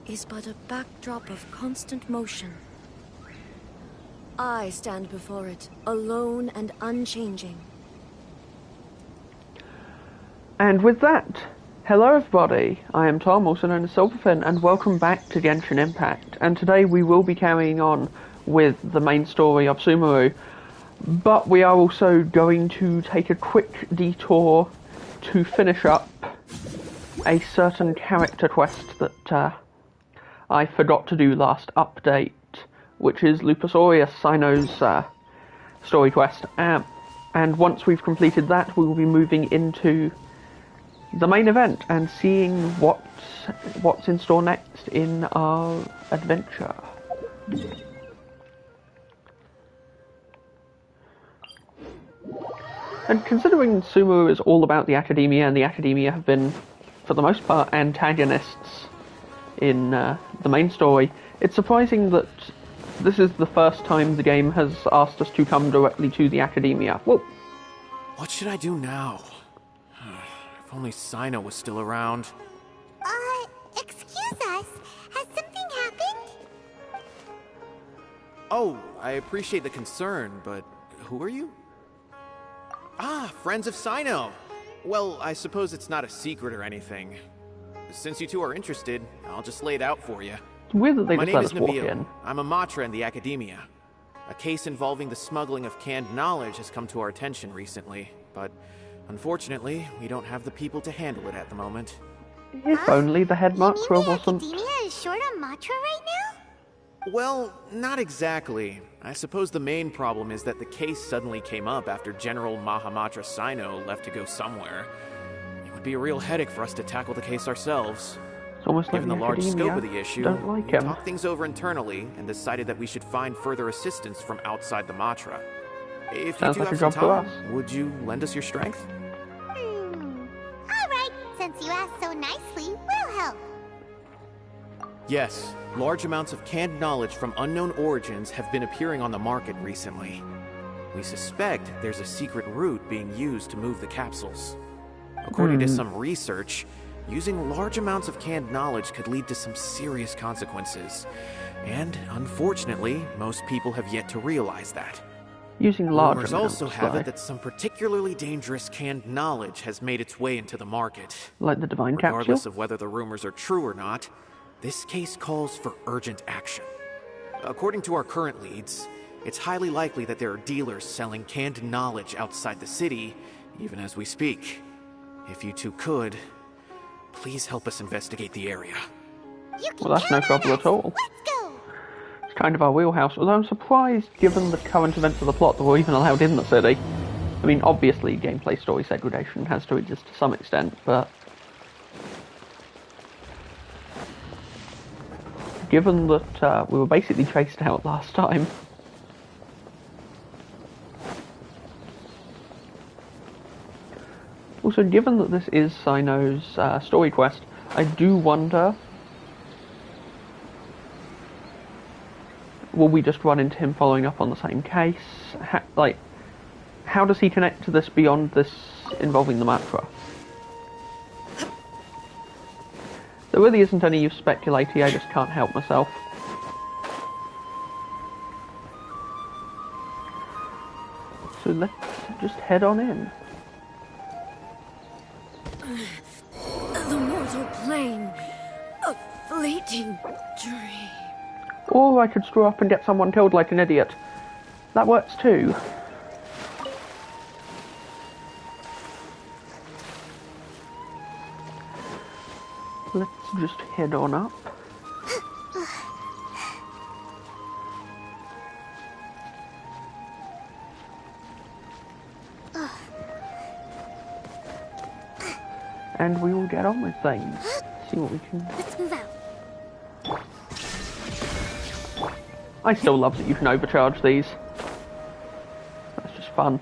is but a backdrop of constant motion. I stand before it, alone and unchanging. And with that, hello everybody, I am Tom, also known as Silverfin, and welcome back to Genshin Impact. And today we will be carrying on with the main story of Sumeru, but we are also going to take a quick detour to finish up a certain character quest that I forgot to do last update, which is Lupus Aureus, Cyno's story quest. And once we've completed that, we will be moving into the main event and seeing what's in store next in our adventure. And considering Sumeru is all about the Academia, and the Academia have been, for the most part, antagonists in the main story, it's surprising that this is the first time the game has asked us to come directly to the Academia. Whoa. What should I do now? If only Cyno was still around. Excuse us. Has something happened? Oh, I appreciate the concern, but who are you? Ah, friends of Cyno. Well, I suppose it's not a secret or anything. Since you two are interested, I'll just lay it out for you. It's weird that they My just name let is us walk Nabil. in. I'm a Matra in the Academia. A case involving the smuggling of canned knowledge has come to our attention recently, but unfortunately, we don't have the people to handle it at the moment. If only the head Matra wasn't... Academia is short on Matra right now? Well, not exactly. I suppose the main problem is that the case suddenly came up after General Mahamatra Cyno left to go somewhere. It would be a real headache for us to tackle the case ourselves. It's almost like Given the large scope of the issue, don't like we him. talked things over internally and decided that we should find further assistance from outside the Matra. If Sounds you two like a have some job for time, us. would you lend us your strength? Alright, since you asked so nicely, we'll help. Yes, large amounts of canned knowledge from unknown origins have been appearing on the market recently. We suspect there's a secret route being used to move the capsules. According to some research, using large amounts of canned knowledge could lead to some serious consequences. And unfortunately, most people have yet to realize that. Using large Rumors amounts, also have though. it that some particularly dangerous canned knowledge has made its way into the market. Like the Divine Regardless Capsule? of whether the rumors are true or not, this case calls for urgent action. According to our current leads, it's highly likely that there are dealers selling canned knowledge outside the city, even as we speak. If you two could, please help us investigate the area. Well, that's no trouble at all. Let's go! It's kind of our wheelhouse, although I'm surprised, given the current events of the plot, that we're even allowed in the city. I mean, obviously, gameplay story segregation has to exist to some extent, but... given that we were basically chased out last time... Also, given that this is Cyno's story quest, I do wonder... will we just run into him following up on the same case? How does he connect to this beyond this involving the Matra? There really isn't any use speculating, I just can't help myself. So let's just head on in. The mortal plane. A fleeting dream. Or I could screw up and get someone killed like an idiot. That works too. Let's just head on up. And we will get on with things. See what we can... Let's move out. I still love that you can overcharge these. That's just fun.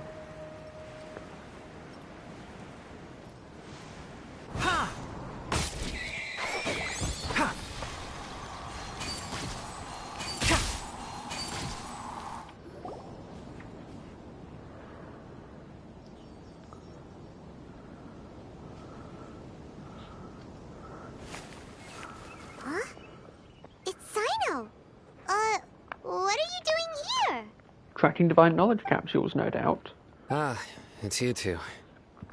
Tracking divine knowledge capsules, no doubt. Ah, it's you two.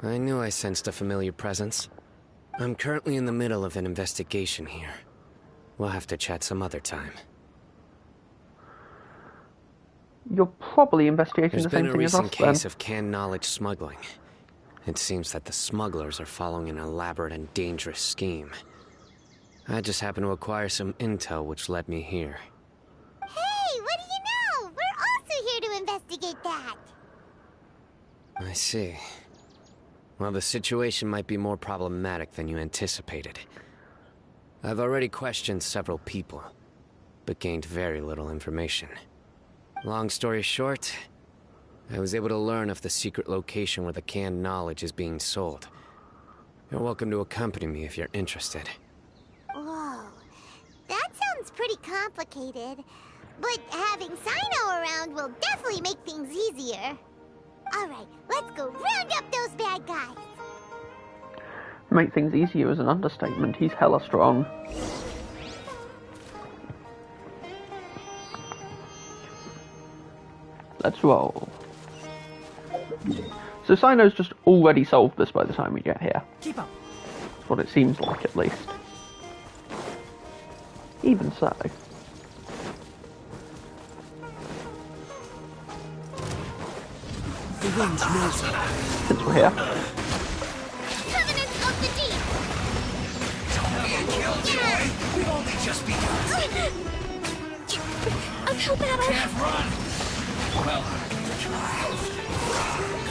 I knew I sensed a familiar presence. I'm currently in the middle of an investigation here. We'll have to chat some other time. You're probably investigating There's the been same a thing as us, recent then. case of canned knowledge smuggling. It seems that the smugglers are following an elaborate and dangerous scheme. I just happened to acquire some intel which led me here. Hey, what do you know? We're also here to investigate that. I see. Well, the situation might be more problematic than you anticipated. I've already questioned several people, but gained very little information. Long story short, I was able to learn of the secret location where the canned knowledge is being sold. You're welcome to accompany me if you're interested. Whoa, that sounds pretty complicated. But having Sino around will definitely make things easier. Alright, let's go round up those bad guys. Make things easier is an understatement. He's hella strong. Let's roll. So Sino's just already solved this by the time we get here. Keep up. That's what it seems like, at least. Even so. The wind knows it. Since we're here. Covenants of the Deep! We've only just begun. Uphill battle! Can't run. Well,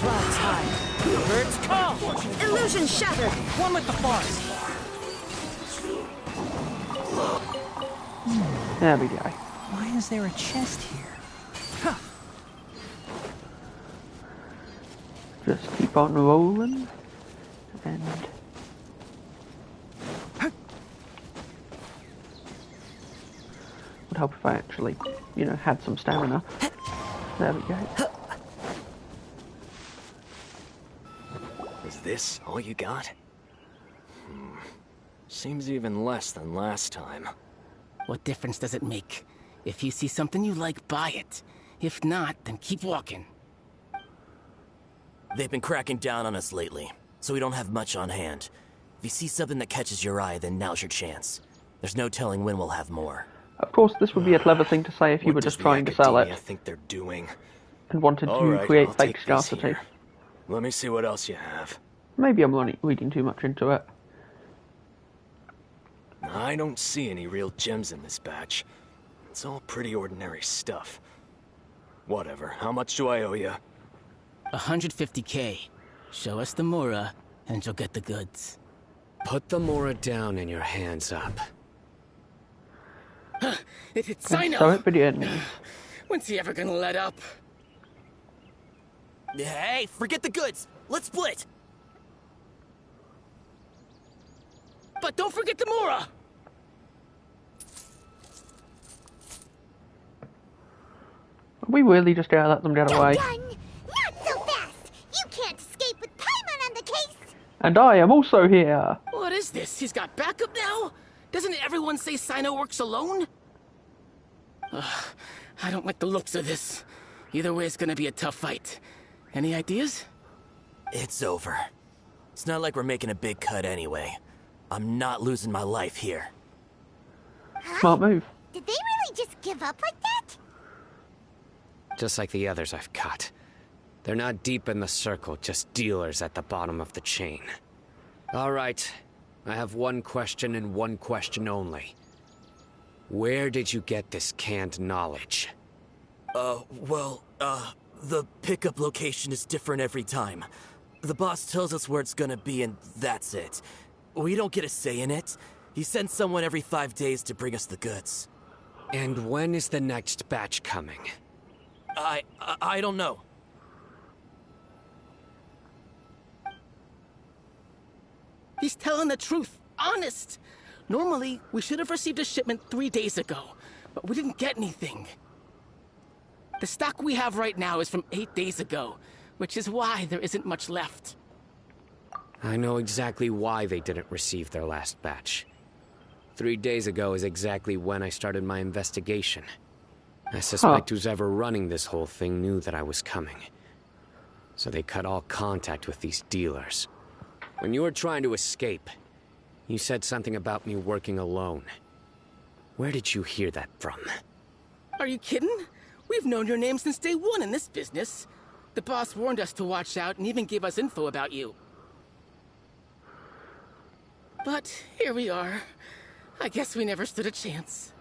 clouds high. Birds call. Illusion shattered! One with the forest. There we go. Why is there a chest here? Huh. Just keep on rolling. And... would help if I actually, you know, had some stamina. There we go. Is this all you got? Seems even less than last time. What difference does it make? If you see something you like, buy it. If not, then keep walking. They've been cracking down on us lately, so we don't have much on hand. If you see something that catches your eye, then now's your chance. There's no telling when we'll have more. Of course, this would be a clever thing to say if you were just trying to sell I it think they're doing. and wanted to Alright, create I'll fake take these scarcity. here. Let me see what else you have. Maybe I'm reading too much into it. I don't see any real gems in this batch. It's all pretty ordinary stuff. Whatever, how much do I owe you? 150K. Show us the Mora, and you'll get the goods. Put the Mora down and your hands up. It's And Sino! so it begins. When's he ever gonna let up? Hey, forget the goods! Let's split! But don't forget the Mora! Are we really just gonna let them get away? Done! Not so fast! You can't escape with Paimon on the case! And I am also here! What is this? He's got backup now? Doesn't everyone say Sino works alone? Ugh, I don't like the looks of this. Either way, it's gonna be a tough fight. Any ideas? It's over. It's not like we're making a big cut anyway. I'm not losing my life here. Smart move. Did they really just give up like that? Just like the others I've caught. They're not deep in the circle, just dealers at the bottom of the chain. All right, I have one question and one question only. Where did you get this canned knowledge? The pickup location is different every time. The boss tells us where it's gonna be and that's it. We don't get a say in it. He sends someone every 5 days to bring us the goods. And when is the next batch coming? I don't know. He's telling the truth. Honest. Normally, we should have received a shipment 3 days ago, but we didn't get anything. The stock we have right now is from 8 days ago, which is why there isn't much left. I know exactly why they didn't receive their last batch. 3 days ago is exactly when I started my investigation. I suspect who's ever running this whole thing knew that I was coming. So they cut all contact with these dealers. When you were trying to escape, you said something about me working alone. Where did you hear that from? Are you kidding? We've known your name since day one in this business. The boss warned us to watch out and even gave us info about you. But here we are. I guess we never stood a chance.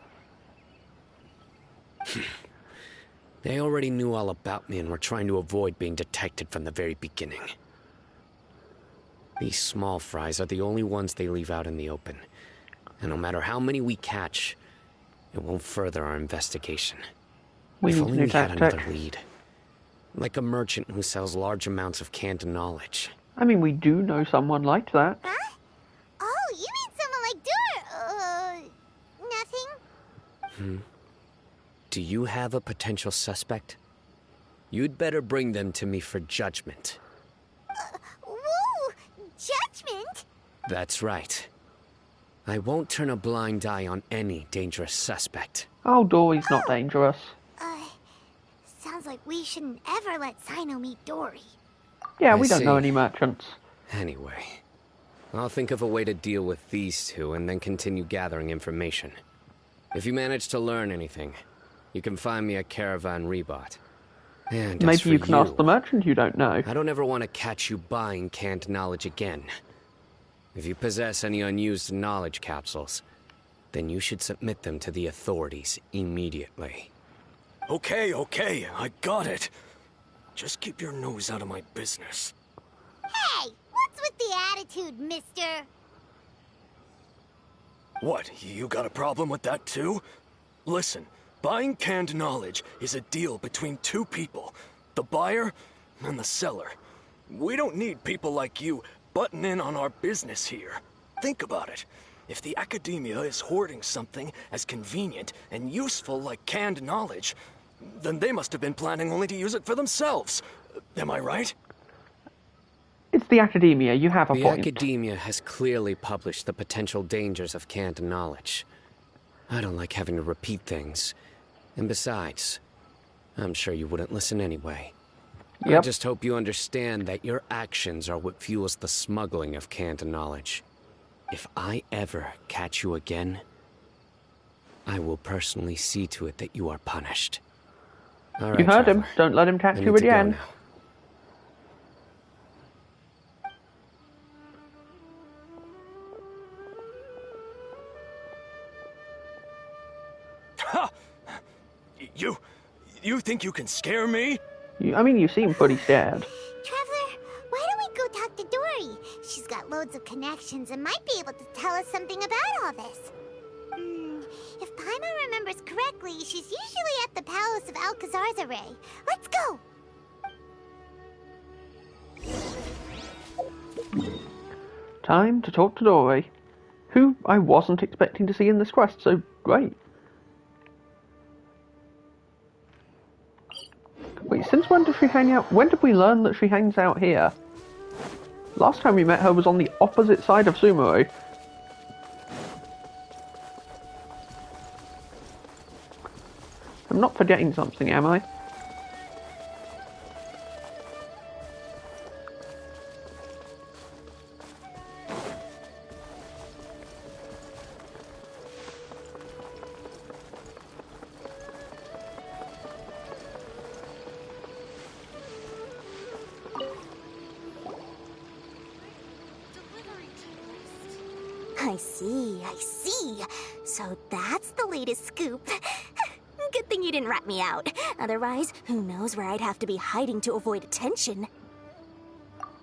They already knew all about me and were trying to avoid being detected from the very beginning. These small fries are the only ones they leave out in the open. And no matter how many we catch, it won't further our investigation. If only we had another lead. Like a merchant who sells large amounts of canned knowledge. I mean, we do know someone like that. Huh? Oh, you mean someone like nothing? Do you have a potential suspect? You'd better bring them to me for judgment. Whoa! Judgment? That's right. I won't turn a blind eye on any dangerous suspect. Oh, Dory's not dangerous. Sounds like we shouldn't ever let Sino meet Dory. Yeah, we don't know any merchants. Anyway, I'll think of a way to deal with these two and then continue gathering information. If you manage to learn anything, you can find me a Caravan Rebot. And maybe you can ask the merchant you don't know. I don't ever want to catch you buying canned knowledge again. If you possess any unused knowledge capsules, then you should submit them to the authorities immediately. Okay, I got it. Just keep your nose out of my business. Hey, what's with the attitude, mister? What, you got a problem with that too? Listen, buying canned knowledge is a deal between two people, the buyer and the seller. We don't need people like you butting in on our business here. Think about it. If the academia is hoarding something as convenient and useful like canned knowledge, then they must have been planning only to use it for themselves. Am I right? It's the academia, you have a point. The academia has clearly published the potential dangers of canned knowledge. I don't like having to repeat things. And besides, I'm sure you wouldn't listen anyway. Yep. I just hope you understand that your actions are what fuels the smuggling of canned knowledge. If I ever catch you again, I will personally see to it that you are punished. All right, You heard him. Trevor. Don't let him catch I you need to go again. now. Ha! You think you can scare me? I mean, you seem pretty scared. Traveler, why don't we go talk to Dory? She's got loads of connections and might be able to tell us something about all this. If Paimon remembers correctly, she's usually at the Palace of Alcazar's Array. Let's go! Time to talk to Dory, who I wasn't expecting to see in this quest, so great. Wait, since when does she hang out? When did we learn that she hangs out here? Last time we met her was on the opposite side of Sumeru. I'm not forgetting something, am I? I see. So that's the latest scoop. Good thing you didn't rat me out. Otherwise, who knows where I'd have to be hiding to avoid attention.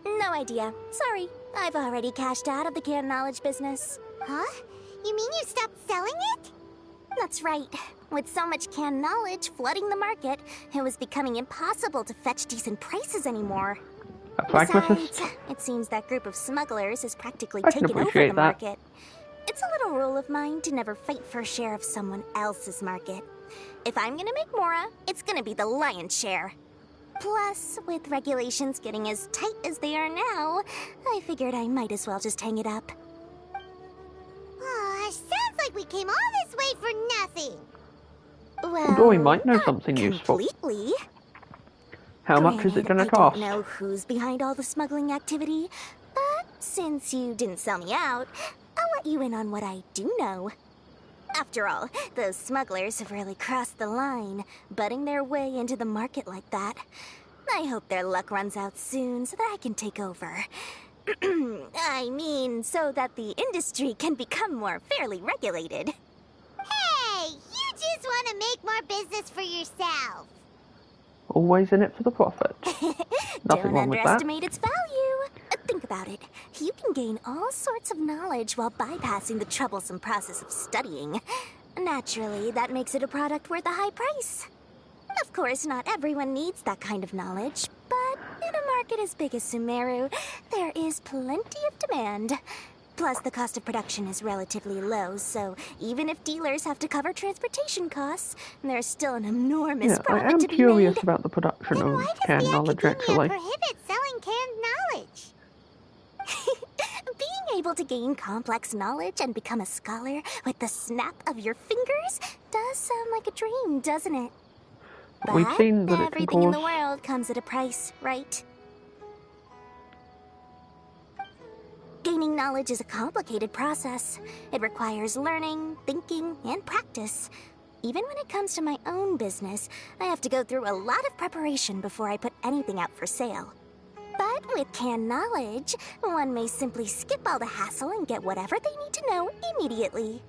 No idea. Sorry. I've already cashed out of the canned knowledge business. Huh? You mean you stopped selling it? That's right. With so much canned knowledge flooding the market, it was becoming impossible to fetch decent prices anymore. A pragmatist? Besides, it seems that group of smugglers has practically I can taken over appreciate the that. market. It's a little rule of mine to never fight for a share of someone else's market. If I'm gonna make Mora, it's gonna be the lion's share. Plus, with regulations getting as tight as they are now, I figured I might as well just hang it up. Sounds like we came all this way for nothing. Well, Dory might know something useful. Completely. How much is it going to cost? I don't know who's behind all the smuggling activity, but since you didn't sell me out, I'll let you in on what I do know. After all, those smugglers have really crossed the line, butting their way into the market like that. I hope their luck runs out soon so that I can take over. I mean, so that the industry can become more fairly regulated. Hey, you just want to make more business for yourself. Always in it for the profit. Nothing Don't wrong with that. underestimate its value. Think about it. You can gain all sorts of knowledge while bypassing the troublesome process of studying. Naturally, that makes it a product worth a high price. Of course, not everyone needs that kind of knowledge, but in a market as big as Sumeru, there is plenty of demand. Plus, the cost of production is relatively low, so even if dealers have to cover transportation costs, there's still an enormous profit to be made. I am curious about the production of canned knowledge, actually. Why does the Academia prohibit selling canned knowledge? Being able to gain complex knowledge and become a scholar with the snap of your fingers does sound like a dream, doesn't it? But we've seen that everything in the world comes at a price, right? Gaining knowledge is a complicated process. It requires learning, thinking, and practice. Even when it comes to my own business, I have to go through a lot of preparation before I put anything out for sale. But with canned knowledge, one may simply skip all the hassle and get whatever they need to know immediately.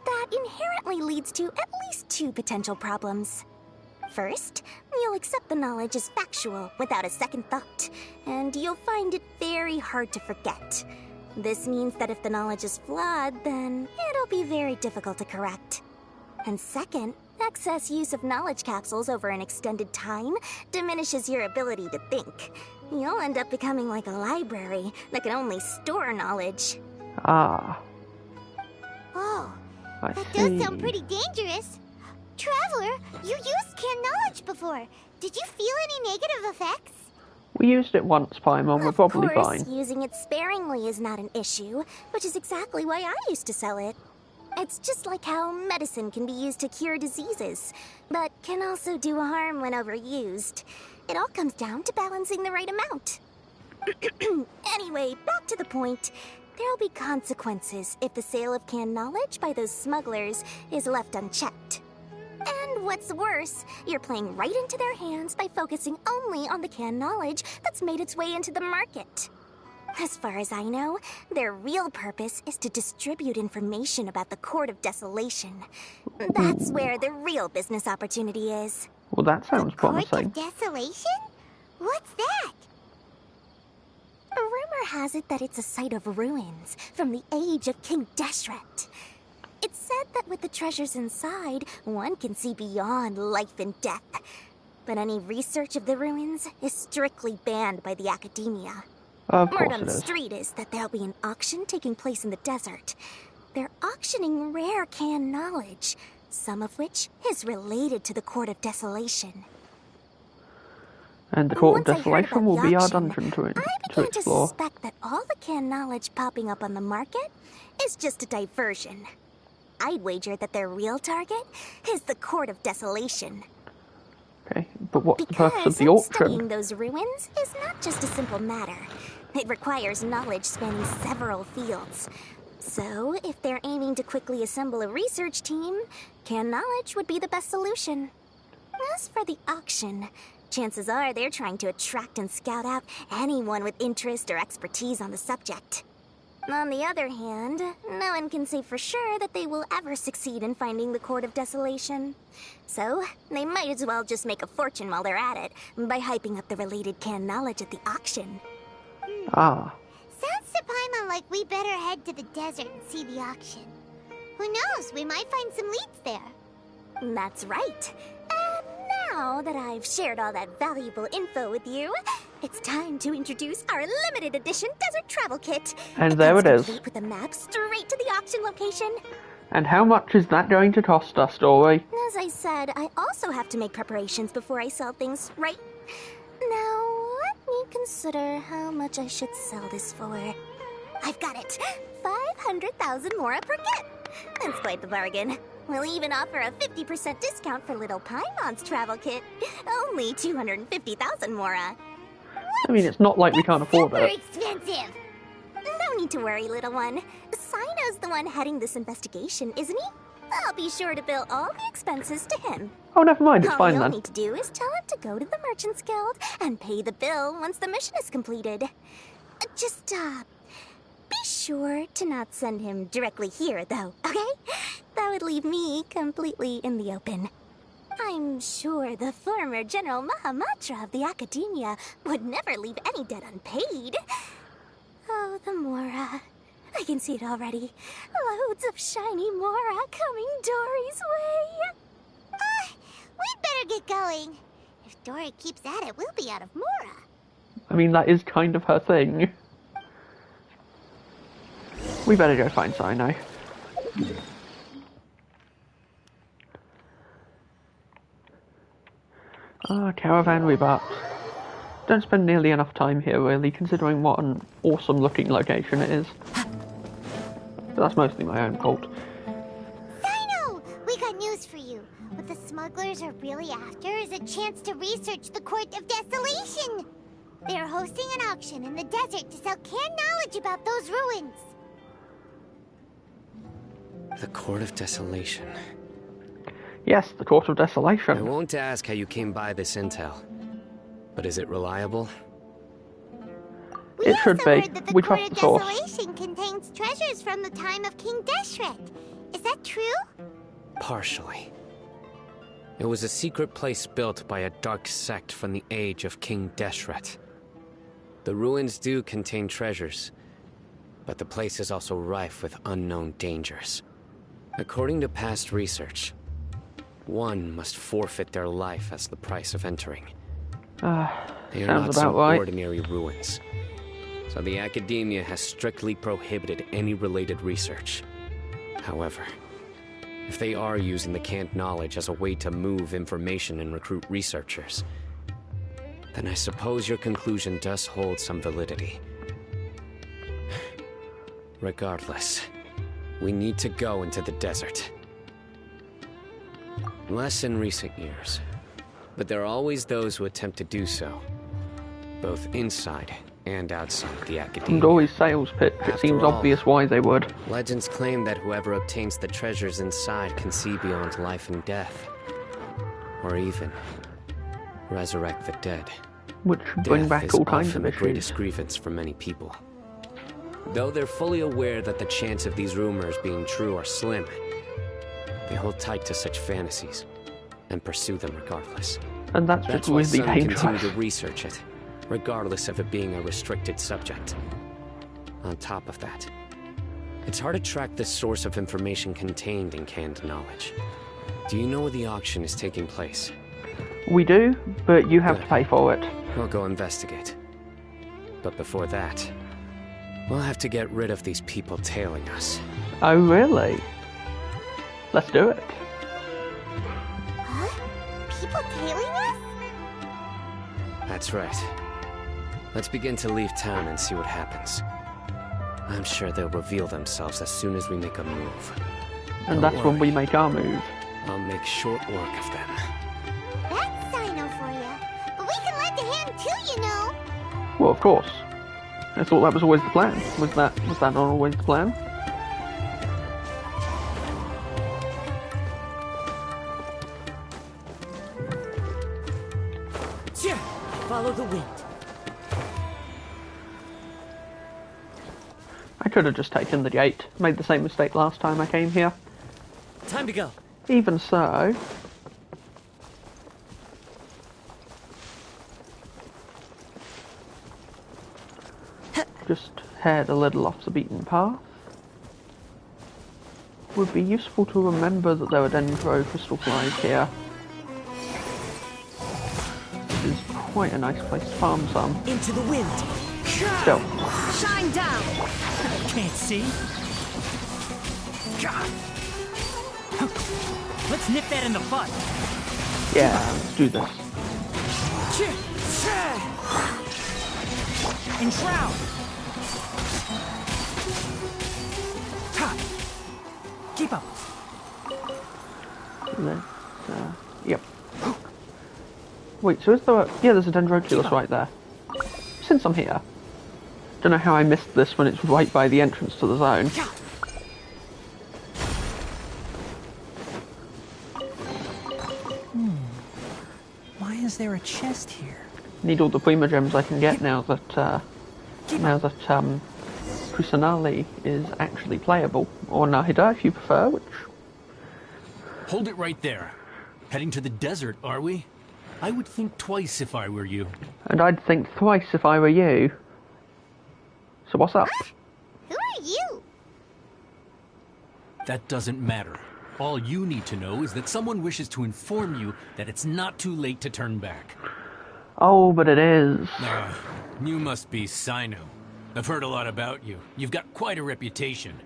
That inherently leads to at least two potential problems. First, you'll accept the knowledge as factual without a second thought, and you'll find it very hard to forget. This means that if the knowledge is flawed, then it'll be very difficult to correct. And second, excess use of knowledge capsules over an extended time diminishes your ability to think. You'll end up becoming like a library that can only store knowledge. Ah. Oh, I that see. does sound pretty dangerous. Traveler, you used canned knowledge before. Did you feel any negative effects? We used it once, Paimon. We're probably Of course, fine. using it sparingly is not an issue, which is exactly why I used to sell it. It's just like how medicine can be used to cure diseases, but can also do harm when overused. It all comes down to balancing the right amount. Anyway, back to the point. There'll be consequences if the sale of canned knowledge by those smugglers is left unchecked. And what's worse, you're playing right into their hands by focusing only on the canned knowledge that's made its way into the market. As far as I know, their real purpose is to distribute information about the Court of Desolation. That's where the real business opportunity is. Well, that sounds promising. Court of Desolation? What's that? Rumor has it that it's a site of ruins from the age of King Deshret. It's said that with the treasures inside, one can see beyond life and death. But any research of the ruins is strictly banned by the Academia. Of Word course on it the is. street is that there'll be an auction taking place in the desert. They're auctioning rare canned knowledge, some of which is related to the Court of Desolation. And the Court of Once I heard Desolation about will the be our auction, dungeon to I began to explore. suspect that all the canned knowledge popping up on the market is just a diversion. I'd wager that their real target is the Court of Desolation. Okay, but what's the Because purpose of the auction? studying those ruins is not just a simple matter. It requires knowledge spanning several fields. So, if they're aiming to quickly assemble a research team, canned knowledge would be the best solution. As for the auction, chances are they're trying to attract and scout out anyone with interest or expertise on the subject. On the other hand, no one can say for sure that they will ever succeed in finding the Court of Desolation. So, they might as well just make a fortune while they're at it by hyping up the related canned knowledge at the auction. Ah. Sounds to Paimon like we better head to the desert and see the auction. Who knows, we might find some leads there. That's right. And now that I've shared all that valuable info with you, it's time to introduce our limited edition desert travel kit. And there it is. Complete with a map straight to the auction location. And how much is that going to cost us, Dory? As I said, I also have to make preparations before I sell things, right? Now, let me consider how much I should sell this for. I've got it! 500,000 mora per kit! That's quite the bargain. We'll even offer a 50% discount for little Paimon's travel kit. Only 250,000 Mora. I mean, it's not like we can't afford Super it. expensive. No need to worry, little one. Sino's the one heading this investigation, isn't he? I'll be sure to bill all the expenses to him. Oh, never mind, it's All fine you'll then. need to do is tell him to go to the Merchants Guild and pay the bill once the mission is completed. Just, be sure to not send him directly here, though, okay? That would leave me completely in the open. I'm sure the former General Mahamatra of the Academia would never leave any debt unpaid. Oh, the Mora. I can see it already. Loads of shiny Mora coming Dory's way. We'd better get going. If Dory keeps at it, we'll be out of Mora. I mean, that is kind of her thing. We better go find Sino. Caravan Rebut. Don't spend nearly enough time here, really, considering what an awesome looking location it is. But that's mostly my own fault. Sino! We got news for you. What the smugglers are really after is a chance to research the Court of Desolation. They are hosting an auction in the desert to sell canned knowledge about those ruins. The Court of Desolation. Yes, the Court of I Desolation. won't ask how you came by this intel. But is it reliable? We It should also be. heard that the We Court trust of the source. Desolation contains treasures from the time of King Deshret. Is that true? Partially. It was a secret place built by a dark sect from the age of King Deshret. The ruins do contain treasures, but the place is also rife with unknown dangers. According to past research, one must forfeit their life as the price of entering. They are Sounds not about some right. ordinary ruins. So the Academia has strictly prohibited any related research. However, if they are using the canned knowledge as a way to move information and recruit researchers, then I suppose your conclusion does hold some validity. Regardless, we need to go into the desert. Less in recent years, but there are always those who attempt to do so, both inside and outside the And Academia. always sales pitch, it After seems all, obvious why they would. Legends claim that whoever obtains the treasures inside can see beyond life and death, or even resurrect the dead. Which should bring Death back is all kinds often of the issues. greatest grievance for many people. Though they're fully aware that the chance of these rumors being true are slim, they hold tight to such fantasies and pursue them regardless. And that's just That's why really some continue dangerous. to research it, regardless of it being a restricted subject. On top of that, it's hard to track the source of information contained in canned knowledge. Do you know where the auction is taking place? We do, but you have Good. to pay for it. We'll go investigate. But before that, we'll have to get rid of these people tailing us. Oh, really? Let's do it. Huh? People tailing us? That's right. Let's begin to leave town and see what happens. I'm sure they'll reveal themselves as soon as we make a move. And Don't that's when we worry. make our move. I'll make short work of them. That's Sino for you. But we can lend a hand too, you know. Well, of course. I thought that was always the plan. Was that not always the plan? Cheer! Follow the wind. I could have just taken the gate. Made the same mistake last time I came here. Time to go. Even so... just head a little off the beaten path. Would be useful to remember that there are dendro crystal flies here. This is quite a nice place to farm some. Into the wind. Still, Shine down! Can't see. Let's nip that in the bud. yeah, let's do this. Enshroud. Ha. Keep up. Let's, yep. Wait, so is there a... Yeah, there's a Dendroculus right there. Since I'm here. Don't know how I missed this when it's right by the entrance to the zone. Why is there a chest here? Need all the Prima Gems I can get now that, Kusanali is actually playable. Or Nahida, if you prefer, which... Hold it right there. Heading to the desert, are we? I would think twice if I were you. And I'd think twice if I were you. So what's up? Who are you? That doesn't matter. All you need to know is that someone wishes to inform you that it's not too late to turn back. Oh, but it is. You must be Sino. I've heard a lot about you. You've got quite a reputation.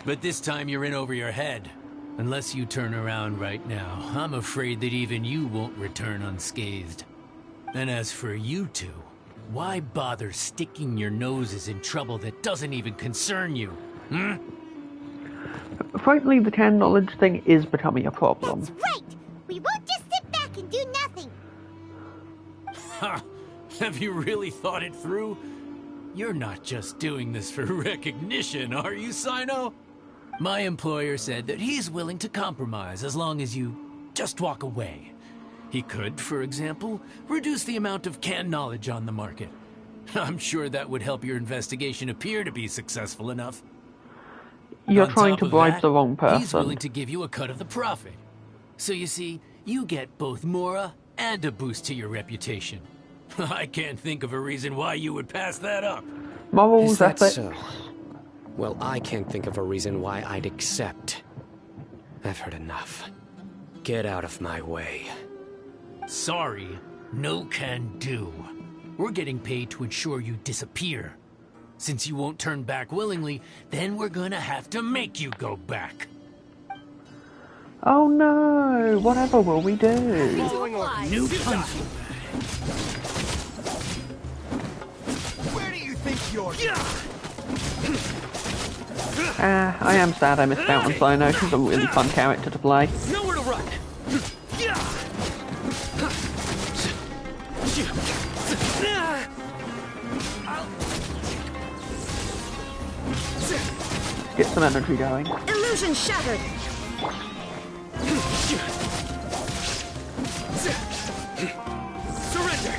But this time you're in over your head. Unless you turn around right now, I'm afraid that even you won't return unscathed. And as for you two, why bother sticking your noses in trouble that doesn't even concern you? Hmm? Frankly, the canned knowledge thing is becoming a problem. That's right! We won't just sit back and do nothing! Ha! Have you really thought it through? You're not just doing this for recognition, are you, Sino? My employer said that he's willing to compromise as long as you just walk away. He could, for example, reduce the amount of canned knowledge on the market. I'm sure that would help your investigation appear to be successful enough. You're On trying top to of bribe that, the wrong person. He's willing to give you a cut of the profit. So you see, you get both Mora and a boost to your reputation. I can't think of a reason why you would pass that up. Morals, Is that ethics. so? Well, I can't think of a reason why I'd accept. I've heard enough. Get out of my way. Sorry, no can do. We're getting paid to ensure you disappear. Since you won't turn back willingly, then we're gonna have to make you go back. Oh no! Whatever will we do? New punch. Where do you think you're... I am sad I missed out on Sino. She's a really fun character to play. Nowhere to run. Get some energy going. Illusion shattered. Surrender.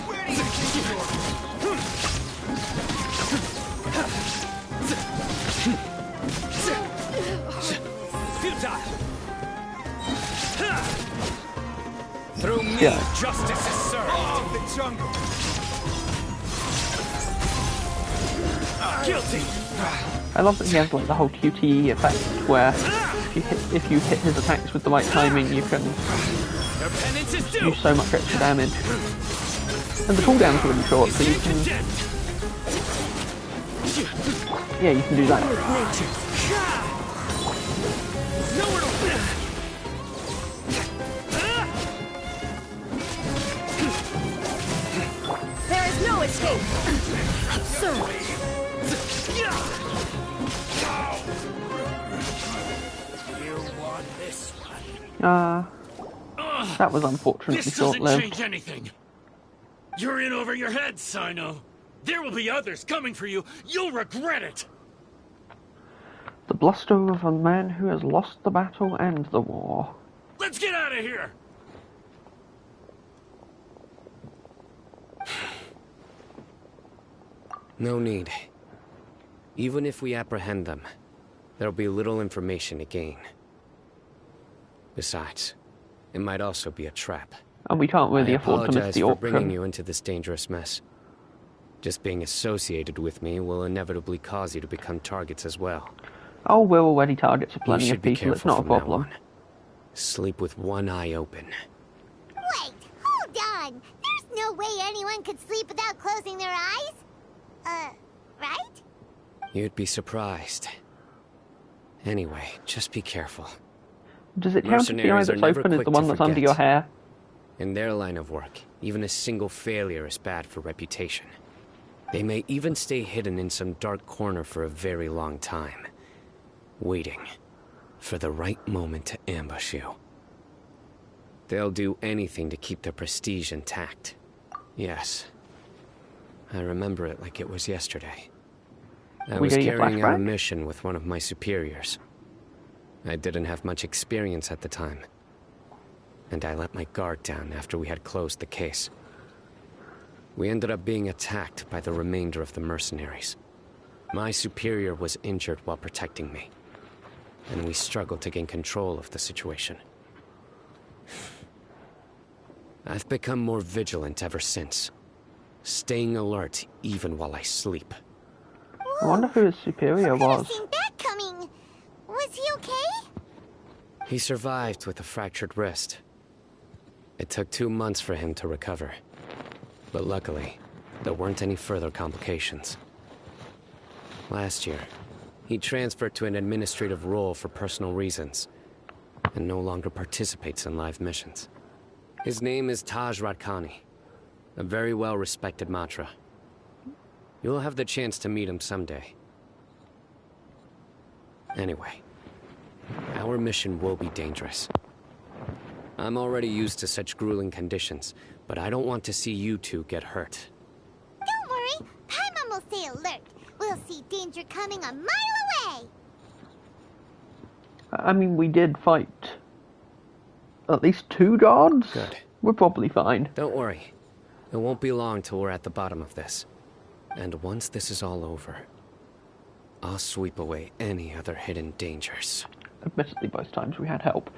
Where do you think you're... Futile. Through me, Yeah. justice is served. Oh, the jungle. Guilty. I love that he has like the whole QTE effect where if you hit his attacks with the right timing, you can Your penance is due. do so much extra damage. And the cooldowns are really short, so you can... Yeah, you can do that. Nowhere to win. There is no escape. Sir. That was unfortunately This doesn't short-lived. change anything. You're in over your head, Sino. There will be others coming for you. You'll regret it. The bluster of a man who has lost the battle and the war. Let's get out of here. No need. Even if we apprehend them, there'll be little information to gain. Besides, it might also be a trap. And we can't really I afford to miss apologize the for bringing auction. you into this dangerous mess. Just being associated with me will inevitably cause you to become targets as well. Oh, we're already targets of You plenty should of be people, it's careful not a from now problem. on. Sleep with one eye open. Wait, hold on! There's no way anyone could sleep without closing their eyes? Right? You'd be surprised. Anyway, just be careful. Does it count if the eye Mercenaries are that's never open is quick the to one that's under forget. your hair? In their line of work, even a single failure is bad for reputation. They may even stay hidden in some dark corner for a very long time. Waiting. for the right moment to ambush you. They'll do anything to keep their prestige intact. Yes. I remember it like it was yesterday. I was carrying out a mission with one of my superiors. I didn't have much experience at the time, and I let my guard down after we had closed the case. We ended up being attacked by the remainder of the mercenaries. My superior was injured while protecting me, and we struggled to gain control of the situation. I've become more vigilant ever since, staying alert even while I sleep. I wonder who his superior was. Seen that coming. Was he okay? He survived with a fractured wrist. It took 2 months for him to recover. But luckily, there weren't any further complications. Last year, he transferred to an administrative role for personal reasons, and no longer participates in live missions. His name is Taj Radkani, a very well-respected Matra. You'll have the chance to meet him someday. Anyway, our mission will be dangerous. I'm already used to such grueling conditions, but I don't want to see you two get hurt. Don't worry, Paimon will stay alert. We'll see danger coming a mile away. I mean, we did fight at least 2 guards. Good. We're probably fine. Don't worry. It won't be long till we're at the bottom of this. And once this is all over, I'll sweep away any other hidden dangers. Admittedly, both times we had help.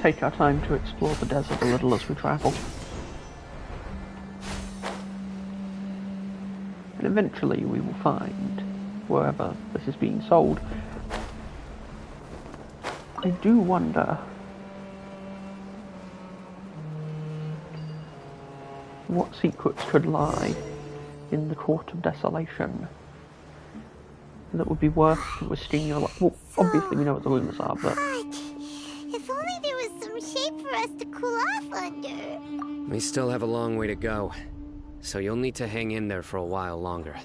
Take our time to explore the desert a little as we travel. And eventually we will find wherever this is being sold. I do wonder what secrets could lie in the Court of Desolation that would be worth risking your life. Well, obviously we know what the rumors are, but If only there was some shape for us to cool off under. We still have a long way to go, so you'll need to hang in there for a while longer.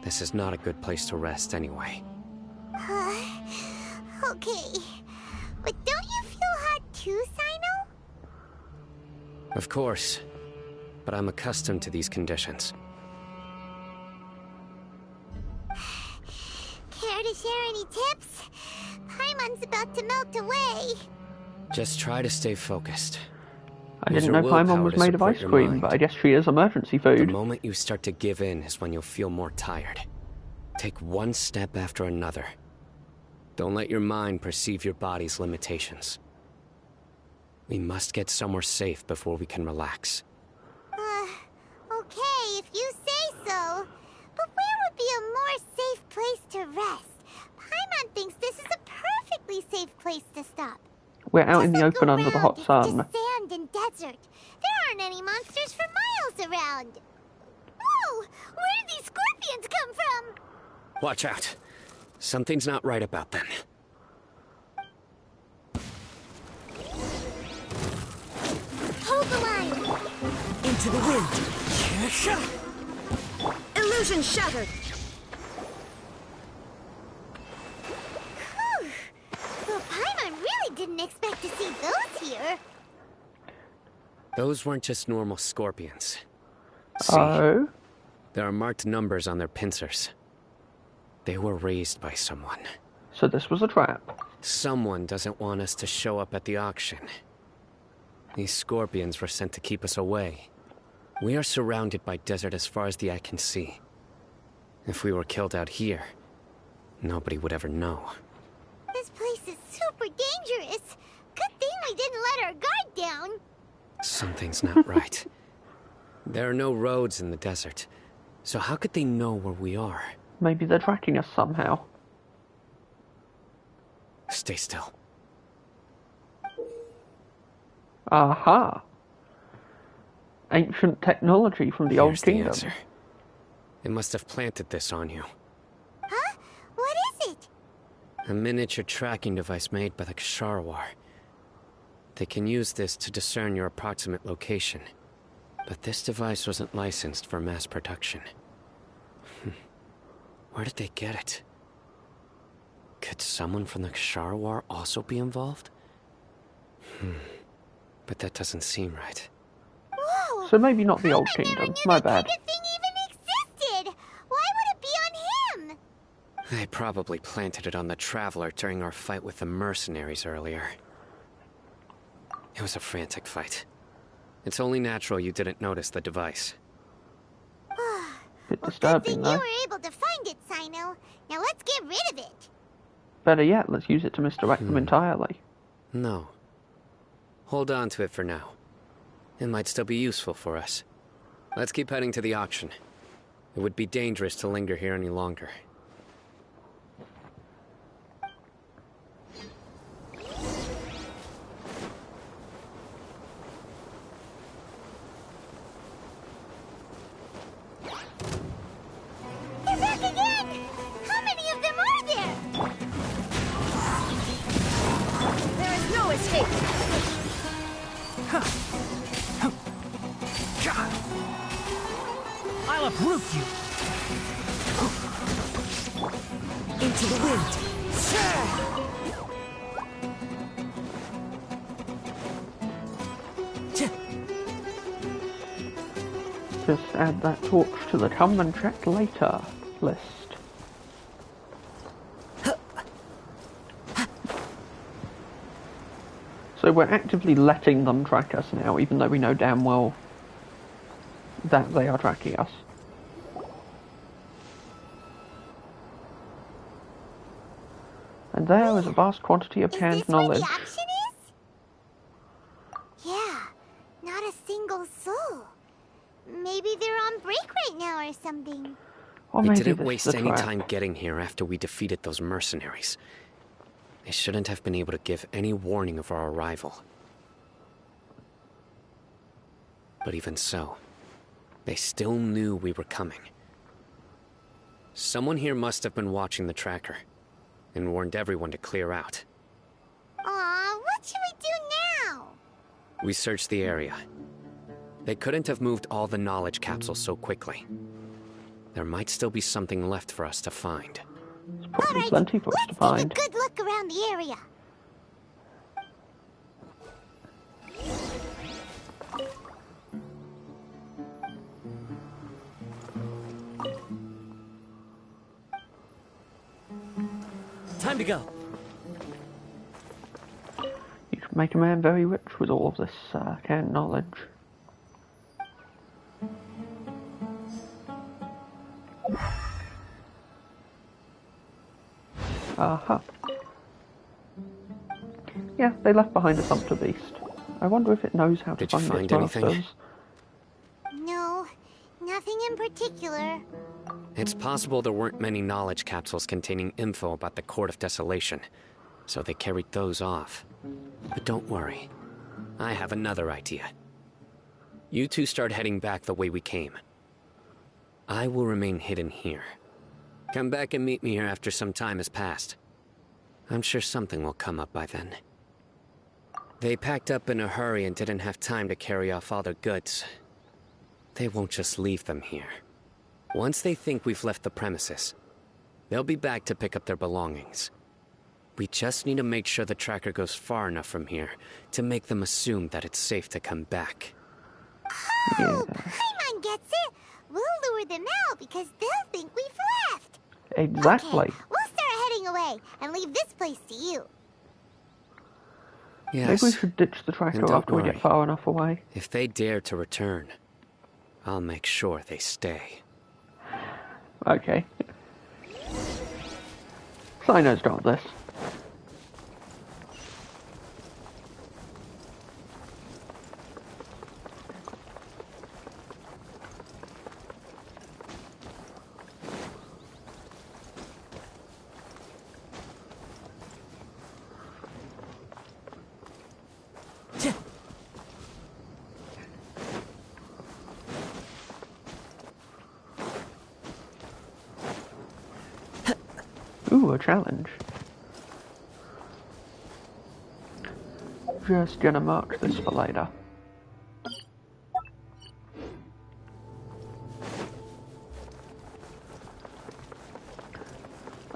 This is not a good place to rest anyway. Okay. But don't you feel hot too, Sino? Of course, but I'm accustomed to these conditions. Care to share any tips? Paimon's about to melt away. Just try to stay focused. I didn't know Paimon was made of ice cream, but I guess she is emergency The food. moment you start to give in is when you'll feel more tired. Take one step after another. Don't let your mind perceive your body's limitations. We must get somewhere safe before we can relax. Okay, if you say so. But where would be a more safe place to rest? Paimon thinks this is a perfectly safe place to stop. We're out in the Just look open under the hot around, it's sun. just sand and desert. There aren't any monsters for miles around. Whoa! Where did these scorpions come from? Watch out. Something's not right about them. Hold the line! Into the wind. Illusion shattered! Whew. Well, Paimon really didn't expect to see those here. Those weren't just normal scorpions. See, Oh? there are marked numbers on their pincers. They were raised by someone. So this was a trap. Someone doesn't want us to show up at the auction. These scorpions were sent to keep us away. We are surrounded by desert as far as the eye can see. If we were killed out here, nobody would ever know. This place is super dangerous. Good thing we didn't let our guard down. Something's not right. There are no roads in the desert, so how could they know where we are? Maybe they're tracking us somehow. Stay still. Aha! Ancient technology from the Old Here's the Kingdom. answer. It must have planted this on you. Huh? What is it? A miniature tracking device made by the Ksharawar. They can use this to discern your approximate location. But this device wasn't licensed for mass production. Where did they get it? Could someone from the Ksharawar also be involved? But that doesn't seem right. Whoa! So maybe not the Old I never Kingdom. knew My that bad. kind of thing even existed! Why would it be on him? They probably planted it on the Traveler during our fight with the mercenaries earlier. It was a frantic fight. It's only natural you didn't notice the device. Bit Well, good disturbing, thing though. you were able to find it, Sino. Now let's get rid of it. Better yet, let's use it to misdirect them entirely. No. Hold on to it for now. It might still be useful for us. Let's keep heading to the auction. It would be dangerous to linger here any longer. They're back again! How many of them are there? There is no escape. I'll uproot you. Into the wind. Just add that torch to the come and check later list. So we're actively letting them track us now, even though we know damn well that they are tracking us. And there was a vast quantity of Is canned this where knowledge. the auction is? Yeah, not a single soul. Maybe they're on break right now or something. Or We maybe didn't this is waste the any trap. time getting here after we defeated those mercenaries. They shouldn't have been able to give any warning of our arrival. But even so, they still knew we were coming. Someone here must have been watching the tracker and warned everyone to clear out. Aw, what should we do now? We searched the area. They couldn't have moved all the knowledge capsules so quickly. There might still be something left for us to find. There's probably Alright, plenty for us to let's find. take a good look around the area. Time to go. You could make a man very rich with all of this canned knowledge. Aha. Yeah, they left behind a sumpter beast. I wonder if it knows how to Did you find its find anything? masters. No, nothing in particular. It's possible there weren't many knowledge capsules containing info about the Court of Desolation, so they carried those off. But don't worry. I have another idea. You two start heading back the way we came. I will remain hidden here. Come back and meet me here after some time has passed. I'm sure something will come up by then. They packed up in a hurry and didn't have time to carry off all their goods. They won't just leave them here. Once they think we've left the premises, they'll be back to pick up their belongings. We just need to make sure the tracker goes far enough from here to make them assume that it's safe to come back. Oh, Paimon gets it. We'll lure them out because they'll think we've left. Exactly. Okay, we'll start heading away and leave this place to you. Yes. Maybe we should ditch the tracker And don't after we worry. get far enough away. If they dare to return, I'll make sure they stay. Okay. Sino's got this. Ooh, a challenge. Just gonna mark this for later.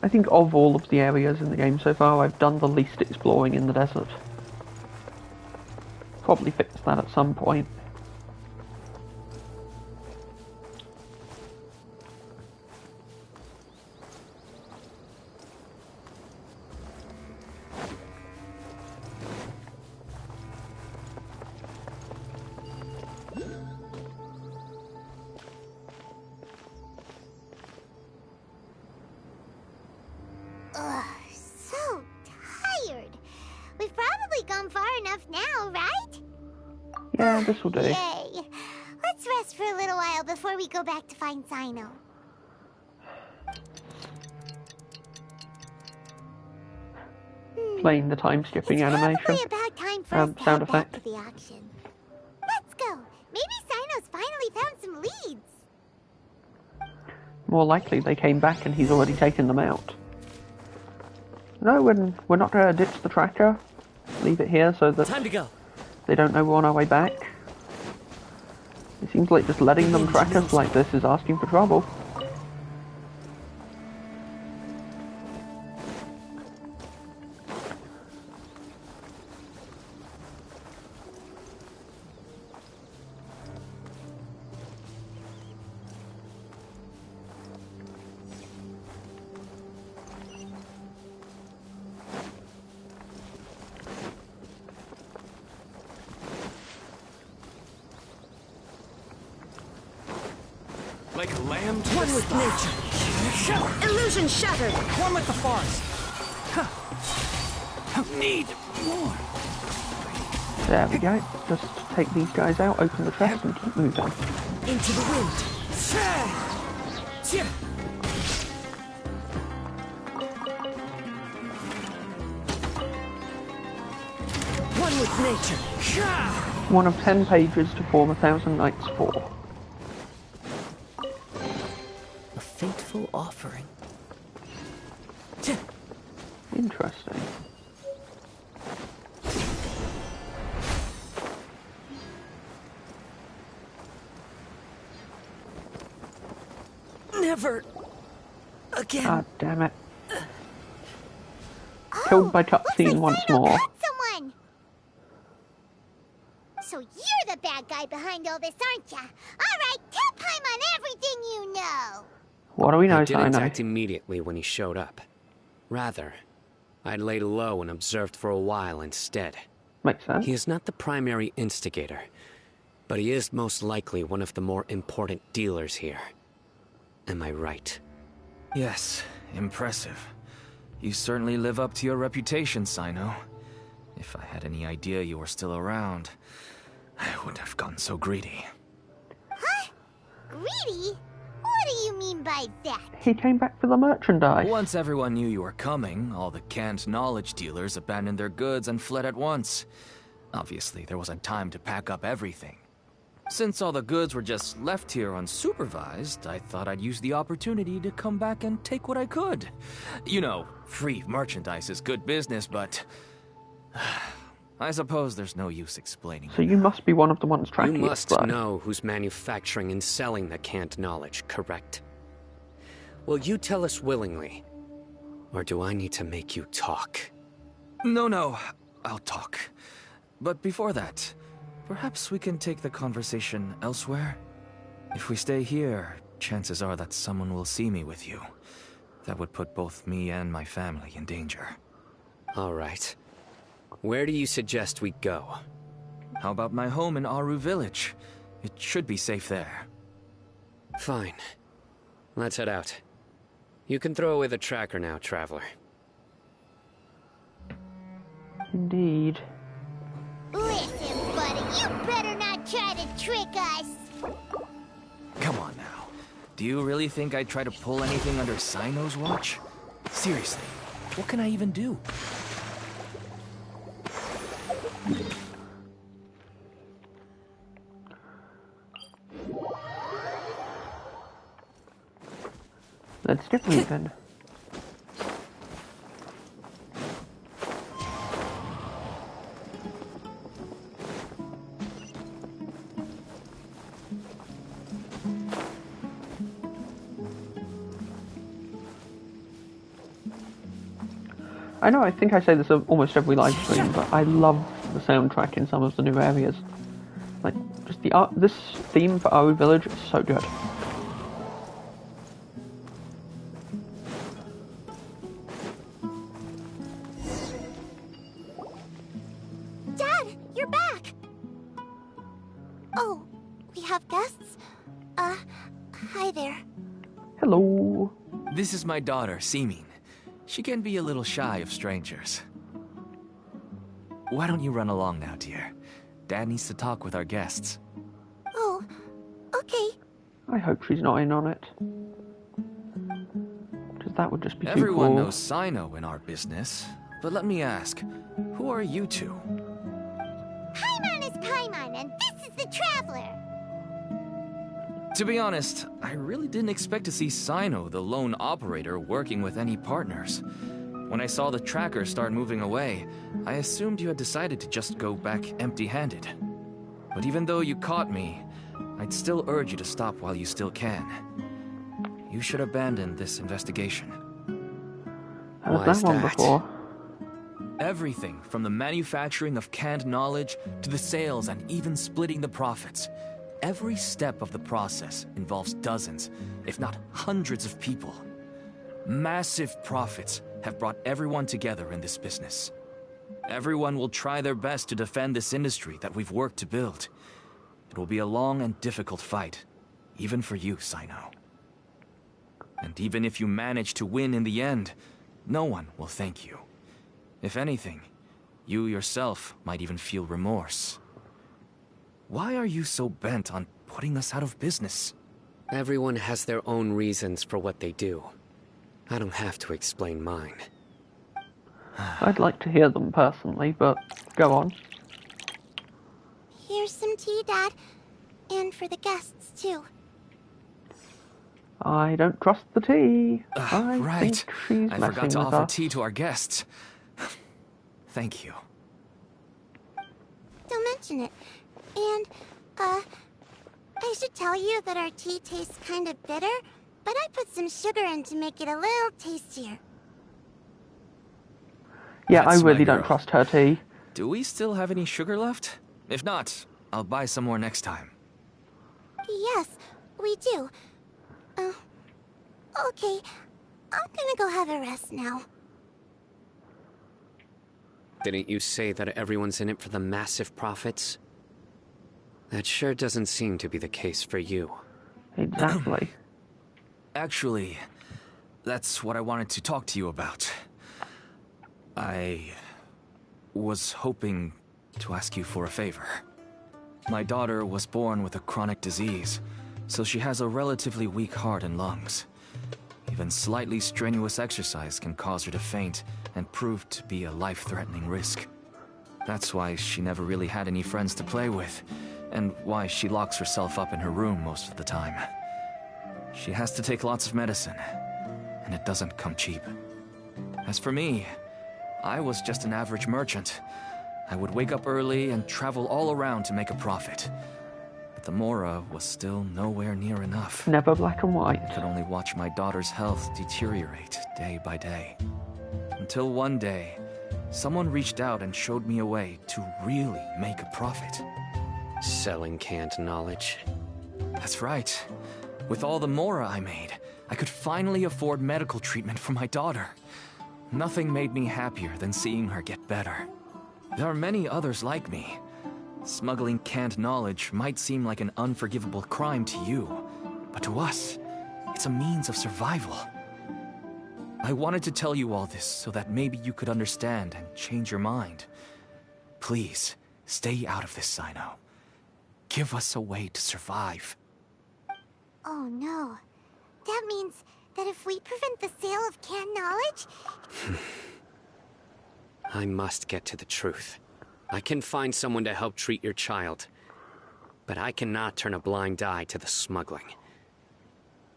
I think of all of the areas in the game so far, I've done the least exploring in the desert. Probably fix that at some point. Ugh, so tired. We've probably gone far enough now, right? Yeah, this will do. Yay. Let's rest for a little while before we go back to find Sino. Playing the time skipping animation. Probably about time for us to sound head back effect. to the auction. Let's go. Maybe Sino's finally found some leads. More likely they came back and he's already taken them out. No, we're not going to ditch the tracker. Leave it here so that Time to go. they don't know we're on our way back. It seems like just letting them track us like this is asking for trouble. Like a lamb to One the with slaughter. nature. Illusion shattered! One with the forest. Need more. There we go. Just take these guys out, open the chest and keep moving. Into the wind! One with nature! One of 10 pages to form 1,000 Nights 4. A fateful offering. Interesting. Never again. Ah, damn it. Killed by cutscene once more. Someone. So you're the bad guy behind all this, aren't ya? All right, tell Paimon everything you know. What do we know, I didn't Sino? act immediately when he showed up. Rather, I'd laid low and observed for a while instead. Makes sense. He is not the primary instigator, but he is most likely one of the more important dealers here. Am I right? Yes, impressive. You certainly live up to your reputation, Sino. If I had any idea you were still around, I wouldn't have gotten so greedy. Huh? Greedy? What do you mean by that? He came back for the merchandise. Once everyone knew you were coming, all the canned knowledge dealers abandoned their goods and fled at once. Obviously, there wasn't time to pack up everything. Since all the goods were just left here unsupervised, I thought I'd use the opportunity to come back and take what I could. You know, free merchandise is good business, but I suppose there's no use explaining. So you must be one of the ones You tracking it, must though. know who's manufacturing and selling the canned knowledge, correct? Will you tell us willingly? Or do I need to make you talk? No, I'll talk. But before that, perhaps we can take the conversation elsewhere? If we stay here, chances are that someone will see me with you. That would put both me and my family in danger. All right. Where do you suggest we go? How about my home in Aru Village? It should be safe there. Fine. Let's head out. You can throw away the tracker now, traveler. Indeed. Listen, buddy, you better not try to trick us. Come on now. Do you really think I'd try to pull anything under Sino's watch? Seriously, what can I even do? Let's get moving. I know, I think I say this almost every live stream, but I love the soundtrack in some of the new areas. Like, just the art, this theme for Aru Village is so good. Dad, you're back! Oh, we have guests? Hi there. Hello. This is my daughter, Seeming. She can be a little shy of strangers. Why don't you run along now, dear? Dad needs to talk with our guests. Oh, okay. I hope she's not in on it. Because that would just be too Everyone cool. knows Sino in our business, but let me ask, who are you two? Paimon is Paimon, and this is the Traveler! To be honest, I really didn't expect to see Sino, the lone operator, working with any partners. When I saw the tracker start moving away, I assumed you had decided to just go back empty-handed. But even though you caught me, I'd still urge you to stop while you still can. You should abandon this investigation. Heard that one before. Everything from the manufacturing of canned knowledge to the sales and even splitting the profits. Every step of the process involves dozens, if not hundreds of people. Massive profits have brought everyone together in this business. Everyone will try their best to defend this industry that we've worked to build. It will be a long and difficult fight, even for you, Sino. And even if you manage to win in the end, no one will thank you. If anything, you yourself might even feel remorse. Why are you so bent on putting us out of business? Everyone has their own reasons for what they do. I don't have to explain mine. I'd like to hear them personally, but go on. Here's some tea, Dad. And for the guests, too. I don't trust the tea. I Right. think she's I messing forgot to with offer us. tea to our guests. Thank you. Don't mention it. And, I should tell you that our tea tastes kind of bitter, but I put some sugar in to make it a little tastier. Yeah, That's I really my don't girl. trust her tea. Do we still have any sugar left? If not, I'll buy some more next time. Yes, we do. Okay. I'm gonna go have a rest now. Didn't you say that everyone's in it for the massive profits? That sure doesn't seem to be the case for you. Exactly. Actually, that's what I wanted to talk to you about. I was hoping to ask you for a favor. My daughter was born with a chronic disease, so she has a relatively weak heart and lungs. Even slightly strenuous exercise can cause her to faint and prove to be a life-threatening risk. That's why she never really had any friends to play with, and why she locks herself up in her room most of the time. She has to take lots of medicine, and it doesn't come cheap. As for me, I was just an average merchant. I would wake up early and travel all around to make a profit. But the Mora was still nowhere near enough. Never black and white. I could only watch my daughter's health deteriorate day by day. Until one day, someone reached out and showed me a way to really make a profit. Selling canned knowledge. That's right. With all the Mora I made, I could finally afford medical treatment for my daughter. Nothing made me happier than seeing her get better. There are many others like me. Smuggling canned knowledge might seem like an unforgivable crime to you, but to us, it's a means of survival. I wanted to tell you all this so that maybe you could understand and change your mind. Please, stay out of this, Sino. Give us a way to survive. Oh no. That means that if we prevent the sale of canned knowledge... I must get to the truth. I can find someone to help treat your child, but I cannot turn a blind eye to the smuggling.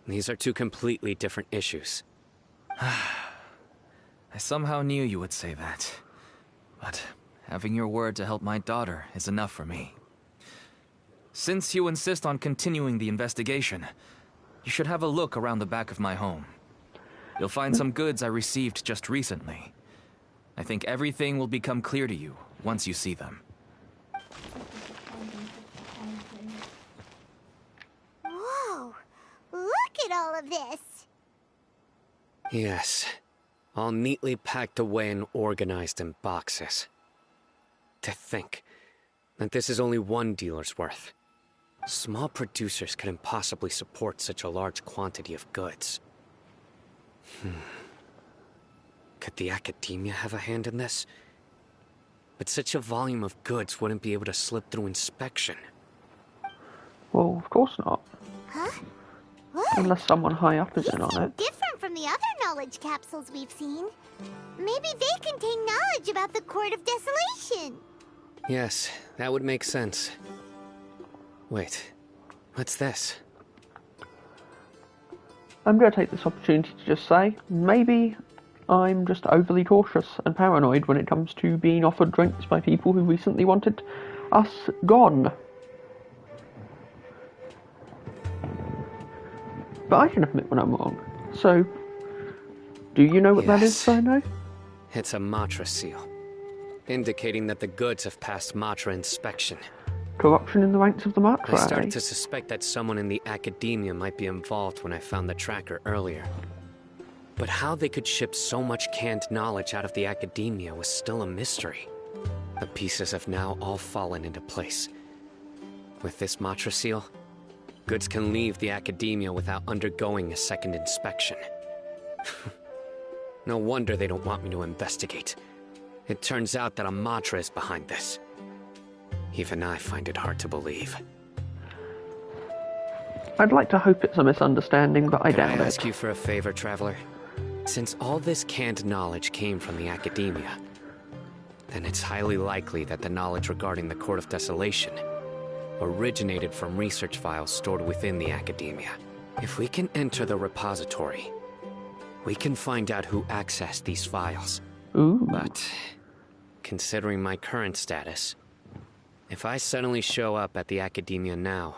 These are two completely different issues. I somehow knew you would say that. But having your word to help my daughter is enough for me. Since you insist on continuing the investigation, you should have a look around the back of my home. You'll find some goods I received just recently. I think everything will become clear to you once you see them. Whoa! Look at all of this! Yes. All neatly packed away and organized in boxes. To think that this is only one dealer's worth. Small producers couldn't possibly support such a large quantity of goods. Could the Academia have a hand in this? But such a volume of goods wouldn't be able to slip through inspection. Well, of course not. Huh? Look! Unless someone high up is These in on seem it. different from the other knowledge capsules we've seen. Maybe they contain knowledge about the Court of Desolation. Yes, that would make sense. Wait, what's this? I'm going to take this opportunity to just say, maybe I'm just overly cautious and paranoid when it comes to being offered drinks by people who recently wanted us gone. But I can admit when I'm wrong. So, do you know what that is, Sino? It's a Matra seal, indicating that the goods have passed Matra inspection. Corruption in the ranks of the Matra. I started to suspect that someone in the Academia might be involved when I found the tracker earlier. But how they could ship so much canned knowledge out of the Academia was still a mystery. The pieces have now all fallen into place. With this Matra seal, goods can leave the Academia without undergoing a second inspection. No wonder they don't want me to investigate. It turns out that a Matra is behind this. Even I find it hard to believe. I'd like to hope it's a misunderstanding, but I doubt it. Can I ask you for a favor, Traveler? Since all this canned knowledge came from the Academia, then it's highly likely that the knowledge regarding the Court of Desolation originated from research files stored within the Academia. If we can enter the repository, we can find out who accessed these files. Ooh. But, considering my current status, if I suddenly show up at the Academia now,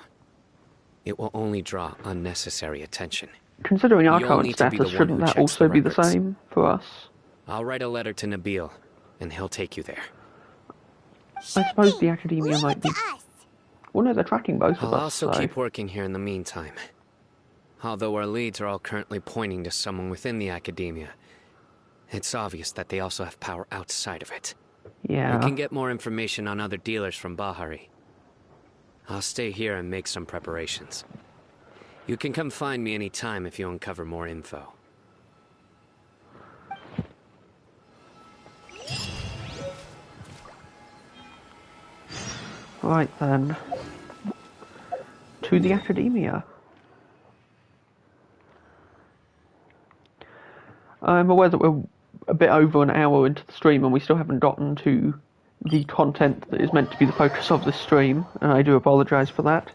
it will only draw unnecessary attention. Considering our You'll current need to be status, the one shouldn't who that checks also the be the records. same for us? I'll write a letter to Nabil, and he'll take you there. I suppose the Academia Leave might it be... to us. Well, no, they're tracking both of I'll us, also so... keep working here in the meantime. Although our leads are all currently pointing to someone within the Academia, it's obvious that they also have power outside of it. Yeah. We can get more information on other dealers from Bahari. I'll stay here and make some preparations. You can come find me anytime if you uncover more info. Right then. To the Academia. I'm aware that we're a bit over an hour into the stream and we still haven't gotten to the content that is meant to be the focus of this stream, and I do apologise for that.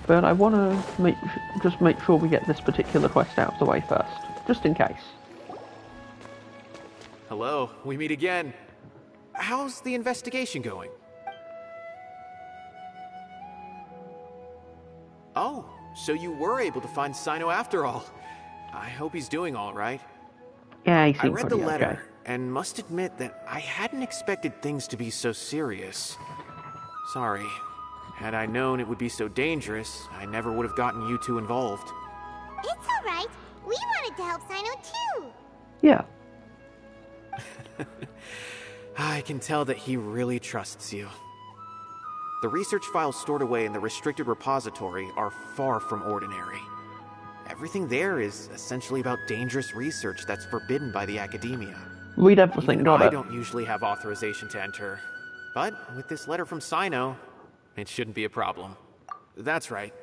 But I want to just make sure we get this particular quest out of the way first, just in case. Hello, we meet again. How's the investigation going? Oh, so you were able to find Sino after all. I hope he's doing all right. Yeah, he I seems read the pretty letter, okay. and must admit that I hadn't expected things to be so serious. Sorry. Had I known it would be so dangerous, I never would have gotten you two involved. It's alright. We wanted to help Sino too. Yeah. I can tell that he really trusts you. The research files stored away in the restricted repository are far from ordinary. Everything there is essentially about dangerous research that's forbidden by the Academia. Read everything, Even got I it. don't usually have authorization to enter. But with this letter from Sino, it shouldn't be a problem. That's right.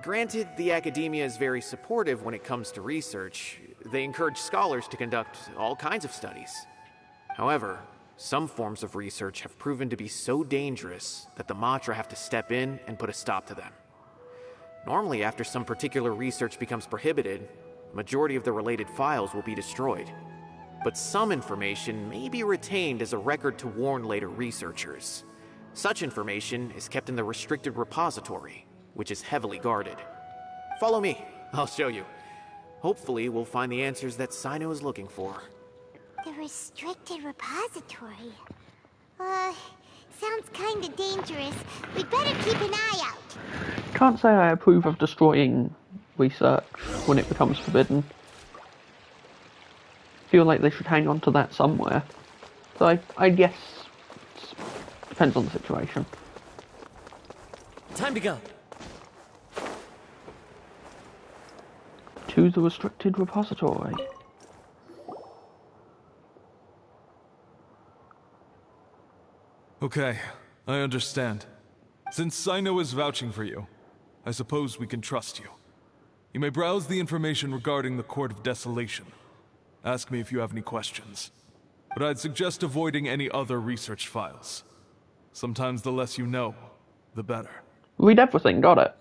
Granted, the Academia is very supportive when it comes to research. They encourage scholars to conduct all kinds of studies. However, some forms of research have proven to be so dangerous that the Matra have to step in and put a stop to them. Normally, after some particular research becomes prohibited, the majority of the related files will be destroyed. But some information may be retained as a record to warn later researchers. Such information is kept in the restricted repository, which is heavily guarded. Follow me, I'll show you. Hopefully, we'll find the answers that Sino is looking for. The restricted repository. Sounds kinda dangerous. We'd better keep an eye out. Can't say I approve of destroying research when it becomes forbidden. Feel like they should hang on to that somewhere. So I guess it depends on the situation. Time to go. To the restricted repository. Okay, I understand. Since Sino is vouching for you, I suppose we can trust you. You may browse the information regarding the Court of Desolation. Ask me if you have any questions. But I'd suggest avoiding any other research files. Sometimes the less you know, the better. Read everything, got it.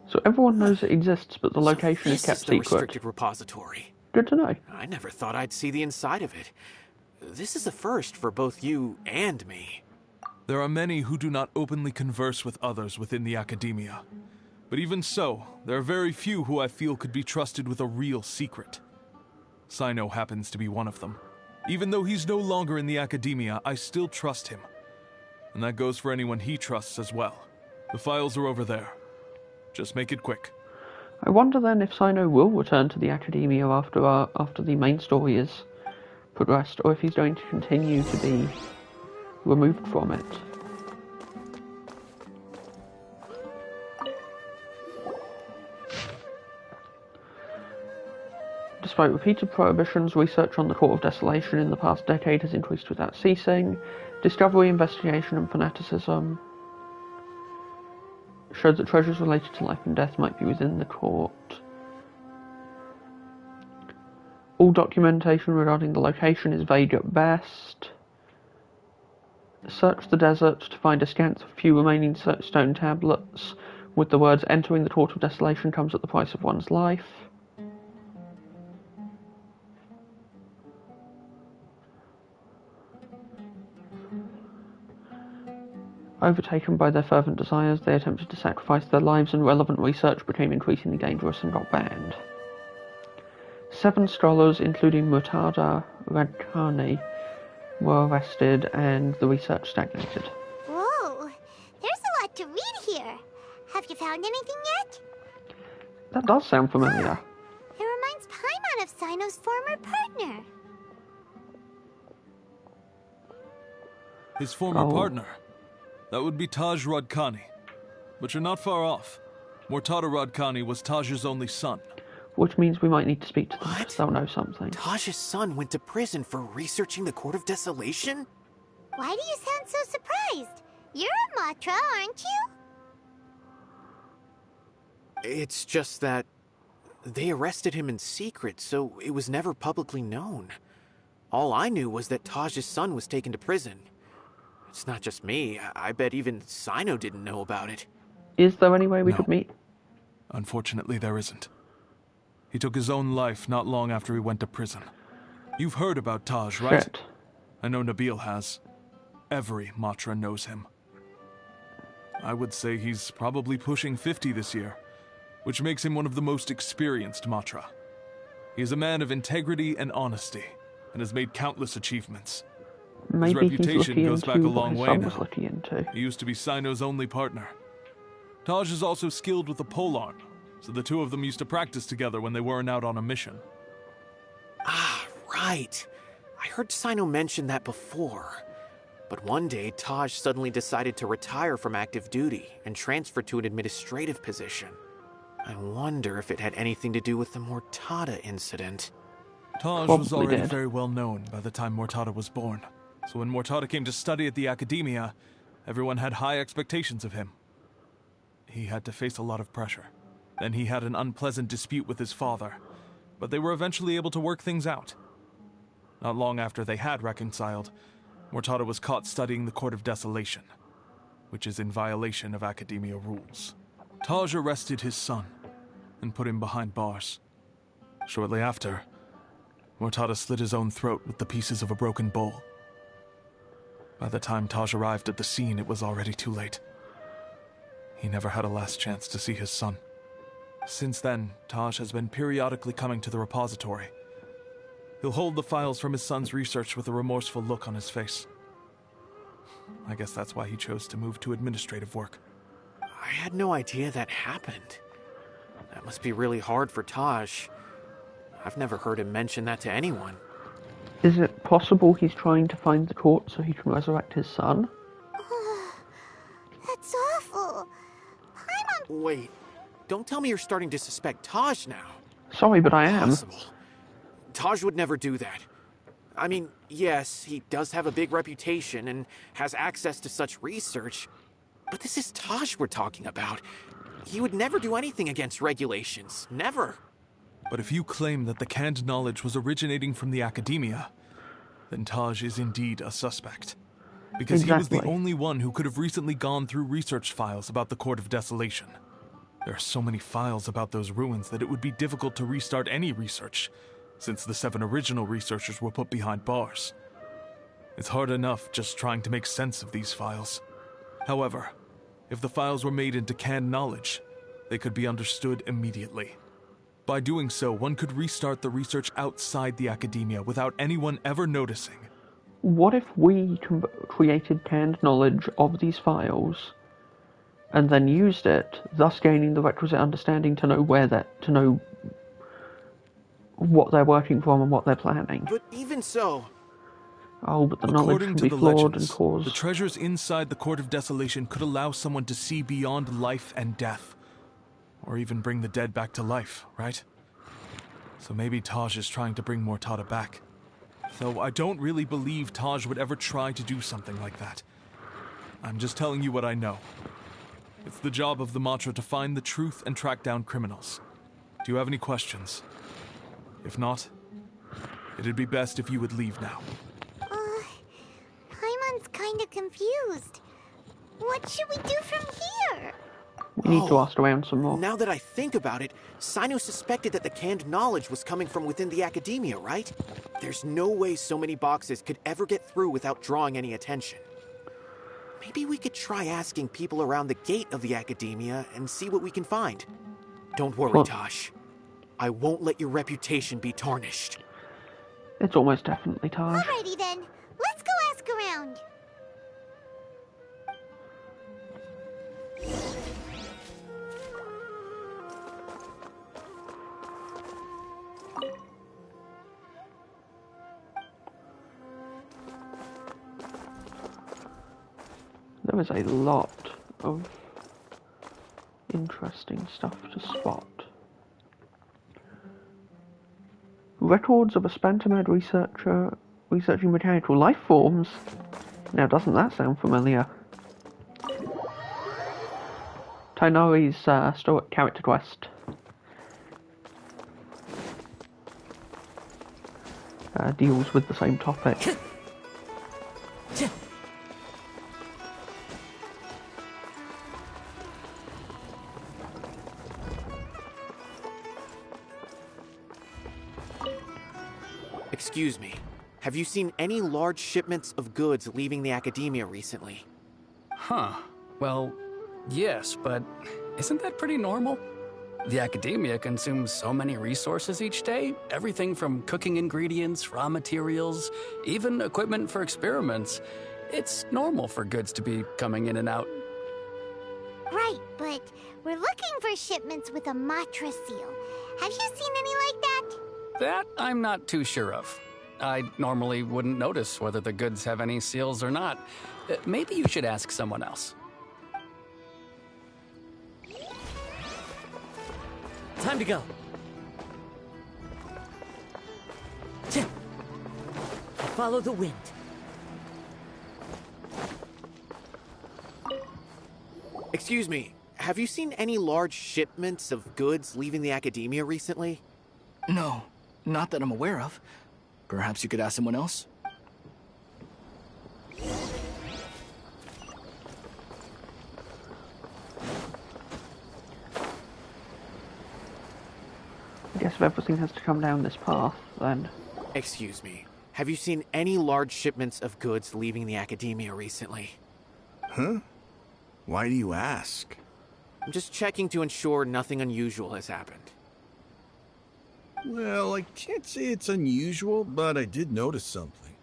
So everyone knows it exists, but the location is kept This is the secret. restricted repository. Good to know. I never thought I'd see the inside of it. This is a first for both you and me. There are many who do not openly converse with others within the academia. But even so, there are very few who I feel could be trusted with a real secret. Sino happens to be one of them. Even though he's no longer in the academia, I still trust him. And that goes for anyone he trusts as well. The files are over there. Just make it quick. I wonder then if Sino will return to the academia after the main story is progressed, or if he's going to continue to be removed from it. Despite repeated prohibitions, research on the Court of Desolation in the past decade has increased without ceasing. Discovery, investigation, and fanaticism showed that treasures related to life and death might be within the court. All documentation regarding the location is vague at best. Search the desert to find a scant few remaining stone tablets with the words "Entering the Court of Desolation comes at the price of one's life." Overtaken by their fervent desires, they attempted to sacrifice their lives, and relevant research became increasingly dangerous and got banned. 7 scholars, including Murtada Radkani, were arrested and the research stagnated. Whoa, there's a lot to read here. Have you found anything yet? That does sound familiar. It reminds Paimon of Sino's former partner. His former partner? That would be Taj Radkani. But you're not far off. Murtada Radkani was Taj's only son. Which means we might need to speak to them because they'll know something. Taj's son went to prison for researching the Court of Desolation? Why do you sound so surprised? You're a Matra, aren't you? It's just that they arrested him in secret, so it was never publicly known. All I knew was that Taj's son was taken to prison. It's not just me. I bet even Sino didn't know about it. Is there any way we could meet? Unfortunately, there isn't. He took his own life not long after he went to prison. You've heard about Taj, right? Shit. I know Nabil has. Every Matra knows him. I would say he's probably pushing 50 this year, which makes him one of the most experienced Matra. He is a man of integrity and honesty, and has made countless achievements. His Maybe he's reputation looking goes back into a what long his way son was now. looking into. He used to be Sino's only partner. Taj is also skilled with the polearm, so the two of them used to practice together when they weren't out on a mission. Ah, right. I heard Sino mention that before. But one day, Taj suddenly decided to retire from active duty and transfer to an administrative position. I wonder if it had anything to do with the Murtada incident. Taj Probably was already did. very well known by the time Murtada was born. So when Murtada came to study at the academia, everyone had high expectations of him. He had to face a lot of pressure. Then he had an unpleasant dispute with his father, but they were eventually able to work things out. Not long after they had reconciled, Murtada was caught studying the Court of Desolation, which is in violation of academia rules. Taj arrested his son and put him behind bars. Shortly after, Murtada slit his own throat with the pieces of a broken bowl. By the time Taj arrived at the scene, it was already too late. He never had a last chance to see his son. Since then, Taj has been periodically coming to the repository. He'll hold the files from his son's research with a remorseful look on his face. I guess that's why he chose to move to administrative work. I had no idea that happened. That must be really hard for Taj. I've never heard him mention that to anyone. Is it possible he's trying to find the court so he can resurrect his son? That's awful. Wait, don't tell me you're starting to suspect Taj now. Sorry, but I am. Impossible. Taj would never do that. I mean, yes, he does have a big reputation and has access to such research, but this is Taj we're talking about. He would never do anything against regulations. Never. But if you claim that the canned knowledge was originating from the academia, then Taj is indeed a suspect. Because he was the only one who could have recently gone through research files about the Court of Desolation. There are so many files about those ruins that it would be difficult to restart any research, since the 7 original researchers were put behind bars. It's hard enough just trying to make sense of these files. However, if the files were made into canned knowledge, they could be understood immediately. By doing so, one could restart the research outside the academia without anyone ever noticing. What if we created canned knowledge of these files and then used it, thus gaining the requisite understanding to know what they're working from and what they're planning? But even so... Oh, but the knowledge can be flawed and cause... The treasures inside the Court of Desolation could allow someone to see beyond life and death. Or even bring the dead back to life, right? So maybe Taj is trying to bring Mortada back. Though I don't really believe Taj would ever try to do something like that. I'm just telling you what I know. It's the job of the Matra to find the truth and track down criminals. Do you have any questions? If not, it'd be best if you would leave now. Paimon's kinda confused. What should we do from here? We need to ask around some more. Now that I think about it, Sino suspected that the canned knowledge was coming from within the academia, right? There's no way so many boxes could ever get through without drawing any attention. Maybe we could try asking people around the gate of the academia and see what we can find. Don't worry, Tosh. I won't let your reputation be tarnished. It's almost definitely Taj. Alrighty then, let's go ask around. There is a lot of interesting stuff to spot. Records of a Spantamad researcher researching mechanical life forms. Now, doesn't that sound familiar? Tainari's stoic character quest. Deals with the same topic. Excuse me, have you seen any large shipments of goods leaving the academia recently? Huh. Well, yes, but isn't that pretty normal? The academia consumes so many resources each day. Everything from cooking ingredients, raw materials, even equipment for experiments. It's normal for goods to be coming in and out. Right, but we're looking for shipments with a Matra seal. Have you seen any like that? That I'm not too sure of. I normally wouldn't notice whether the goods have any seals or not. Maybe you should ask someone else. Time to go. Follow the wind. Excuse me, have you seen any large shipments of goods leaving the academia recently? No, not that I'm aware of. Perhaps you could ask someone else? I guess if everything has to come down this path, then... Excuse me, Have you seen any large shipments of goods leaving the Academia recently? Huh? Why do you ask? I'm just checking to ensure nothing unusual has happened. Well, I can't say it's unusual, but I did notice something.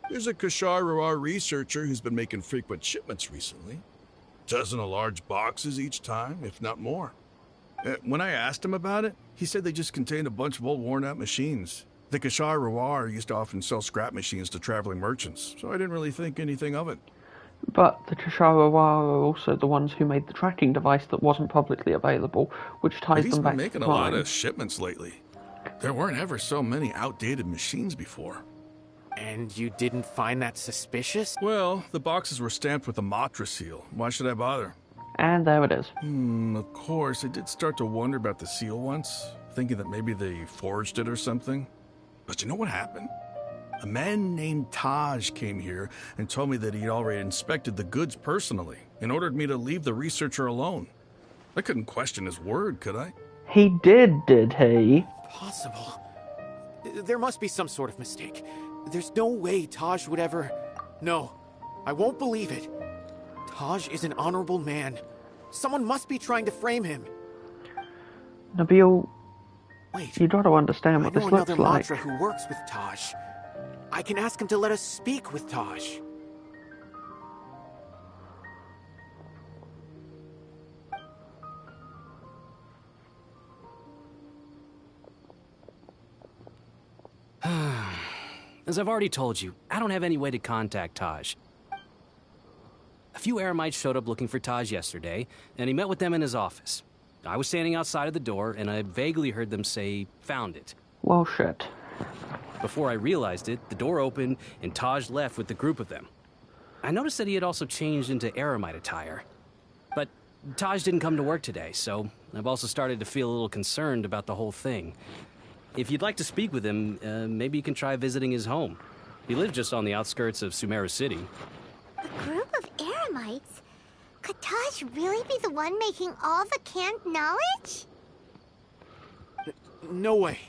There's a Kashar'ar researcher who's been making frequent shipments recently. Dozen of large boxes each time, if not more. When I asked him about it, he said they just contained a bunch of old worn-out machines. The Kashar'ar used to often sell scrap machines to traveling merchants, so I didn't really think anything of it. But the Kashar'ar are also the ones who made the tracking device that wasn't publicly available, which ties them back to He's been making a lot of shipments lately. There weren't ever so many outdated machines before. And you didn't find that suspicious? Well, the boxes were stamped with a Matra seal. Why should I bother? And there it is. Of course, I did start to wonder about the seal once, thinking that maybe they forged it or something. But you know what happened? A man named Taj came here and told me that he'd already inspected the goods personally and ordered me to leave the researcher alone. I couldn't question his word, could I? He did he? Possible. There must be some sort of mistake. There's no way Taj would ever... No, I won't believe it. Taj is an honorable man. Someone must be trying to frame him. Nabil, wait, you gotta understand what this looks like. I know another Matra who works with Taj. I can ask him to let us speak with Taj. As I've already told you, I don't have any way to contact Taj. A few Eremites showed up looking for Taj yesterday, and he met with them in his office. I was standing outside of the door, and I vaguely heard them say, "Found it." Well, shit. Before I realized it, the door opened, and Taj left with the group of them. I noticed that he had also changed into Eremite attire. But Taj didn't come to work today, so I've also started to feel a little concerned about the whole thing. If you'd like to speak with him, maybe you can try visiting his home. He lives just on the outskirts of Sumeru City. A group of Eremites? Could Taj really be the one making all the canned knowledge? No way.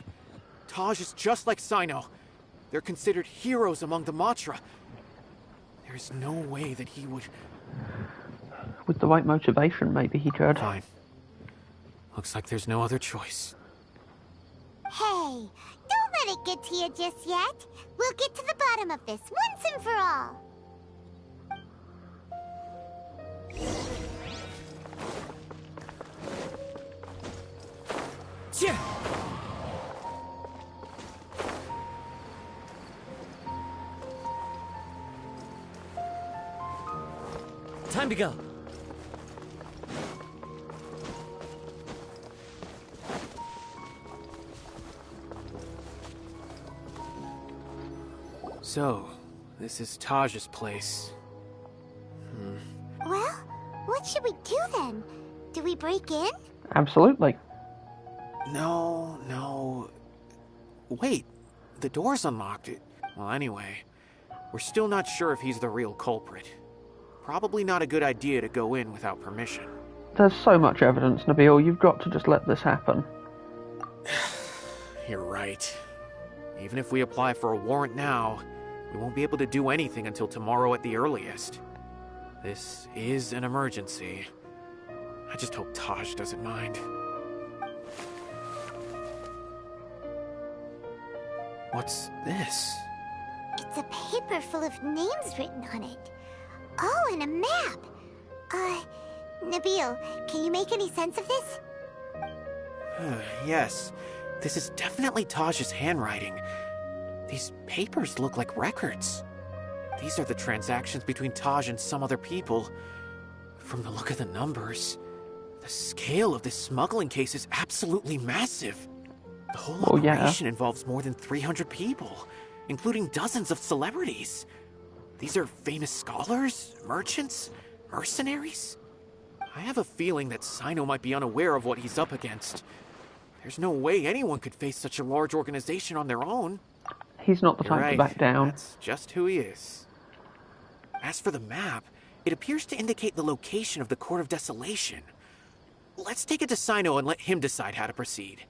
Taj is just like Sino. They're considered heroes among the Matra. There's no way that he would... With the right motivation, maybe he could. Fine. Looks like there's no other choice. Hey, don't let it get to you just yet. We'll get to the bottom of this once and for all. Time to go. So, this is Taj's place. Well, what should we do then? Do we break in? Absolutely. No. Wait, the door's unlocked. Well, anyway, we're still not sure if he's the real culprit. Probably not a good idea to go in without permission. There's so much evidence, Nabil. You've got to just let this happen. You're right. Even if we apply for a warrant now, we won't be able to do anything until tomorrow at the earliest. This is an emergency. I just hope Taj doesn't mind. What's this? It's a paper full of names written on it. Oh, and a map. Nabil, can you make any sense of this? Yes, this is definitely Taj's handwriting. These papers look like records. These are the transactions between Taj and some other people. From the look of the numbers, the scale of this smuggling case is absolutely massive. The whole operation involves more than 300 people, including dozens of celebrities. These are famous scholars, merchants, mercenaries. I have a feeling that Sino might be unaware of what he's up against. There's no way anyone could face such a large organization on their own. He's not the type to back down. That's just who he is. As for the map, it appears to indicate the location of the Court of Desolation. Let's take it to Sino and let him decide how to proceed.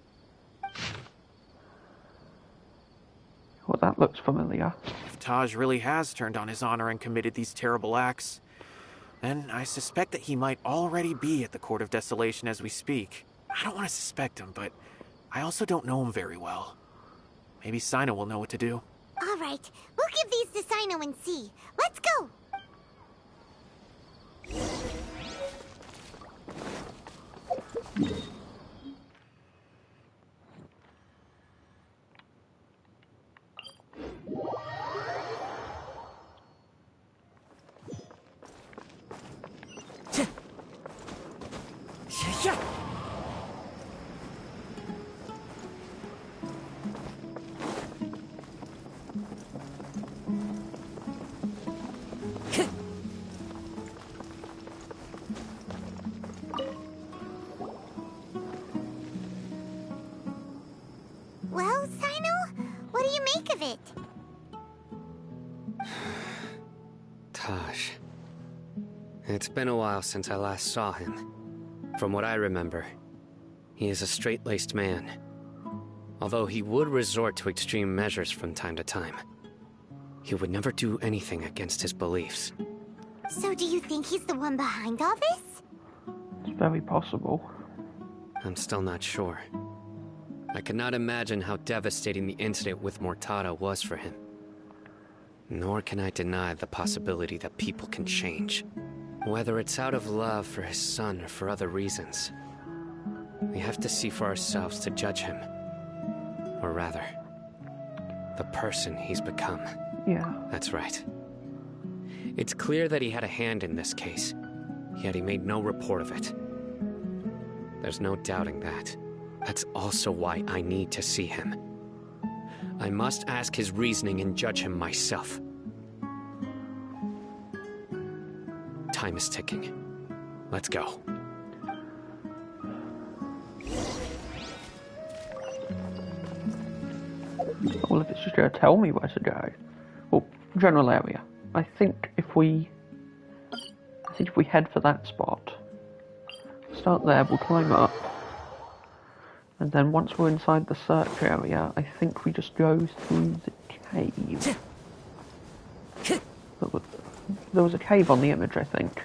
Well, that looks familiar. If Taj really has turned on his honor and committed these terrible acts, then I suspect that he might already be at the Court of Desolation as we speak. I don't want to suspect him, but I also don't know him very well. Maybe Sino will know what to do. All right, we'll give these to Sino and see. Let's go! Well, Sino, what do you make of it? Taj. It's been a while since I last saw him. From what I remember, he is a straight-laced man. Although he would resort to extreme measures from time to time, he would never do anything against his beliefs. So do you think he's the one behind all this? It's very possible. I'm still not sure. I cannot imagine how devastating the incident with Mortada was for him. Nor can I deny the possibility that people can change. Whether it's out of love for his son or for other reasons. We have to see for ourselves to judge him. Or rather, the person he's become. Yeah. That's right. It's clear that he had a hand in this case, yet he made no report of it. There's no doubting that. That's also why I need to see him. I must ask his reasoning and judge him myself. Time is ticking. Let's go. Well, if it's just going to tell me where to go. Well, general area. I think if we head for that spot, start there, we'll climb up. And then once we're inside the search area, I think we just go through the cave. There was a cave on the image, I think.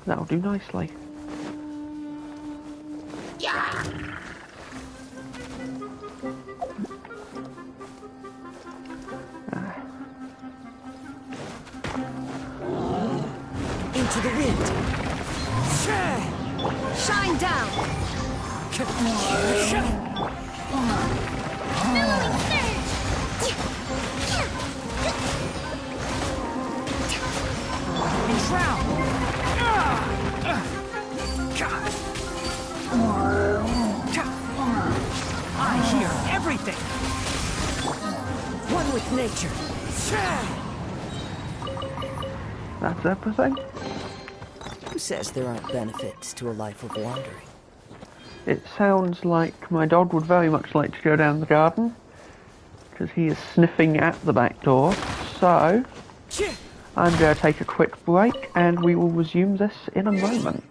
That'll do nicely. Into the wind. Shine down. Billowing surge! Enshroud. I hear everything. One with nature. That's everything? Who says there aren't benefits to a life of wandering? It sounds like my dog would very much like to go down the garden, because he is sniffing at the back door. So, I'm going to take a quick break, and we will resume this in a moment.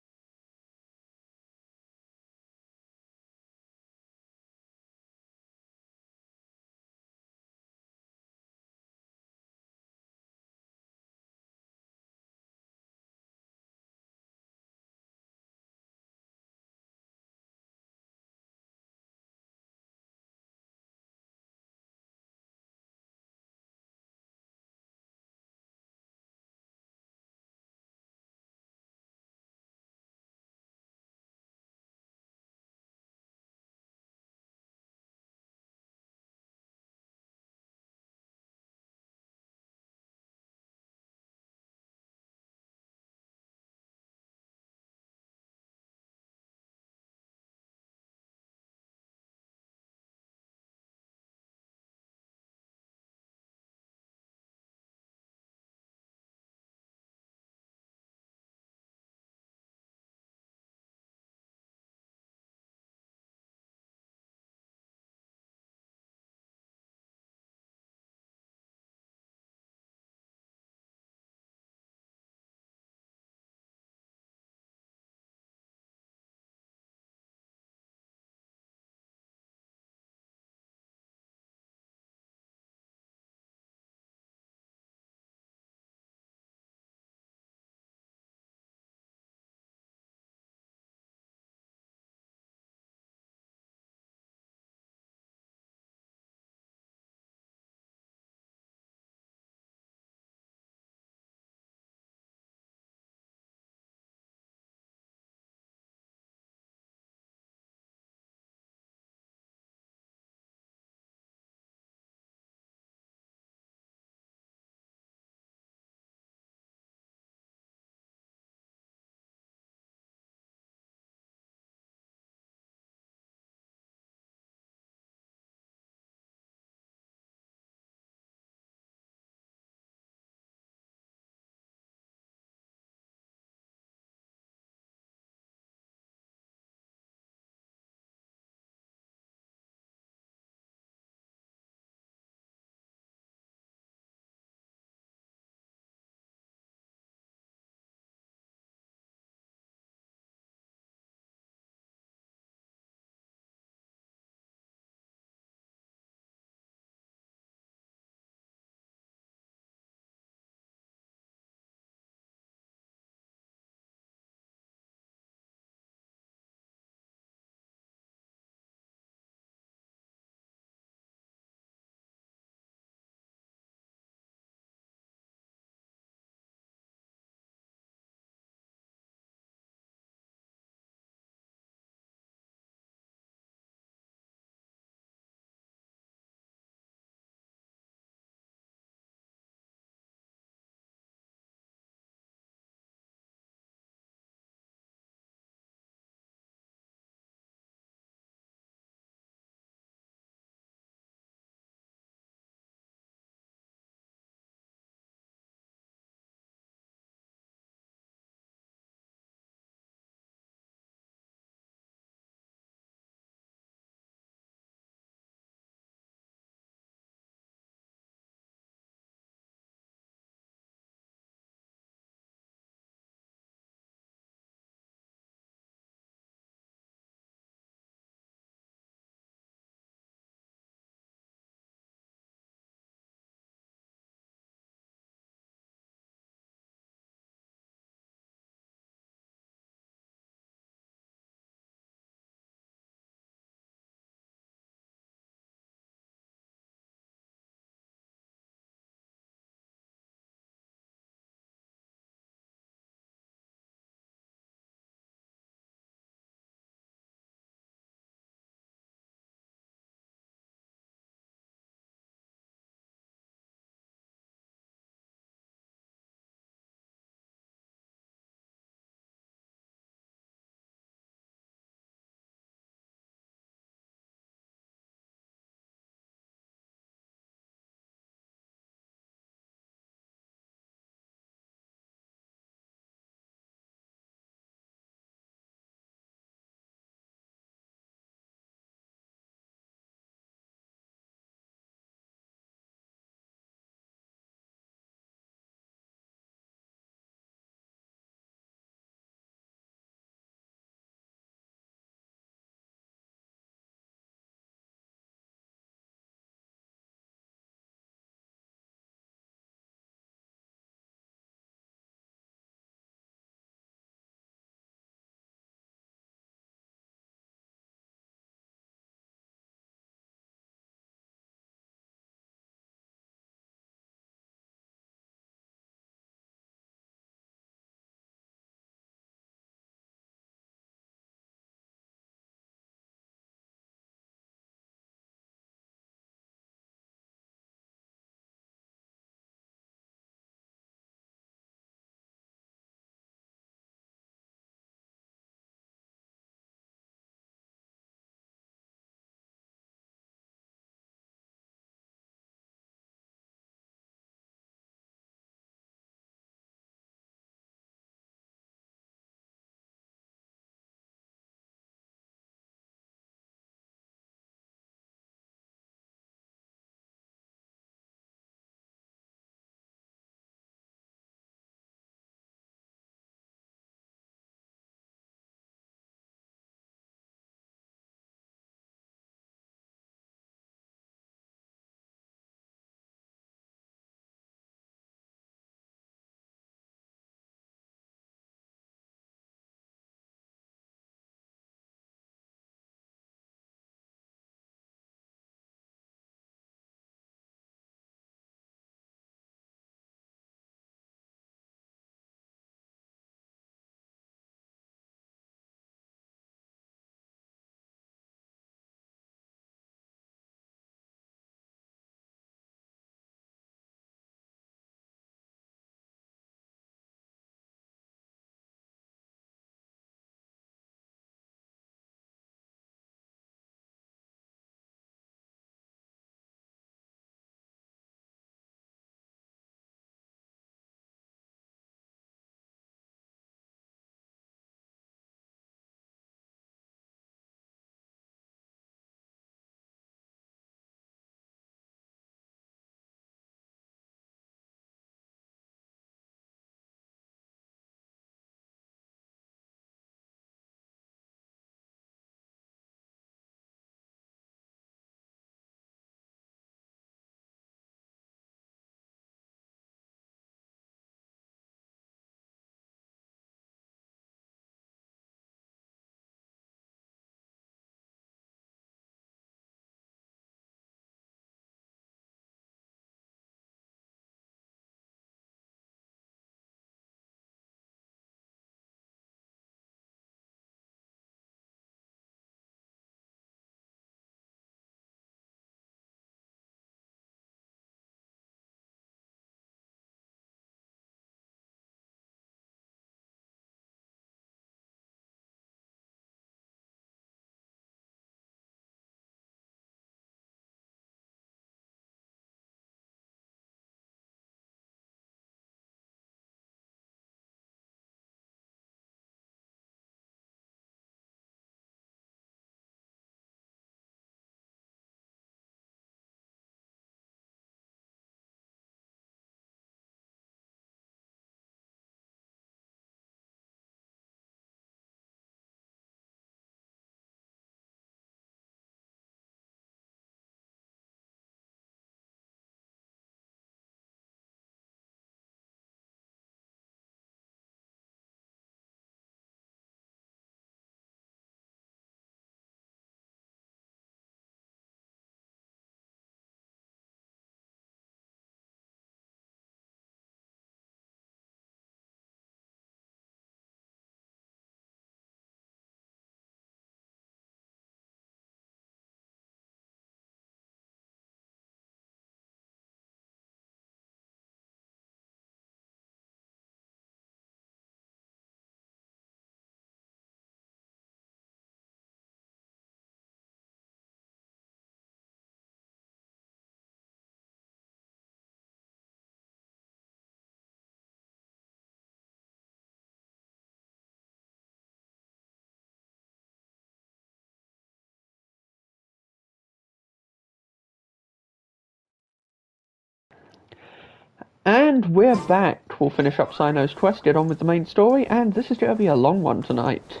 And we're back. We'll finish up Sino's quest, get on with the main story, and this is going to be a long one tonight.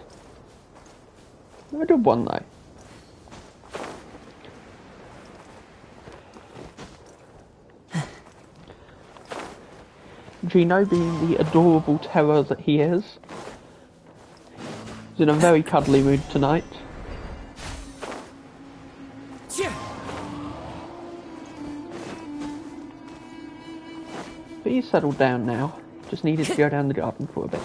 A good one, though. Gino, being the adorable terror that he is in a very cuddly mood tonight. But he's settled down now. Just needed to go down the garden for a bit.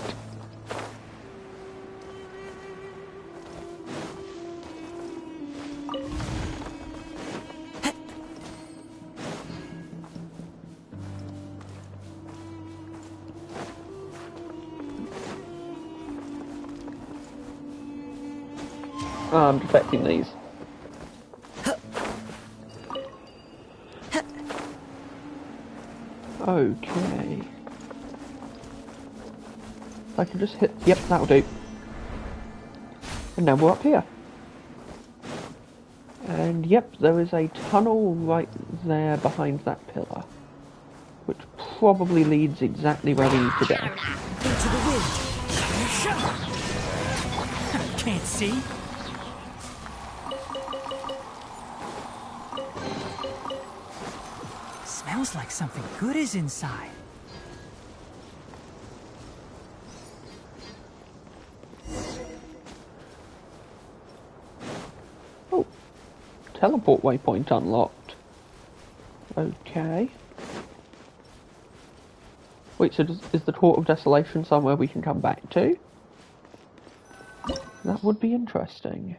I'm defecting these. Okay. I can just hit... Yep, that'll do. And now we're up here. And yep, there is a tunnel right there behind that pillar. Which probably leads exactly where we need to go. Into the wind. Can't see. Smells like something good is inside. Oh, teleport waypoint unlocked. Okay. Wait, so is the Court of Desolation somewhere we can come back to? That would be interesting.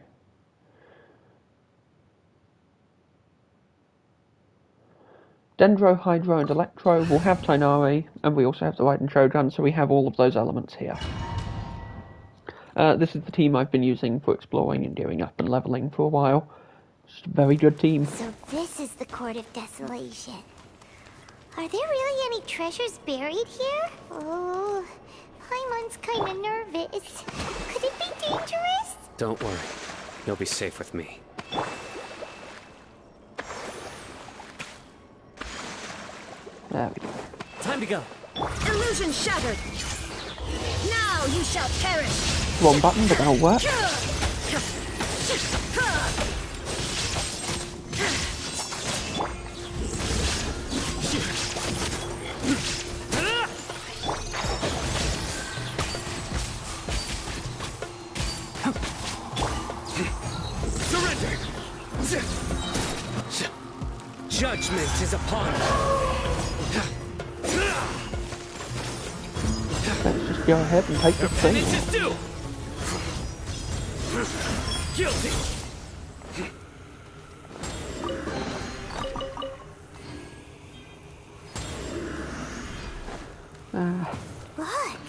Dendro, Hydro, and Electro will have Tainari, and we also have the Raiden Shogun, so we have all of those elements here. This is the team I've been using for exploring and gearing up and leveling for a while. Just a very good team. So this is the Court of Desolation. Are there really any treasures buried here? Oh, Paimon's kinda nervous. Could it be dangerous? Don't worry. You'll be safe with me. There we go. Time to go. Illusion shattered. Now you shall perish. Wrong button, but that'll work. Surrender! Judgment is upon you. Let's just go ahead and take this thing. Guilty. Look!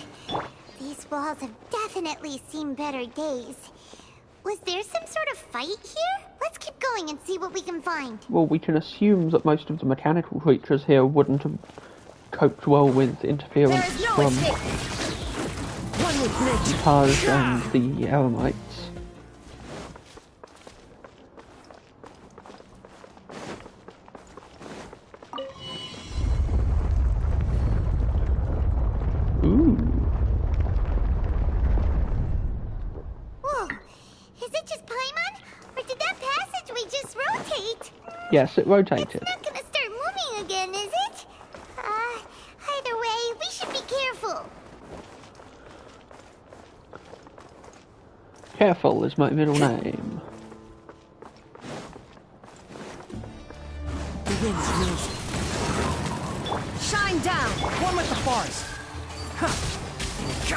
These walls have definitely seen better days. Was there some sort of fight here? Let's keep going and see what we can find. Well, we can assume that most of the mechanical creatures here wouldn't have coped well with interference from Taz and the Eremites. Ooh. Whoa! Is it just Paimon? Or did that passageway just rotate? Yes, it rotated. It's not gonna start moving again, is it? Either way, we should be careful. Careful is my middle name. The wind's rising. Shine down. One with the forest.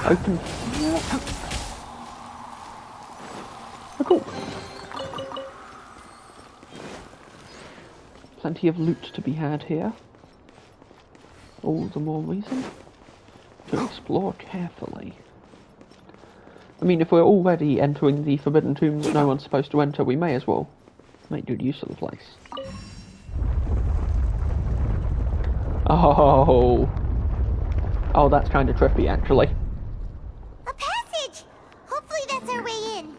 Open. Oh, cool. Plenty of loot to be had here. All the more reason to explore carefully. I mean, if we're already entering the forbidden tomb that no one's supposed to enter, we may as well make good use of the place. Oh, that's kind of trippy, actually. A passage! Hopefully that's our way in.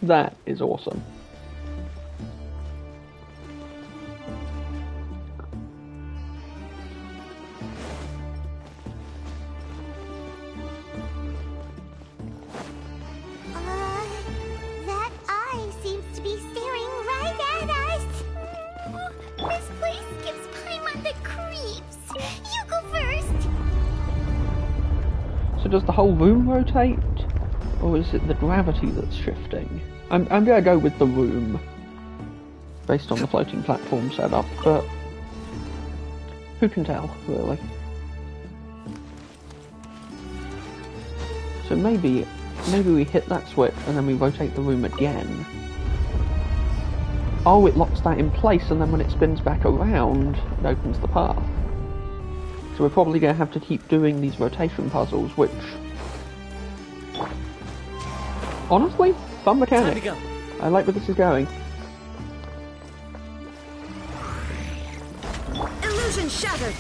That is awesome. does the whole room rotate? Or is it the gravity that's shifting? I'm gonna go with the room, based on the floating platform setup, but who can tell, really? So maybe we hit that switch and then we rotate the room again. Oh, it locks that in place, and then when it spins back around, it opens the path. So we're probably going to have to keep doing these rotation puzzles, which... honestly, fun mechanic. I like where this is going. Illusion shattered.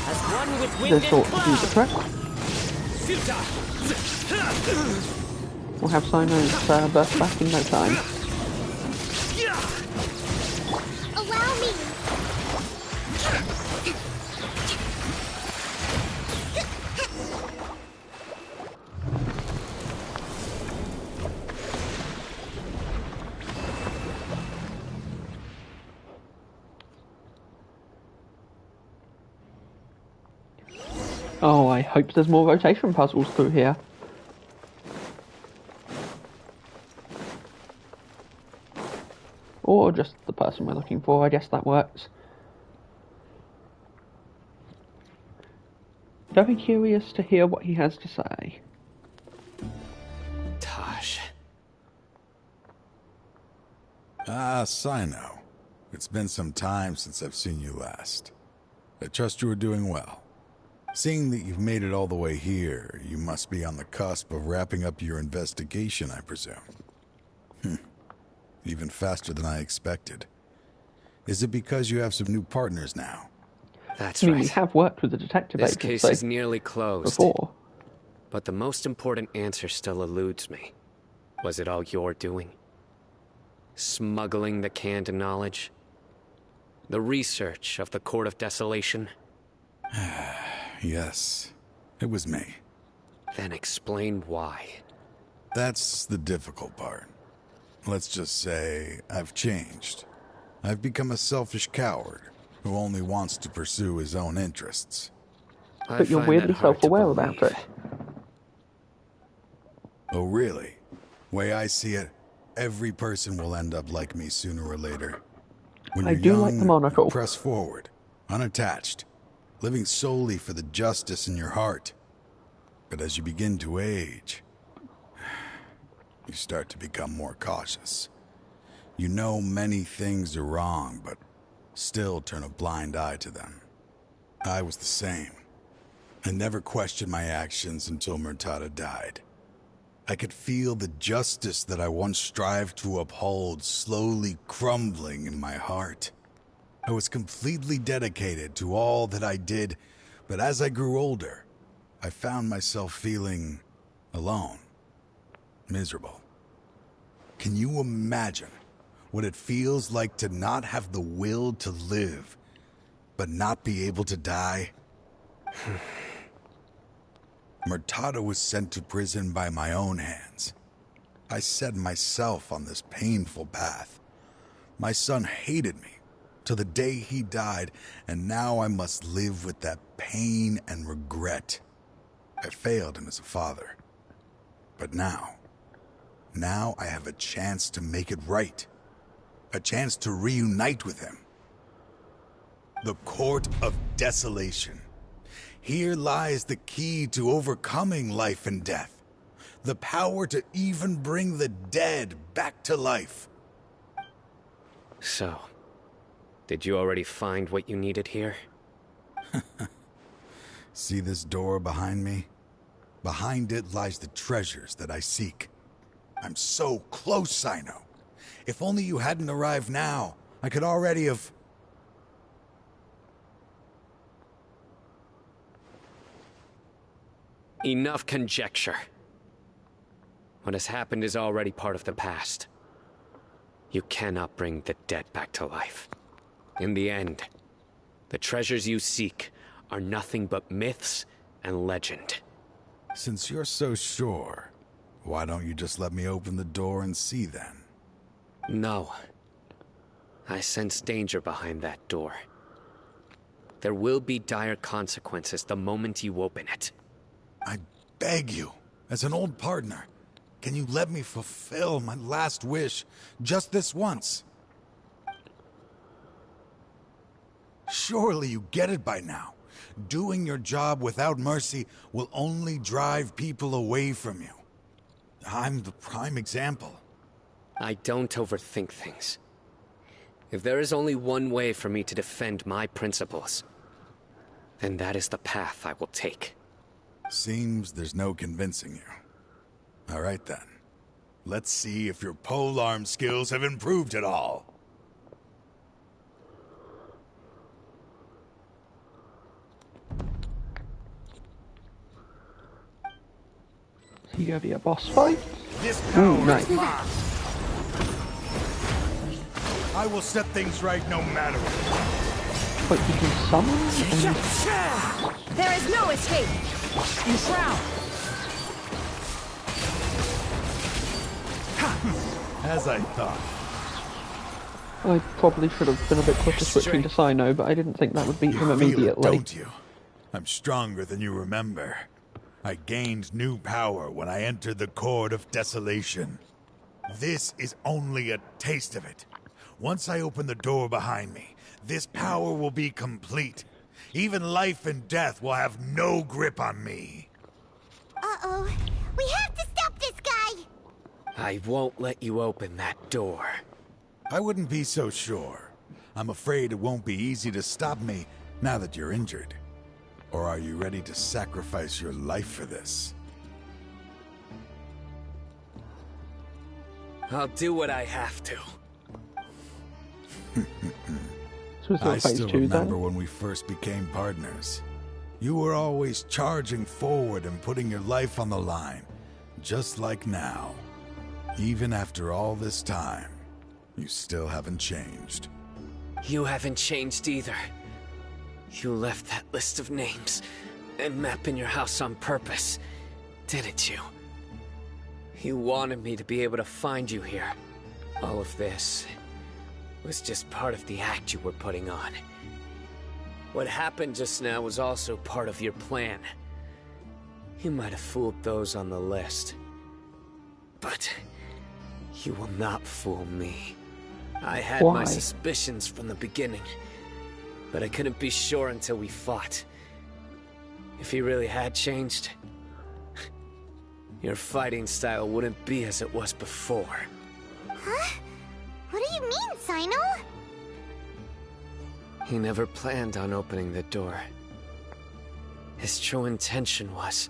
As one with wind This and sort of cloud. the trick. We'll have Sino's burst back in no time. Allow me. Oh, I hope there's more rotation puzzles through here. Or just the person we're looking for, I guess that works. Very curious to hear what he has to say. Tosh. Ah, Sino. It's been some time since I've seen you last. I trust you are doing well. Seeing that you've made it all the way here, you must be on the cusp of wrapping up your investigation, I presume. Even faster than I expected. Is it because you have some new partners now? That's I mean, right. we have worked with the detective This agency case is nearly closed. before. But the most important answer still eludes me. Was it all your doing? Smuggling the canned knowledge? The research of the Court of Desolation? Yes, it was me. Then explain why. That's the difficult part. Let's just say I've changed. I've become a selfish coward who only wants to pursue his own interests. But you're weirdly self-aware about it. Oh, really? Way I see it, every person will end up like me sooner or later. When I you're do young, like the monocle. you press forward, unattached, living solely for the justice in your heart. But as you begin to age, you start to become more cautious. You know many things are wrong, but still turn a blind eye to them. I was the same. I never questioned my actions until Murtada died. I could feel the justice that I once strived to uphold slowly crumbling in my heart. I was completely dedicated to all that I did, but as I grew older, I found myself feeling alone, miserable. Can you imagine what it feels like to not have the will to live, but not be able to die? Murtada was sent to prison by my own hands. I set myself on this painful path. My son hated me till the day he died, and now I must live with that pain and regret. I failed him as a father. But now I have a chance to make it right. A chance to reunite with him. The Court of Desolation. Here lies the key to overcoming life and death. The power to even bring the dead back to life. So, did you already find what you needed here? See this door behind me? Behind it lies the treasures that I seek. I'm so close, Sino. If only you hadn't arrived now, I could already have... Enough conjecture. What has happened is already part of the past. You cannot bring the dead back to life. In the end, the treasures you seek are nothing but myths and legend. Since you're so sure, why don't you just let me open the door and see then? No. I sense danger behind that door. There will be dire consequences the moment you open it. I beg you, as an old partner, can you let me fulfill my last wish just this once? Surely you get it by now. Doing your job without mercy will only drive people away from you. I'm the prime example. I don't overthink things. If there is only one way for me to defend my principles, then that is the path I will take. Seems there's no convincing you. All right then. Let's see if your polearm skills have improved at all. You gonna be a boss fight? This Ooh, power nice. is mine. I will set things right no matter what. But you can summon? There is no escape! Enshroud! As I thought. I probably should have been a bit quicker switching to Sino, but I didn't think that would beat him Feel it, immediately. don't you? I'm stronger than you remember. I gained new power when I entered the Court of Desolation. This is only a taste of it. Once I open the door behind me, this power will be complete. Even life and death will have no grip on me. Uh-oh. We have to stop this guy! I won't let you open that door. I wouldn't be so sure. I'm afraid it won't be easy to stop me now that you're injured. Or are you ready to sacrifice your life for this? I'll do what I have to. I still remember when we first became partners. You were always charging forward and putting your life on the line, just like now. Even after all this time, you still haven't changed. You haven't changed either. You left that list of names and map in your house on purpose, didn't you? You wanted me to be able to find you here. All of this was just part of the act you were putting on. What happened just now was also part of your plan. You might have fooled those on the list, but you will not fool me. I had my suspicions from the beginning, but I couldn't be sure until we fought. If he really had changed, your fighting style wouldn't be as it was before. Huh? What do you mean, Sino? He never planned on opening the door. His true intention was...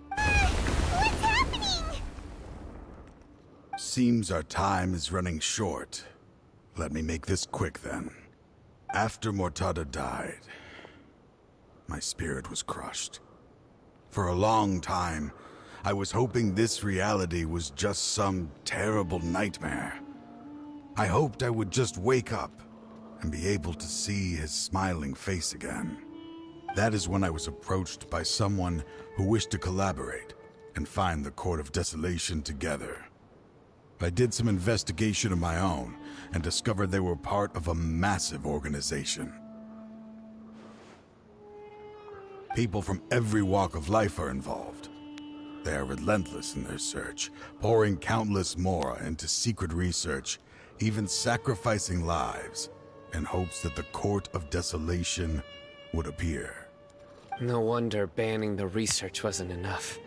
What's happening? Seems our time is running short. Let me make this quick then. After Mortada died, my spirit was crushed. For a long time, I was hoping this reality was just some terrible nightmare. I hoped I would just wake up and be able to see his smiling face again. That is when I was approached by someone who wished to collaborate and find the Court of Desolation together. I did some investigation of my own and discovered they were part of a massive organization. People from every walk of life are involved. They are relentless in their search, pouring countless mora into secret research, even sacrificing lives in hopes that the Court of Desolation would appear. No wonder banning the research wasn't enough.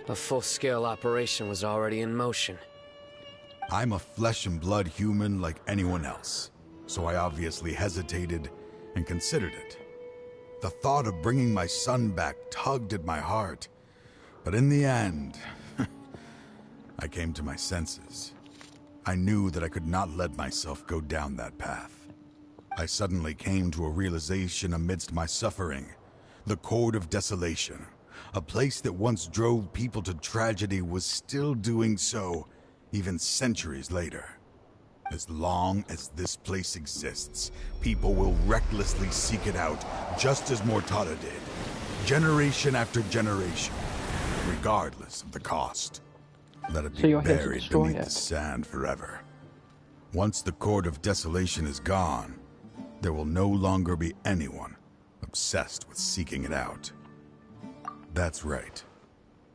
A full-scale operation was already in motion. I'm a flesh and blood human like anyone else, so I obviously hesitated and considered it. The thought of bringing my son back tugged at my heart, but in the end, I came to my senses. I knew that I could not let myself go down that path. I suddenly came to a realization amidst my suffering. The Court of Desolation, a place that once drove people to tragedy, was still doing so even centuries later. As long as this place exists, people will recklessly seek it out, just as Mortada did, generation after generation, regardless of the cost. Let it be buried beneath the sand forever. Once the Court of Desolation is gone, there will no longer be anyone obsessed with seeking it out. That's right.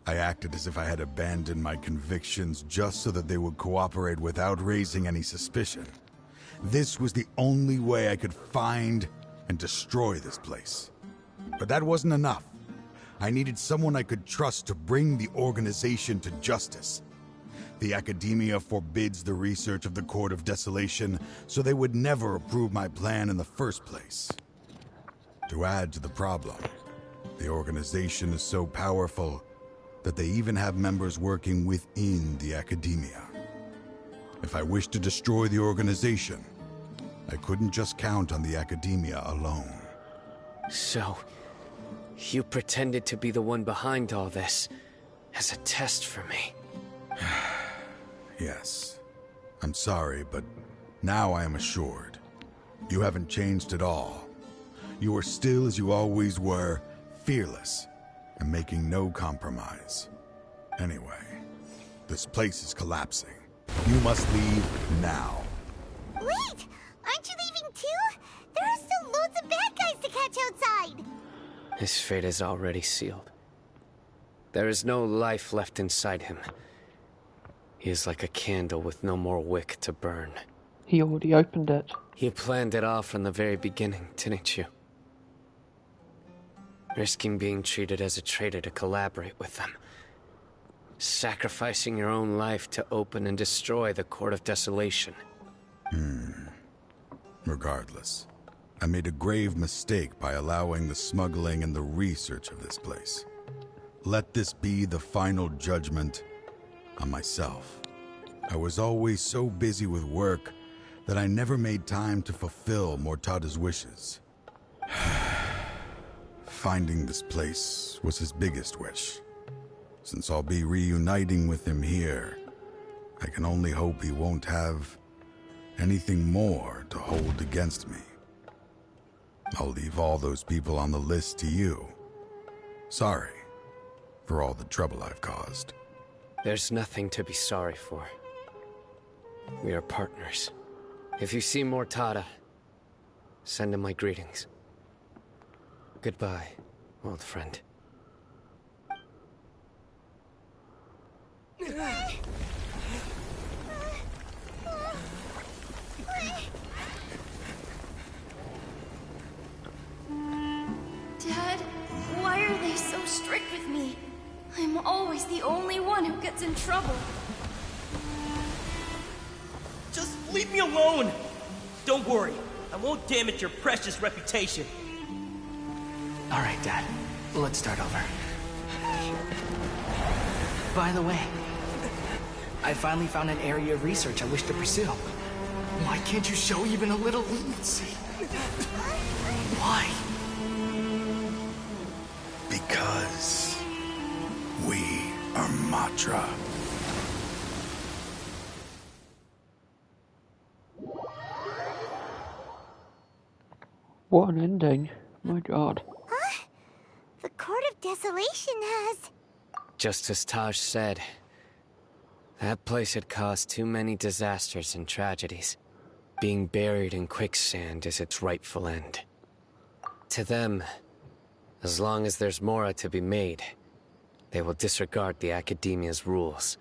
I acted as if I had abandoned my convictions just so that they would cooperate without raising any suspicion. This was the only way I could find and destroy this place. But that wasn't enough. I needed someone I could trust to bring the organization to justice. The Academia forbids the research of the Court of Desolation, so they would never approve my plan in the first place. To add to the problem, the organization is so powerful that they even have members working within the Academia. If I wished to destroy the organization, I couldn't just count on the Academia alone. So, you pretended to be the one behind all this as a test for me. Yes. I'm sorry, but now I am assured. You haven't changed at all. You are still as you always were, fearless, and making no compromise. Anyway, this place is collapsing. You must leave now. Wait! Aren't you leaving too? There are still loads of bad guys to catch outside! His fate is already sealed. There is no life left inside him. He is like a candle with no more wick to burn. He already opened it. You planned it all from the very beginning, didn't you? Risking being treated as a traitor to collaborate with them. Sacrificing your own life to open and destroy the Court of Desolation. Regardless, I made a grave mistake by allowing the smuggling and the research of this place. Let this be the final judgment on myself. I was always so busy with work that I never made time to fulfill Mortada's wishes. Finding this place was his biggest wish. Since I'll be reuniting with him here, I can only hope he won't have anything more to hold against me. I'll leave all those people on the list to you. Sorry for all the trouble I've caused. There's nothing to be sorry for. We are partners. If you see Mortada, send him my greetings. Goodbye, old friend. Dad, why are they so strict with me? I'm always the only one who gets in trouble. Just leave me alone! Don't worry, I won't damage your precious reputation. All right, Dad. Let's start over. By the way, I finally found an area of research I wish to pursue. Why can't you show even a little leniency? Why? Because we are Matra. What an ending. My god. Huh? The Court of Desolation has... Just as Taj said, that place had caused too many disasters and tragedies. Being buried in quicksand is its rightful end. To them, as long as there's Mora to be made, they will disregard the Academia's rules,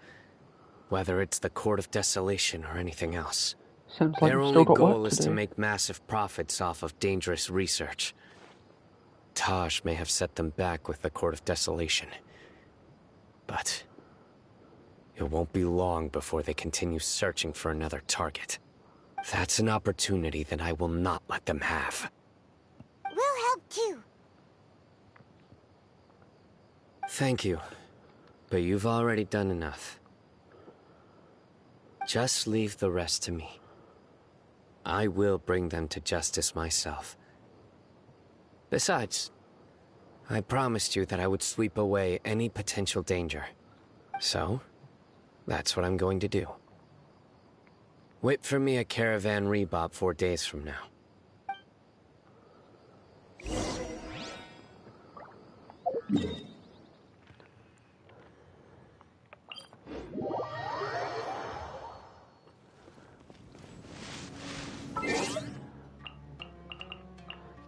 whether it's the Court of Desolation or anything else. Sounds like Their you've only still got goal work is to to do. make massive profits off of dangerous research. Taj may have set them back with the Court of Desolation, but it won't be long before they continue searching for another target. That's an opportunity that I will not let them have. We'll help too. Thank you, but you've already done enough. Just leave the rest to me. I will bring them to justice myself. Besides, I promised you that I would sweep away any potential danger. So, that's what I'm going to do. Wait for me at Caravan Rebop 4 days from now.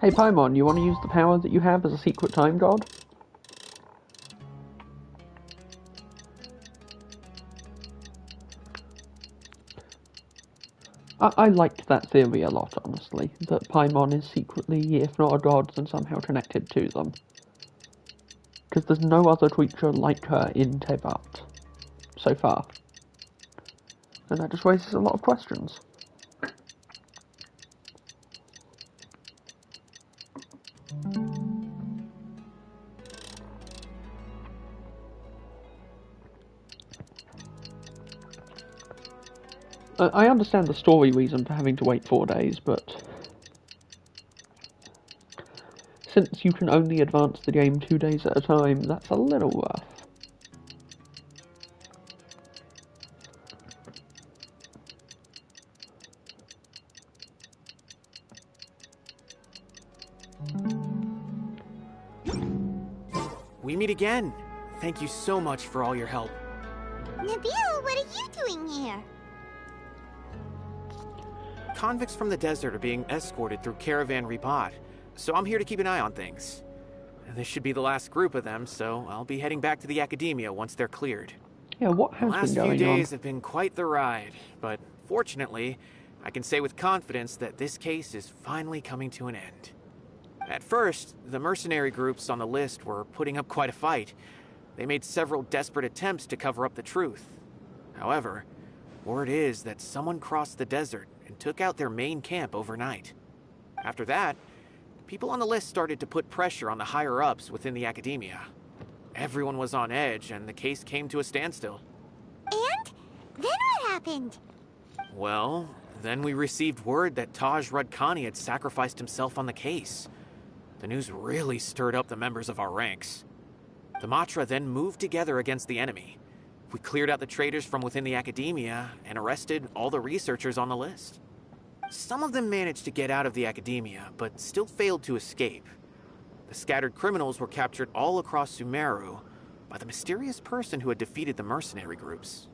Hey Paimon, you want to use the power that you have as a secret time god? I liked that theory a lot, honestly, that Paimon is secretly, if not a god, then somehow connected to them. Because there's no other creature like her in Tevat, so far. And that just raises a lot of questions. I understand the story reason for having to wait 4 days, but since you can only advance the game 2 days at a time, that's a little rough. We meet again. Thank you so much for all your help. Nabil, what are you doing here? Convicts from the desert are being escorted through Caravan Ribat, so I'm here to keep an eye on things. This should be the last group of them, so I'll be heading back to the Academia once they're cleared. Yeah, what has been going on? The last few days have been quite the ride, but fortunately, I can say with confidence that this case is finally coming to an end. At first, the mercenary groups on the list were putting up quite a fight. They made several desperate attempts to cover up the truth. However, word is that someone crossed the desert and took out their main camp overnight. After that, people on the list started to put pressure on the higher-ups within the Academia. Everyone was on edge, and the case came to a standstill. And? Then what happened? Well, then we received word that Taj Rudkani had sacrificed himself on the case. The news really stirred up the members of our ranks. The Matra then moved together against the enemy. We cleared out the traitors from within the Academia and arrested all the researchers on the list. Some of them managed to get out of the Academia, but still failed to escape. The scattered criminals were captured all across Sumeru by the mysterious person who had defeated the mercenary groups.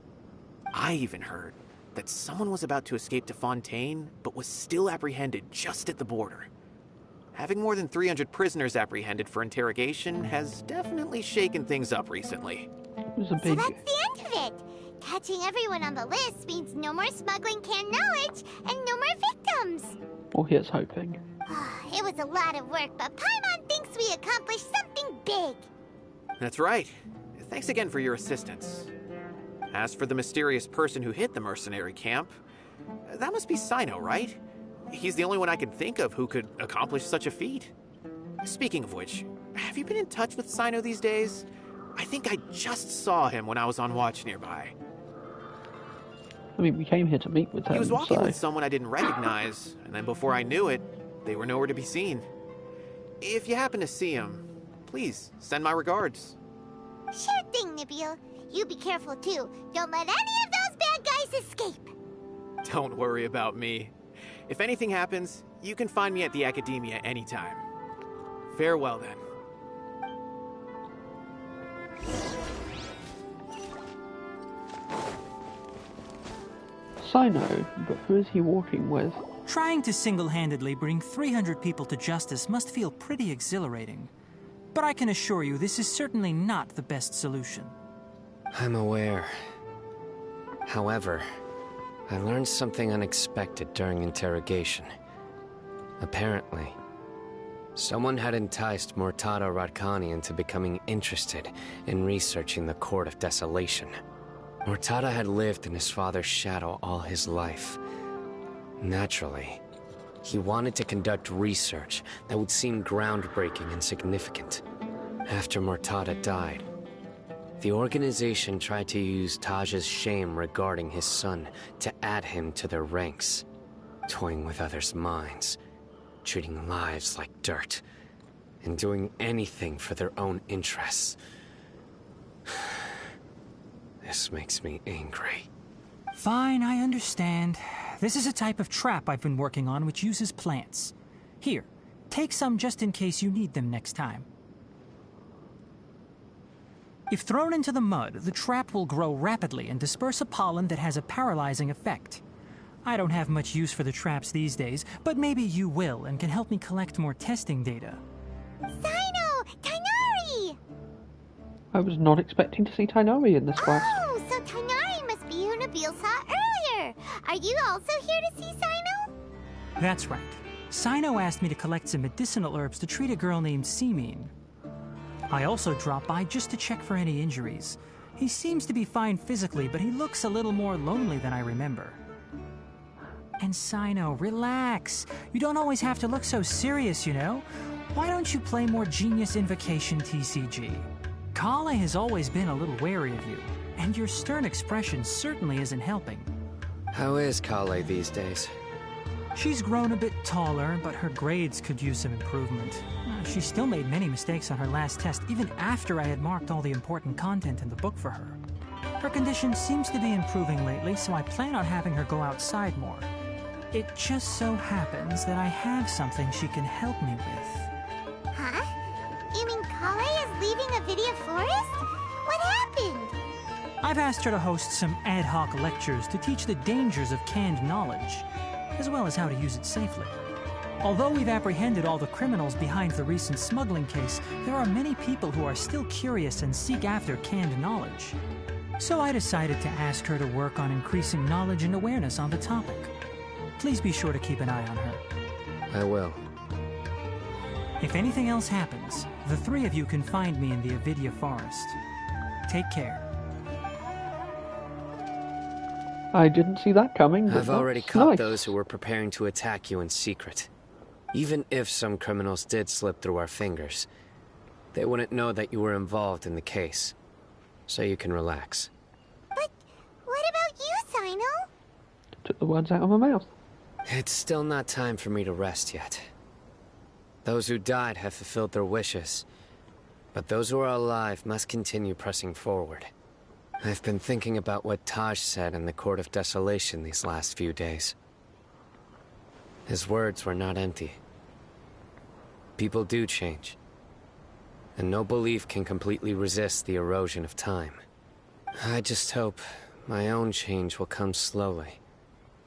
I even heard that someone was about to escape to Fontaine, but was still apprehended just at the border. Having more than 300 prisoners apprehended for interrogation has definitely shaken things up recently. So that's the end of it. Catching everyone on the list means no more smuggling canned knowledge and no more victims. Well, here's hoping. It was a lot of work, but Paimon thinks we accomplished something big. That's right. Thanks again for your assistance. As for the mysterious person who hit the mercenary camp, that must be Sino, right? He's the only one I can think of who could accomplish such a feat. Speaking of which, have you been in touch with Sino these days? I think I just saw him when I was on watch nearby. I mean, we came here to meet with him, He was walking with someone I didn't recognize, and then before I knew it, they were nowhere to be seen. If you happen to see him, please send my regards. Sure thing, Nabil. You be careful too. Don't let any of those bad guys escape. Don't worry about me. If anything happens, you can find me at the Academia anytime. Farewell then. Sino, but who is he walking with? Trying to single-handedly bring 300 people to justice must feel pretty exhilarating. But I can assure you this is certainly not the best solution. I'm aware. However, I learned something unexpected during interrogation. Apparently, someone had enticed Murtada Radkani into becoming interested in researching the Court of Desolation. Murtada had lived in his father's shadow all his life. Naturally, he wanted to conduct research that would seem groundbreaking and significant. After Murtada died, the organization tried to use Taj's shame regarding his son to add him to their ranks, toying with others' minds, treating lives like dirt, and doing anything for their own interests. This makes me angry. Fine, I understand. This is a type of trap I've been working on which uses plants. Here, take some just in case you need them next time. If thrown into the mud, the trap will grow rapidly and disperse a pollen that has a paralyzing effect. I don't have much use for the traps these days, but maybe you will and can help me collect more testing data. Sino! Tainari! I was not expecting to see Tainari in this quest. Oh, so Tainari must be who Nabil saw earlier. Are you also here to see Sino? That's right. Sino asked me to collect some medicinal herbs to treat a girl named Seemine. I also dropped by just to check for any injuries. He seems to be fine physically, but he looks a little more lonely than I remember. And Sino, relax. You don't always have to look so serious, you know? Why don't you play more Genius Invocation TCG? Kale has always been a little wary of you, and your stern expression certainly isn't helping. How is Kale these days? She's grown a bit taller, but her grades could use some improvement. She still made many mistakes on her last test, even after I had marked all the important content in the book for her. Her condition seems to be improving lately, so I plan on having her go outside more. It just so happens that I have something she can help me with. Huh? You mean Kale is leaving Avidia Forest? What happened? I've asked her to host some ad hoc lectures to teach the dangers of canned knowledge, as well as how to use it safely. Although we've apprehended all the criminals behind the recent smuggling case, there are many people who are still curious and seek after canned knowledge. So I decided to ask her to work on increasing knowledge and awareness on the topic. Please be sure to keep an eye on her. I will. If anything else happens, the three of you can find me in the Avidia Forest. Take care. I didn't see that coming. I've already caught nice. those who were preparing to attack you in secret. Even if some criminals did slip through our fingers, they wouldn't know that you were involved in the case. So you can relax. But what about you, Sino? Took the words out of my mouth. It's still not time for me to rest yet. Those who died have fulfilled their wishes, but those who are alive must continue pressing forward. I've been thinking about what Taj said in the Court of Desolation these last few days. His words were not empty. People do change, and no belief can completely resist the erosion of time. I just hope my own change will come slowly,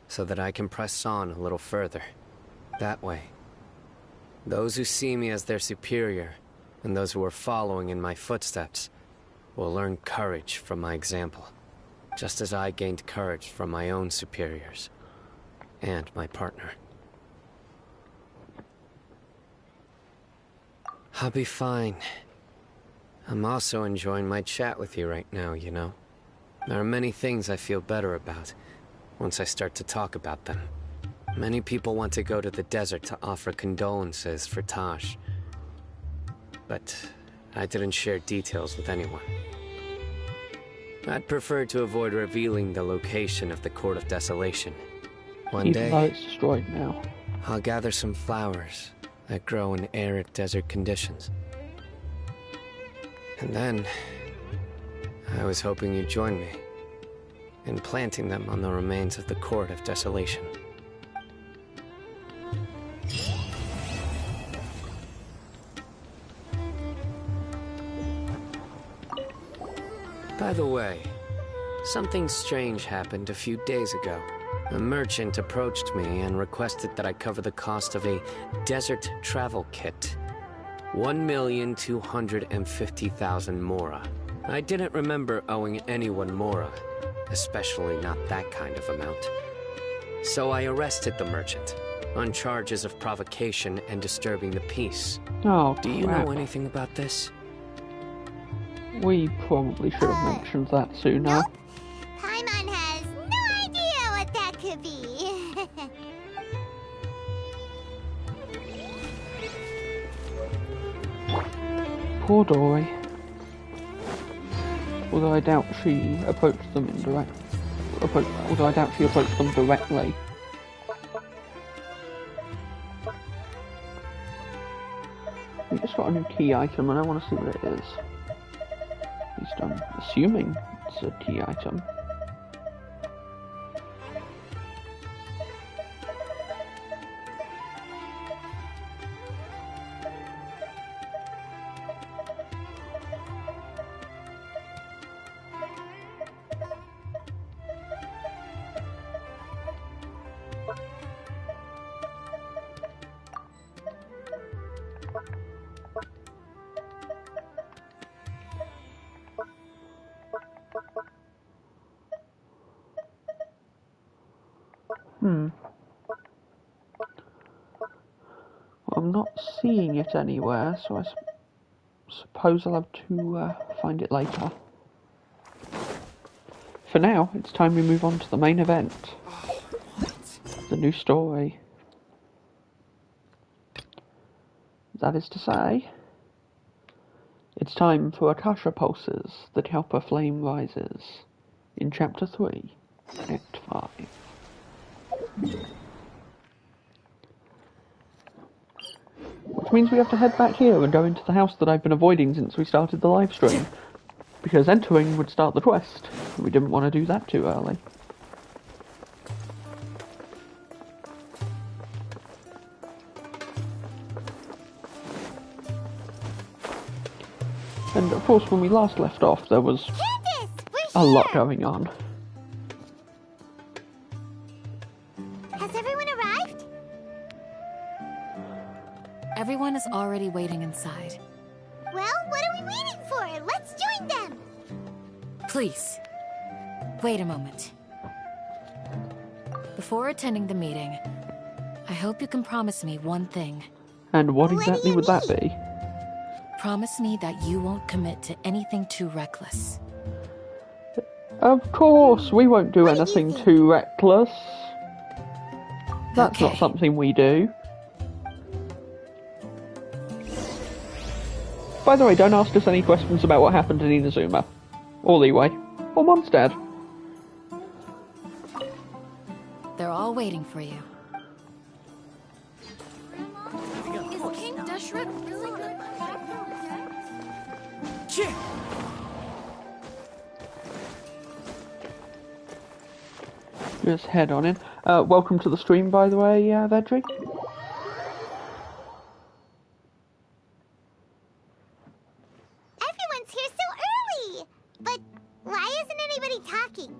so that I can press on a little further. That way, those who see me as their superior, and those who are following in my footsteps, will learn courage from my example, just as I gained courage from my own superiors, and my partner. I'll be fine. I'm also enjoying my chat with you right now, you know. There are many things I feel better about once I start to talk about them. Many people want to go to the desert to offer condolences for Taj, but I didn't share details with anyone. I'd prefer to avoid revealing the location of the Court of Desolation. One Even day, though it's destroyed now. I'll gather some flowers that grow in arid desert conditions. And then, I was hoping you'd join me in planting them on the remains of the Court of Desolation. By the way, something strange happened a few days ago. A merchant approached me and requested that I cover the cost of a desert travel kit. 1,250,000 mora. I didn't remember owing anyone mora, especially not that kind of amount. So I arrested the merchant on charges of provocation and disturbing the peace. Oh, do you crap. know anything about this? We probably should have mentioned that sooner. Nope. Paimon has no idea what that could be. Poor Dory. Although I doubt she approached them although I doubt she approached them directly. We just got a new key item and I want to see what it is. At least I'm assuming it's a key item. Well, I'm not seeing it anywhere, so I suppose I'll have to find it later. For now, it's time we move on to the main event. The new story. That is to say, it's time for Akasha pulses, the Kalpa flame rises, in Chapter 3, Act 5. Which means we have to head back here and go into the house that I've been avoiding since we started the live stream, because entering would start the quest, and we didn't want to do that too early. And of course, when we last left off, there was a lot going on. Has everyone arrived? Everyone is already waiting inside. Well, what are we waiting for? Let's join them! Please, wait a moment. Before attending the meeting, I hope you can promise me one thing. And what exactly would that be? Promise me that you won't commit to anything too reckless. Of course, we won't do anything too reckless. That's not something we do. By the way, don't ask us any questions about what happened in Inazuma. Or Leeway. Or Mondstadt. They're all waiting for you. Is King Deshret really good? Just head on in. Welcome to the stream, by the way, Vedri. Everyone's here so early! But why isn't anybody talking?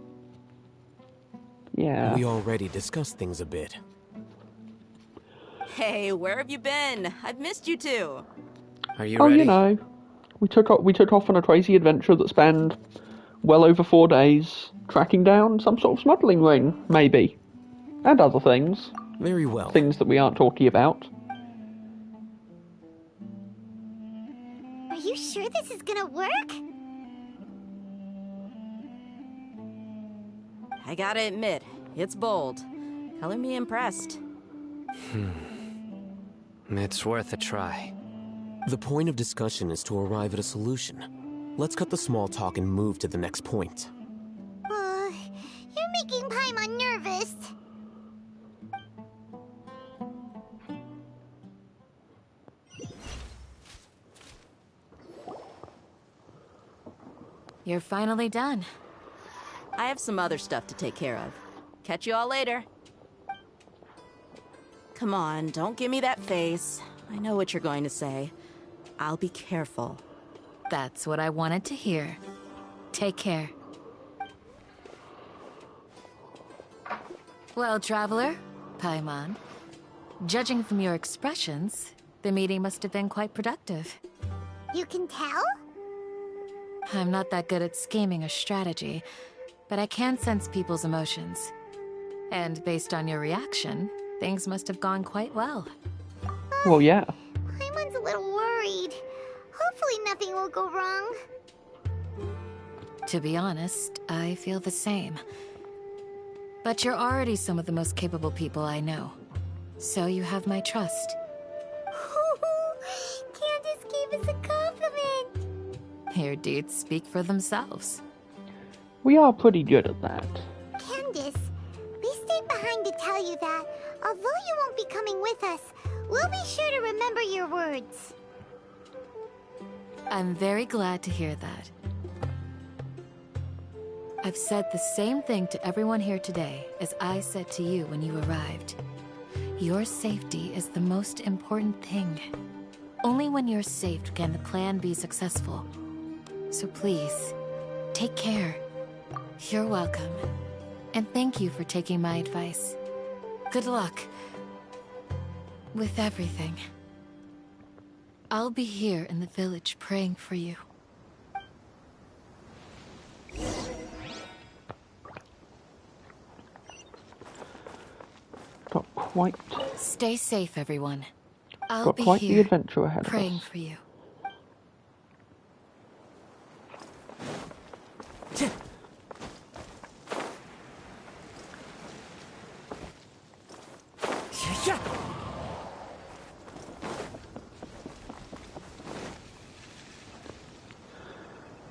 Yeah. We already discussed things a bit. Hey, where have you been? I've missed you too. Are you ready? ready? You know, we took off on a crazy adventure that spanned well over 4 days, tracking down some sort of smuggling ring, maybe. And other things. Very well. Things that we aren't talking about. Are you sure this is gonna work? I gotta admit, it's bold. Color me impressed. It's worth a try. The point of discussion is to arrive at a solution. Let's cut the small talk and move to the next point. You're making Paimon nervous. You're finally done. I have some other stuff to take care of. Catch you all later. Come on, don't give me that face. I know what you're going to say. I'll be careful. That's what I wanted to hear. Take care. Well, traveler, Paimon, judging from your expressions, the meeting must have been quite productive. You can tell? I'm not that good at scheming or strategy, but I can sense people's emotions. And based on your reaction, things must have gone quite well. Well, yeah. Paimon's a little worried. Hopefully nothing will go wrong. To be honest, I feel the same. But you're already some of the most capable people I know. So you have my trust. Candace gave us a compliment. Your deeds speak for themselves. We are pretty good at that. Candace, we stayed behind to tell you that, although you won't be coming with us, we'll be sure to remember your words. I'm very glad to hear that. I've said the same thing to everyone here today as I said to you when you arrived. Your safety is the most important thing. Only when you're safe can the plan be successful. So please, take care. You're welcome. And thank you for taking my advice. Good luck with everything. I'll be here in the village praying for you. quite... Stay safe, everyone. I'll got be quite the here, adventure ahead of praying us. for you.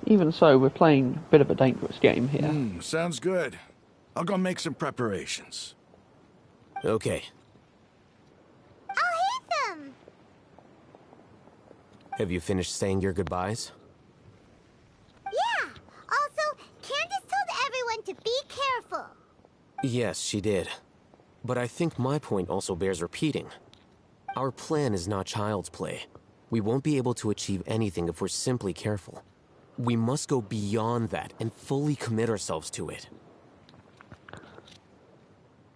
Even so, we're playing a bit of a dangerous game here. Sounds good. I'll go make some preparations. Okay. I'll hit them! Have you finished saying your goodbyes? Yeah! Also, Candace told everyone to be careful. Yes, she did. But I think my point also bears repeating. Our plan is not child's play. We won't be able to achieve anything if we're simply careful. We must go beyond that and fully commit ourselves to it.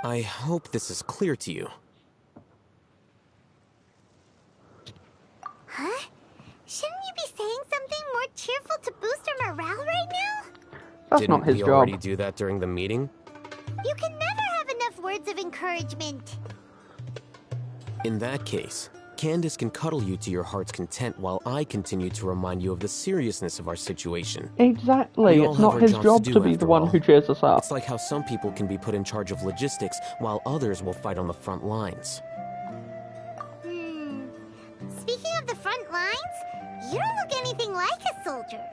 I hope this is clear to you. Huh? Shouldn't you be saying something more cheerful to boost our morale right now? That's Didn't not his we job. already do that during the meeting? You can never have enough words of encouragement. In that case, Candace can cuddle you to your heart's content while I continue to remind you of the seriousness of our situation. Exactly, We all it's have not our his jobs job do, to be the after one all. who cheers us up. It's like how some people can be put in charge of logistics while others will fight on the front lines. Speaking of the front lines, you don't look anything like a soldier.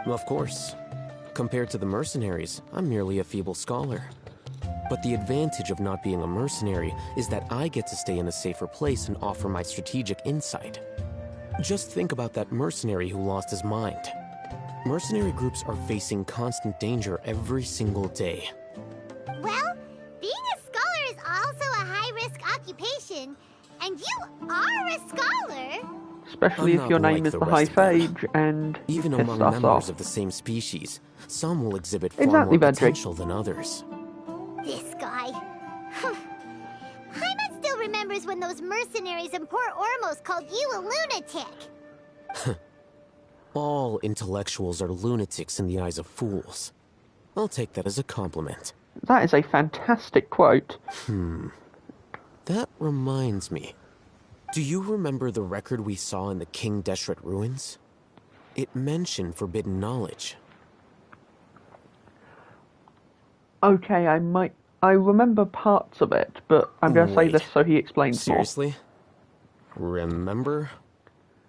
Of course. Compared to the mercenaries, I'm merely a feeble scholar. But the advantage of not being a mercenary is that I get to stay in a safer place and offer my strategic insight. Just think about that mercenary who lost his mind. Mercenary groups are facing constant danger every single day. Well, being a scholar is also a high-risk occupation, and you are a scholar. Especially I'm if your not name like is the the rest High of them. Phage and Even you among pissed us members off. of the same species, some will exhibit far Exactly, more Veggie. potential than others. This guy. Hyman still remembers when those mercenaries in Port Ormos called you a lunatic. All intellectuals are lunatics in the eyes of fools. I'll take that as a compliment. That is a fantastic quote. That reminds me. Do you remember the record we saw in the King Deshret ruins? It mentioned forbidden knowledge. Okay, I remember parts of it, but I'm going to say Wait. this so he explains Seriously? Remember?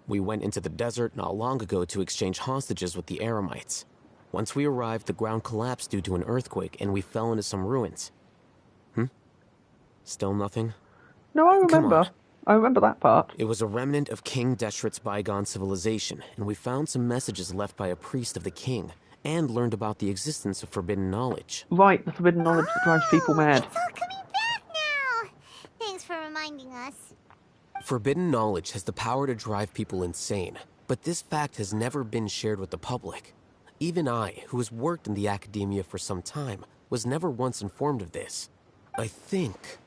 We went into the desert not long ago to exchange hostages with the Eremites. Once we arrived, the ground collapsed due to an earthquake, and we fell into some ruins. Still nothing? more. No, I Come remember. on. I remember that part. It was a remnant of King Deshret's bygone civilization, and we found some messages left by a priest of the king, and learned about the existence of forbidden knowledge. Right, the forbidden knowledge that drives people mad. It's all coming back now. Thanks for reminding us. Forbidden knowledge has the power to drive people insane, but this fact has never been shared with the public. Even I, who has worked in the academia for some time, was never once informed of this. I think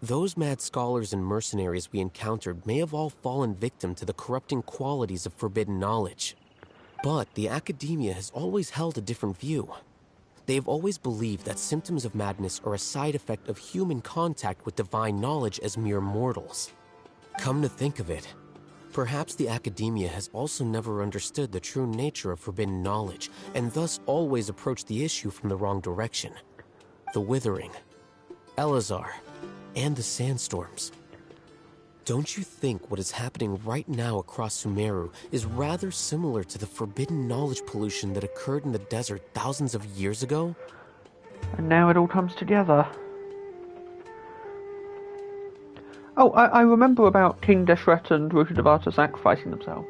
those mad scholars and mercenaries we encountered may have all fallen victim to the corrupting qualities of forbidden knowledge. But the academia has always held a different view. They have always believed that symptoms of madness are a side effect of human contact with divine knowledge as mere mortals. Come to think of it, perhaps the academia has also never understood the true nature of forbidden knowledge, and thus always approached the issue from the wrong direction. The Withering, Elazar, and the Sandstorms. Don't you think what is happening right now across Sumeru is rather similar to the forbidden knowledge pollution that occurred in the desert thousands of years ago? And now it all comes together. Oh, I remember about King Deshret and Rukkhadevata sacrificing themselves.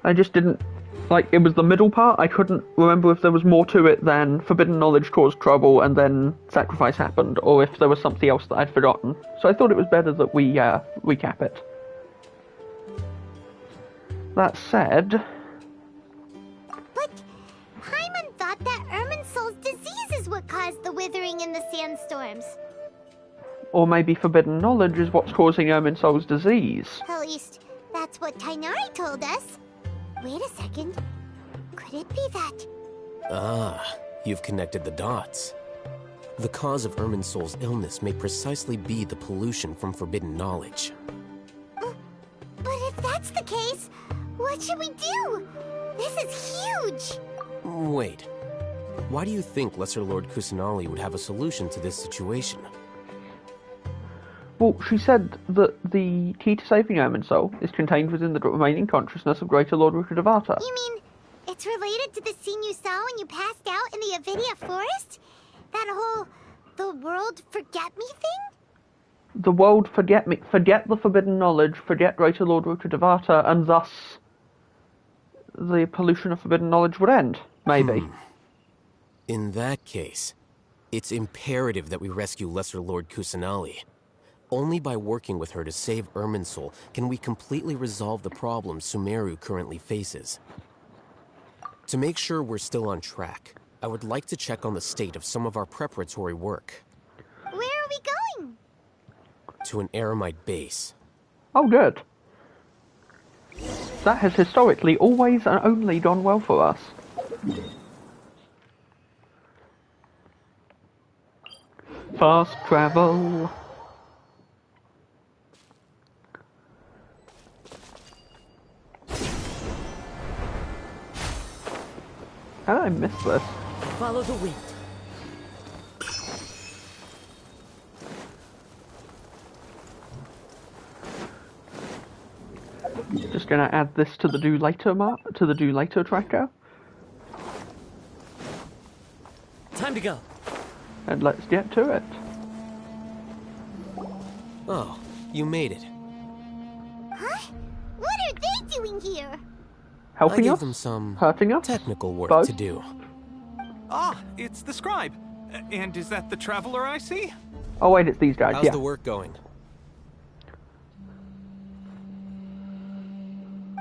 I just didn't... Like, it was the middle part. I couldn't remember if there was more to it than forbidden knowledge caused trouble and then sacrifice happened, or if there was something else that I'd forgotten. So I thought it was better that we recap it. That said... But Hyman thought that Irminsul's disease is what caused the withering in the sandstorms. Or maybe forbidden knowledge is what's causing Irminsul's disease. At least, that's what Tainari told us. Wait a second. Could it be that? Ah, you've connected the dots. The cause of Irminsul's illness may precisely be the pollution from forbidden knowledge. But if that's the case, what should we do? This is huge! Wait. Why do you think Lesser Lord Kusanali would have a solution to this situation? Well, she said that the key to saving Irminsul is contained within the remaining consciousness of Greater Lord Rukkhadevata. You mean it's related to the scene you saw when you passed out in the Avidia Forest? That whole the world forget me thing? The world forget the forbidden knowledge, forget Greater Lord Rukkhadevata, and thus the pollution of forbidden knowledge would end, maybe. In that case, it's imperative that we rescue Lesser Lord Kusanali. Only by working with her to save Irminsul can we completely resolve the problems Sumeru currently faces. To make sure we're still on track, I would like to check on the state of some of our preparatory work. Where are we going? To an Eremite base. Oh, good. That has historically always and only gone well for us. Fast travel. How did I miss this? Follow the wind. Just gonna add this to the do later tracker. Time to go. And let's get to it. Oh, you made it. Huh? What are they doing here? Helping I gave us? them some Hurting us? technical work Both? to do. Ah, it's the scribe. And is that the traveler I see? Oh wait, it's these guys, How's yeah. the work going?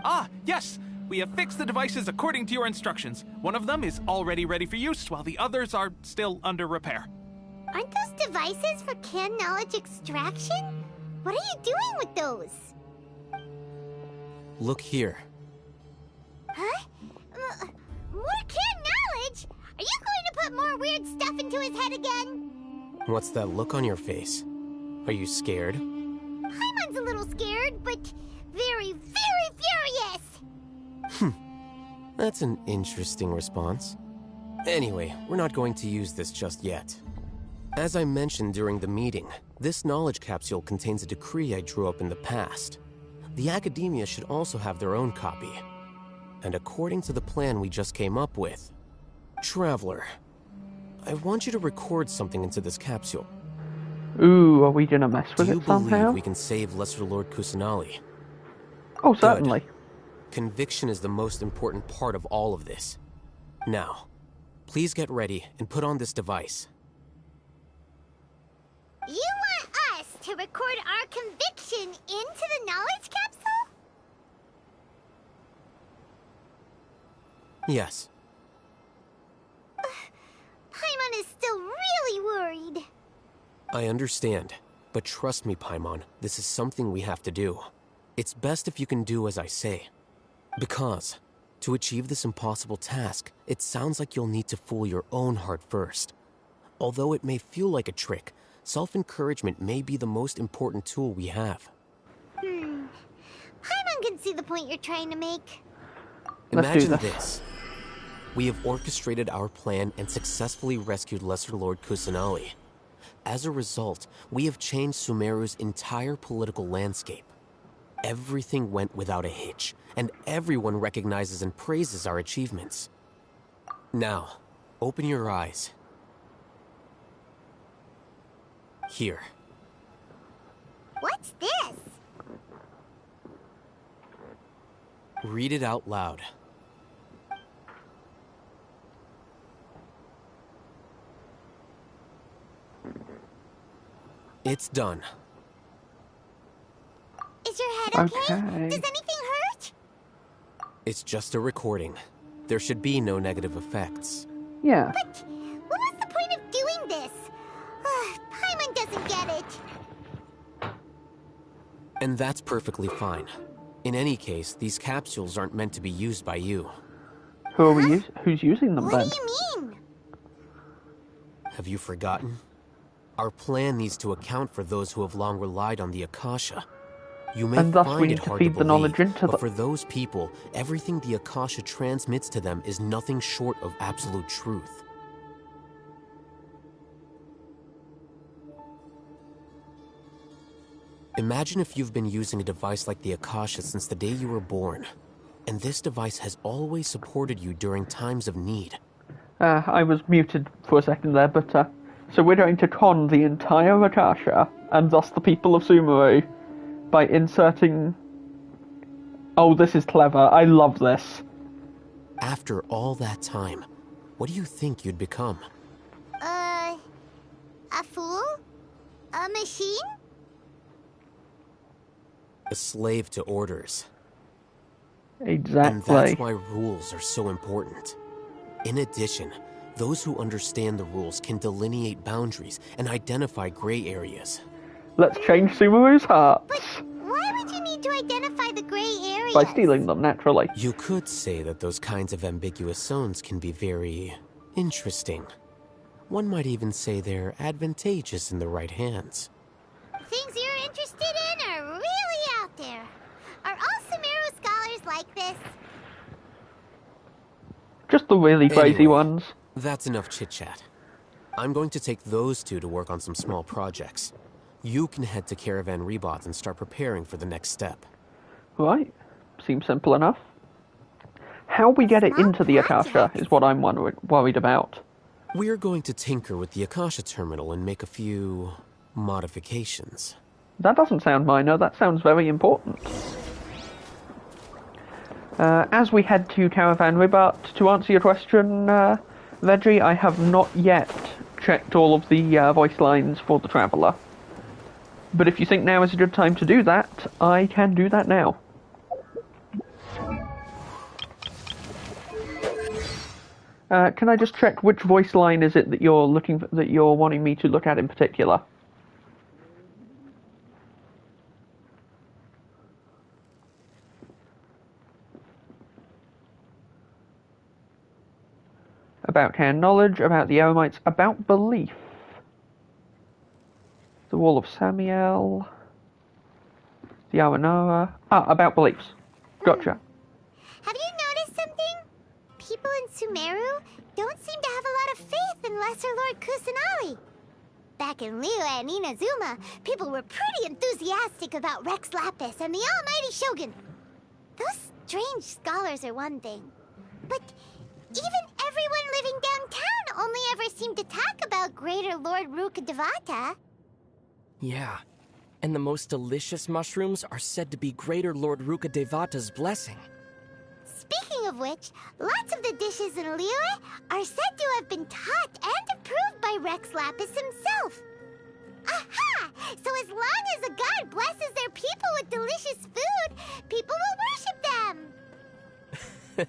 Ah, yes! We have fixed the devices according to your instructions. One of them is already ready for use, while the others are still under repair. Aren't those devices for canned knowledge extraction? What are you doing with those? Look here. Huh? More canned knowledge? Are you going to put more weird stuff into his head again? What's that look on your face? Are you scared? Paimon's a little scared, but very, very furious! That's an interesting response. Anyway, we're not going to use this just yet. As I mentioned during the meeting, this knowledge capsule contains a decree I drew up in the past. The Academia should also have their own copy. And according to the plan we just came up with, Traveler, I want you to record something into this capsule. Ooh, are we gonna mess with Do you it somehow? believe we can save Lesser Lord Kusanali? Oh, certainly. Good. Conviction is the most important part of all of this. Now, please get ready and put on this device. You want us to record our conviction into the knowledge capsule? Yes. Paimon is still really worried. I understand, but trust me, Paimon, this is something we have to do. It's best if you can do as I say. Because, to achieve this impossible task, it sounds like you'll need to fool your own heart first. Although it may feel like a trick, self-encouragement may be the most important tool we have. Paimon can see the point you're trying to make. Imagine this. We have orchestrated our plan and successfully rescued Lesser Lord Kusanali. As a result, we have changed Sumeru's entire political landscape. Everything went without a hitch, and everyone recognizes and praises our achievements. Now, open your eyes. Here. What's this? Read it out loud. It's done. Is your head okay? Okay. Does anything hurt? It's just a recording. There should be no negative effects. Yeah. But what was the point of doing this? Paimon doesn't get it. And that's perfectly fine. In any case, these capsules aren't meant to be used by you. Who's using them What then? do you mean? Have you forgotten? Our plan needs to account for those who have long relied on the Akasha. You may And thus we find need it to hard feed to the knowledge believe, into but them. for those people, everything the Akasha transmits to them is nothing short of absolute truth. Imagine if you've been using a device like the Akasha since the day you were born, and this device has always supported you during times of need. I was muted for a second there, but so we're going to con the entire Akasha, and thus the people of Sumeru, by inserting... Oh, this is clever. I love this. After all that time, what do you think you'd become? A fool? A machine? A slave to orders. Exactly. And that's why rules are so important. In addition, those who understand the rules can delineate boundaries and identify gray areas. Let's change Sumeru's hearts. But why would you need to identify the gray areas? By stealing them, naturally. You could say that those kinds of ambiguous zones can be very interesting. One might even say they're advantageous in the right hands. Things you're interested in are really out there. Are all Sumeru scholars like this? Just the really crazy Anyway, ones. That's enough chit-chat. I'm going to take those two to work on some small projects. You can head to Caravan Rebot and start preparing for the next step. Right. Seems simple enough. How we get it into the Akasha is what I'm worried about. We're going to tinker with the Akasha terminal and make a few modifications. That doesn't sound minor, that sounds very important. As we head to Caravan Rebut, to answer your question, Veggie, I have not yet checked all of the voice lines for the Traveller. But if you think now is a good time to do that, I can do that now. Can I just check which voice line is it that you're wanting me to look at in particular? About canon knowledge, about the Eremites, about belief. The Wall of Samiel. The Aranara. About beliefs. Gotcha. Have you noticed something? People in Sumeru don't seem to have a lot of faith in Lesser Lord Kusanali. Back in Liyue and Inazuma, people were pretty enthusiastic about Rex Lapis and the almighty Shogun. Those strange scholars are one thing, but even everyone living downtown only ever seemed to talk about Greater Lord Rukkhadevata. Yeah, and the most delicious mushrooms are said to be Greater Lord Rukkhadevata's blessing. Speaking of which, lots of the dishes in Liyue are said to have been taught and approved by Rex Lapis himself. Aha! So as long as a god blesses their people with delicious food, people will worship them.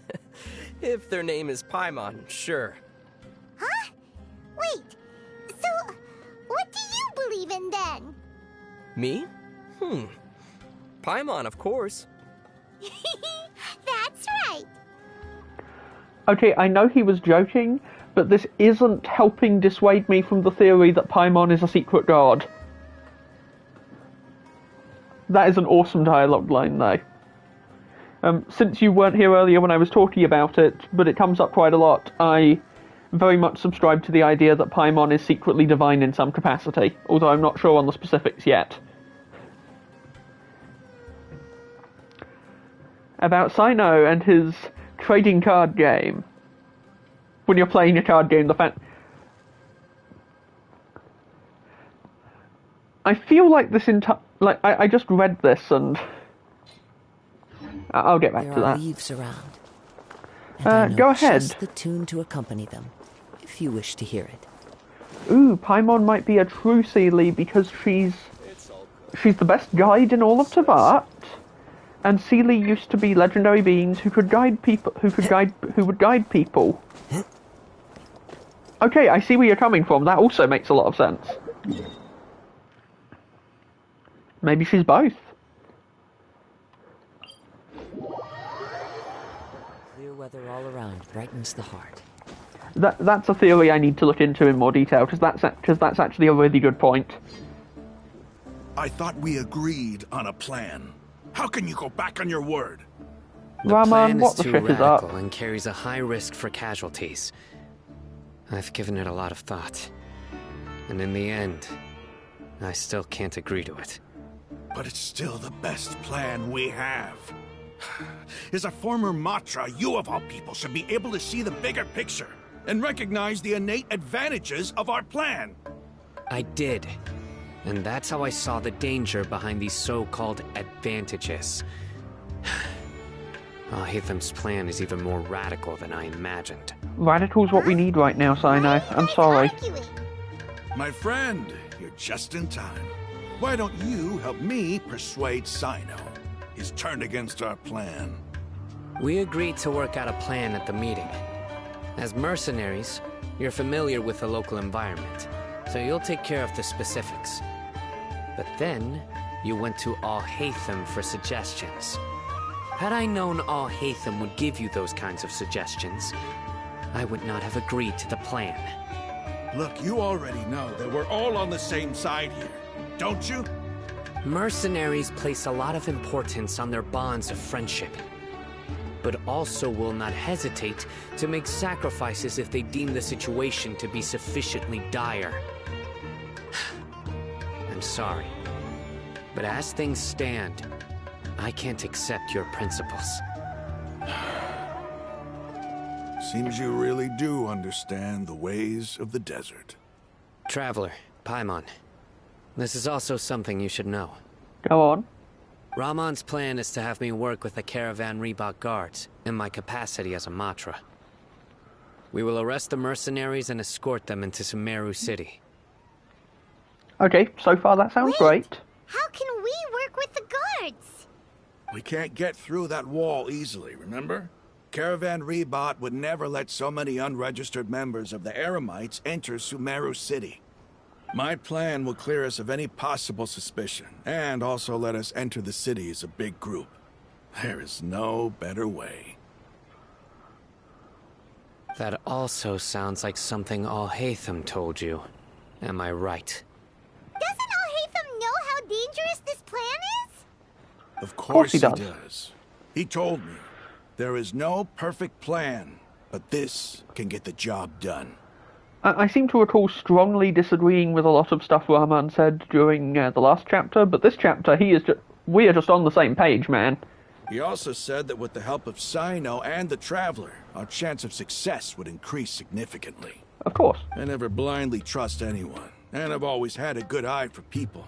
If their name is Paimon, sure. Huh? Wait, so what do you believe in then? Me? Paimon, of course. That's right. Okay, I know he was joking, but this isn't helping dissuade me from the theory that Paimon is a secret god. That is an awesome dialogue line, though. Since you weren't here earlier when I was talking about it, but it comes up quite a lot, I very much subscribe to the idea that Paimon is secretly divine in some capacity, although I'm not sure on the specifics yet. About Sino and his trading card game. When you're playing a card game, I feel like this I just read this and I'll get back to that. There are leaves around. And I know go ahead. just the tune to accompany them, if you wish to hear it. Ooh, Paimon might be a true Seelie because she's the best guide in all of Teyvat. And Seelie used to be legendary beings who could guide people, who would guide people. Okay, I see where you're coming from. That also makes a lot of sense. Maybe she's both. Clear weather all around brightens the heart. That's a theory I need to look into in more detail, because that's actually a really good point. I thought we agreed on a plan. How can you go back on your word? The Rahman, plan what is the too shit is radical up? and carries a high risk for casualties. I've given it a lot of thought. And in the end, I still can't agree to it. But it's still the best plan we have. As a former Matra, you of all people should be able to see the bigger picture and recognize the innate advantages of our plan. I did. And that's how I saw the danger behind these so-called advantages. Al-Haytham's plan is even more radical than I imagined. Radical's what we need right now, Sino. I'm sorry. My friend, you're just in time. Why don't you help me persuade Sino? He's turned against our plan. We agreed to work out a plan at the meeting. As mercenaries, you're familiar with the local environment, so you'll take care of the specifics. But then, you went to Al-Haytham for suggestions. Had I known Al-Haytham would give you those kinds of suggestions, I would not have agreed to the plan. Look, you already know that we're all on the same side here, don't you? Mercenaries place a lot of importance on their bonds of friendship, but also will not hesitate to make sacrifices if they deem the situation to be sufficiently dire. I'm sorry, but as things stand, I can't accept your principles. Seems you really do understand the ways of the desert. Traveler, Paimon, this is also something you should know. Go on. Rahman's plan is to have me work with the Caravan Reebok guards in my capacity as a Matra. We will arrest the mercenaries and escort them into Sumeru City. Okay, so far that sounds great. How can we work with the guards? We can't get through that wall easily, remember? Caravan Reebok would never let so many unregistered members of the Eremites enter Sumeru City. My plan will clear us of any possible suspicion, and also let us enter the city as a big group. There is no better way. That also sounds like something Al-Haytham told you. Am I right? Doesn't Al-Haytham know how dangerous this plan is? Of course he does. does. He told me, there is no perfect plan, but this can get the job done. I seem to recall strongly disagreeing with a lot of stuff Rahman said during the last chapter, but this chapter, we are just on the same page, man. He also said that with the help of Sino and the Traveler, our chance of success would increase significantly. Of course. I never blindly trust anyone, and I've always had a good eye for people.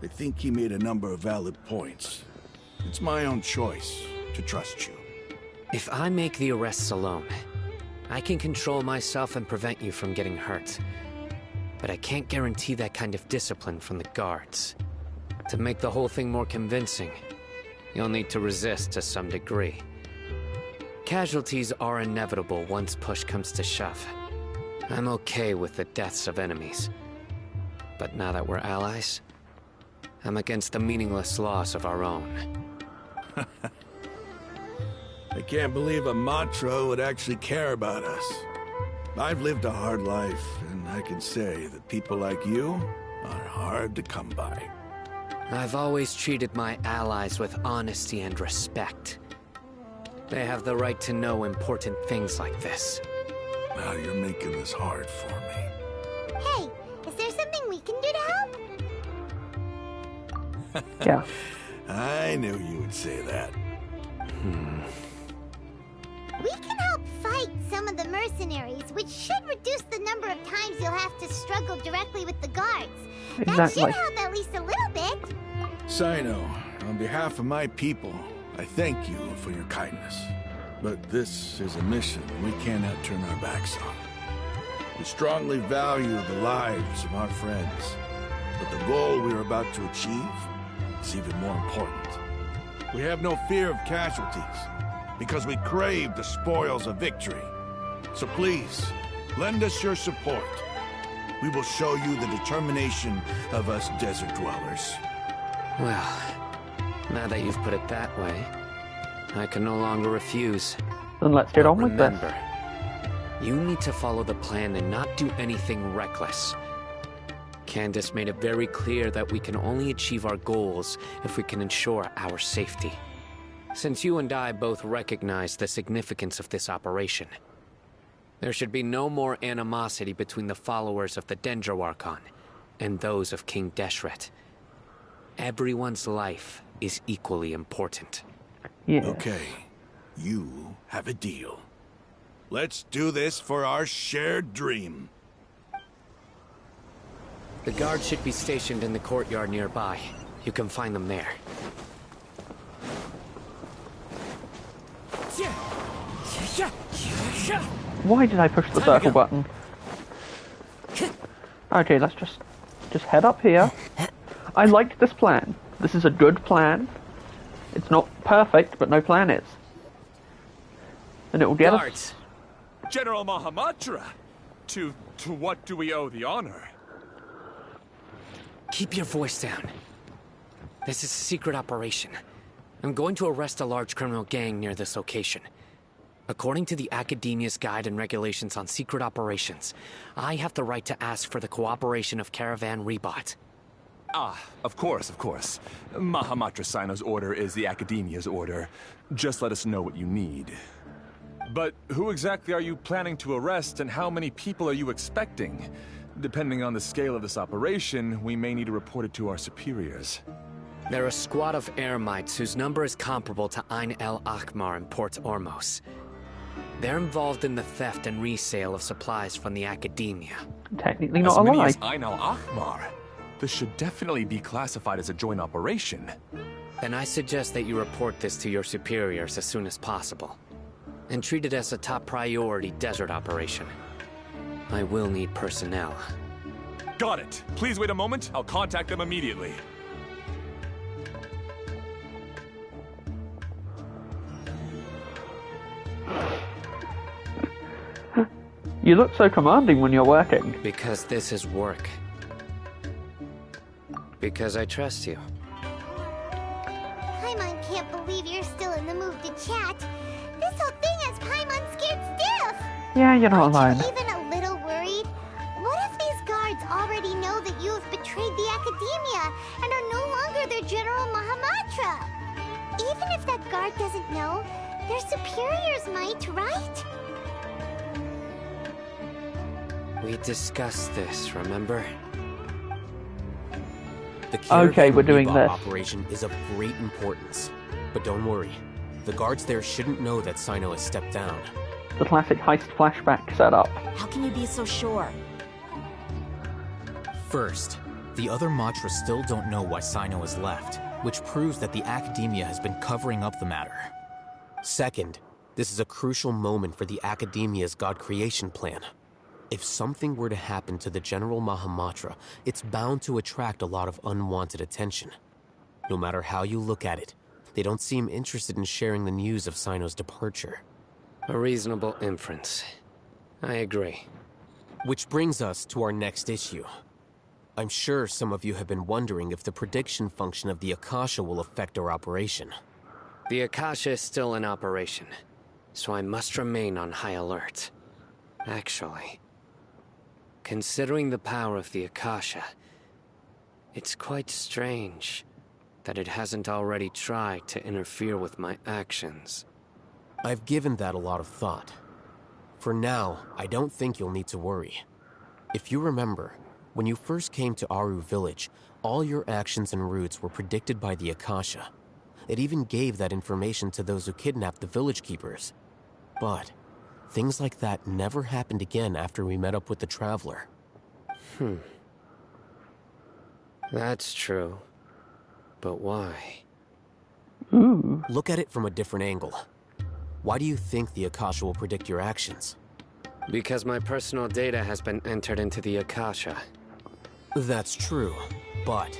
I think he made a number of valid points. It's my own choice to trust you. If I make the arrests alone, I can control myself and prevent you from getting hurt. But I can't guarantee that kind of discipline from the guards. To make the whole thing more convincing, you'll need to resist to some degree. Casualties are inevitable once push comes to shove. I'm okay with the deaths of enemies. But now that we're allies, I'm against the meaningless loss of our own. I can't believe a Matra would actually care about us. I've lived a hard life, and I can say that people like you are hard to come by. I've always treated my allies with honesty and respect. They have the right to know important things like this. Now you're making this hard for me. Hey, is there something we can do to help? Yeah. I knew you would say that. We can help fight some of the mercenaries, which should reduce the number of times you'll have to struggle directly with the guards. That should help at least a little bit. Sino, on behalf of my people, I thank you for your kindness. But this is a mission we cannot turn our backs on. We strongly value the lives of our friends, but the goal we are about to achieve is even more important. We have no fear of casualties, because we crave the spoils of victory. So please, lend us your support. We will show you the determination of us desert dwellers. Well, now that you've put it that way, I can no longer refuse. Then let's get on with this. Remember, You need to follow the plan and not do anything reckless. Candace made it very clear that we can only achieve our goals if we can ensure our safety. Since you and I both recognize the significance of this operation, there should be no more animosity between the followers of the Dendroarchon and those of King Deshret. Everyone's life is equally important. Yeah. Okay, you have a deal. Let's do this for our shared dream. The guards should be stationed in the courtyard nearby. You can find them there. Why did I push the circle button? Okay, let's just head up here. I like this plan. This is a good plan. It's not perfect, but no plan is. And it will get us... General Mahamatra! To what do we owe the honor? Keep your voice down. This is a secret operation. I'm going to arrest a large criminal gang near this location. According to the Academia's Guide and Regulations on Secret Operations, I have the right to ask for the cooperation of Caravan Rebot. Ah, of course. Mahamatra Sino's order is the Academia's order. Just let us know what you need. But who exactly are you planning to arrest, and how many people are you expecting? Depending on the scale of this operation, we may need to report it to our superiors. They're a squad of Eremites whose number is comparable to Ain el Akhmar in Port Ormos. They're involved in the theft and resale of supplies from the Academia. Technically not a lie. As many as Ain el Akhmar. This should definitely be classified as a joint operation. Then I suggest that you report this to your superiors as soon as possible. And treat it as a top priority desert operation. I will need personnel. Got it. Please wait a moment. I'll contact them immediately. You look so commanding when you're working. Because this is work. Because I trust you. Paimon can't believe you're still in the mood to chat. This whole thing has Paimon scared stiff. Yeah, you're not alone. Even a little worried? What if these guards already know that you have betrayed the Academia and are no longer their General Mahamatra? Even if that guard doesn't know, their superiors might, right? We discussed this, remember? The Caravan we're doing Rebot this. operation is of great importance. But don't worry, the guards there shouldn't know that Sino has stepped down. The classic heist flashback setup. How can you be so sure? First, the other Matras still don't know why Sino has left, which proves that the Academia has been covering up the matter. Second, this is a crucial moment for the Academia's God creation plan. If something were to happen to the General Mahamatra, it's bound to attract a lot of unwanted attention. No matter how you look at it, they don't seem interested in sharing the news of Sino's departure. A reasonable inference. I agree. Which brings us to our next issue. I'm sure some of you have been wondering if the prediction function of the Akasha will affect our operation. The Akasha is still in operation, so I must remain on high alert. Actually, considering the power of the Akasha, it's quite strange that it hasn't already tried to interfere with my actions. I've given that a lot of thought. For now, I don't think you'll need to worry. If you remember, when you first came to Aru Village, all your actions and routes were predicted by the Akasha. It even gave that information to those who kidnapped the village keepers. But things like that never happened again after we met up with the Traveler. That's true. But why? Look at it from a different angle. Why do you think the Akasha will predict your actions? Because my personal data has been entered into the Akasha. That's true, but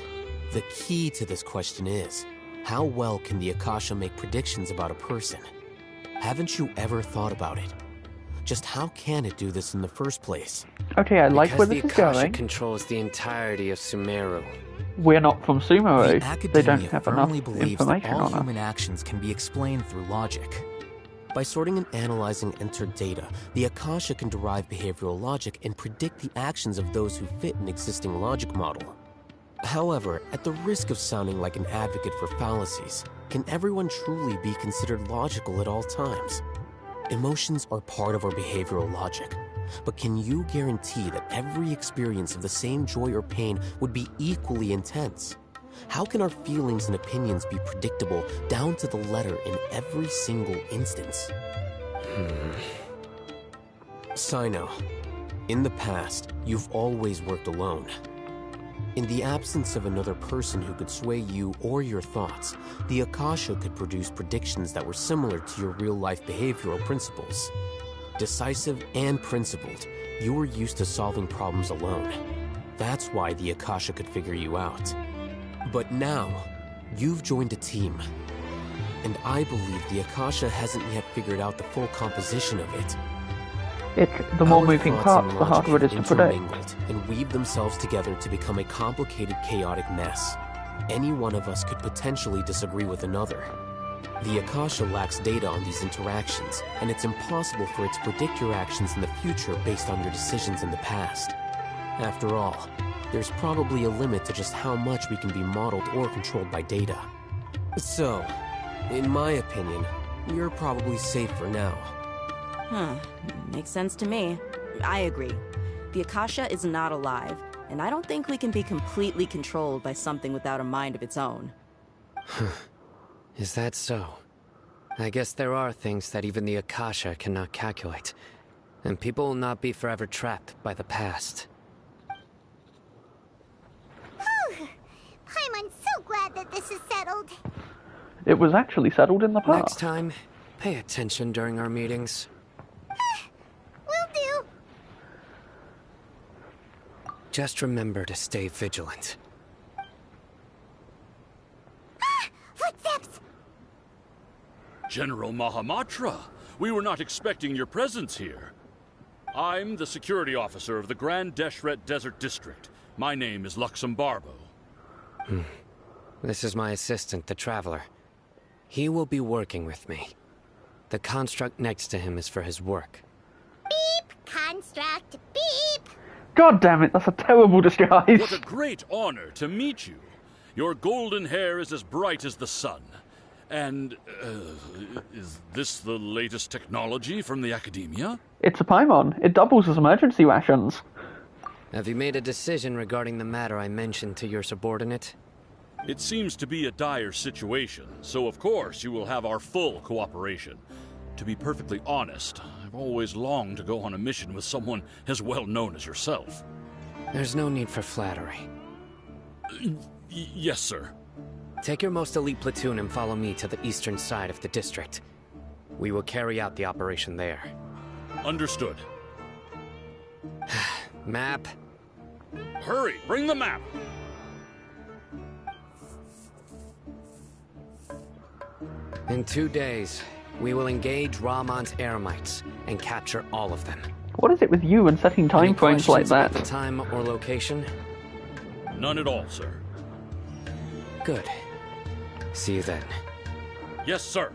the key to this question is, how well can the Akasha make predictions about a person? Haven't you ever thought about it? Just how can it do this in the first place? Okay, I like where Because this is the Akasha going. controls the entirety of Sumeru. We're not from Sumeru. The They don't Academia have enough firmly believes that information all on us. human actions can be explained through logic. By sorting and analyzing entered data, the Akasha can derive behavioral logic and predict the actions of those who fit an existing logic model. However, at the risk of sounding like an advocate for fallacies, can everyone truly be considered logical at all times? Emotions are part of our behavioral logic, but can you guarantee that every experience of the same joy or pain would be equally intense? How can our feelings and opinions be predictable down to the letter in every single instance? Sino, in the past, you've always worked alone. In the absence of another person who could sway you or your thoughts, the Akasha could produce predictions that were similar to your real-life behavioral principles. Decisive and principled, you were used to solving problems alone. That's why the Akasha could figure you out. But now, you've joined a team. And I believe the Akasha hasn't yet figured out the full composition of it. The more moving parts, the harder it is to predict. And weave themselves together to become a complicated, chaotic mess. Any one of us could potentially disagree with another. The Akasha lacks data on these interactions, and it's impossible for it to predict your actions in the future based on your decisions in the past. After all, there's probably a limit to just how much we can be modeled or controlled by data. So, in my opinion, you're probably safe for now. Makes sense to me. I agree. The Akasha is not alive, and I don't think we can be completely controlled by something without a mind of its own. Is that so? I guess there are things that even the Akasha cannot calculate, and people will not be forever trapped by the past. I'm so glad that this is settled. It was actually settled in the past. Next time, pay attention during our meetings. Will do. Just remember to stay vigilant. Footsteps! General Mahamatra, we were not expecting your presence here. I'm the security officer of the Grand Deshret Desert District. My name is Luxembarbo. This is my assistant, the Traveler. He will be working with me. The construct next to him is for his work. Beep! Construct, beep! God damn it, that's a terrible disguise. What a great honor to meet you. Your golden hair is as bright as the sun. And, is this the latest technology from the Academia? It's a Paimon. It doubles as emergency rations. Have you made a decision regarding the matter I mentioned to your subordinate? It seems to be a dire situation, so of course you will have our full cooperation. To be perfectly honest, I've always longed to go on a mission with someone as well known as yourself. There's no need for flattery. Yes, sir. Take your most elite platoon and follow me to the eastern side of the district. We will carry out the operation there. Understood. Map. Hurry, bring the map! In 2 days, we will engage Rahman's Eremites and capture all of them. What is it with you and setting time frames like that? The time or location? None at all, sir. Good. See you then. Yes, sir.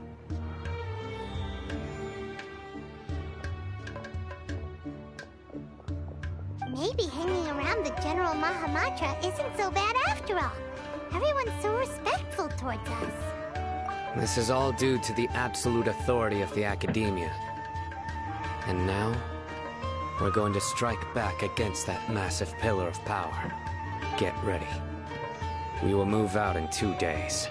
Maybe hanging around the General Mahamatra isn't so bad after all. Everyone's so respectful towards us. This is all due to the absolute authority of the Academia. And now, we're going to strike back against that massive pillar of power. Get ready. We will move out in 2 days.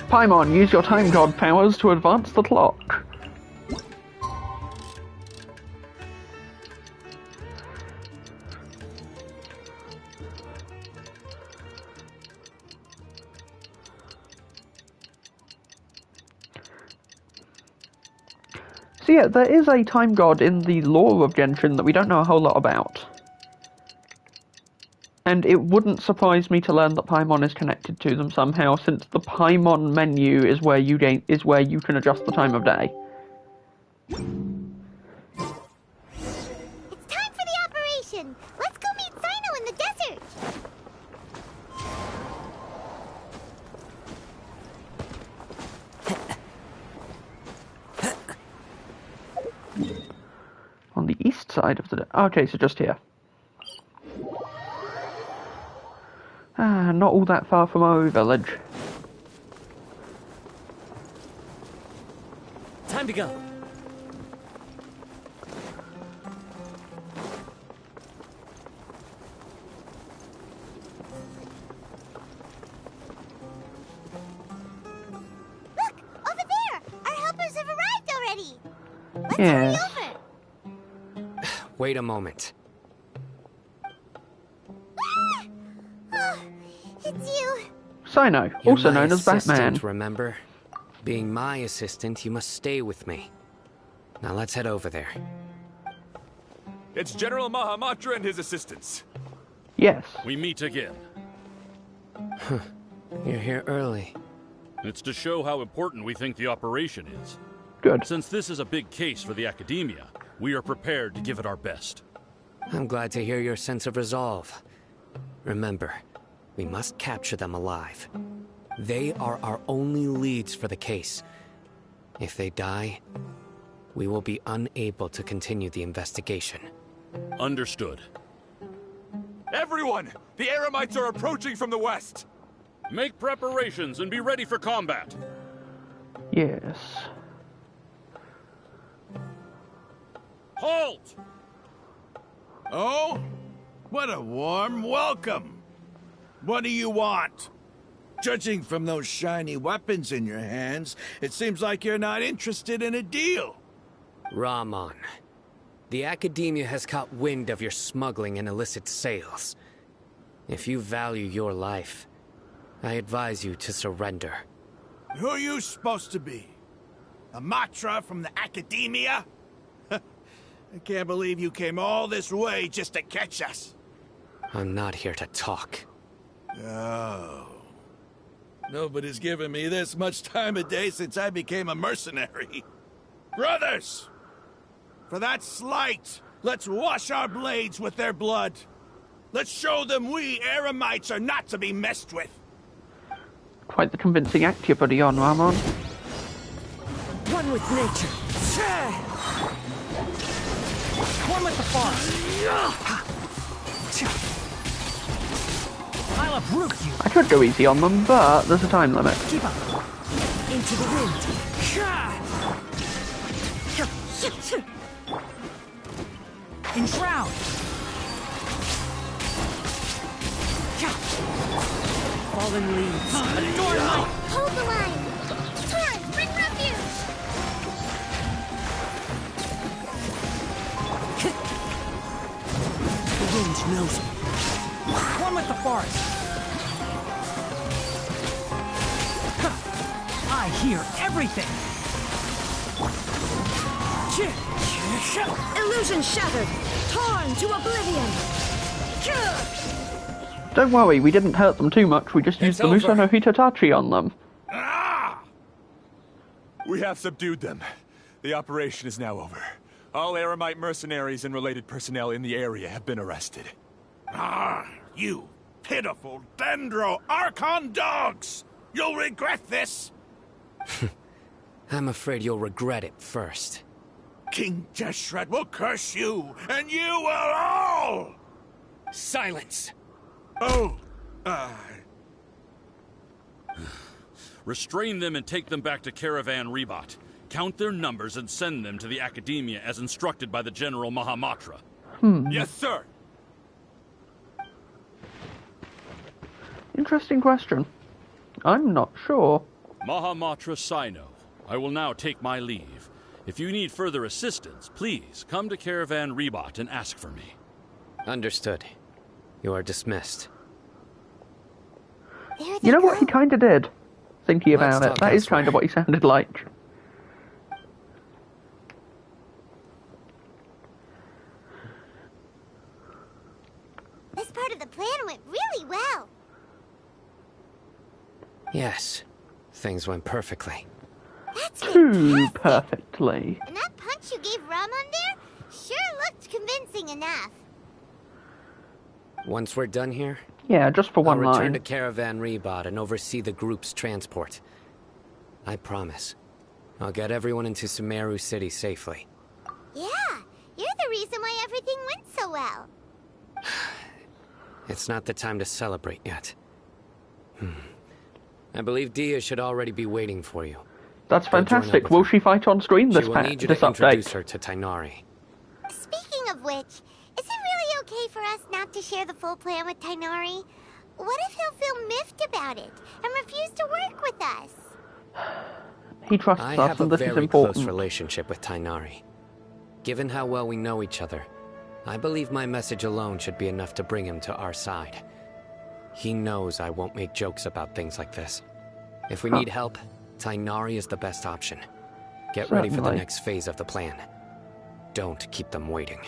Paimon, use your time god powers to advance the clock. So yeah, there is a time god in the lore of Genshin that we don't know a whole lot about. And it wouldn't surprise me to learn that Paimon is connected to them somehow, since the Paimon menu is where you can adjust the time of day. It's time for the operation! Let's go meet Sino in the desert! on the east side of the... Okay, so just here. Ah, not all that far from our village. Time to go. Look! Over there! Our helpers have arrived already! Let's Yes. hurry over! Wait a moment. Oh, it's you! Sino, You're also my known as assistant, Batman. remember? Being my assistant, you must stay with me. Now let's head over there. It's General Mahamatra and his assistants. Yes. We meet again. You're here early. It's to show how important we think the operation is. Good. Since this is a big case for the Academia, we are prepared to give it our best. I'm glad to hear your sense of resolve. Remember, we must capture them alive. They are our only leads for the case. If they die, we will be unable to continue the investigation. Understood. Everyone! The Eremites are approaching from the west! Make preparations and be ready for combat. Yes. Halt! Oh? What a warm welcome! What do you want? Judging from those shiny weapons in your hands, it seems like you're not interested in a deal. Rahman, the Academia has caught wind of your smuggling and illicit sales. If you value your life, I advise you to surrender. Who are you supposed to be? A Matra from the Academia? I can't believe you came all this way just to catch us. I'm not here to talk. Oh. Nobody's given me this much time of day since I became a mercenary. Brothers! For that slight, let's wash our blades with their blood. Let's show them we Eremites are not to be messed with. Quite the convincing act you're putting on, Ramon. One with nature. One with the forest. I'll uproot you. I could go easy on them, but there's a time limit. Keep up. Into the wind. Enshroud. Fallen leaves. Adorn light. Hold the line! Torrent, bring refuge! The wind knows me. One with the forest. I hear everything. Illusion shattered. Torn to oblivion. Don't worry, we didn't hurt them too much, we just used the over. Muso no Hitatachi on them. We have subdued them. The operation is now over. All Eremite mercenaries and related personnel in the area have been arrested. Ah, you pitiful Dendro Archon dogs! You'll regret this! I'm afraid you'll regret it first. King Jeshred will curse you, and you will all! Silence! Oh, Restrain them and take them back to Caravan Rebot. Count their numbers and send them to the Academia as instructed by the General Mahamatra. Yes, sir! Interesting question. I'm not sure. Mahamatra Sino, I will now take my leave. If you need further assistance, please come to Caravan Rebot and ask for me. Understood. You are dismissed. You know what he kind of did? Thinking Let's about it, talk that is elsewhere. kind of what he sounded like. This part of the plan went really well. Yes, things went perfectly. That's Too perfectly. And that punch you gave Ramon there sure looked convincing enough. Once we're done here, Yeah, just for one I'll return line. to Caravan Rebot and oversee the group's transport. I promise. I'll get everyone into Sumeru City safely. Yeah, you're the reason why everything went so well. It's not the time to celebrate yet. I believe Dia should already be waiting for you. That's fantastic. Will she fight on screen this She will need you this to introduce update? her to Tainari. Speaking of which, is it really okay for us not to share the full plan with Tainari? What if he'll feel miffed about it and refuse to work with us? He trusts I us, have a and this is very important. close relationship with Tainari. Given how well we know each other, I believe my message alone should be enough to bring him to our side. He knows I won't make jokes about things like this. If we need help, Tainari is the best option. Get ready for the Certainly. next phase of the plan. Don't keep them waiting.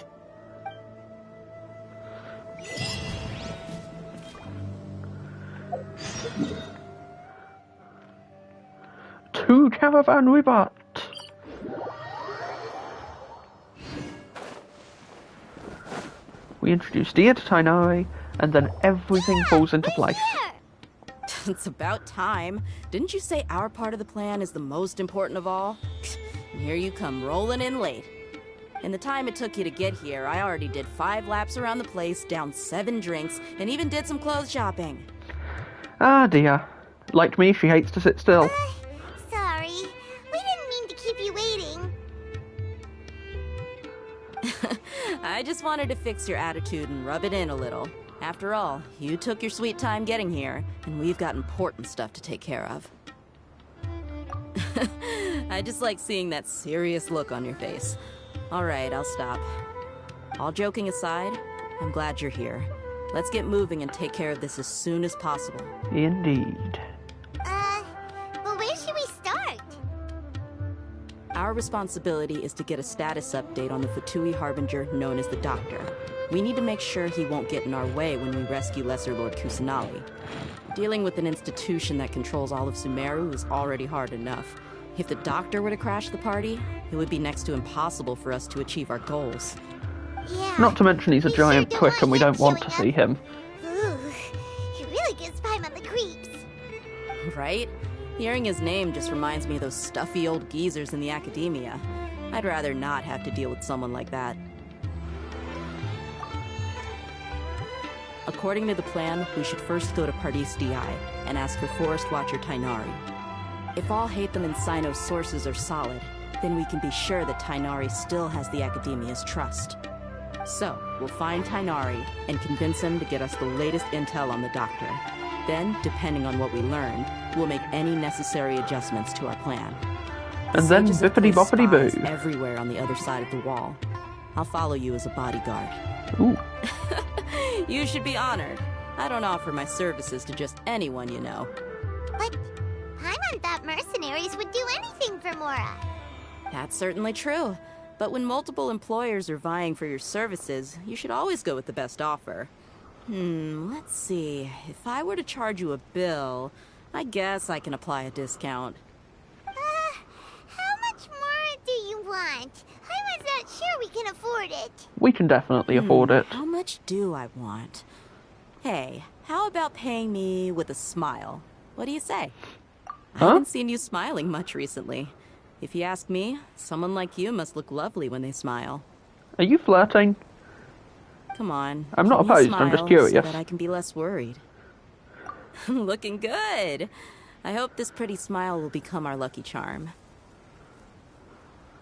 To Caravan Ribat. We introduce Dia to Tainari, and then everything falls into place. It's about time. Didn't you say our part of the plan is the most important of all? And here you come rolling in late. In the time it took you to get here, I already did 5 laps around the place, downed 7 drinks, and even did some clothes shopping. Ah, Dia. Like me, she hates to sit still. Sorry. We didn't mean to keep you waiting. I just wanted to fix your attitude and rub it in a little. After all, you took your sweet time getting here, and we've got important stuff to take care of. I just like seeing that serious look on your face. Alright, I'll stop. All joking aside, I'm glad you're here. Let's get moving and take care of this as soon as possible. Indeed. But where should we start? Our responsibility is to get a status update on the Fatui Harbinger known as the Doctor. We need to make sure he won't get in our way when we rescue Lesser Lord Kusanali. Dealing with an institution that controls all of Sumeru is already hard enough. If the Doctor were to crash the party, it would be next to impossible for us to achieve our goals. Yeah. Not to mention he's a giant prick and we don't want to see him. Ooh, he really gives Paimon the creeps. Right? Hearing his name just reminds me of those stuffy old geezers in the academia. I'd rather not have to deal with someone like that. According to the plan, we should first go to Pardis DI and ask for Forest Watcher Tainari. If all Hatham and Sino's sources are solid, then we can be sure that Tainari still has the Academia's trust. So, we'll find Tainari and convince him to get us the latest intel on the Doctor. Then, depending on what we learn, we'll make any necessary adjustments to our plan. And then Sages have bippity placed boppity spies boo. everywhere on the other side of the wall. I'll follow you as a bodyguard. Ooh. You should be honored. I don't offer my services to just anyone you know. But Paimon thought mercenaries would do anything for Mora. That's certainly true. But when multiple employers are vying for your services, you should always go with the best offer. Let's see. If I were to charge you a bill, I guess I can apply a discount. How much more do you want? I was not sure we can afford it. We can definitely afford it. How much do I want? Hey, how about paying me with a smile? What do you say? I haven't seen you smiling much recently. If you ask me, someone like you must look lovely when they smile. Are you flirting? Come on. I'm not give me a opposed, I'm just smile curious. So that I can be less worried. Looking good. I hope this pretty smile will become our lucky charm.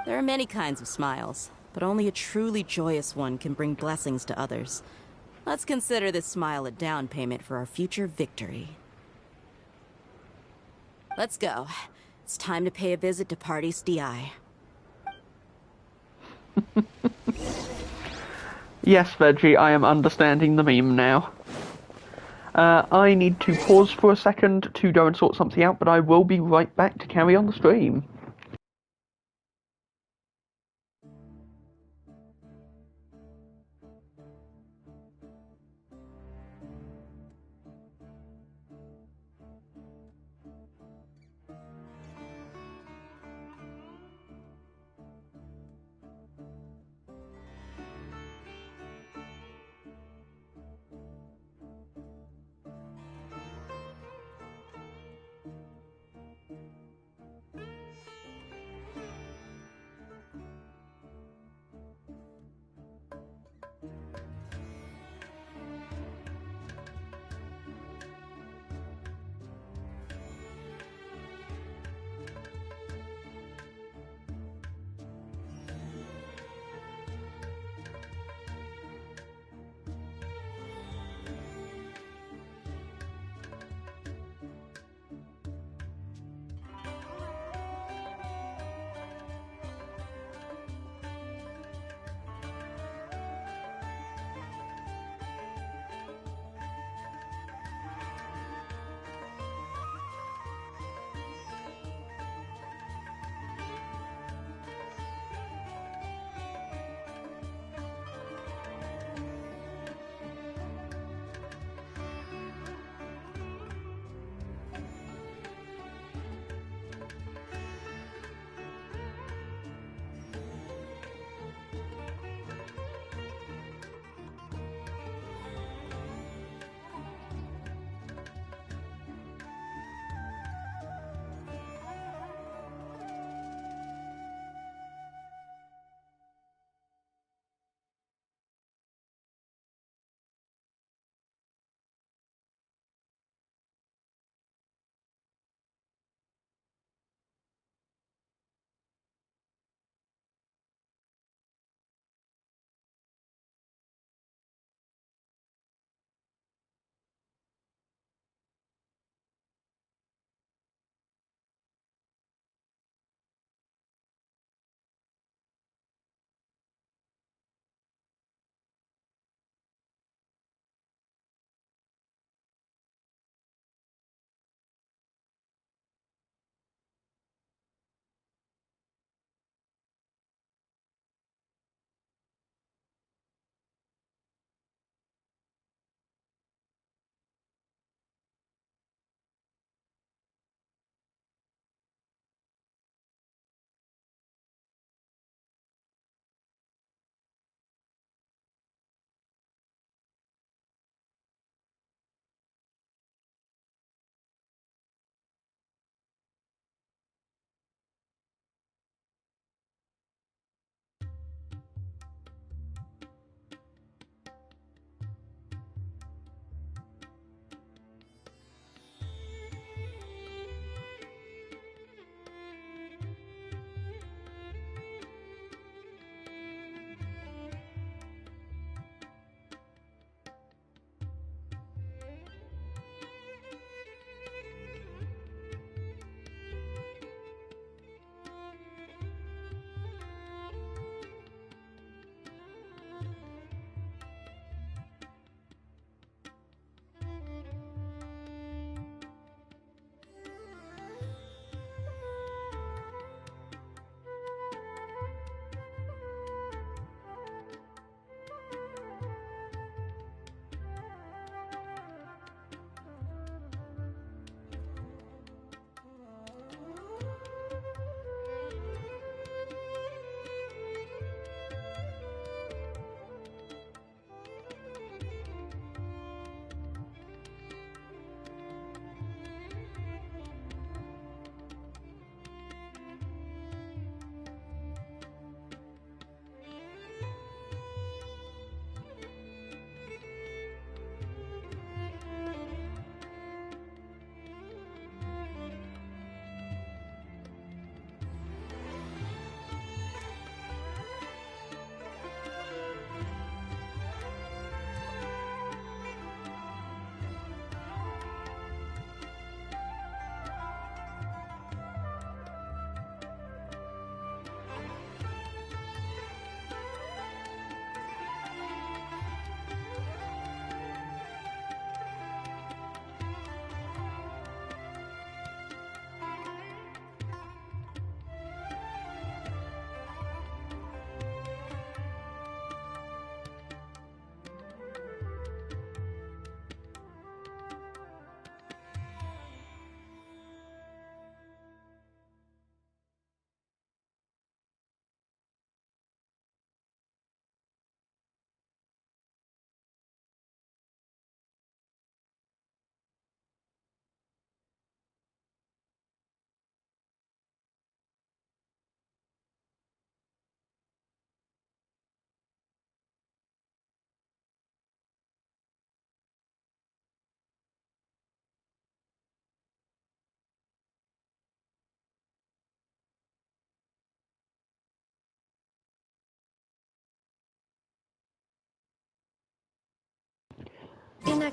There are many kinds of smiles, but only a truly joyous one can bring blessings to others. Let's consider this smile a down payment for our future victory. Let's go. It's time to pay a visit to Pardis DI. Yes, Veggie, I am understanding the meme now. I need to pause for a second to go and sort something out, but I will be right back to carry on the stream.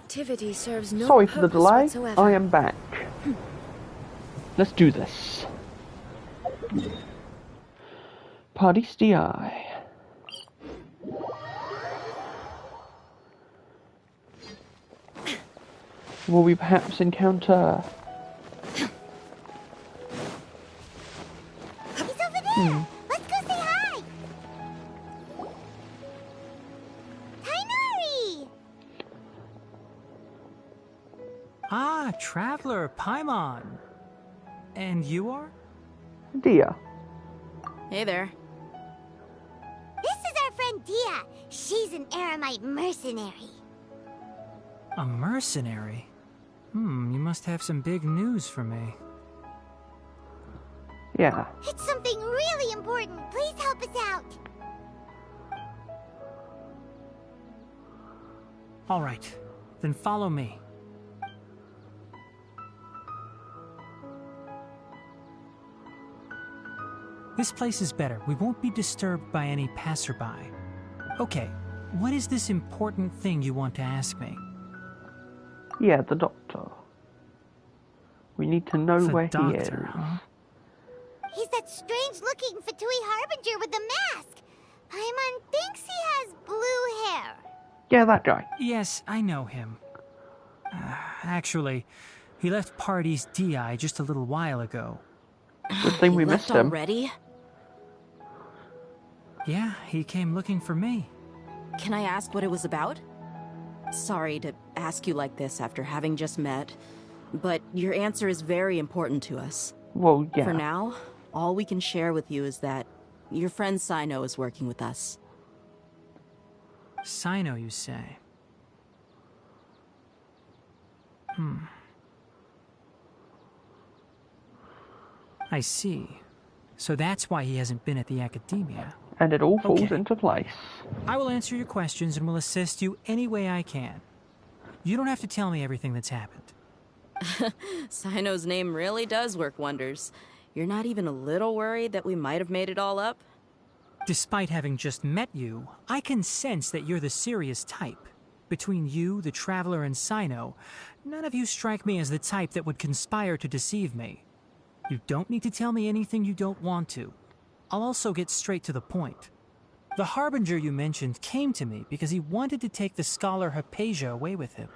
activity serves no Sorry for the purpose delay. whatsoever. I am back. Let's do this. Paradis DI. Will we perhaps encounter... He's over there! Let's go say hi! Tainari! Ah, Traveler, Paimon. And you are? Dia. Hey there. This is our friend Dia. She's an Aramite mercenary. A mercenary? You must have some big news for me. Yeah. It's something really important. Please help us out. All right, then follow me. This place is better. We won't be disturbed by any passerby. Okay, what is this important thing you want to ask me? Yeah, the doctor. We need to know where he is. Huh? He's that strange-looking Fatui Harbinger with the mask. Paimon thinks he has blue hair. Yeah, that guy. Yes, I know him. Actually, he left Paradis DI just a little while ago. Good thing we missed him. Already? Yeah, he came looking for me. Can I ask what it was about? Sorry to ask you like this after having just met, but your answer is very important to us. Well, yeah. For now, all we can share with you is that your friend Sino is working with us. Sino, you say? I see. So that's why he hasn't been at the Academia. And it all falls into place. I will answer your questions and will assist you any way I can. You don't have to tell me everything that's happened. Sino's name really does work wonders. You're not even a little worried that we might have made it all up? Despite having just met you, I can sense that you're the serious type. Between you, the Traveler, and Sino, none of you strike me as the type that would conspire to deceive me. You don't need to tell me anything you don't want to. I'll also get straight to the point. The Harbinger you mentioned came to me because he wanted to take the scholar Hypatia away with him.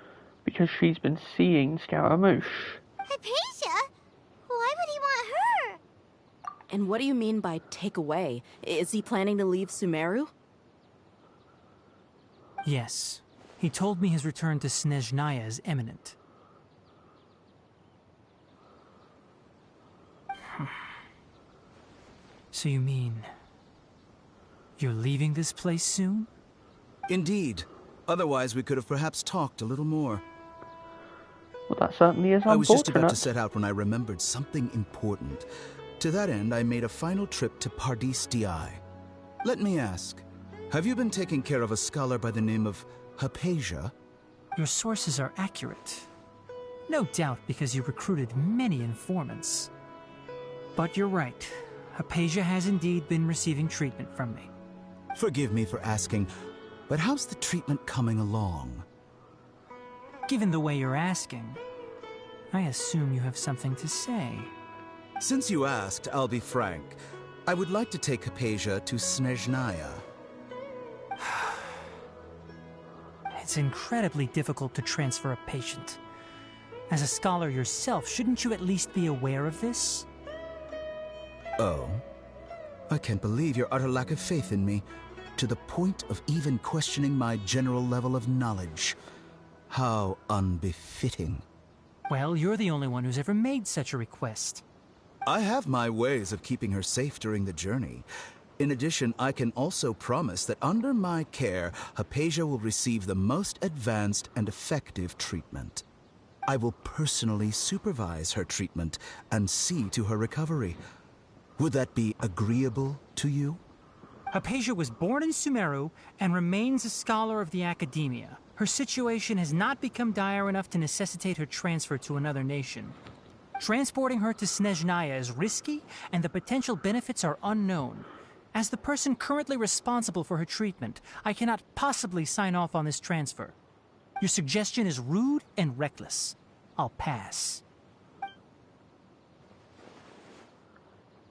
Because she's been seeing Scaramouche. Hypatia? Why would he want her? And what do you mean by take away? Is he planning to leave Sumeru? Yes. He told me his return to Snezhnaya is imminent. So you mean... you're leaving this place soon? Indeed. Otherwise, we could have perhaps talked a little more. Well, that certainly is unfortunate. I was just about to set out when I remembered something important. To that end, I made a final trip to Paradis DI. Let me ask, have you been taking care of a scholar by the name of Hypatia? Your sources are accurate. No doubt because you recruited many informants. But you're right. Hypatia has indeed been receiving treatment from me. Forgive me for asking, but how's the treatment coming along? Given the way you're asking, I assume you have something to say. Since you asked, I'll be frank. I would like to take Hypatia to Snezhnaya. It's incredibly difficult to transfer a patient. As a scholar yourself, shouldn't you at least be aware of this? Oh? I can't believe your utter lack of faith in me, to the point of even questioning my general level of knowledge. How unbefitting. Well, you're the only one who's ever made such a request. I have my ways of keeping her safe during the journey. In addition, I can also promise that under my care, Hypatia will receive the most advanced and effective treatment. I will personally supervise her treatment and see to her recovery. Would that be agreeable to you? Hypatia was born in Sumeru and remains a scholar of the Academia. Her situation has not become dire enough to necessitate her transfer to another nation. Transporting her to Snezhnaya is risky, and the potential benefits are unknown. As the person currently responsible for her treatment, I cannot possibly sign off on this transfer. Your suggestion is rude and reckless. I'll pass.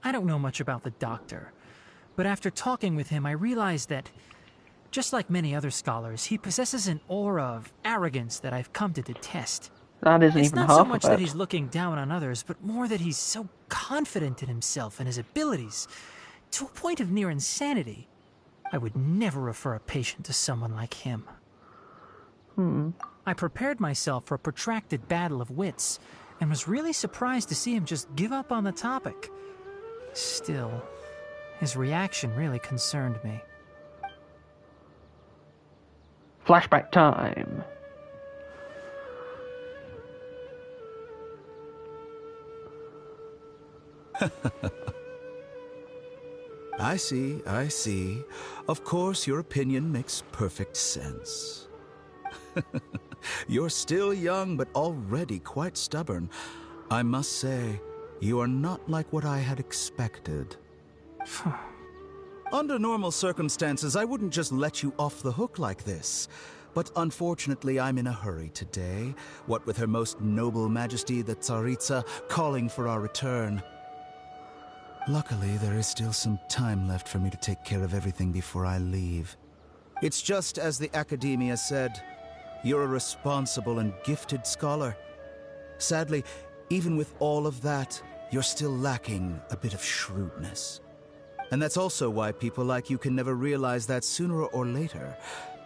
I don't know much about the doctor, but after talking with him, I realized that, just like many other scholars, he possesses an aura of arrogance that I've come to detest. That isn't It's even not half so of much it. that he's looking down on others, but more that he's so confident in himself and his abilities, to a point of near insanity. I would never refer a patient to someone like him. I prepared myself for a protracted battle of wits, and was really surprised to see him just give up on the topic. Still, his reaction really concerned me. Flashback time. I see, I see. Of course, your opinion makes perfect sense. You're still young, but already quite stubborn. I must say, you are not like what I had expected. Under normal circumstances, I wouldn't just let you off the hook like this. But unfortunately, I'm in a hurry today, what with Her Most Noble Majesty the Tsaritsa calling for our return. Luckily, there is still some time left for me to take care of everything before I leave. It's just as the Academia said, you're a responsible and gifted scholar. Sadly, even with all of that, you're still lacking a bit of shrewdness. And that's also why people like you can never realize that sooner or later,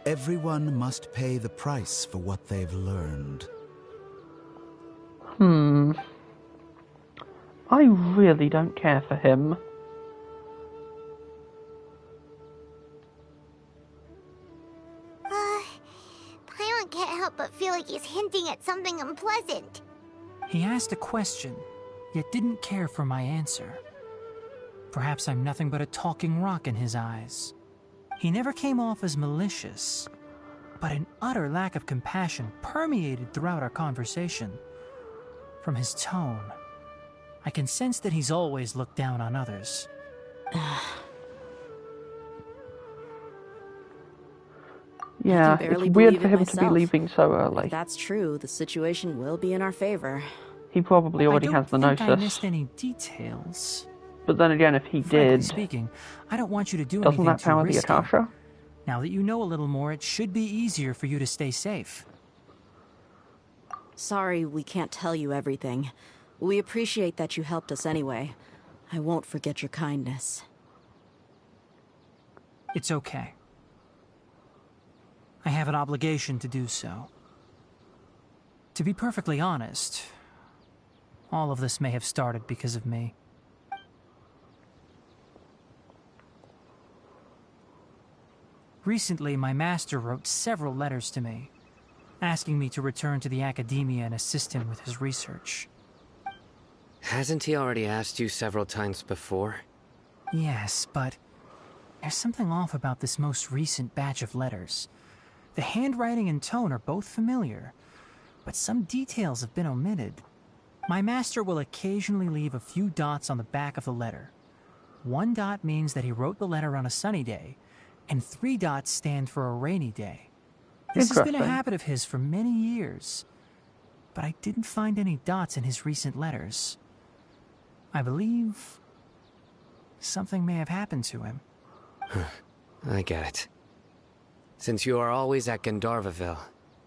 everyone must pay the price for what they've learned. I really don't care for him. Paimon can't help but feel like he's hinting at something unpleasant. He asked a question, yet didn't care for my answer. Perhaps I'm nothing but a talking rock in his eyes. He never came off as malicious, but an utter lack of compassion permeated throughout our conversation. From his tone, I can sense that he's always looked down on others. Yeah, it's barely weird believe for it him to be myself. leaving so early. If that's true, the situation will be in our favor. He probably already has the I don't think I Gnosis. missed any details. But then again, if he Frankly did, speaking, I don't want you to do doesn't anything that too power the risky. Akasha? Now that you know a little more, it should be easier for you to stay safe. Sorry we can't tell you everything. We appreciate that you helped us anyway. I won't forget your kindness. It's okay. I have an obligation to do so. To be perfectly honest, all of this may have started because of me. Recently, my master wrote several letters to me, asking me to return to the Academia and assist him with his research. Hasn't he already asked you several times before? Yes, but there's something off about this most recent batch of letters. The handwriting and tone are both familiar, but some details have been omitted. My master will occasionally leave a few dots on the back of the letter. 1 dot means that he wrote the letter on a sunny day, and 3 dots stand for a rainy day. This has been a Interesting. habit of his for many years, but I didn't find any dots in his recent letters. I believe something may have happened to him. I get it. Since you are always at Gandharvaville,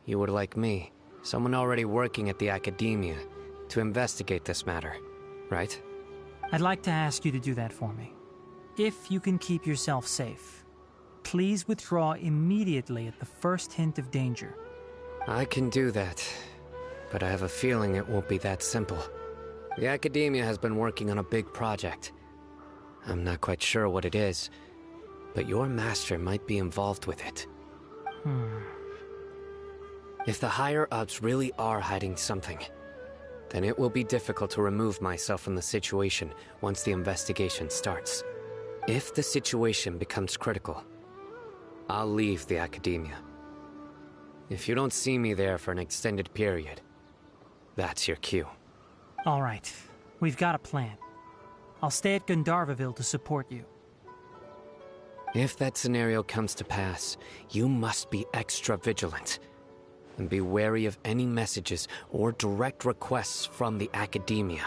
you would like me, someone already working at the Academia, to investigate this matter, right? I'd like to ask you to do that for me. If you can keep yourself safe, please withdraw immediately at the first hint of danger. I can do that, but I have a feeling it won't be that simple. The Academia has been working on a big project. I'm not quite sure what it is, but your master might be involved with it. If the higher-ups really are hiding something, then it will be difficult to remove myself from the situation once the investigation starts. If the situation becomes critical, I'll leave the Academia. If you don't see me there for an extended period, that's your cue. All right, we've got a plan. I'll stay at Gandharvaville to support you. If that scenario comes to pass, you must be extra vigilant. And be wary of any messages or direct requests from the Academia.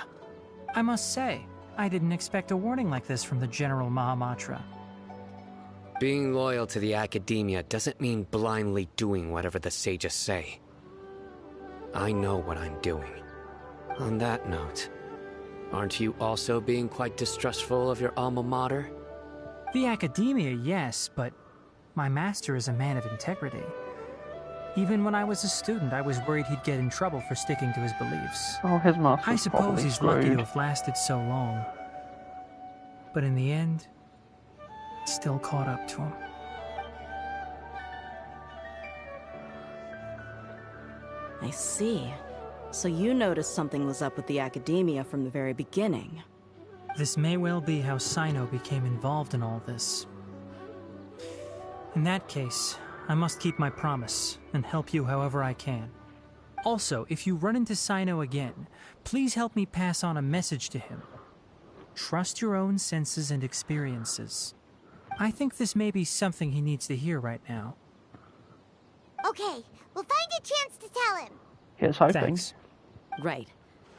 I must say, I didn't expect a warning like this from the General Mahamatra. Being loyal to the Academia doesn't mean blindly doing whatever the sages say. I know what I'm doing. On that note, aren't you also being quite distrustful of your alma mater? The Academia, yes, but my master is a man of integrity. Even when I was a student, I was worried he'd get in trouble for sticking to his beliefs. Oh, his master's I suppose he's lucky to screwed. have lasted so long. But in the end, it still caught up to him. I see. So you noticed something was up with the Academia from the very beginning. This may well be how Sino became involved in all this. In that case, I must keep my promise and help you however I can. Also, if you run into Sino again, please help me pass on a message to him. Trust your own senses and experiences. I think this may be something he needs to hear right now. Okay, we'll find a chance to tell him. Here's hoping. Thanks. Right.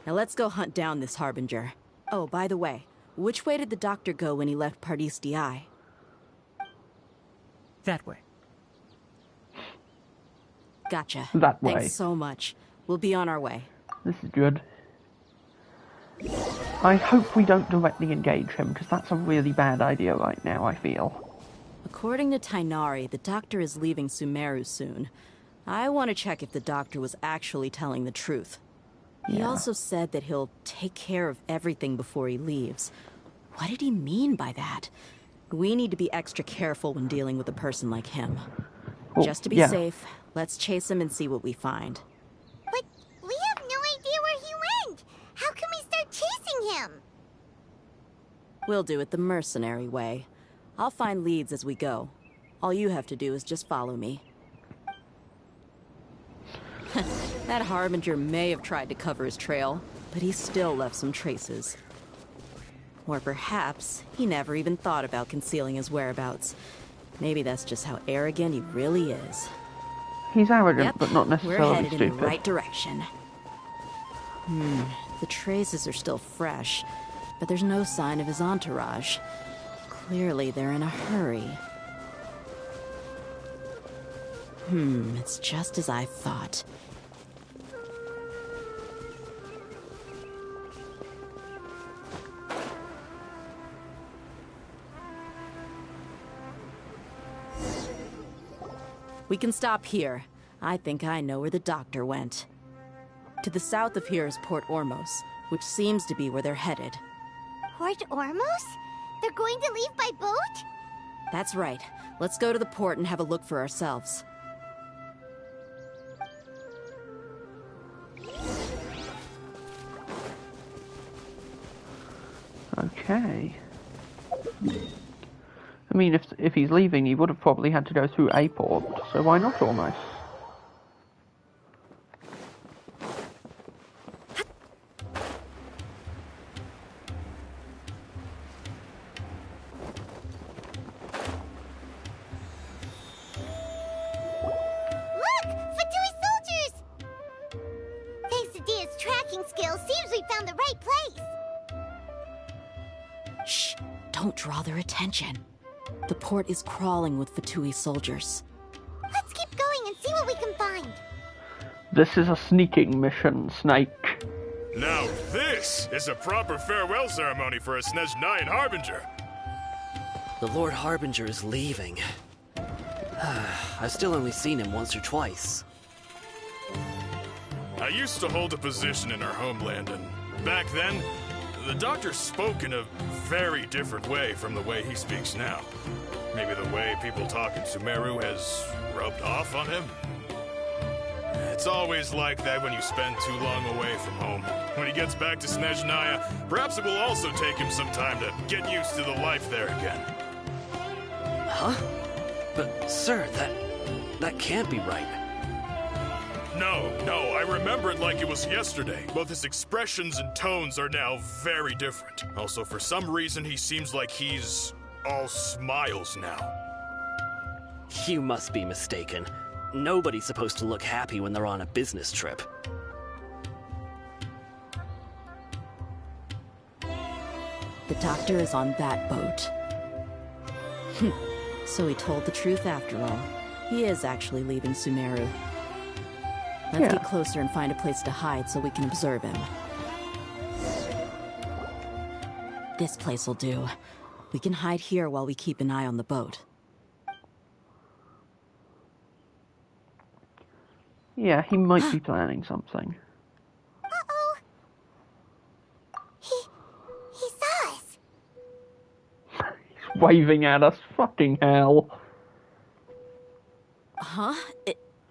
Now let's go hunt down this Harbinger. Oh, by the way, which way did the doctor go when he left Pardis DI? That way. Gotcha. That way. Thanks so much. We'll be on our way. This is good. I hope we don't directly engage him, because that's a really bad idea right now, I feel. According to Tainari, the doctor is leaving Sumeru soon. I want to check if the doctor was actually telling the truth. He also said that he'll take care of everything before he leaves. What did he mean by that? We need to be extra careful when dealing with a person like him. Well, Just to be yeah. safe, let's chase him and see what we find. But we have no idea where he went. How can we start chasing him? We'll do it the mercenary way. I'll find leads as we go. All you have to do is just follow me. That Harbinger may have tried to cover his trail, but he still left some traces. Or perhaps he never even thought about concealing his whereabouts. Maybe that's just how arrogant he really is. He's arrogant, Yep, but not we're necessarily headed stupid. in the right direction. The traces are still fresh, but there's no sign of his entourage. Clearly they're in a hurry. It's just as I thought. We can stop here. I think I know where the doctor went. To the south of here is Port Ormos, which seems to be where they're headed. Port Ormos? They're going to leave by boat? That's right. Let's go to the port and have a look for ourselves. Okay. I mean, if he's leaving, he would have probably had to go through a port, so why not almost? Look! Fatui soldiers! Thanks to Dia's tracking skills, seems we found the right place. Shh! Don't draw their attention. The port is crawling with Fatui soldiers. Let's keep going and see what we can find. This is a sneaking mission, Snake. Now this is a proper farewell ceremony for a Snezhnayan Harbinger. The Lord Harbinger is leaving. I've still only seen him once or twice. I used to hold a position in our homeland, and back then, the doctor spoke in a very different way from the way he speaks now. Maybe the way people talk in Sumeru has rubbed off on him? It's always like that when you spend too long away from home. When he gets back to Snezhnaya, perhaps it will also take him some time to get used to the life there again. Huh? But, sir, that can't be right. No, I remember it like it was yesterday. Both his expressions and tones are now very different. Also, for some reason, he seems like he's all smiles now. You must be mistaken. Nobody's supposed to look happy when they're on a business trip. The doctor is on that boat. So he told the truth after all. He is actually leaving Sumeru. Let's get closer and find a place to hide so we can observe him. This place will do. We can hide here while we keep an eye on the boat. Yeah, he might be planning something. Uh-oh. He saw us. He's waving at us. Fucking hell. Huh?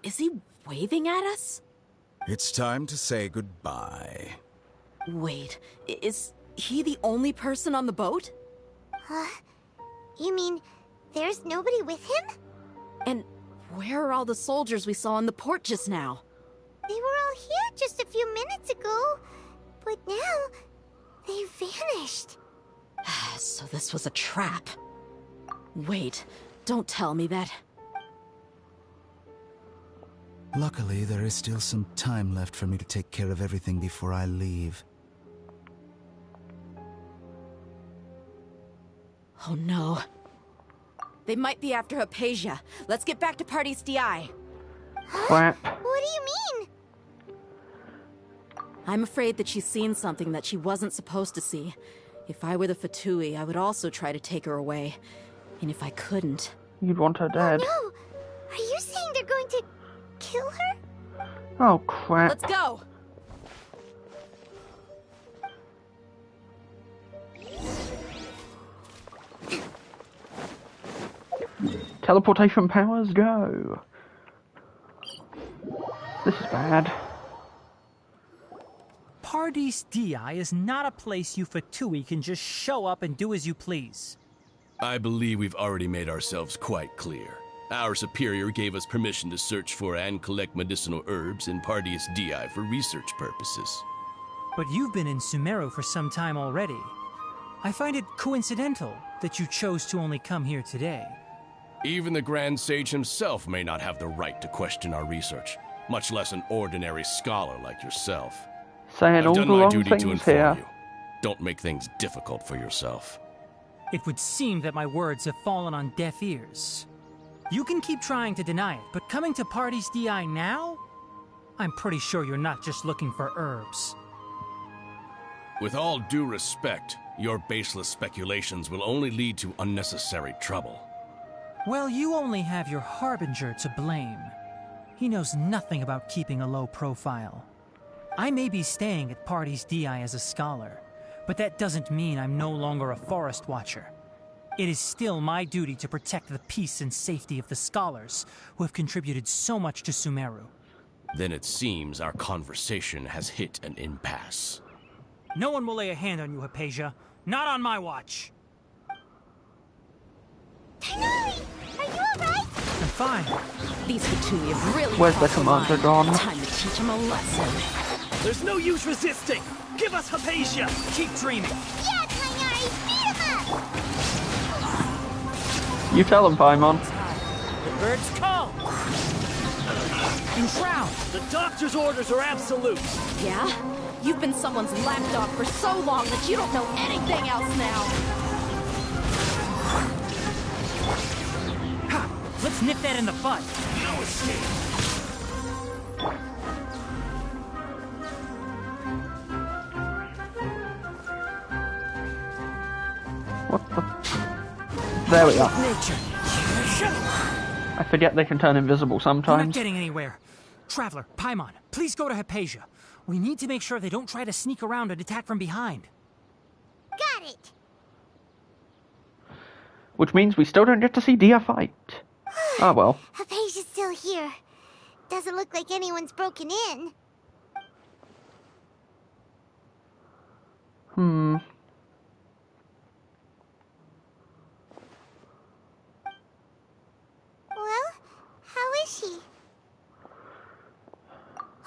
Is he waving at us? It's time to say goodbye. Wait, is he the only person on the boat? You mean there's nobody with him? And where are all the soldiers we saw on the port just now? They were all here just a few minutes ago, but now they vanished. So this was a trap. Wait, don't tell me that. Luckily, there is still some time left for me to take care of everything before I leave. Oh no. They might be after Hypatia. Let's get back to Party's DI. Crap. What do you mean? I'm afraid that she's seen something that she wasn't supposed to see. If I were the Fatui, I would also try to take her away. And if I couldn't... You'd want her dead. Oh no! Are you saying they're going to kill her? Oh crap. Let's go! Teleportation powers, go! This is bad. Party's DI is not a place you Fatui can just show up and do as you please. I believe we've already made ourselves quite clear. Our superior gave us permission to search for and collect medicinal herbs in Party's DI for research purposes. But you've been in Sumeru for some time already. I find it coincidental that you chose to only come here today. Even the Grand Sage himself may not have the right to question our research, much less an ordinary scholar like yourself. Saying I've all done the my wrong duty to things inform here. you. Don't make things difficult for yourself. It would seem that my words have fallen on deaf ears. You can keep trying to deny it, but coming to Party's DI now? I'm pretty sure you're not just looking for herbs. With all due respect, your baseless speculations will only lead to unnecessary trouble. Well, you only have your Harbinger to blame. He knows nothing about keeping a low profile. I may be staying at Party's DI as a scholar, but that doesn't mean I'm no longer a forest watcher. It is still my duty to protect the peace and safety of the scholars who have contributed so much to Sumeru. Then it seems our conversation has hit an impasse. No one will lay a hand on you, Hypatia. Not on my watch. Tighnari, are you alright? I'm fine. These Fatui have really Where's the crossed commander line. gone? Time to teach them a lesson. There's no use resisting! Give us Hypatia! Keep dreaming. Yeah, Tighnari, beat him up! You tell him, Paimon. The birds call! Enshroud! The doctor's orders are absolute! Yeah? You've been someone's lapdog for so long that you don't know anything else now! Ha! Let's nip that in the bud. No escape! What the? There we are. Nature. I forget they can turn invisible We're not sometimes. getting anywhere. Traveler, Paimon, please go to Hypatia. We need to make sure they don't try to sneak around and attack from behind. Got it! Which means we still don't get to see Dia fight. Ah well. Hypatia's still here. Doesn't look like anyone's broken in. Well, how is she?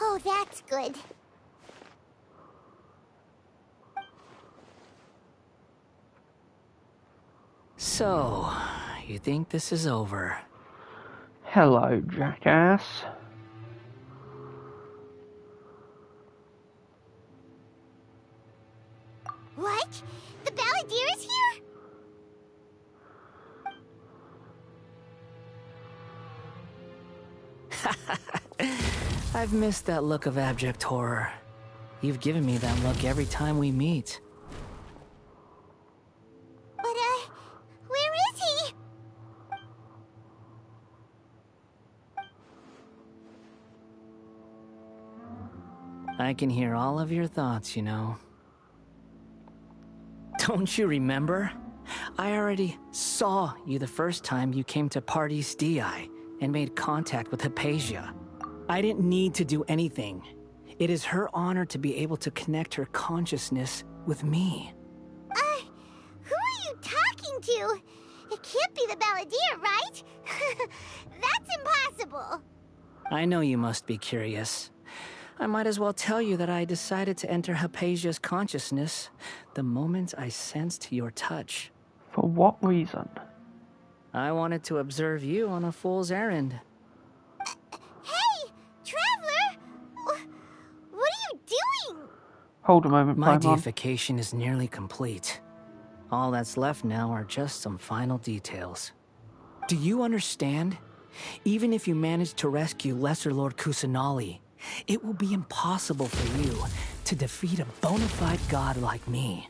Oh, that's good. So, you think this is over? Hello, jackass. What? The Balladeer is here? I've missed that look of abject horror. You've given me that look every time we meet. But, where is he? I can hear all of your thoughts, you know. Don't you remember? I already saw you the first time you came to Parties DI and made contact with Hypatia. I didn't need to do anything. It is her honor to be able to connect her consciousness with me. Who are you talking to? It can't be the Balladeer, right? That's impossible. I know you must be curious. I might as well tell you that I decided to enter Hypatia's consciousness the moment I sensed your touch. For what reason? I wanted to observe you on a fool's errand. Hey, Traveler! What are you doing? Hold a moment, My Paimon. deification is nearly complete. All that's left now are just some final details. Do you understand? Even if you manage to rescue Lesser Lord Kusanali, it will be impossible for you to defeat a bona fide god like me.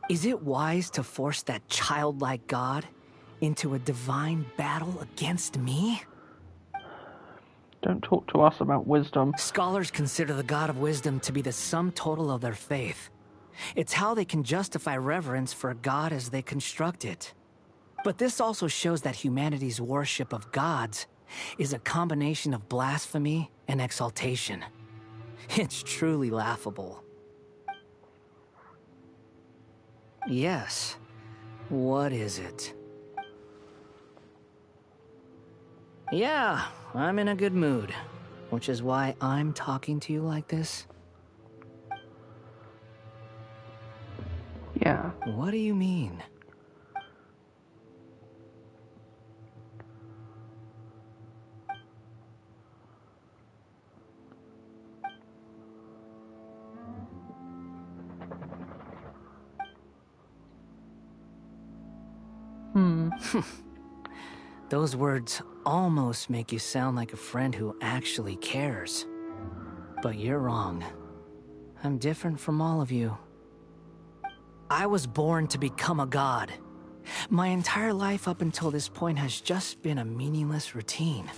Is it wise to force that childlike god into a divine battle against me? Don't talk to us about wisdom. Scholars consider the god of wisdom to be the sum total of their faith. It's how they can justify reverence for a god as they construct it. But this also shows that humanity's worship of gods is a combination of blasphemy and exaltation. It's truly laughable. Yes. What is it? Yeah, I'm in a good mood, which is why I'm talking to you like this. Yeah. What do you mean? Those words almost make you sound like a friend who actually cares. But you're wrong. I'm different from all of you. I was born to become a god. My entire life up until this point has just been a meaningless routine.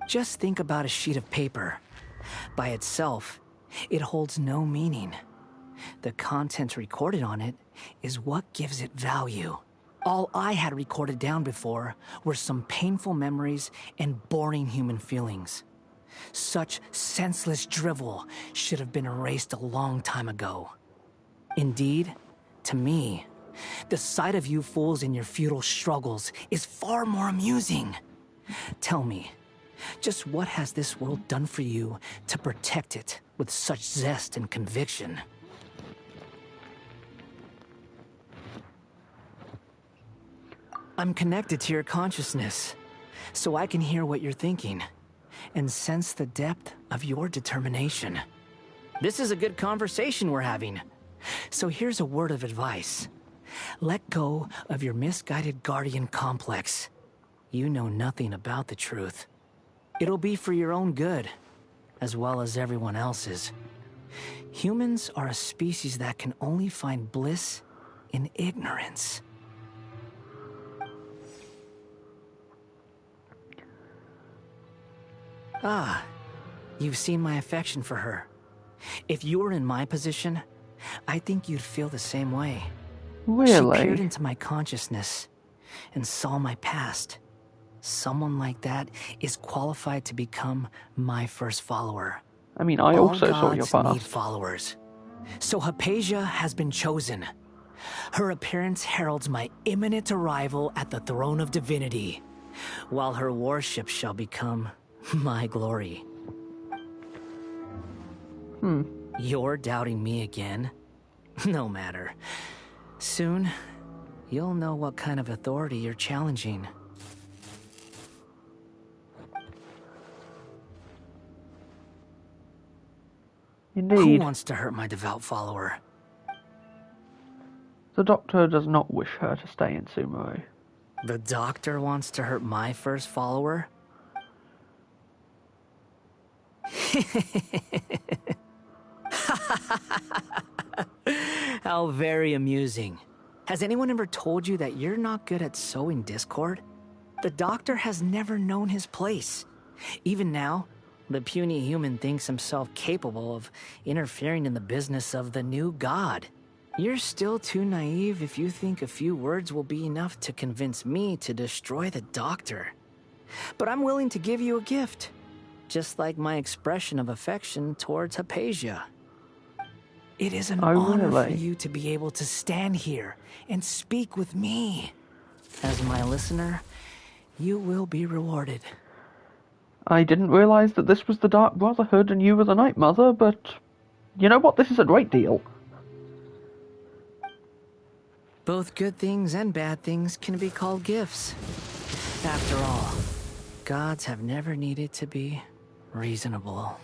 Just think about a sheet of paper. By itself, it holds no meaning. The content recorded on it is what gives it value. All I had recorded down before were some painful memories and boring human feelings. Such senseless drivel should have been erased a long time ago. Indeed, to me, the sight of you fools in your futile struggles is far more amusing. Tell me, just what has this world done for you to protect it with such zest and conviction? I'm connected to your consciousness, so I can hear what you're thinking and sense the depth of your determination. This is a good conversation we're having. So here's a word of advice. Let go of your misguided guardian complex. You know nothing about the truth. It'll be for your own good, as well as everyone else's. Humans are a species that can only find bliss in ignorance. Ah, you've seen my affection for her. If you were in my position, I think you'd feel the same way. Really? She peered into my consciousness and saw my past. Someone like that is qualified to become my first follower. I mean, I also saw your All gods need past. followers. So Hypatia has been chosen. Her appearance heralds my imminent arrival at the throne of divinity, while her worship shall become my glory. You're doubting me again? No matter. Soon, you'll know what kind of authority you're challenging. Indeed. Who wants to hurt my devout follower? The Doctor does not wish her to stay in Sumeru. The Doctor wants to hurt my first follower? How very amusing. Has anyone ever told you that you're not good at sowing discord? The Doctor has never known his place. Even now, the puny human thinks himself capable of interfering in the business of the new god. You're still too naive if you think a few words will be enough to convince me to destroy the Doctor. But I'm willing to give you a gift, just like my expression of affection towards Hypatia. It is an honor for you to be able to stand here and speak with me. As my listener, you will be rewarded. I didn't realize that this was the Dark Brotherhood and you were the Night Mother, but you know what? This is a great deal. Both good things and bad things can be called gifts. After all, gods have never needed to be reasonable.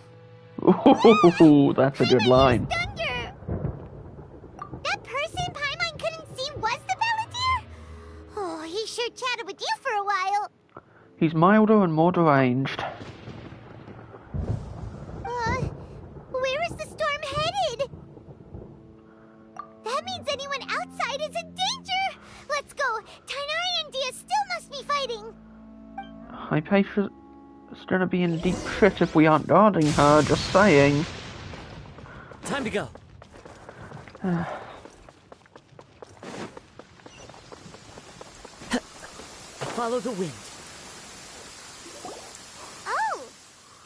Ooh, that's a good line. Thunder! That person Paimon couldn't see was the Palantir? Oh, he sure chatted with you for a while. He's milder and more deranged. Where is the storm headed? That means anyone outside is in danger! Let's go! Tainari and Dia still must be fighting! Hypatia's gonna be in deep shit if we aren't guarding her, just saying. Time to go. Follow the wind. Oh!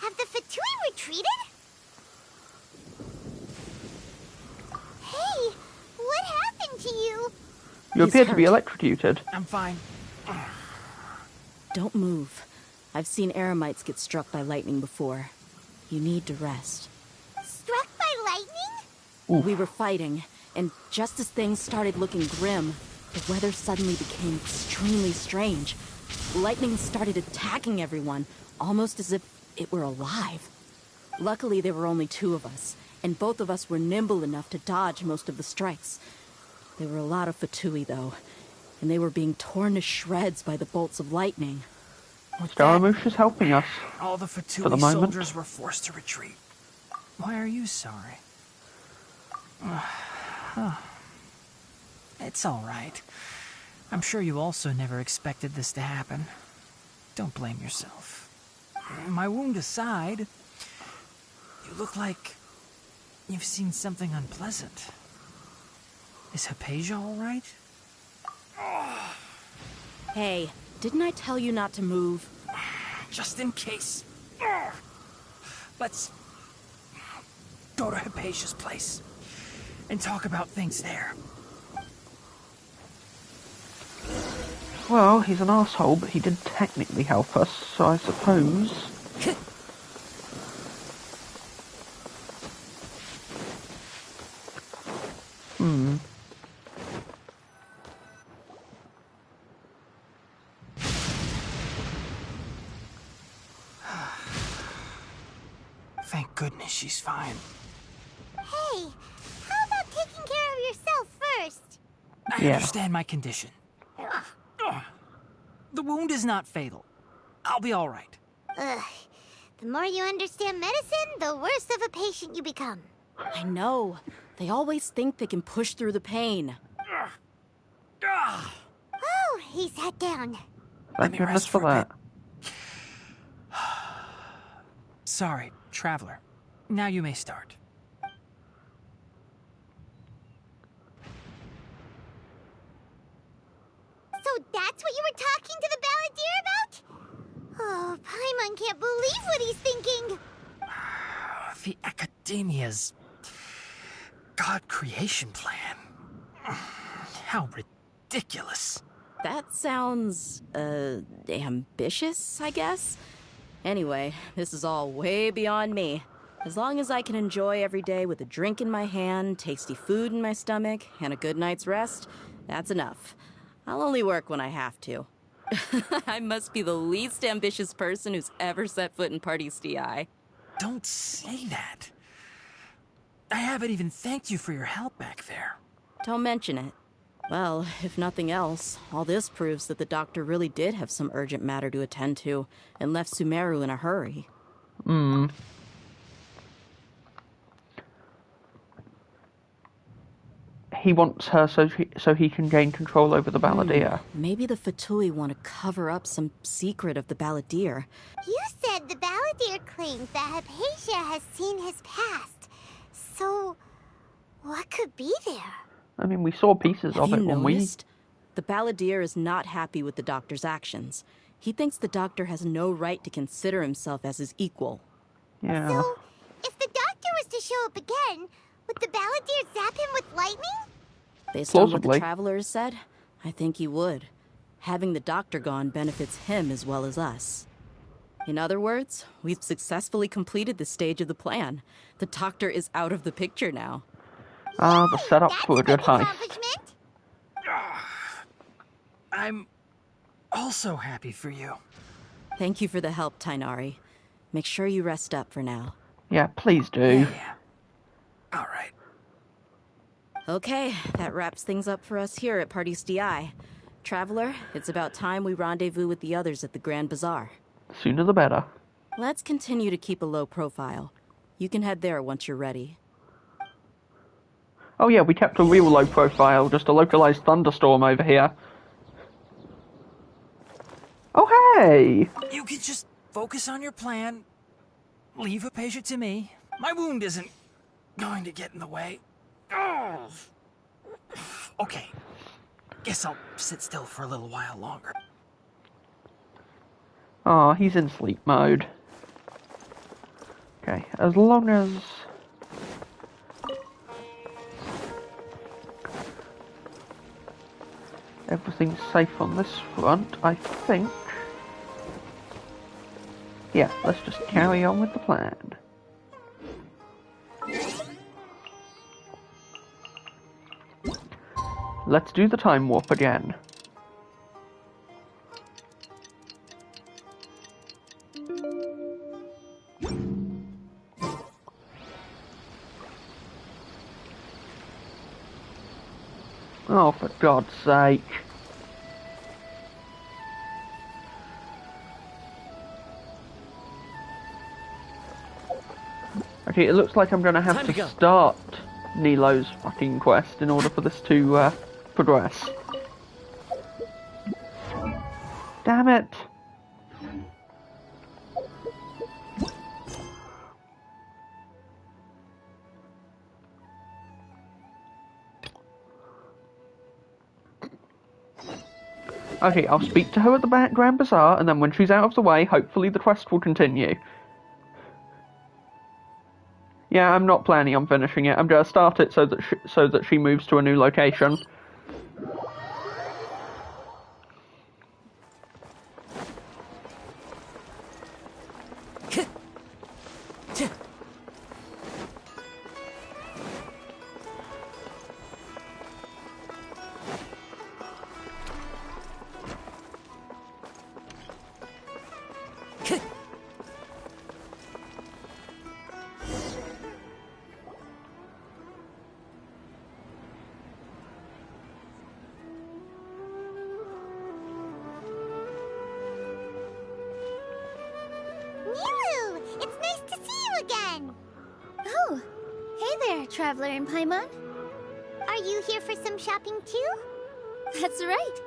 Have the Fatui retreated? Hey! What happened to you? You appear to be electrocuted. I'm fine. Don't move. I've seen Eremites get struck by lightning before. You need to rest. Struck by lightning? We were fighting, and just as things started looking grim, the weather suddenly became extremely strange. Lightning started attacking everyone, almost as if it were alive. Luckily, there were only two of us, and both of us were nimble enough to dodge most of the strikes. There were a lot of Fatui, though, and they were being torn to shreds by the bolts of lightning. Scaramouche is helping us. All the for Fatui the moment. soldiers were forced to retreat. Why are you sorry? It's all right. I'm sure you also never expected this to happen. Don't blame yourself. My wound aside, you look like you've seen something unpleasant. Is Hypatia all right? Hey, didn't I tell you not to move? Just in case. Let's go to Hypatia's place and talk about things there. Well, he's an asshole, but he did technically help us, so I suppose. Thank goodness she's fine. Hey, how about taking care of yourself first? I understand my condition. The wound is not fatal. I'll be all right. Ugh. The more you understand medicine, the worse of a patient you become. I know. They always think they can push through the pain. Oh, he sat down. Thank goodness for that. Sorry, Traveler. Now you may start. So that's what you were talking to the Balladeer about? Oh, Paimon can't believe what he's thinking. The Academia's God creation plan. How ridiculous. That sounds, ambitious, I guess? Anyway, this is all way beyond me. As long as I can enjoy every day with a drink in my hand, tasty food in my stomach, and a good night's rest, that's enough. I'll only work when I have to. I must be the least ambitious person who's ever set foot in Party SDI. Don't say that. I haven't even thanked you for your help back there. Don't mention it. Well, if nothing else, all this proves that the doctor really did have some urgent matter to attend to and left Sumeru in a hurry. He wants her so he can gain control over the Balladeer. Maybe the Fatui want to cover up some secret of the Balladeer. You said the Balladeer claims that Hypatia has seen his past. So, what could be there? I mean, we saw pieces of it when we... The Balladeer is not happy with the doctor's actions. He thinks the doctor has no right to consider himself as his equal. Yeah. So, if the doctor was to show up again, would the Balladeer zap him with lightning? Based on what the Traveler has said, I think he would. Having the doctor gone benefits him as well as us. In other words, we've successfully completed this stage of the plan. The doctor is out of the picture now. The setup for a good heist. I'm also happy for you. Thank you for the help, Tainari. Make sure you rest up for now. Yeah, please do. Yeah. All right. Okay, that wraps things up for us here at Parties DI. Traveler, it's about time we rendezvous with the others at the Grand Bazaar. Sooner the better. Let's continue to keep a low profile. You can head there once you're ready. Oh yeah, we kept a real low profile, just a localized thunderstorm over here. Oh hey! You can just focus on your plan. Leave Hypatia to me. My wound isn't going to get in the way. Oh. Okay. Guess I'll sit still for a little while longer. Oh, he's in sleep mode. Okay, as long as... everything's safe on this front, I think... yeah, let's just carry on with the plan. Let's do the time warp again. Oh, for God's sake. Okay, it looks like I'm gonna have to start Nilo's fucking quest in order for this to progress. Damn it! Okay, I'll speak to her at the Grand Bazaar, and then when she's out of the way, hopefully the quest will continue. Yeah, I'm not planning on finishing it. I'm gonna start it so that she moves to a new location. Traveler in Paimon? Are you here for some shopping too? That's right.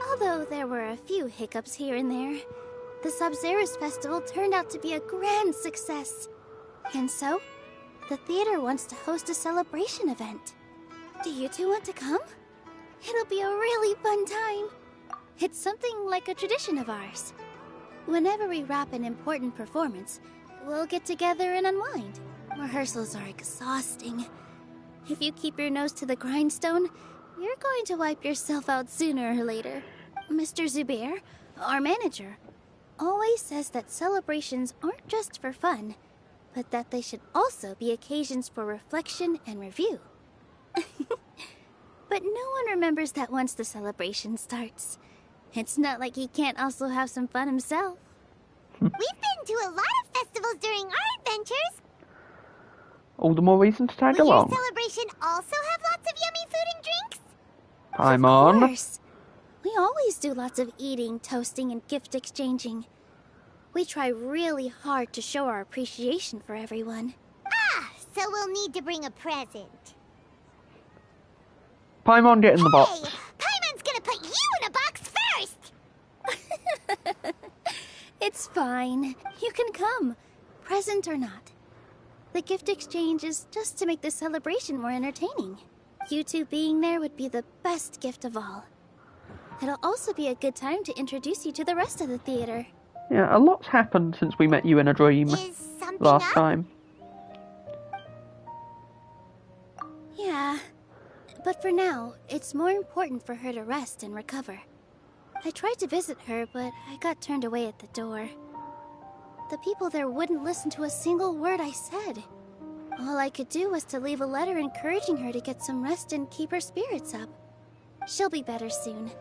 Although there were a few hiccups here and there, the Sub-Zerus Festival turned out to be a grand success. And so, the theater wants to host a celebration event. Do you two want to come? It'll be a really fun time. It's something like a tradition of ours. Whenever we wrap an important performance, we'll get together and unwind. Rehearsals are exhausting. If you keep your nose to the grindstone, you're going to wipe yourself out sooner or later. Mr. Zubair, our manager, always says that celebrations aren't just for fun, but that they should also be occasions for reflection and review. But no one remembers that once the celebration starts. It's not like he can't also have some fun himself. We've been to a lot of festivals during our adventures. All the more reason to tag Will along. your celebration also have lots of yummy food and drinks? Paimon. Of course. We always do lots of eating, toasting, and gift exchanging. We try really hard to show our appreciation for everyone. Ah, so we'll need to bring a present. Paimon, get in the box. Paimon's gonna put you in a box first! It's fine. You can come, present or not. The gift exchange is just to make the celebration more entertaining. You two being there would be the best gift of all. It'll also be a good time to introduce you to the rest of the theater. Yeah, a lot's happened since we met you in a dream last time. Yeah, but for now, it's more important for her to rest and recover. I tried to visit her, but I got turned away at the door. The people there wouldn't listen to a single word I said. All I could do was to leave a letter encouraging her to get some rest and keep her spirits up. She'll be better soon.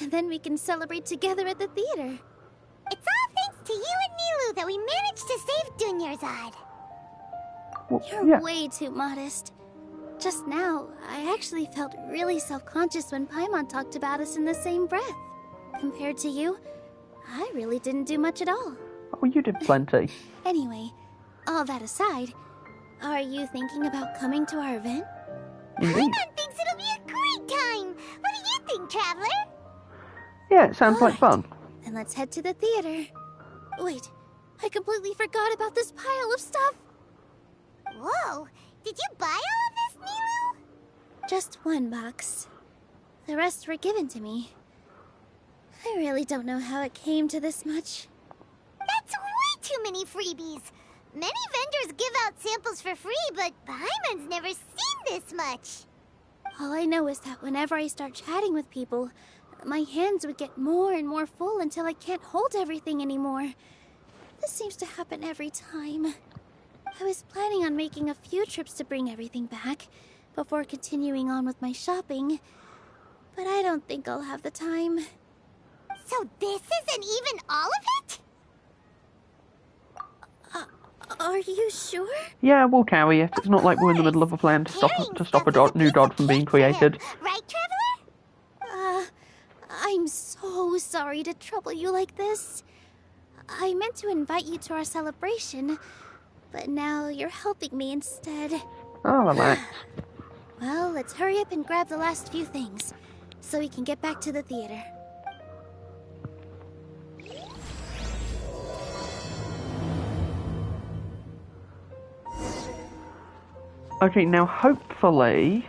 And then we can celebrate together at the theater. It's all thanks to you and Nilu that we managed to save Dunyarzad. You're way too modest. Just now, I actually felt really self-conscious when Paimon talked about us in the same breath. Compared to you, I really didn't do much at all. Oh, you did plenty. Anyway, all that aside, are you thinking about coming to our event? Indeed. Paimon thinks it'll be a great time. What do you think, Traveler? Yeah, it sounds like fun. Then let's head to the theater. Wait, I completely forgot about this pile of stuff. Whoa, did you buy all of this, Nilu? Just one box. The rest were given to me. I really don't know how it came to this much. That's way too many freebies. Many vendors give out samples for free, but Paimon's never seen this much. All I know is that whenever I start chatting with people, my hands would get more and more full until I can't hold everything anymore. This seems to happen every time. I was planning on making a few trips to bring everything back before continuing on with my shopping, but I don't think I'll have the time. So this isn't even all of it? Are you sure? Yeah, we'll carry it. It's not like we're in the middle of a plan to stop a new dot from being created. Right, Traveler? I'm so sorry to trouble you like this. I meant to invite you to our celebration, but now you're helping me instead. Oh, relax. Well, let's hurry up and grab the last few things, so we can get back to the theater. Okay, now hopefully...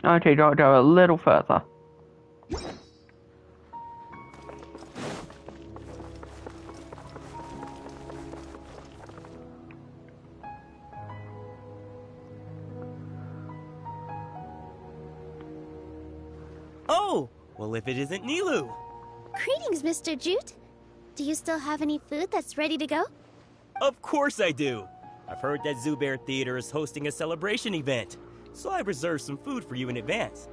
Okay, gotta go a little further. Oh, well if it isn't Nilu. Greetings, Mr. Jute. Do you still have any food that's ready to go? Of course I do. I've heard that Zubair Theater is hosting a celebration event, so I reserved some food for you in advance.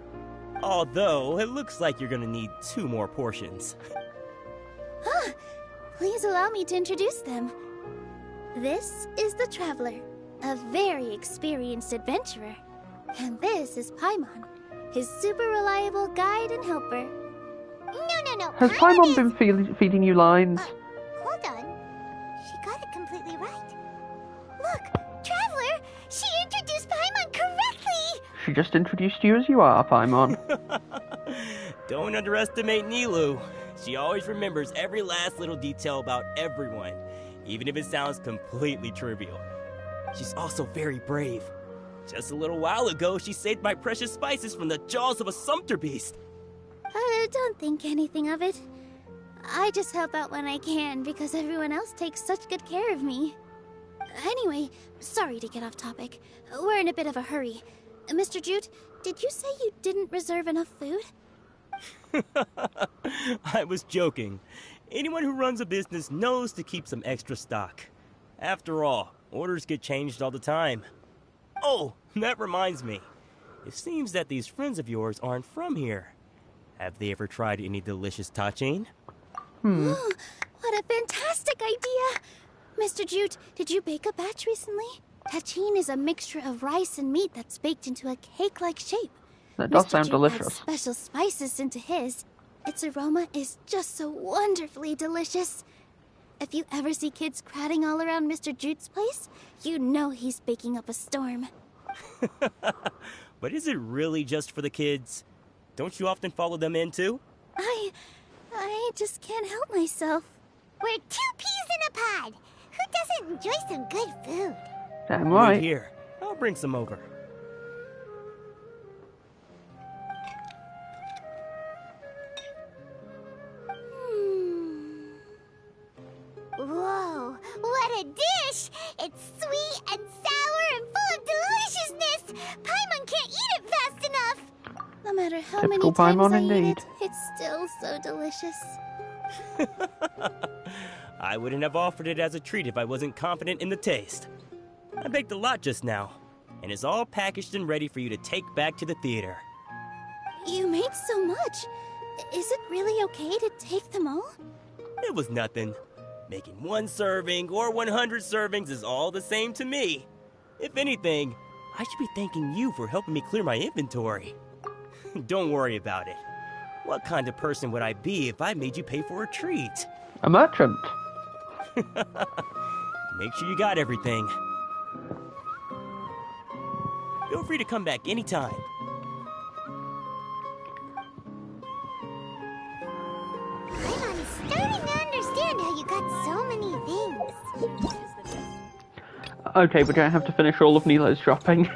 Although, it looks like you're gonna need 2 more portions. Please allow me to introduce them. This is the Traveler, a very experienced adventurer. And this is Paimon, his super reliable guide and helper. No. Has Paimon been feeding you lines? Hold on. She got it completely right. Look, Traveler, she introduced Paimon correctly! She just introduced you as you are, Paimon. Don't underestimate Nilu. She always remembers every last little detail about everyone, even if it sounds completely trivial. She's also very brave. Just a little while ago, she saved my precious spices from the jaws of a sumpter beast. Don't think anything of it. I just help out when I can because everyone else takes such good care of me. Anyway, sorry to get off topic. We're in a bit of a hurry. Mr. Jute, did you say you didn't reserve enough food? I was joking. Anyone who runs a business knows to keep some extra stock. After all, orders get changed all the time. Oh, that reminds me. It seems that these friends of yours aren't from here. Have they ever tried any delicious tachin? Wow, What a fantastic idea! Mr. Jute, did you bake a batch recently? Tachin is a mixture of rice and meat that's baked into a cake-like shape. That does sound Jute delicious. adds special spices into his. Its aroma is just so wonderfully delicious. If you ever see kids crowding all around Mr. Jute's place, you know he's baking up a storm. But is it really just for the kids? Don't you often follow them in too? I just can't help myself. We're 2 peas in a pod. Who doesn't enjoy some good food? Damn right. Wait here. I'll bring some over. Whoa, what a dish! It's sweet and sour and full of deliciousness! Paimon can't eat it fast enough! No matter how Typical many times Paimon I indeed. eat it, it's still so delicious. I wouldn't have offered it as a treat if I wasn't confident in the taste. I baked a lot just now, and it's all packaged and ready for you to take back to the theater. You made so much. Is it really okay to take them all? It was nothing. Making 1 serving or 100 servings is all the same to me. If anything, I should be thanking you for helping me clear my inventory. Don't worry about it. What kind of person would I be if I made you pay for a treat? A merchant. Make sure you got everything. Feel free to come back anytime. I'm starting to understand how you got so many things. Okay, we're going to have to finish all of Nilo's shopping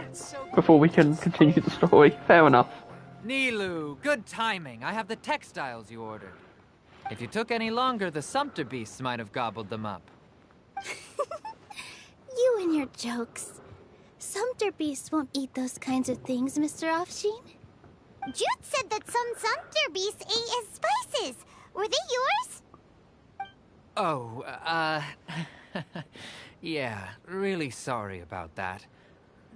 before we can continue the story. Fair enough. Nilou, good timing. I have the textiles you ordered. If you took any longer, the Sumpter beasts might have gobbled them up. You and your jokes. Sumpter beasts won't eat those kinds of things, Mr. Offsheen. Jute said that some Sumpter beasts ate his spices. Were they yours? Oh, yeah, really sorry about that.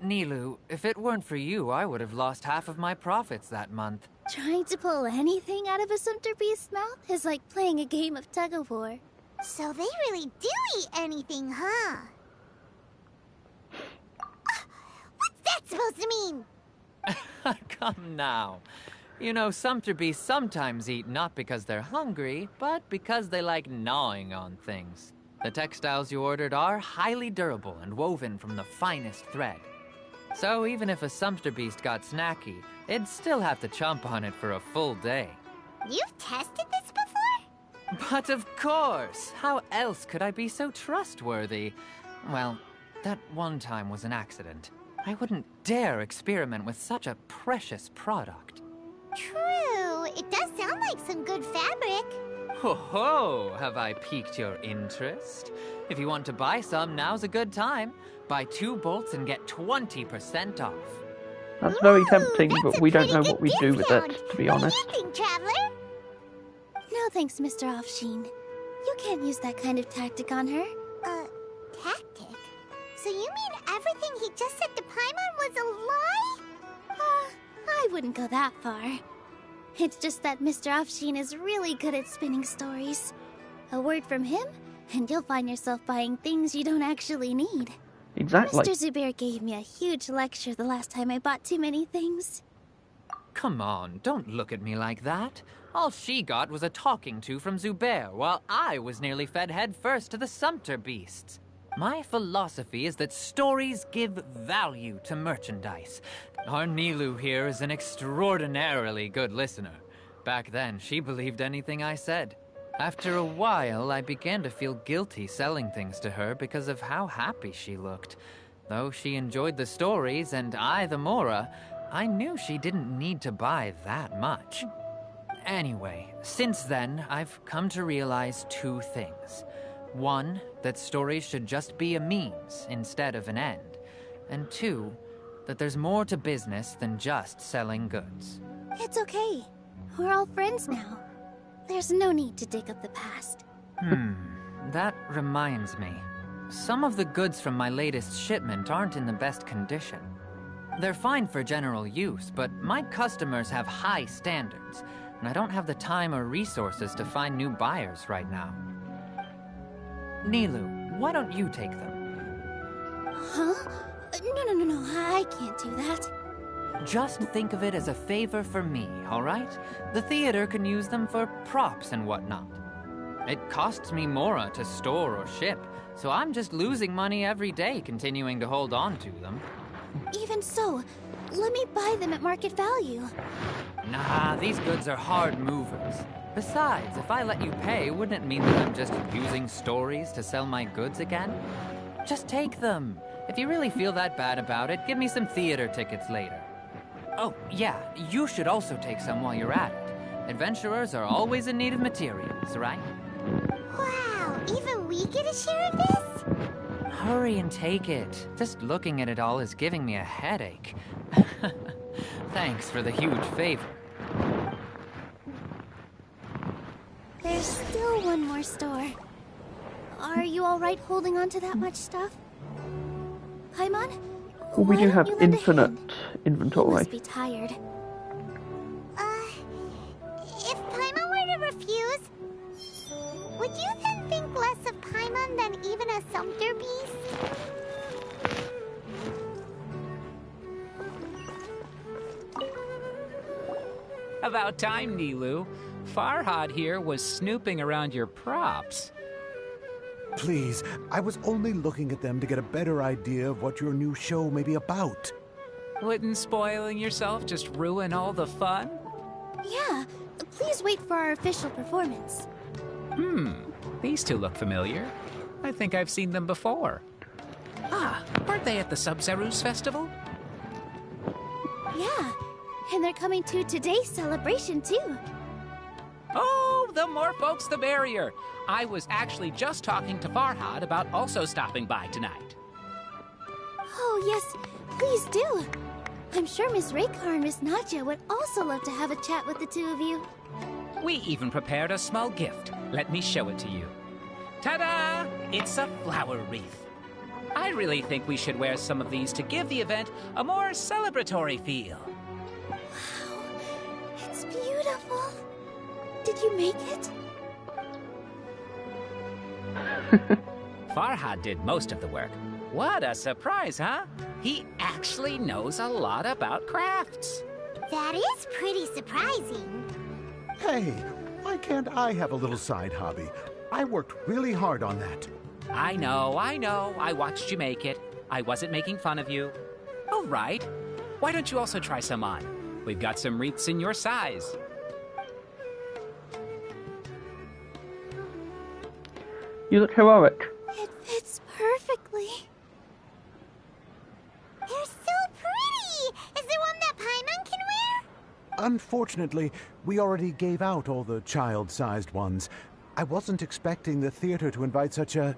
Nilou, if it weren't for you, I would have lost half of my profits that month. Trying to pull anything out of a Sumpter beast's mouth is like playing a game of tug-of-war. So they really do eat anything, huh? What's that supposed to mean? Come now. You know, Sumpter beasts sometimes eat not because they're hungry, but because they like gnawing on things. The textiles you ordered are highly durable and woven from the finest thread. So even if a Sumpter beast got snacky, it'd still have to chomp on it for a full day. You've tested this before? But of course! How else could I be so trustworthy? Well, that one time was an accident. I wouldn't dare experiment with such a precious product. True. It does sound like some good fabric. Ho ho! Have I piqued your interest? If you want to buy some, now's a good time. Buy 2 bolts and get 20% off. That's very tempting, but we don't know what we do with it, to be honest. What do you think, Traveler? No thanks, Mr. Offsheen. You can't use that kind of tactic on her. Tactic? So you mean everything he just said to Paimon was a lie? I wouldn't go that far. It's just that Mr. Offsheen is really good at spinning stories. A word from him, and you'll find yourself buying things you don't actually need. Exactly. Mr. Zubair gave me a huge lecture the last time I bought too many things. Come on, don't look at me like that. All she got was a talking to from Zubair, while I was nearly fed head first to the Sumpter beasts. My philosophy is that stories give value to merchandise. Our Nilou here is an extraordinarily good listener. Back then, she believed anything I said. After a while, I began to feel guilty selling things to her because of how happy she looked. Though she enjoyed the stories and I the Mora, I knew she didn't need to buy that much. Anyway, since then, I've come to realize 2 things. 1, that stories should just be a means instead of an end. And 2, that there's more to business than just selling goods. It's okay. We're all friends now. There's no need to dig up the past. That reminds me. Some of the goods from my latest shipment aren't in the best condition. They're fine for general use, but my customers have high standards, and I don't have the time or resources to find new buyers right now. Nilu, why don't you take them? Huh? No, I can't do that. Just think of it as a favor for me, alright? The theater can use them for props and whatnot. It costs me Mora to store or ship, so I'm just losing money every day continuing to hold on to them. Even so, let me buy them at market value. Nah, these goods are hard movers. Besides, if I let you pay, wouldn't it mean that I'm just using stories to sell my goods again? Just take them. If you really feel that bad about it, give me some theater tickets later. Oh, yeah, you should also take some while you're at it. Adventurers are always in need of materials, right? Wow, even we get a share of this? Hurry and take it. Just looking at it all is giving me a headache. Thanks for the huge favor. There's still one more store. Are you alright holding on to that much stuff? Paimon? Well, we do have infinite You inventory. must be tired. If Paimon were to refuse, would you then think less of Paimon than even a sumpter beast? About time, Nilu. Farhad here was snooping around your props. Please, I was only looking at them to get a better idea of what your new show may be about. Wouldn't spoiling yourself just ruin all the fun? Yeah, please wait for our official performance. These two look familiar. I think I've seen them before. Ah, weren't they at the Sub-Zerus festival? Yeah, and they're coming to today's celebration too. Oh, the more folks the merrier. I was actually just talking to Farhad about also stopping by tonight. Oh yes, please do. I'm sure Miss Raykar and Miss Nadja would also love to have a chat with the two of you. We even prepared a small gift. Let me show it to you. Ta-da! It's a flower wreath. I really think we should wear some of these to give the event a more celebratory feel. Wow, it's beautiful. Did you make it? Farhad did most of the work. What a surprise, huh? He actually knows a lot about crafts. That is pretty surprising. Hey, why can't I have a little side hobby? I worked really hard on that. I know. I watched you make it. I wasn't making fun of you. All right. Why don't you also try some on? We've got some wreaths in your size. You look heroic. It fits perfectly. They're so pretty! Is there one that Paimon can wear? Unfortunately, we already gave out all the child-sized ones. I wasn't expecting the theater to invite such a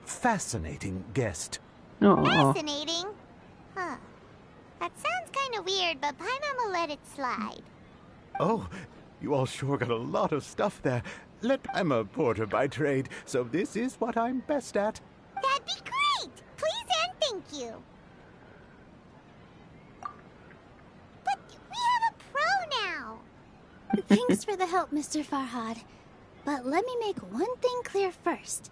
fascinating guest. Fascinating? Huh. That sounds kind of weird, but Paimon will let it slide. Oh, you all sure got a lot of stuff there. I'm a porter by trade, so this is what I'm best at. That'd be great! Please and thank you. But we have a pro now. Thanks for the help, Mr. Farhad. But let me make one thing clear first.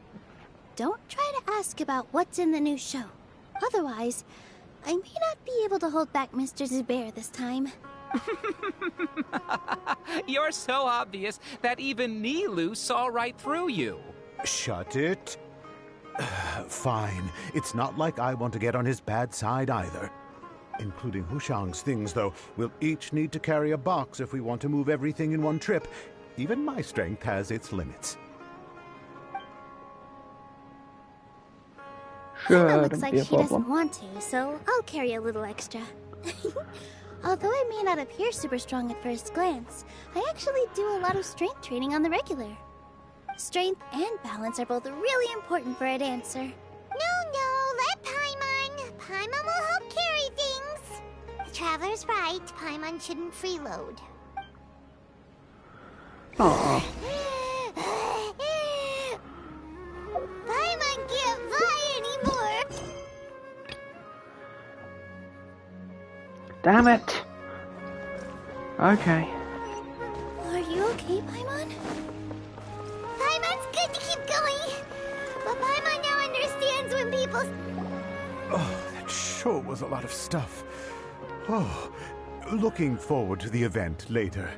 Don't try to ask about what's in the new show. Otherwise, I may not be able to hold back Mr. Zubair this time. You're so obvious that even Nilu saw right through you. Shut it. Fine. It's not like I want to get on his bad side either. Including Hushang's things, though. We'll each need to carry a box if we want to move everything in one trip. Even my strength has its limits. Sure, Looks like she doesn't want to, so I'll carry a little extra. Although I may not appear super strong at first glance, I actually do a lot of strength training on the regular. Strength and balance are both really important for a dancer. No, let Paimon. Paimon will help carry things. The Traveler's right. Paimon shouldn't freeload. Aww. Paimon can't fly anymore. Damn it. Okay. Are you okay, Paimon? Paimon's good to keep going. But Paimon now understands when people... Oh, that sure was a lot of stuff. Oh, looking forward to the event later.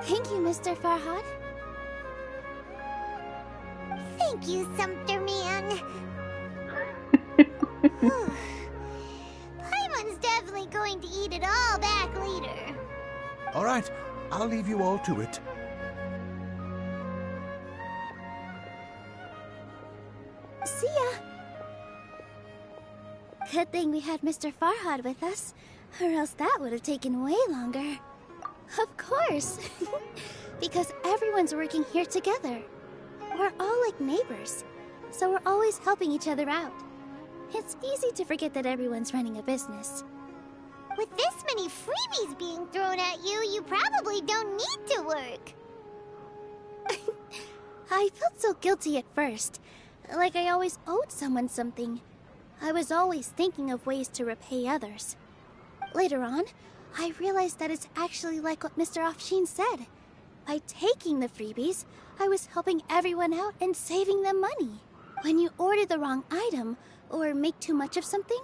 Thank you, Mr. Farhad. Thank you, Sumpter Man. Paimon's definitely going to eat it all back later. All right, I'll leave you all to it. See ya. Good thing we had Mr. Farhad with us, or else that would have taken way longer. Of course. Because everyone's working here together. We're all like neighbors, so we're always helping each other out. It's easy to forget that everyone's running a business. With this many freebies being thrown at you, you probably don't need to work. I felt so guilty at first, like I always owed someone something. I was always thinking of ways to repay others. Later on, I realized that it's actually like what Mr. Afshin said. By taking the freebies, I was helping everyone out and saving them money. When you order the wrong item, or make too much of something,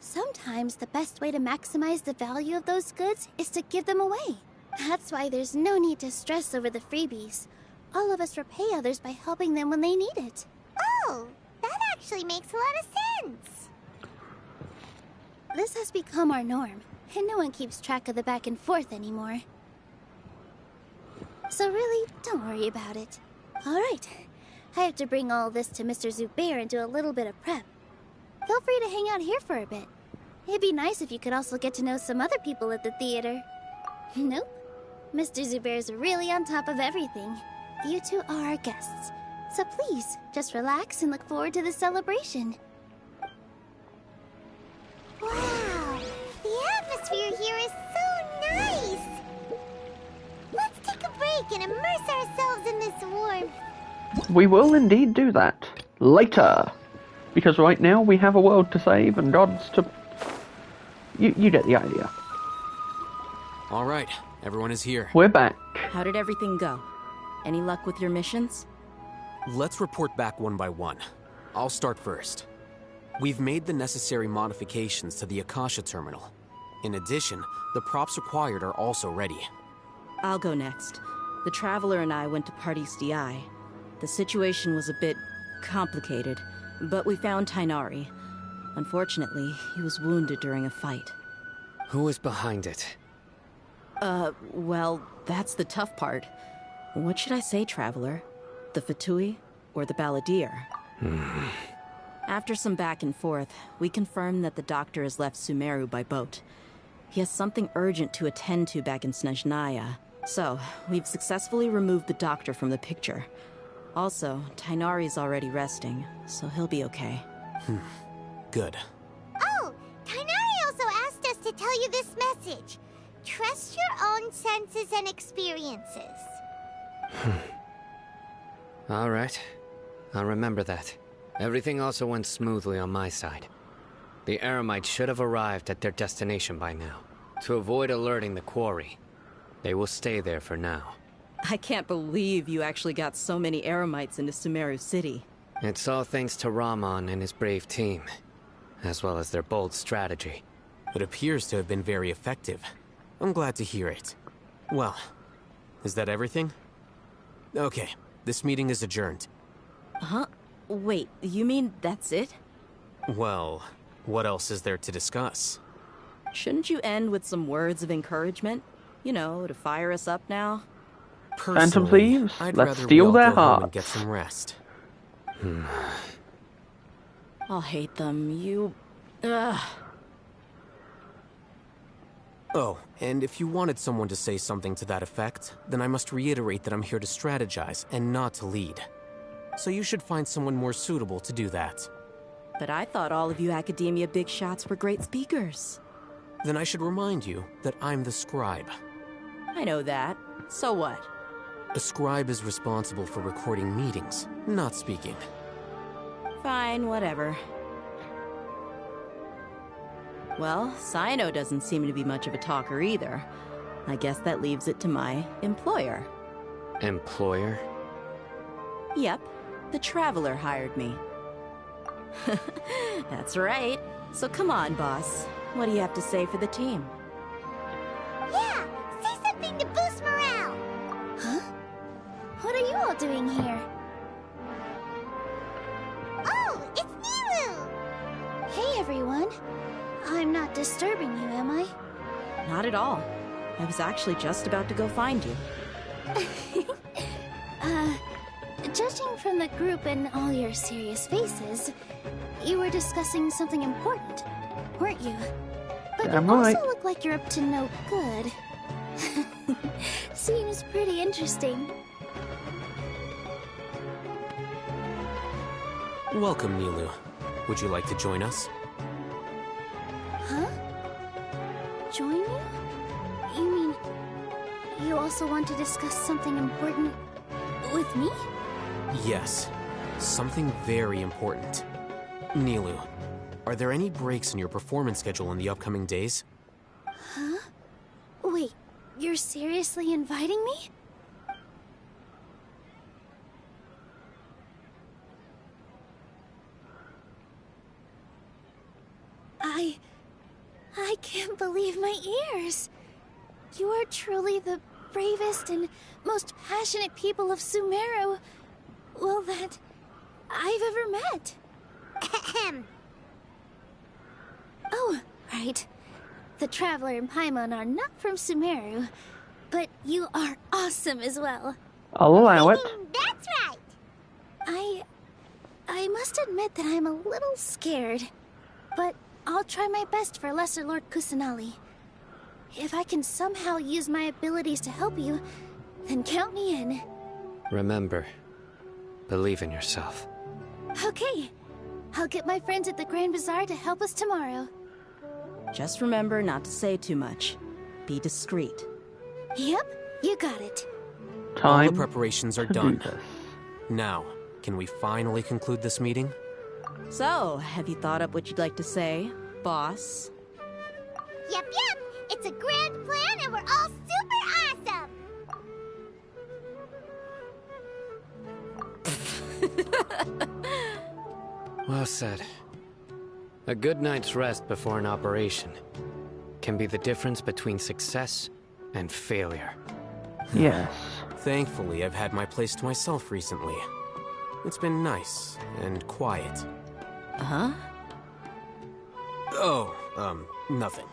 sometimes the best way to maximize the value of those goods is to give them away. That's why there's no need to stress over the freebies. All of us repay others by helping them when they need it. Oh, that actually makes a lot of sense. This has become our norm, and no one keeps track of the back and forth anymore. So really, don't worry about it. Alright, I have to bring all this to Mr. Zubair and do a little bit of prep. Feel free to hang out here for a bit. It'd be nice if you could also get to know some other people at the theater. Nope. Mr. Zubair's really on top of everything. You two are our guests. So please, just relax and look forward to the celebration. Wow, the atmosphere here is so nice. Let's take a break and immerse ourselves in this warmth. We will indeed do that. Later. Because right now we have a world to save and gods to... You get the idea. Alright, everyone is here. We're back. How did everything go? Any luck with your missions? Let's report back one by one. I'll start first. We've made the necessary modifications to the Akasha terminal. In addition, the props required are also ready. I'll go next. The Traveler and I went to Party's DI. The situation was a bit complicated, but we found Tainari. Unfortunately, he was wounded during a fight. Who is behind it? Well, that's the tough part. What should I say, Traveler? The Fatui or the Balladeer? After some back and forth, we confirmed that the doctor has left Sumeru by boat. He has something urgent to attend to back in Snezhnaya. So, we've successfully removed the doctor from the picture. Also, Tainari's already resting, so he'll be okay. Good. Oh, Tainari also asked us to tell you this message. Trust your own senses and experiences. Alright. I'll remember that. Everything also went smoothly on my side. The Eremites should have arrived at their destination by now. To avoid alerting the quarry, they will stay there for now. I can't believe you actually got so many Eremites into Sumeru City. It's all thanks to Rahman and his brave team, as well as their bold strategy. It appears to have been very effective. I'm glad to hear it. Well, is that everything? Okay, this meeting is adjourned. Huh? Wait, you mean that's it? Well, what else is there to discuss? Shouldn't you end with some words of encouragement? You know, to fire us up now? Phantom Thieves, I'd let's rather steal we all their go home hearts. and get some rest. I'll hate them, you... Ugh. Oh, and if you wanted someone to say something to that effect, then I must reiterate that I'm here to strategize and not to lead. So you should find someone more suitable to do that. But I thought all of you Academia big shots were great speakers. Then I should remind you that I'm the scribe. I know that. So what? A scribe is responsible for recording meetings, not speaking. Fine, whatever. Well, Sino doesn't seem to be much of a talker either. I guess that leaves it to my employer. Employer? Yep. The Traveler hired me. That's right. So come on, boss. What do you have to say for the team? Yeah, say something to boost morale. Huh? What are you all doing here? Oh, it's Nilu! Hey, everyone. I'm not disturbing you, am I? Not at all. I was actually just about to go find you. Judging from the group and all your serious faces, you were discussing something important, weren't you? But you also look like you're up to no good. Seems pretty interesting. Welcome, Nilu. Would you like to join us? Huh? Join you? You mean you also want to discuss something important with me? Yes. Something very important. Nilu, are there any breaks in your performance schedule in the upcoming days? Huh? Wait, you're seriously inviting me? I can't believe my ears. You are truly the bravest and most passionate people of Sumeru, well, that I've ever met. Oh, right. The Traveler and Paimon are not from Sumeru, but you are awesome as well. I'll allow it. That's right. I must admit that I'm a little scared, but I'll try my best for Lesser Lord Kusanali. If I can somehow use my abilities to help you, then count me in. Remember, believe in yourself. Okay. I'll get my friends at the Grand Bazaar to help us tomorrow. Just remember not to say too much. Be discreet. Yep, you got it. All the preparations are done. Now, can we finally conclude this meeting? So, have you thought up what you'd like to say, boss? Yep. It's a grand plan and we're all super awesome! Well said. A good night's rest before an operation can be the difference between success and failure. Yes. Thankfully, I've had my place to myself recently. It's been nice and quiet. Huh? Oh, nothing.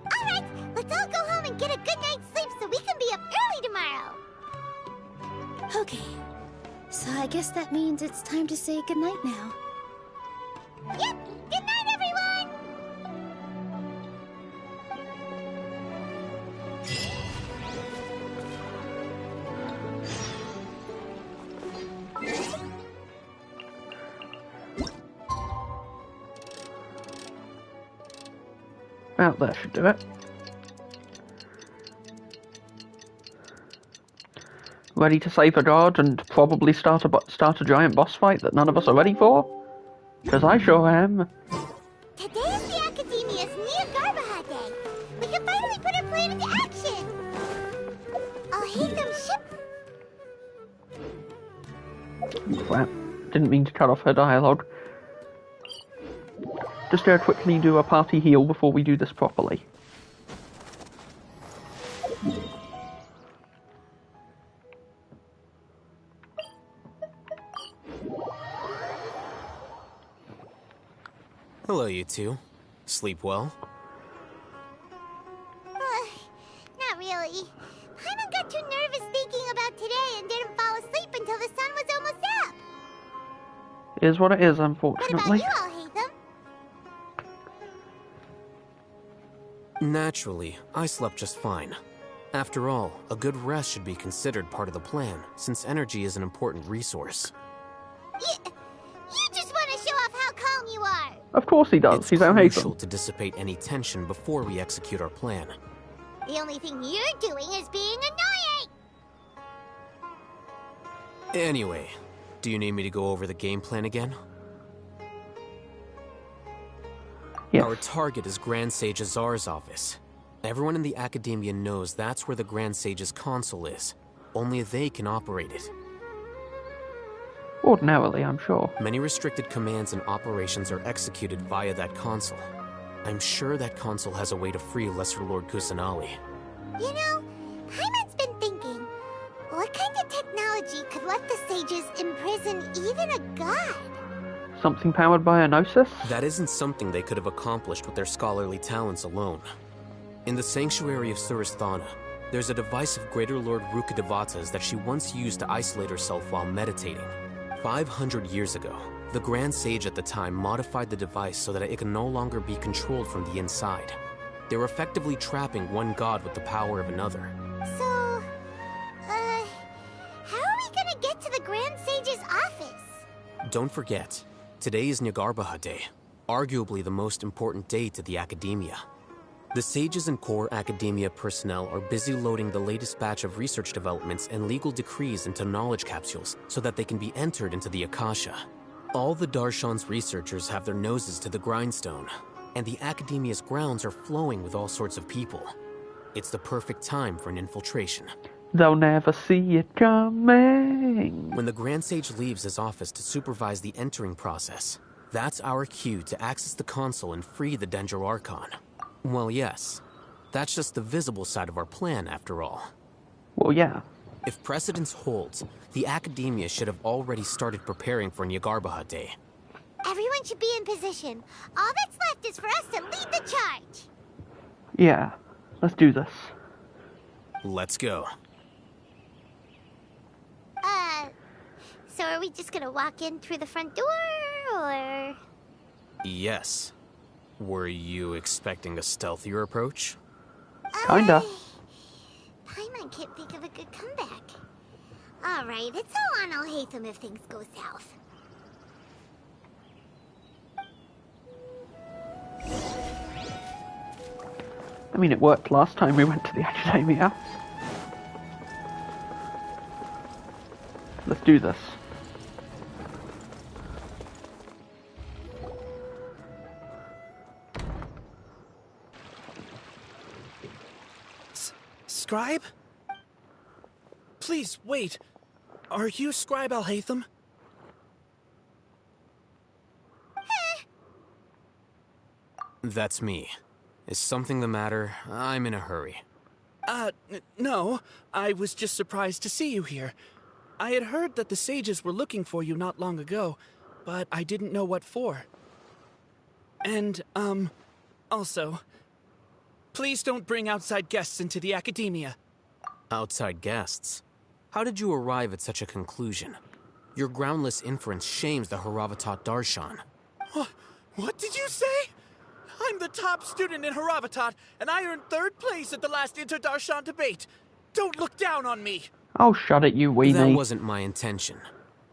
Alright, let's all go home and get a good night's sleep so we can be up early tomorrow. Okay. So I guess that means it's time to say goodnight now. Yep, good night, everyone! Well, that should do it. Ready to save a guard and probably start a giant boss fight that none of us are ready for? Because I sure am. Today is the Academia's new Garbaha Day. We can finally put our plan into action. I'll hate them ship. Crap. Didn't mean to cut off her dialogue. Just quickly do a party heal before we do this properly. Hello, you two. Sleep well? Not really. Paimon got too nervous thinking about today and didn't fall asleep until the sun was almost up. Is what it is, What unfortunately. about you all, Hatham? Naturally, I slept just fine. After all, a good rest should be considered part of the plan, since energy is an important resource. You just want to show off how calm you are. Of course he does. He's out crucial to dissipate any tension before we execute our plan. The only thing you're doing is being annoying. Anyway, do you need me to go over the game plan again? Yes. Our target is Grand Sage Azar's office. Everyone in the Academia knows that's where the Grand Sage's console is. Only they can operate it. Ordinarily, I'm sure. Many restricted commands and operations are executed via that console. I'm sure that console has a way to free Lesser Lord Kusanali. You know, Paimon's been thinking, what kind of technology could let the sages imprison even a god? Something powered by a Gnosis? That isn't something they could have accomplished with their scholarly talents alone. In the Sanctuary of Suristhana, there's a device of Greater Lord Rukkhadevata's that she once used to isolate herself while meditating. 500 years ago, the Grand Sage at the time modified the device so that it can no longer be controlled from the inside. They were effectively trapping one god with the power of another. So, how are we gonna get to the Grand Sage's office? Don't forget, today is Nyagarbha Day, arguably the most important day to the Academia. The sages and core Academia personnel are busy loading the latest batch of research developments and legal decrees into knowledge capsules so that they can be entered into the Akasha. All the Darshan's researchers have their noses to the grindstone, and the Academia's grounds are flowing with all sorts of people. It's the perfect time for an infiltration. They'll never see it coming. When the Grand Sage leaves his office to supervise the entering process, that's our cue to access the console and free the Dendro Archon. Well, yes. That's just the visible side of our plan, after all. Well, yeah. If precedence holds, the Academia should have already started preparing for Nyagarbha Day. Everyone should be in position. All that's left is for us to lead the charge. Yeah. Let's do this. Let's go. So are we just gonna walk in through the front door, or...? Yes. Were you expecting a stealthier approach? Kinda. Paimon can't think of a good comeback. Alright, it's all on Alhaitham if things go south. I mean, it worked last time we went to the Academia. Let's do this. Scribe? Please, wait. Are you Scribe Alhaitham? That's me. Is something the matter? I'm in a hurry. No. I was just surprised to see you here. I had heard that the sages were looking for you not long ago, but I didn't know what for. And, also, please don't bring outside guests into the Academia. Outside guests? How did you arrive at such a conclusion? Your groundless inference shames the Haravatat Darshan. What did you say? I'm the top student in Haravatat, and I earned 3rd place at the last Inter-Darshan debate. Don't look down on me. Oh, shut it, you weenie. That wasn't my intention.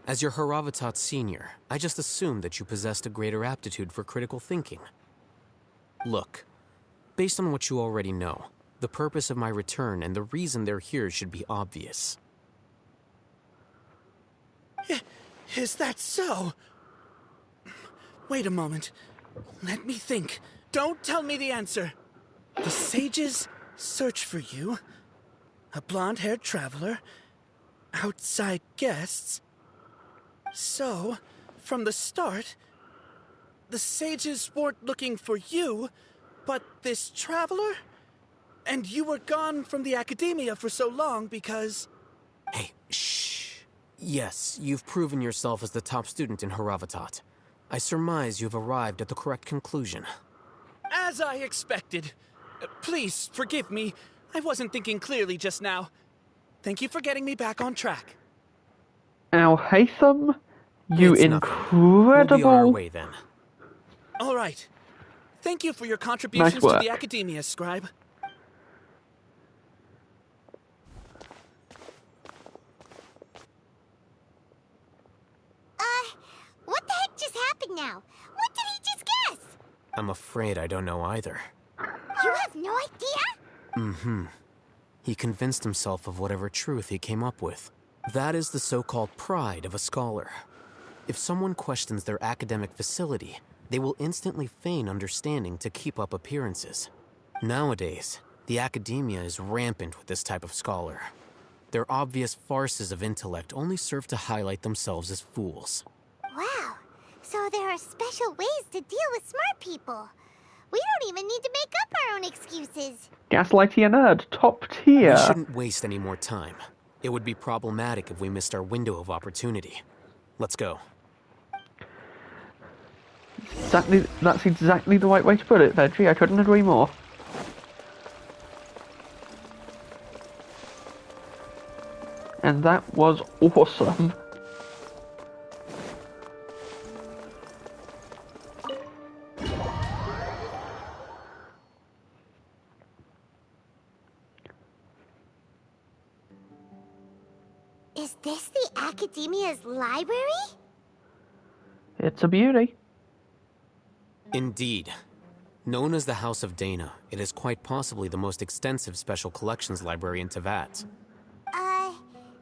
As your Haravatat senior, I just assumed that you possessed a greater aptitude for critical thinking. Look, based on what you already know, the purpose of my return and the reason they're here should be obvious. Is that so? Wait a moment. Let me think. Don't tell me the answer. The sages search for you. A blonde-haired traveler. Outside guests. So, from the start, the sages weren't looking for you, but this traveler? And you were gone from the Academia for so long because... Hey, shh. Yes, you've proven yourself as the top student in Haravatat. I surmise you've arrived at the correct conclusion. As I expected. Please, forgive me. I wasn't thinking clearly just now. Thank you for getting me back on track. Alhaitham, you It's incredible... We'll be on our way then. All right. Thank you for your contributions to the Academia, Scribe. What the heck just happened now? What did he just guess? I'm afraid I don't know either. You have no idea? Mm-hmm. He convinced himself of whatever truth he came up with. That is the so-called pride of a scholar. If someone questions their academic facility, they will instantly feign understanding to keep up appearances. Nowadays, the Academia is rampant with this type of scholar. Their obvious farces of intellect only serve to highlight themselves as fools. Wow, so there are special ways to deal with smart people. We don't even need to make up our own excuses. Gaslighty a nerd, top tier. We shouldn't waste any more time. It would be problematic if we missed our window of opportunity. Let's go. That's exactly the right way to put it, Veggie. I couldn't agree more. And that was awesome. Is this the Academia's library? It's a beauty. Indeed. Known as the House of Dana, it is quite possibly the most extensive special collections library in Teyvat.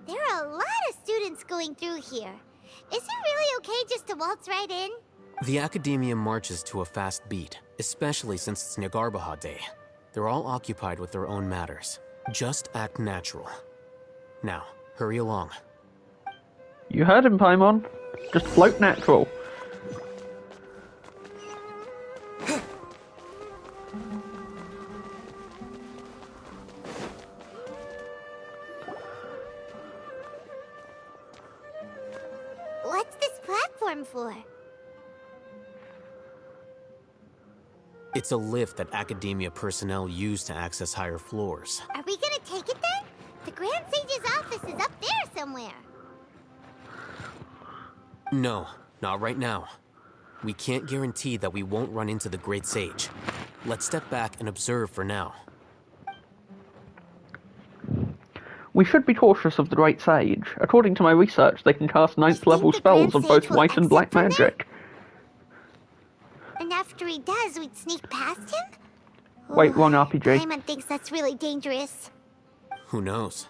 There are a lot of students going through here. Is it really okay just to waltz right in? The Academia marches to a fast beat, especially since it's Nyargarbaha Day. They're all occupied with their own matters. Just act natural. Now, hurry along. You heard him, Paimon. Just float natural. What's this platform for? It's a lift that Academia personnel use to access higher floors. Are we gonna take it then? The Grand Sage's office is up there somewhere. No, not right now. We can't guarantee that we won't run into the Great Sage. Let's step back and observe for now. We should be cautious of the Great Sage. According to my research, they can cast 9th level spells of both white and black magic. And after he does, we'd sneak past him? Wait, wrong RPG. Paimon thinks that's really dangerous. Who knows?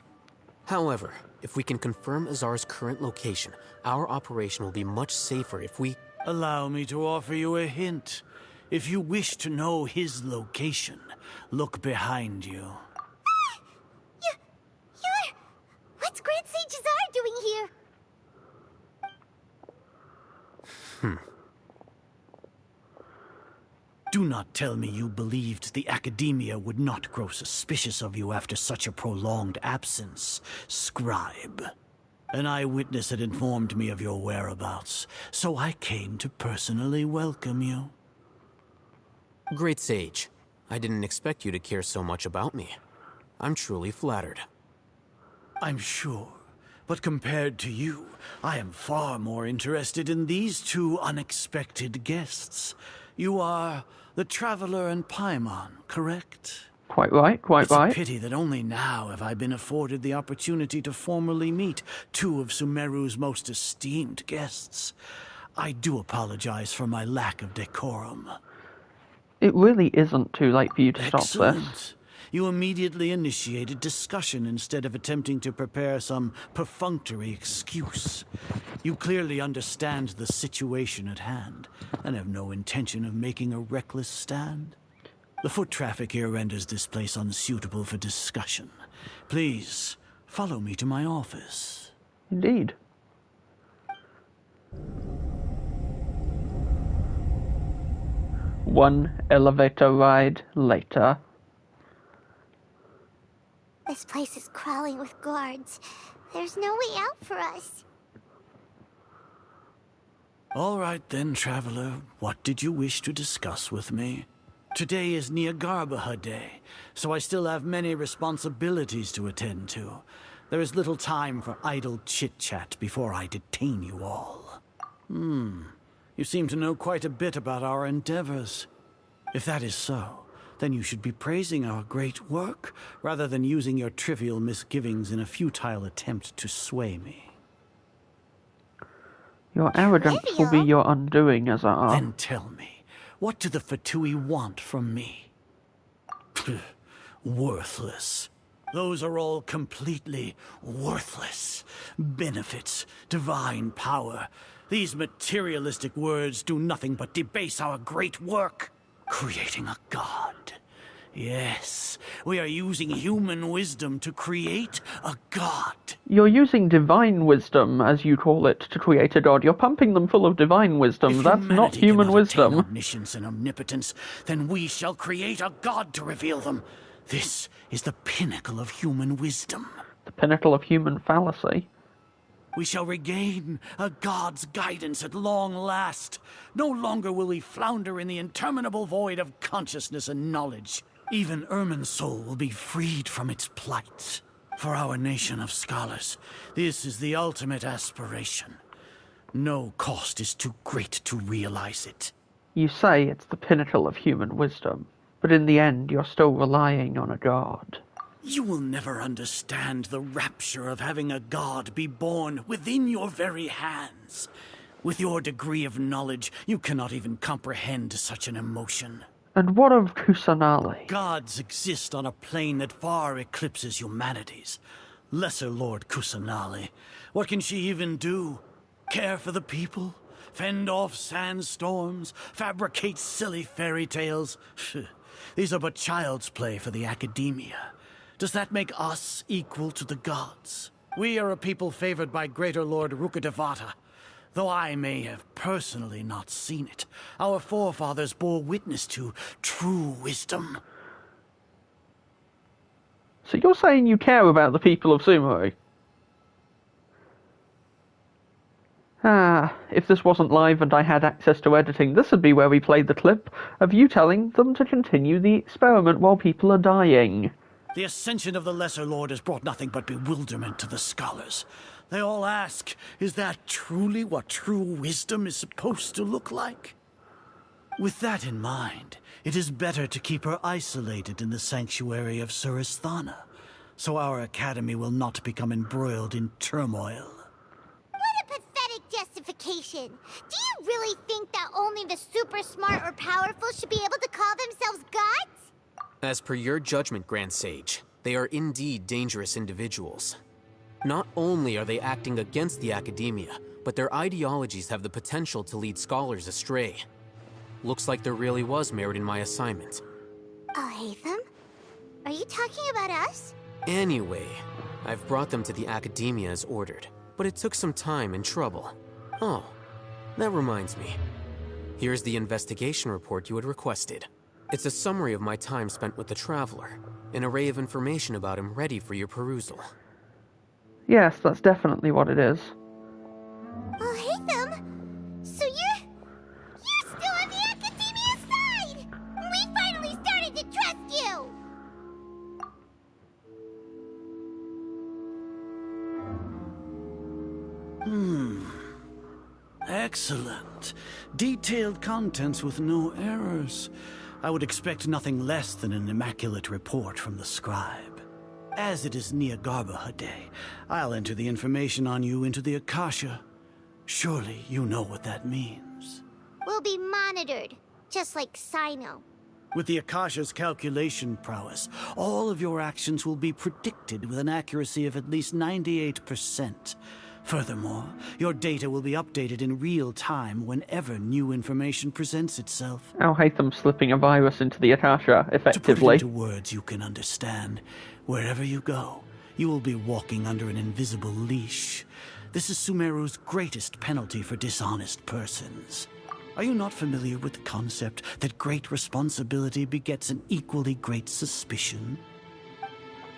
However, if we can confirm Azar's current location, our operation will be much safer if we... Allow me to offer you a hint. If you wish to know his location, look behind you. What's Grand Sage Azar doing here? Do not tell me you believed the Academia would not grow suspicious of you after such a prolonged absence, scribe. An eyewitness had informed me of your whereabouts, so I came to personally welcome you. Great Sage, I didn't expect you to care so much about me. I'm truly flattered. I'm sure, but compared to you, I am far more interested in these two unexpected guests. You are the Traveler and Paimon, correct? Quite right, quite right. It's a pity that only now have I been afforded the opportunity to formally meet two of Sumeru's most esteemed guests. I do apologize for my lack of decorum. It really isn't too late for you to stop this. You immediately initiated discussion instead of attempting to prepare some perfunctory excuse. You clearly understand the situation at hand, and have no intention of making a reckless stand. The foot traffic here renders this place unsuitable for discussion. Please, follow me to my office. Indeed. One elevator ride later. This place is crawling with guards. There's no way out for us. All right then, Traveler. What did you wish to discuss with me? Today is Nyargarbaha Day, so I still have many responsibilities to attend to. There is little time for idle chit-chat before I detain you all. You seem to know quite a bit about our endeavors. If that is so, then you should be praising our great work, rather than using your trivial misgivings in a futile attempt to sway me. Your arrogance will be your undoing, Azar. Then tell me, what do the Fatui want from me? Worthless. Those are all completely worthless. Benefits, divine power. These materialistic words do nothing but debase our great work. Creating a god. Yes, we are using human wisdom to create a god. You're using divine wisdom, as you call it, to create a god. You're pumping them full of divine wisdom. That's not human wisdom. Omniscience and omnipotence, then we shall create a god to reveal them. This is the pinnacle of human wisdom. The pinnacle of human fallacy. We shall regain a god's guidance at long last. No longer will we flounder in the interminable void of consciousness and knowledge. Even Irminsul will be freed from its plight. For our nation of scholars, this is the ultimate aspiration. No cost is too great to realize it. You say it's the pinnacle of human wisdom, but in the end you're still relying on a god. You will never understand the rapture of having a god be born within your very hands. With your degree of knowledge, you cannot even comprehend such an emotion. And what of Kusanali? Gods exist on a plane that far eclipses humanity's. Lesser Lord Kusanali. What can she even do? Care for the people? Fend off sandstorms? Fabricate silly fairy tales? These are but child's play for the academia. Does that make us equal to the gods? We are a people favored by Greater Lord Rukkhadevata. Though I may have personally not seen it, our forefathers bore witness to true wisdom. So you're saying you care about the people of Sumeru? If this wasn't live and I had access to editing, this would be where we played the clip of you telling them to continue the experiment while people are dying. The ascension of the Lesser Lord has brought nothing but bewilderment to the scholars. They all ask, is that truly what true wisdom is supposed to look like? With that in mind, it is better to keep her isolated in the sanctuary of Surasthana, so our academy will not become embroiled in turmoil. What a pathetic justification! Do you really think that only the super smart or powerful should be able to call themselves gods? As per your judgment, Grand Sage, they are indeed dangerous individuals. Not only are they acting against the academia, but their ideologies have the potential to lead scholars astray. Looks like there really was merit in my assignment. Oh, Hatham? Are you talking about us? Anyway, I've brought them to the academia as ordered, but it took some time and trouble. Oh, that reminds me. Here's the investigation report you had requested. It's a summary of my time spent with the Traveler, an array of information about him ready for your perusal. Yes, that's definitely what it is. Oh, Hatham! So you're still on the academia side! We finally started to trust you! Excellent. Detailed contents with no errors. I would expect nothing less than an immaculate report from the scribe. As it is Niagarbaha Day, I'll enter the information on you into the Akasha. Surely you know what that means. We'll be monitored, just like Sino. With the Akasha's calculation prowess, all of your actions will be predicted with an accuracy of at least 98%. Furthermore, your data will be updated in real time whenever new information presents itself. Al-Haytham slipping a virus into the Akasha, effectively. To put it into words you can understand, wherever you go, you will be walking under an invisible leash. This is Sumeru's greatest penalty for dishonest persons. Are you not familiar with the concept that great responsibility begets an equally great suspicion?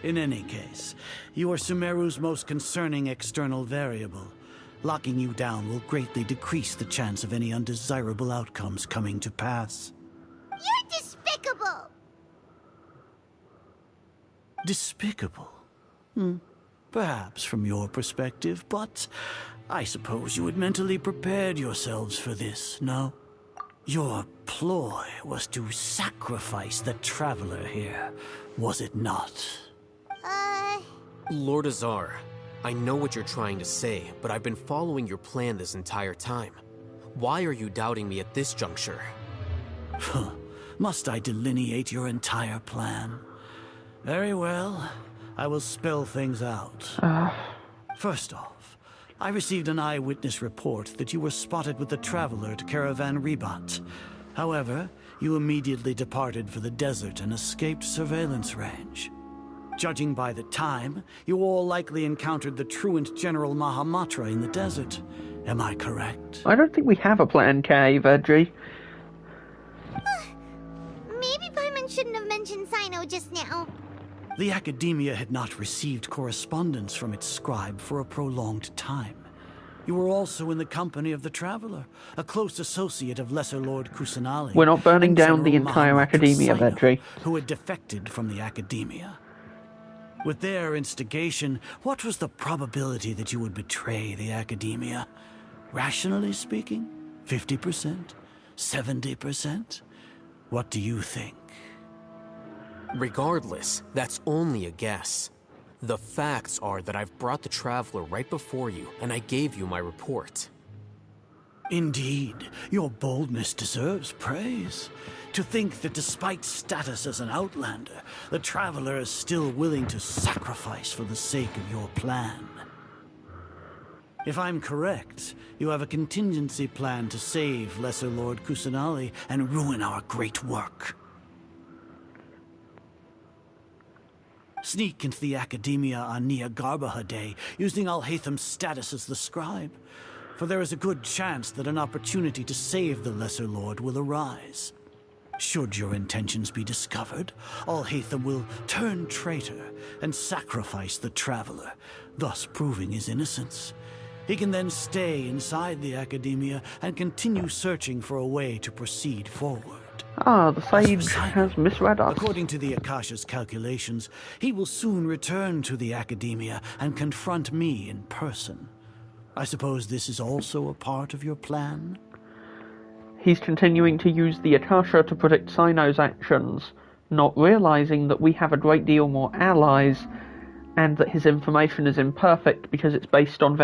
In any case, you are Sumeru's most concerning external variable. Locking you down will greatly decrease the chance of any undesirable outcomes coming to pass. You're despicable! Despicable? Perhaps from your perspective, but I suppose you had mentally prepared yourselves for this, no? Your ploy was to sacrifice the Traveler here, was it not? Lord Azar, I know what you're trying to say, but I've been following your plan this entire time. Why are you doubting me at this juncture? Must I delineate your entire plan? Very well. I will spell things out. First off, I received an eyewitness report that you were spotted with the Traveler at Caravan Ribat. However, you immediately departed for the desert and escaped surveillance range. Judging by the time, you all likely encountered the truant General Mahamatra in the desert. Am I correct? I don't think we have a plan K, Veggie. Maybe Paimon shouldn't have mentioned Sino just now. The Academia had not received correspondence from its scribe for a prolonged time. You were also in the company of the Traveler, a close associate of Lesser Lord Kusanali. We're not burning and down the General entire Mahamatra Academia, Sino, Veggie. who had defected from the Academia. With their instigation, what was the probability that you would betray the Academia? Rationally speaking, 50%? 70%? What do you think? Regardless, that's only a guess. The facts are that I've brought the Traveler right before you, and I gave you my report. Indeed, your boldness deserves praise. To think that despite status as an outlander, the Traveler is still willing to sacrifice for the sake of your plan. If I'm correct, you have a contingency plan to save Lesser Lord Kusanali and ruin our great work. Sneak into the Academia on Nia Garbaha Day, using Alhaitham's status as the scribe. For there is a good chance that an opportunity to save the Lesser Lord will arise. Should your intentions be discovered, Alhaitham will turn traitor and sacrifice the Traveler, thus proving his innocence. He can then stay inside the Academia and continue searching for a way to proceed forward. Ah, the Sage has misread us. According to the Akasha's calculations, he will soon return to the Academia and confront me in person. I suppose this is also a part of your plan? He's continuing to use the Akasha to predict Sino's actions, not realizing that we have a great deal more allies, and that his information is imperfect because it's based on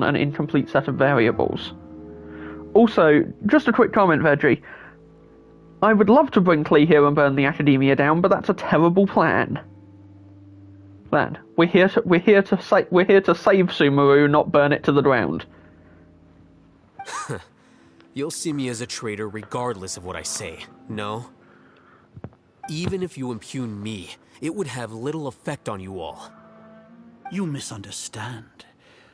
an incomplete set of variables. Also, just a quick comment, Veggie. I would love to bring Klee here and burn the Academia down, but that's a terrible plan. We're here to save Sumeru, not burn it to the ground. You'll see me as a traitor regardless of what I say, no? Even if you impugn me, it would have little effect on you all. You misunderstand.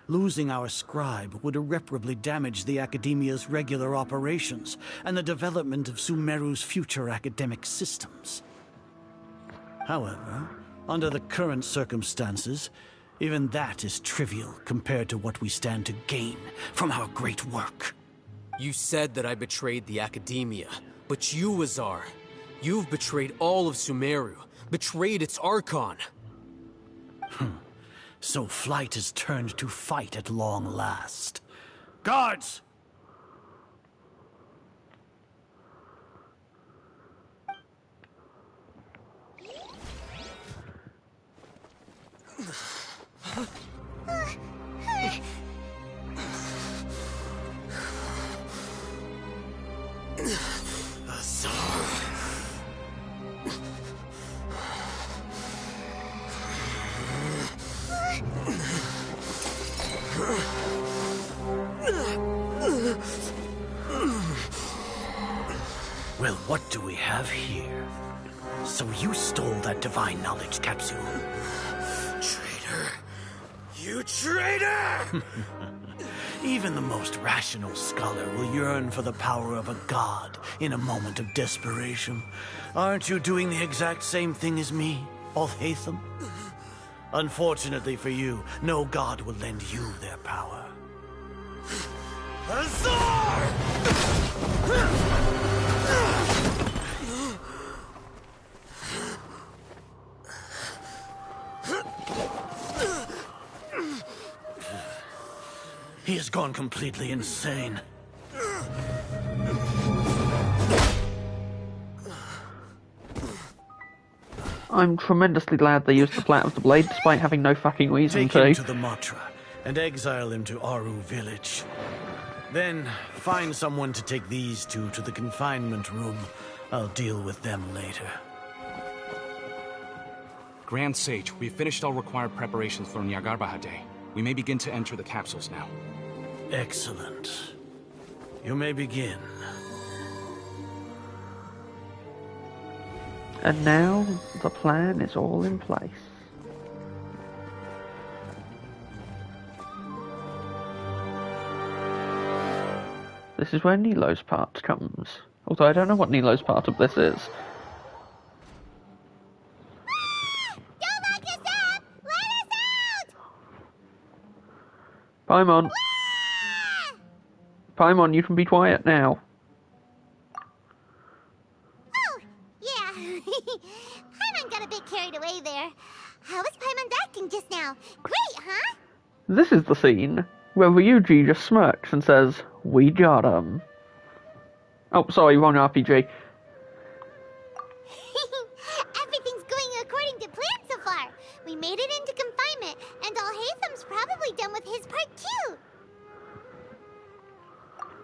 Losing our scribe would irreparably damage the Academia's regular operations and the development of Sumeru's future academic systems. However, under the current circumstances, even that is trivial compared to what we stand to gain from our great work. You said that I betrayed the Academia, but you, Azar, you've betrayed all of Sumeru, betrayed its Archon. So flight has turned to fight at long last. Guards! Well, what do we have here? So you stole that divine knowledge capsule. Traitor! You traitor! Even the most rational scholar will yearn for the power of a god in a moment of desperation. Aren't you doing the exact same thing as me, Alhaitham? Unfortunately for you, no god will lend you their power. Azar! He has gone completely insane. I'm tremendously glad they used the flat of the blade, despite having no fucking reason Take to. him to the Matra and exile him to Aru village. Then find someone to take these two to the confinement room. I'll deal with them later. Grand Sage, we've finished all required preparations for Nyagarbha Day. We may begin to enter the capsules now. Excellent. You may begin. And now the plan is all in place. This is where Nilo's part comes. Although I don't know what Nilo's part of this is. Don't lock us up! Let us out! Paimon! Paimon, you can be quiet now. Oh, yeah. Paimon got a bit carried away there. How was Paimon's acting just now? Great, huh? This is the scene where Ryuji just smirks and says, "We got him." Oh, sorry, wrong RPG. Everything's going according to plan so far. We made it into confinement, and Alhaitham's probably done with his part too.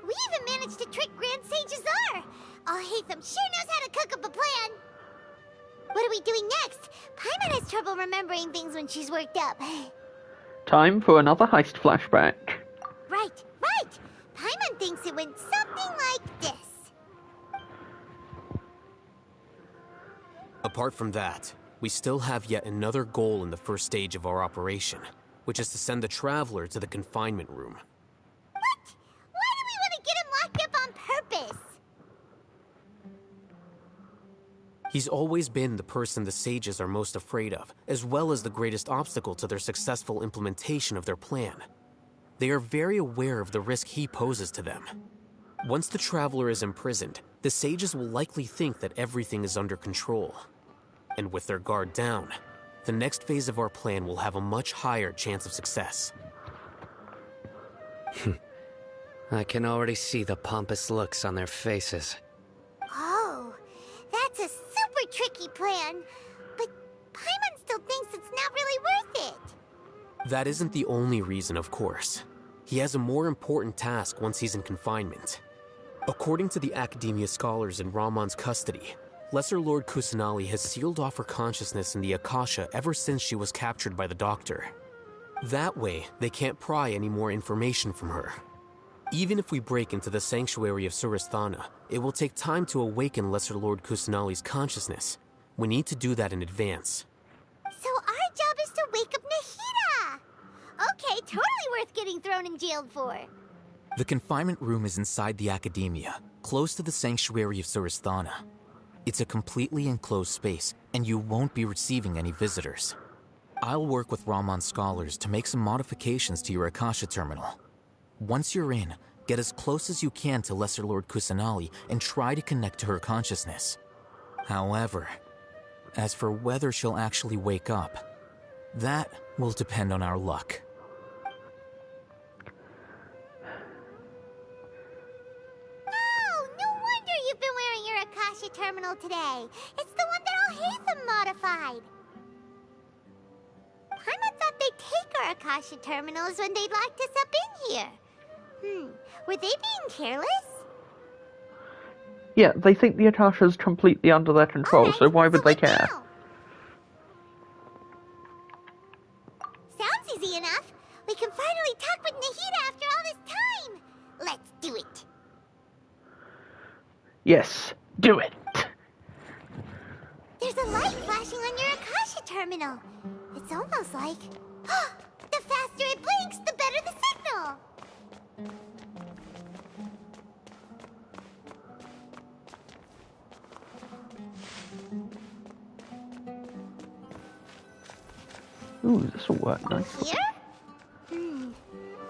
We even managed to trick Grand Sage Azar. Alhaitham sure knows how to cook up a plan. What are we doing next? Paimon has trouble remembering things when she's worked up. Time for another heist flashback. Right. Paimon thinks it went something like this. Apart from that, we still have yet another goal in the first stage of our operation, which is to send the Traveler to the confinement room. What? Why do we want to get him locked up on purpose? He's always been the person the sages are most afraid of, as well as the greatest obstacle to their successful implementation of their plan. They are very aware of the risk he poses to them. Once the Traveler is imprisoned, the sages will likely think that everything is under control. And with their guard down, the next phase of our plan will have a much higher chance of success. I can already see the pompous looks on their faces. Oh, that's a super tricky plan. But Paimon still thinks it's not really worth it. That isn't the only reason, of course. He has a more important task once he's in confinement. According to the Academia scholars in Ramon's custody, Lesser Lord Kusanali has sealed off her consciousness in the Akasha ever since she was captured by the Doctor. That way, they can't pry any more information from her. Even if we break into the sanctuary of Suristhana, it will take time to awaken Lesser Lord Kusanali's consciousness. We need to do that in advance. So our job is to wake up Nahida! Okay, totally worth getting thrown in jail for. The confinement room is inside the Academia, close to the sanctuary of Suristhana. It's a completely enclosed space, and you won't be receiving any visitors. I'll work with Ramon's scholars to make some modifications to your Akasha terminal. Once you're in, get as close as you can to Lesser Lord Kusanali and try to connect to her consciousness. However, as for whether she'll actually wake up, that will depend on our luck. No wonder you've been wearing your Akasha terminal today. It's the one that Alhaitham modified. Paimon thought they'd take our Akasha terminals when they locked us up in here. Were they being careless? Yeah, they think the Akasha's completely under their control, so why would they care? Sounds easy enough. We can finally talk with Nahida after all this time. Let's do it. Yes, do it. There's a light flashing on your Akasha terminal. It's almost like... the faster it blinks, the better the signal. Ooh, this will work nicely. Here?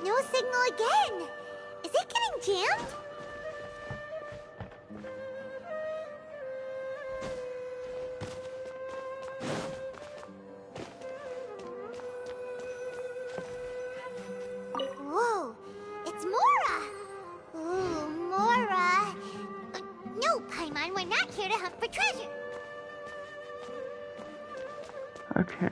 No signal again. Is it getting jammed? Whoa, it's Mora. Ooh, Mora. No, Paimon, we're not here to hunt for treasure. Okay.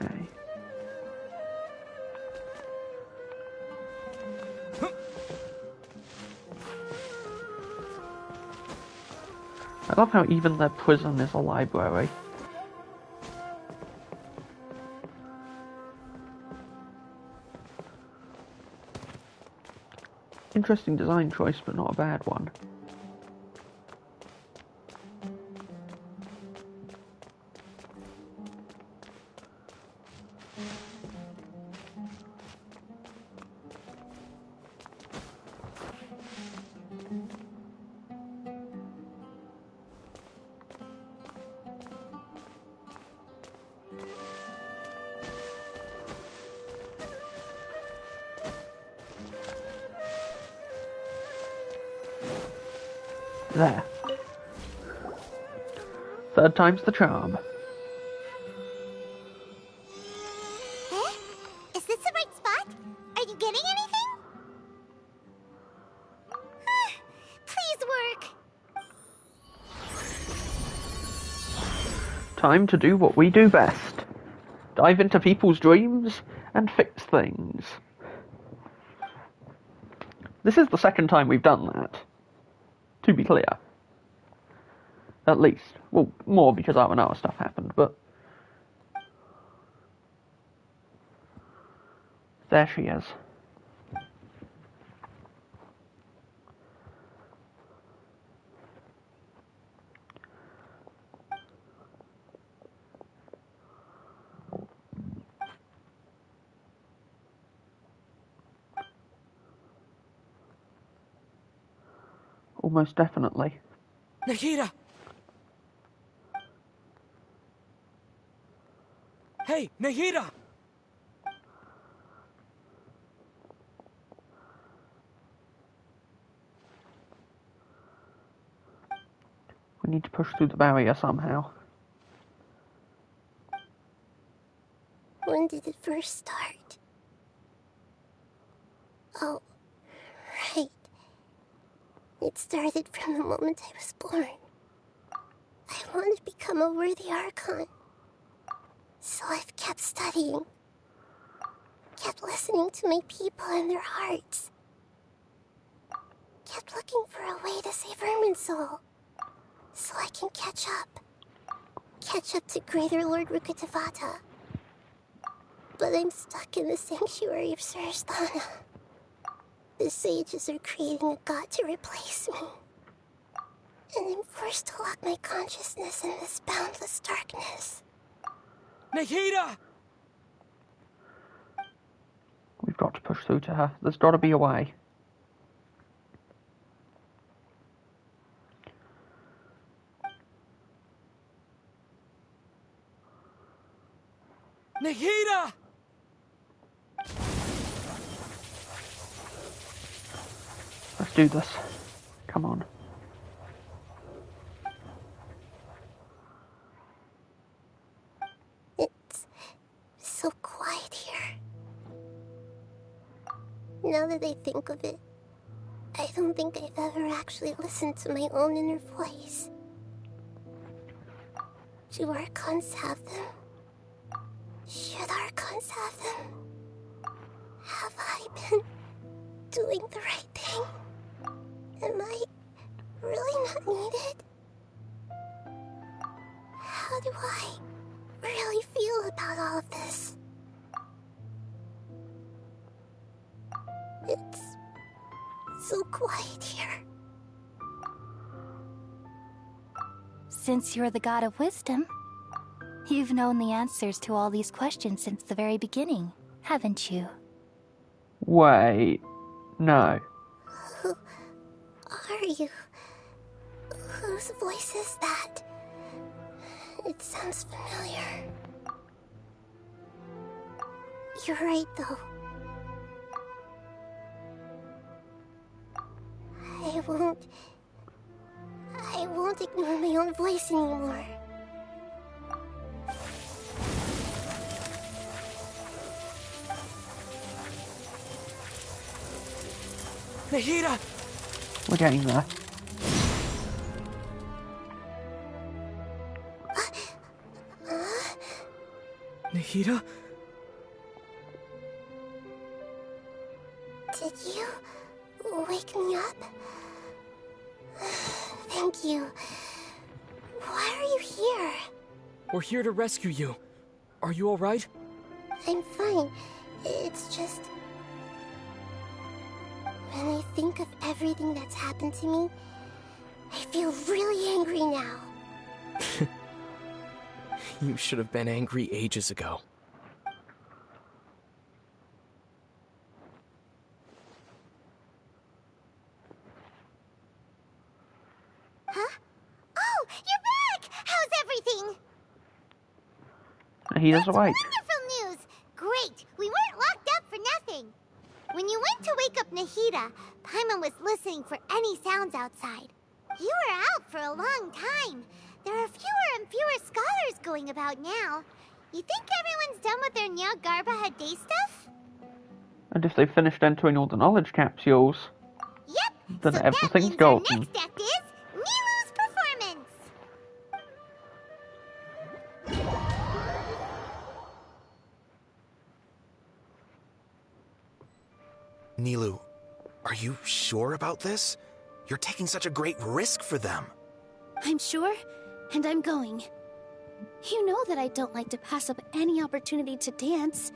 I love how even their prison is a library. Interesting design choice, but not a bad one. There. Third time's the charm. Eh? Is this the right spot? Are you getting anything? Please work. Time to do what we do best. Dive into people's dreams and fix things. This is the second time we've done that. To be clear. At least. Well, more because other stuff happened, but... There she is. Almost definitely. Nahida! Hey, Nahida! We need to push through the barrier somehow. When did it first start? Oh, right. It started from the moment I was born. I wanted to become a worthy Archon. So I've kept studying. Kept listening to my people and their hearts. Kept looking for a way to save Irminsul. So I can catch up. Catch up to Greater Lord Rukkhadevata. But I'm stuck in the sanctuary of Surasthana. The sages are creating a god to replace me. And I'm forced to lock my consciousness in this boundless darkness. Nahida! We've got to push through to her. There's got to be a way. Nahida! Let's do this. Come on. It's so quiet here. Now that I think of it, I don't think I've ever actually listened to my own inner voice. Do Archons have them? Should Archons have them? Have I been doing the right thing? Am I really not needed? How do I really feel about all of this? It's so quiet here. Since you're the god of wisdom, you've known the answers to all these questions since the very beginning, haven't you? Wait. No. Who are you? Whose voice is that? It sounds familiar. You're right, though. I won't ignore my own voice anymore. Nahida! We're getting there. Nahida? Did you wake me up? Thank you. Why are you here? We're here to rescue you. Are you alright? I'm fine. It's just... when I think of everything that's happened to me, I feel really angry now. You should have been angry ages ago. Huh? Oh, you're back! How's everything? He is awake. Wonderful news! Great! We weren't locked up for nothing. When you went to wake up Nahida, Paimon was listening for any sounds outside. You were out for a long time. There are fewer and fewer scholars going about now. You think everyone's done with their Nyargarbaha Day stuff? And if they've finished entering all the knowledge capsules, Yep, then so everything's that means golden. our next act is Nilu's performance. Nilu, are you sure about this? You're taking such a great risk for them. I'm sure, and I'm going. You know that I don't like to pass up any opportunity to dance,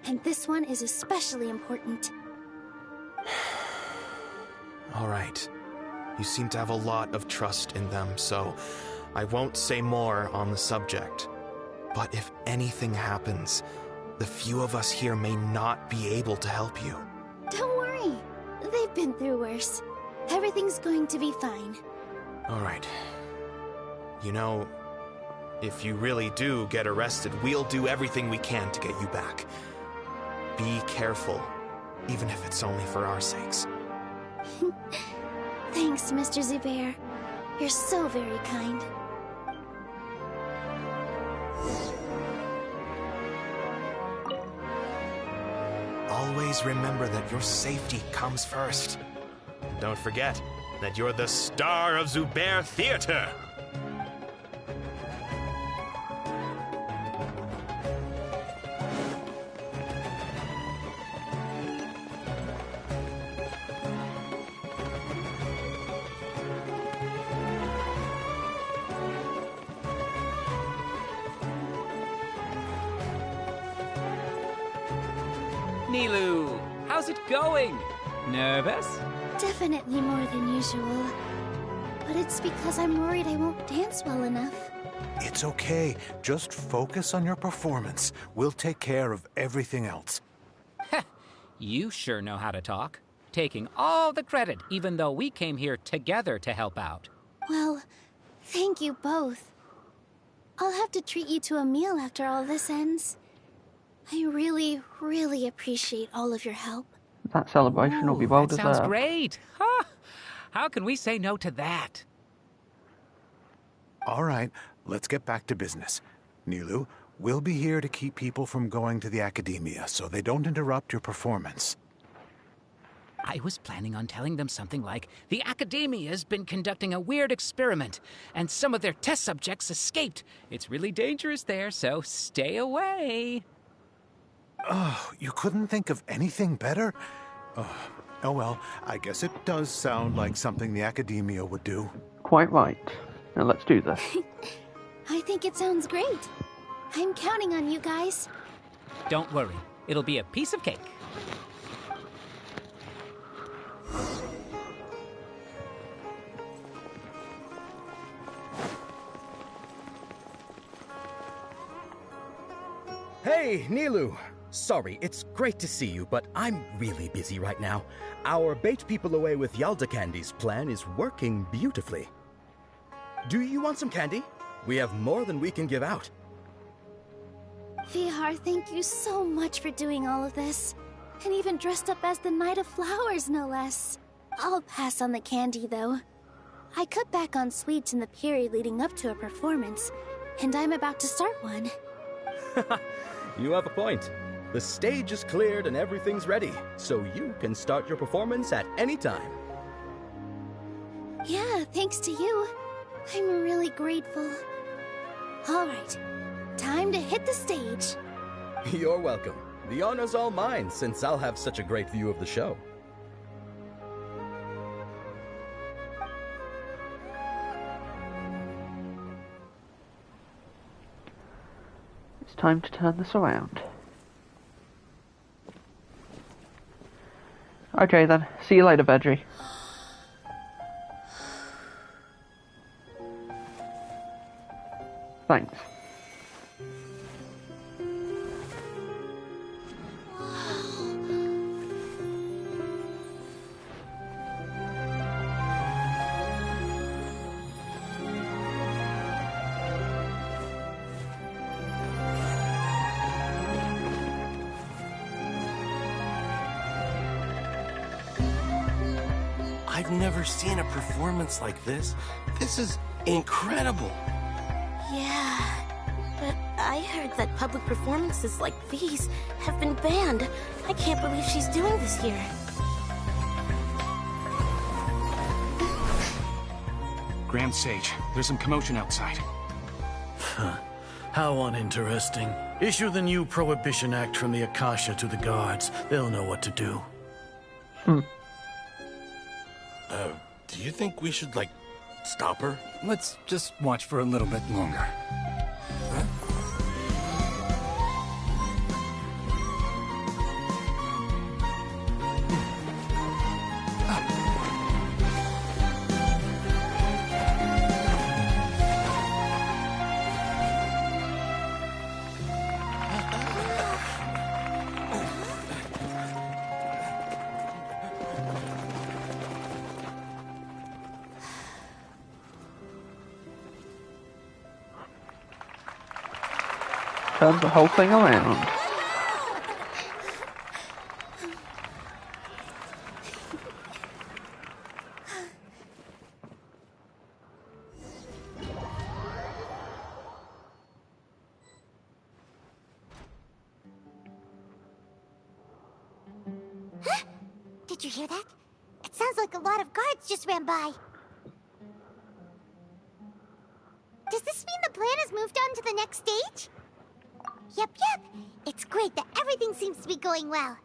and this one is especially important. All right. You seem to have a lot of trust in them, so I won't say more on the subject. But if anything happens, the few of us here may not be able to help you. Don't worry. They've been through worse. Everything's going to be fine. All right. You know, if you really do get arrested, we'll do everything we can to get you back. Be careful, even if it's only for our sakes. Thanks, Mr. Zubair. You're so very kind. Always remember that your safety comes first. Don't forget that you're the star of Zubair Theater. Nilu, how's it going? Nervous? Definitely more than usual. But it's because I'm worried I won't dance well enough. It's okay. Just focus on your performance. We'll take care of everything else. You sure know how to talk. Taking all the credit, even though we came here together to help out. Well, thank you both. I'll have to treat you to a meal after all this ends. I really, really appreciate all of your help. That celebration will be well That deserved. sounds great. Huh. How can we say no to that? All right, let's get back to business. Nilu, we'll be here to keep people from going to the academia so they don't interrupt your performance. I was planning on telling them something like, the Academia's been conducting a weird experiment, and some of their test subjects escaped. It's really dangerous there, so stay away. Oh, you couldn't think of anything better? Oh well, I guess it does sound like something the Academia would do. Quite right. Now let's do this. I think it sounds great. I'm counting on you guys. Don't worry, it'll be a piece of cake. Hey, Nilu! Sorry, it's great to see you, but I'm really busy right now. Our Bait People Away with Yalda Candies plan is working beautifully. Do you want some candy? We have more than we can give out. Vihar, thank you so much for doing all of this. And even dressed up as the Knight of Flowers, no less. I'll pass on the candy, though. I cut back on sweets in the period leading up to a performance, and I'm about to start one. You have a point. The stage is cleared and everything's ready, so you can start your performance at any time. Yeah, thanks to you. I'm really grateful. All right, time to hit the stage. You're welcome. The honor's all mine, since I'll have such a great view of the show. It's time to turn this around. Okay then, see you later, Veggie. Thanks. I've never seen a performance like this. This is incredible. Yeah, but I heard that public performances like these have been banned. I can't believe she's doing this here. Grand Sage, there's some commotion outside. How uninteresting. Issue the new Prohibition Act from the Akasha to the guards. They'll know what to do. Do you think we should, like, stop her? Let's just watch for a little bit longer. Turns the whole thing around. Did you hear that? It sounds like a lot of guards just ran by. Does this mean the plan has moved on to the next stage? Yep. It's great that everything seems to be going well.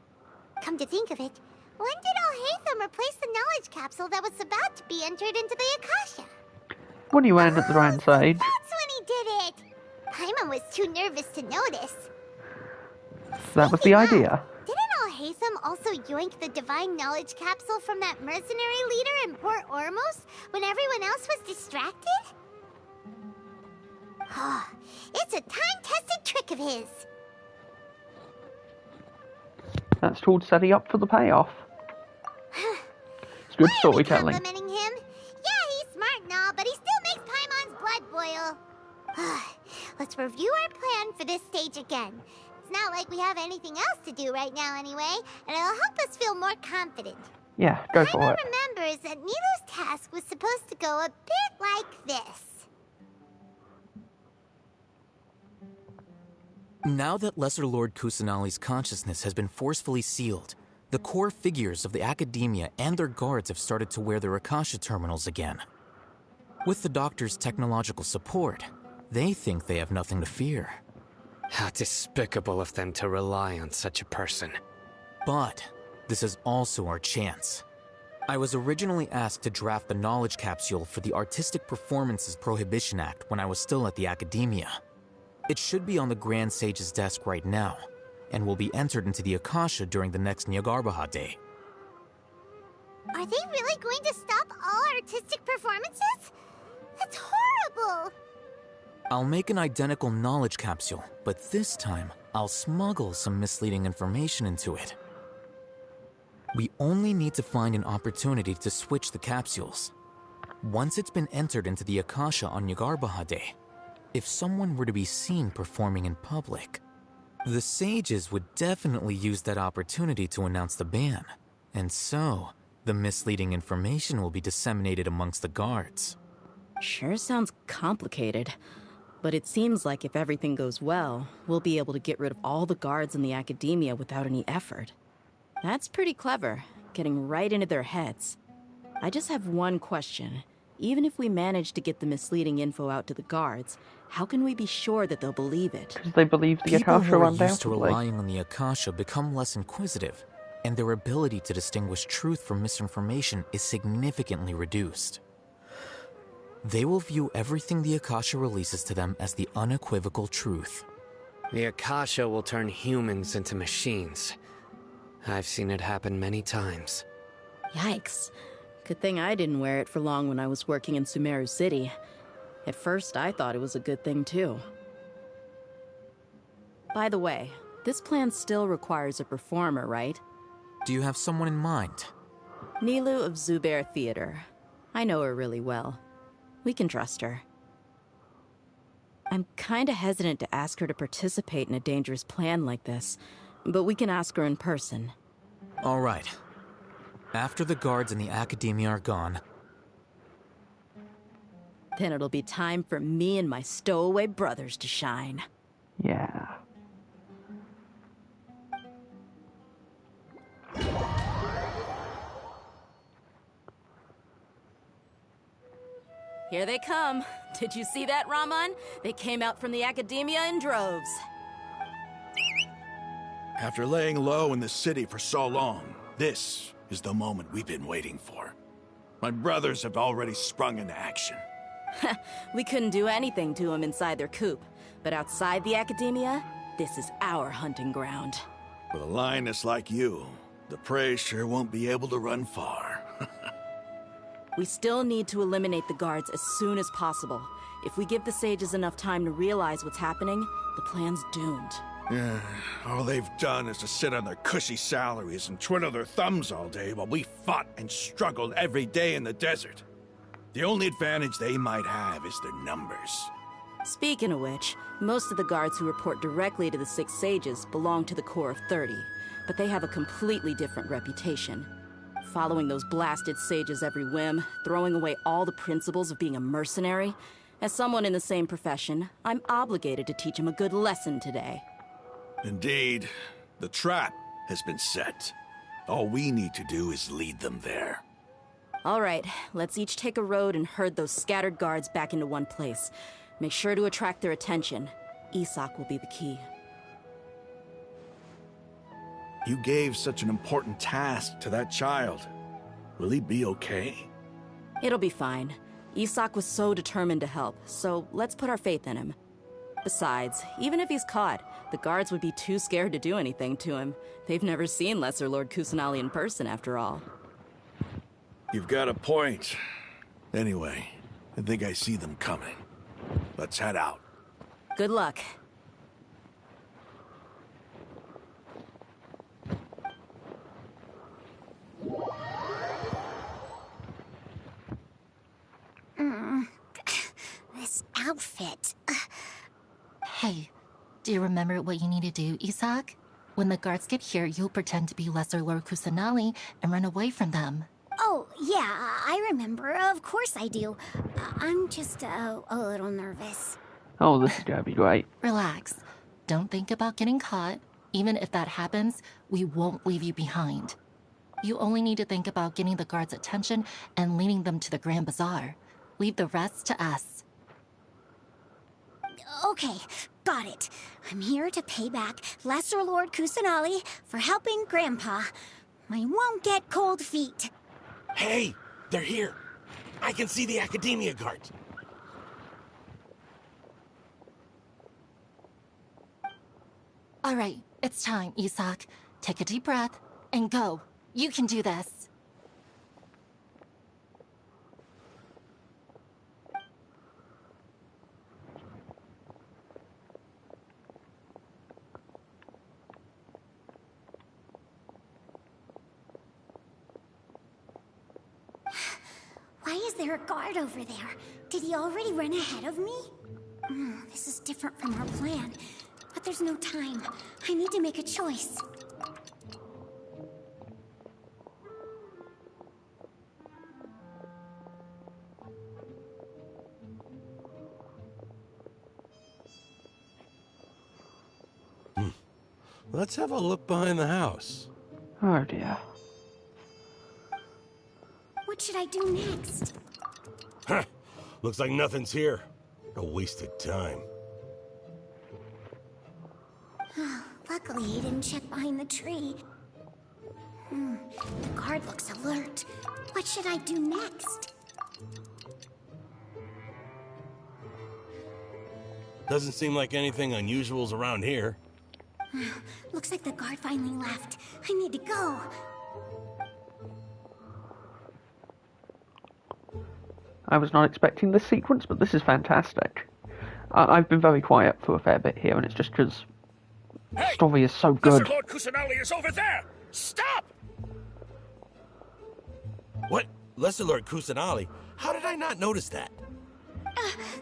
Come to think of it, when did Alhaitham replace the knowledge capsule that was about to be entered into the Akasha? When you end at the Grand Sage. That's when he did it! Paimon was too nervous to notice. That was the idea. Didn't Alhaitham also yoink the divine knowledge capsule from that mercenary leader in Port Ormos when everyone else was distracted? It's a time-tested trick of his. That's called setting up for the payoff. It's good storytelling. Complimenting him? Yeah, he's smart and all, but he still makes Paimon's blood boil. Let's review our plan for this stage again. It's not like we have anything else to do right now anyway, and it'll help us feel more confident. Yeah, go for Paimon it. remembers that Nilu's task was supposed to go a bit like this. Now that Lesser Lord Kusanali's consciousness has been forcefully sealed, the core figures of the Academia and their guards have started to wear their Akasha terminals again. With the Doctor's technological support, they think they have nothing to fear. How despicable of them to rely on such a person. But this is also our chance. I was originally asked to draft the knowledge capsule for the Artistic Performances Prohibition Act when I was still at the Academia. It should be on the Grand Sage's desk right now, and will be entered into the Akasha during the next Nyargarbaha Day. Are they really going to stop all artistic performances? That's horrible! I'll make an identical knowledge capsule, but this time, I'll smuggle some misleading information into it. We only need to find an opportunity to switch the capsules. Once it's been entered into the Akasha on Nyargarbaha Day, if someone were to be seen performing in public, the sages would definitely use that opportunity to announce the ban, and so the misleading information will be disseminated amongst the guards. Sure sounds complicated, but it seems like if everything goes well, we'll be able to get rid of all the guards in the Academia without any effort. That's pretty clever, getting right into their heads. I just have one question. Even if we manage to get the misleading info out to the guards, how can we be sure that they'll believe it? Because they believe the People Akasha who are undoubtedly. used to relying on the Akasha become less inquisitive, and their ability to distinguish truth from misinformation is significantly reduced. They will view everything the Akasha releases to them as the unequivocal truth. The Akasha will turn humans into machines. I've seen it happen many times. Yikes. Good thing I didn't wear it for long when I was working in Sumeru City. At first, I thought it was a good thing, too. By the way, this plan still requires a performer, right? Do you have someone in mind? Nilu of Zubair Theater. I know her really well. We can trust her. I'm kinda hesitant to ask her to participate in a dangerous plan like this, but we can ask her in person. All right. After the guards in the Academia are gone, then it'll be time for me and my stowaway brothers to shine. Yeah. Here they come. Did you see that, Raman? They came out from the Academia in droves. After laying low in the city for so long, this is the moment we've been waiting for. My brothers have already sprung into action. We couldn't do anything to them inside their coop, but outside the Academia, this is our hunting ground. With a lioness like you, the prey sure won't be able to run far. We still need to eliminate the guards as soon as possible. If we give the sages enough time to realize what's happening, the plan's doomed. Yeah, all they've done is to sit on their cushy salaries and twiddle their thumbs all day while we fought and struggled every day in the desert. The only advantage they might have is their numbers. Speaking of which, most of the guards who report directly to the Six Sages belong to the Corps of 30, but they have a completely different reputation. Following those blasted sages every whim, throwing away all the principles of being a mercenary. As someone in the same profession, I'm obligated to teach them a good lesson today. Indeed, the trap has been set. All we need to do is lead them there. All right, let's each take a road and herd those scattered guards back into one place. Make sure to attract their attention. Isak will be the key. You gave such an important task to that child. Will he be okay? It'll be fine. Isak was so determined to help, so let's put our faith in him. Besides, even if he's caught, the guards would be too scared to do anything to him. They've never seen Lesser Lord Kusanali in person, after all. You've got a point. Anyway, I think I see them coming. Let's head out. Good luck. This outfit. Hey, do you remember what you need to do, Isak? When the guards get here, you'll pretend to be Lesser Lord Kusanali and run away from them. Oh, yeah, I remember. Of course I do. I'm just a little nervous. Oh, this is gonna be great. Relax. Don't think about getting caught. Even if that happens, we won't leave you behind. You only need to think about getting the guards' attention and leading them to the Grand Bazaar. Leave the rest to us. Okay, got it. I'm here to pay back Lesser Lord Kusanali for helping Grandpa. I won't get cold feet. Hey, they're here. I can see the Academia guards. All right, it's time, Isak. Take a deep breath and go. You can do this. Why is there a guard over there? Did he already run ahead of me? This is different from our plan. But there's no time. I need to make a choice. Let's have a look behind the house. Oh dear. What should I do next? Huh. Looks like nothing's here. A wasted time. Luckily, he didn't check behind the tree. The guard looks alert. What should I do next? Doesn't seem like anything unusual's around here. Looks like the guard finally left. I need to go. I was not expecting this sequence, but this is fantastic. I've been very quiet for a fair bit here, and it's just because the story is so good. Lesser Lord Kusanali is over there! Stop! What? Lesser Lord Kusanali? How did I not notice that?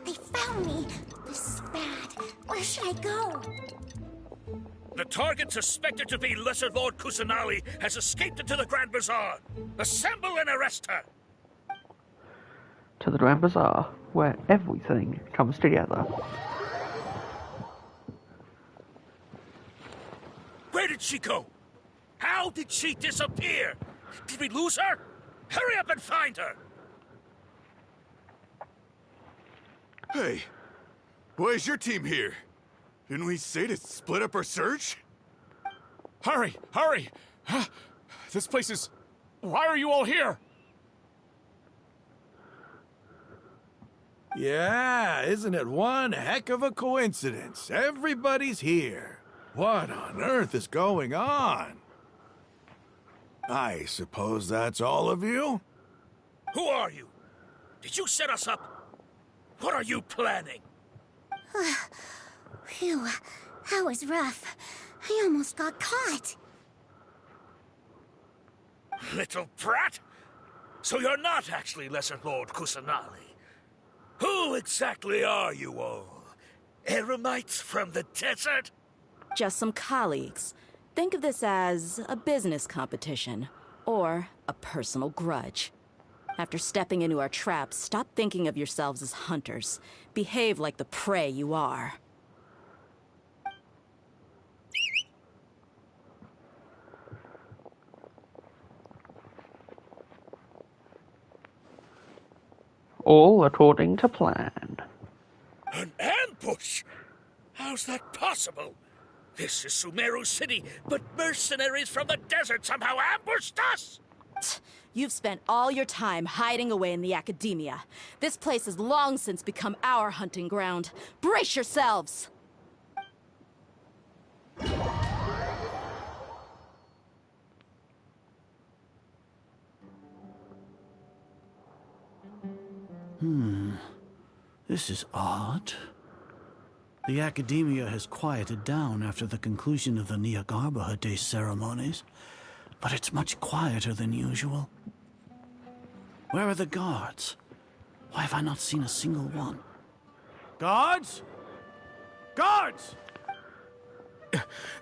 They found me. This is bad. Where should I go? The target suspected to be Lesser Lord Kusanali has escaped into the Grand Bazaar. Assemble and arrest her! To the Grand Bazaar, where everything comes together. Where did she go? How did she disappear? Did we lose her? Hurry up and find her! Hey, why is your team here? Didn't we say to split up our search? Hurry! Hurry! This place is... Why are you all here? Yeah, isn't it one heck of a coincidence? Everybody's here. What on earth is going on? I suppose that's all of you? Who are you? Did you set us up? What are you planning? Phew, that was rough. I almost got caught. Little brat? So you're not actually Lesser Lord Kusanali. Who exactly are you all? Eremites from the desert? Just some colleagues. Think of this as a business competition, or a personal grudge. After stepping into our traps, stop thinking of yourselves as hunters. Behave like the prey you are. All according to plan. An ambush? How's that possible? This is Sumeru City, but mercenaries from the desert somehow ambushed us! You've spent all your time hiding away in the academia. This place has long since become our hunting ground. Brace yourselves! This is odd. The academia has quieted down after the conclusion of the Nyagarbha Day ceremonies, but it's much quieter than usual. Where are the guards? Why have I not seen a single one? Guards? Guards!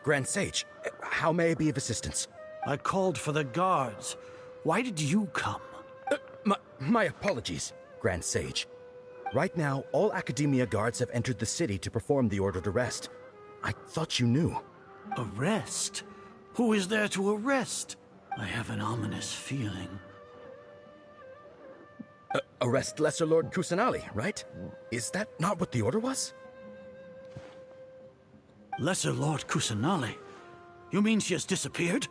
Grand Sage, how may I be of assistance? I called for the guards. Why did you come? My apologies, Grand Sage. Right now, all Academia guards have entered the city to perform the ordered arrest. I thought you knew. Arrest? Who is there to arrest? I have an ominous feeling. Arrest Lesser Lord Kusanali, right? Is that not what the order was? Lesser Lord Kusanali? You mean she has disappeared?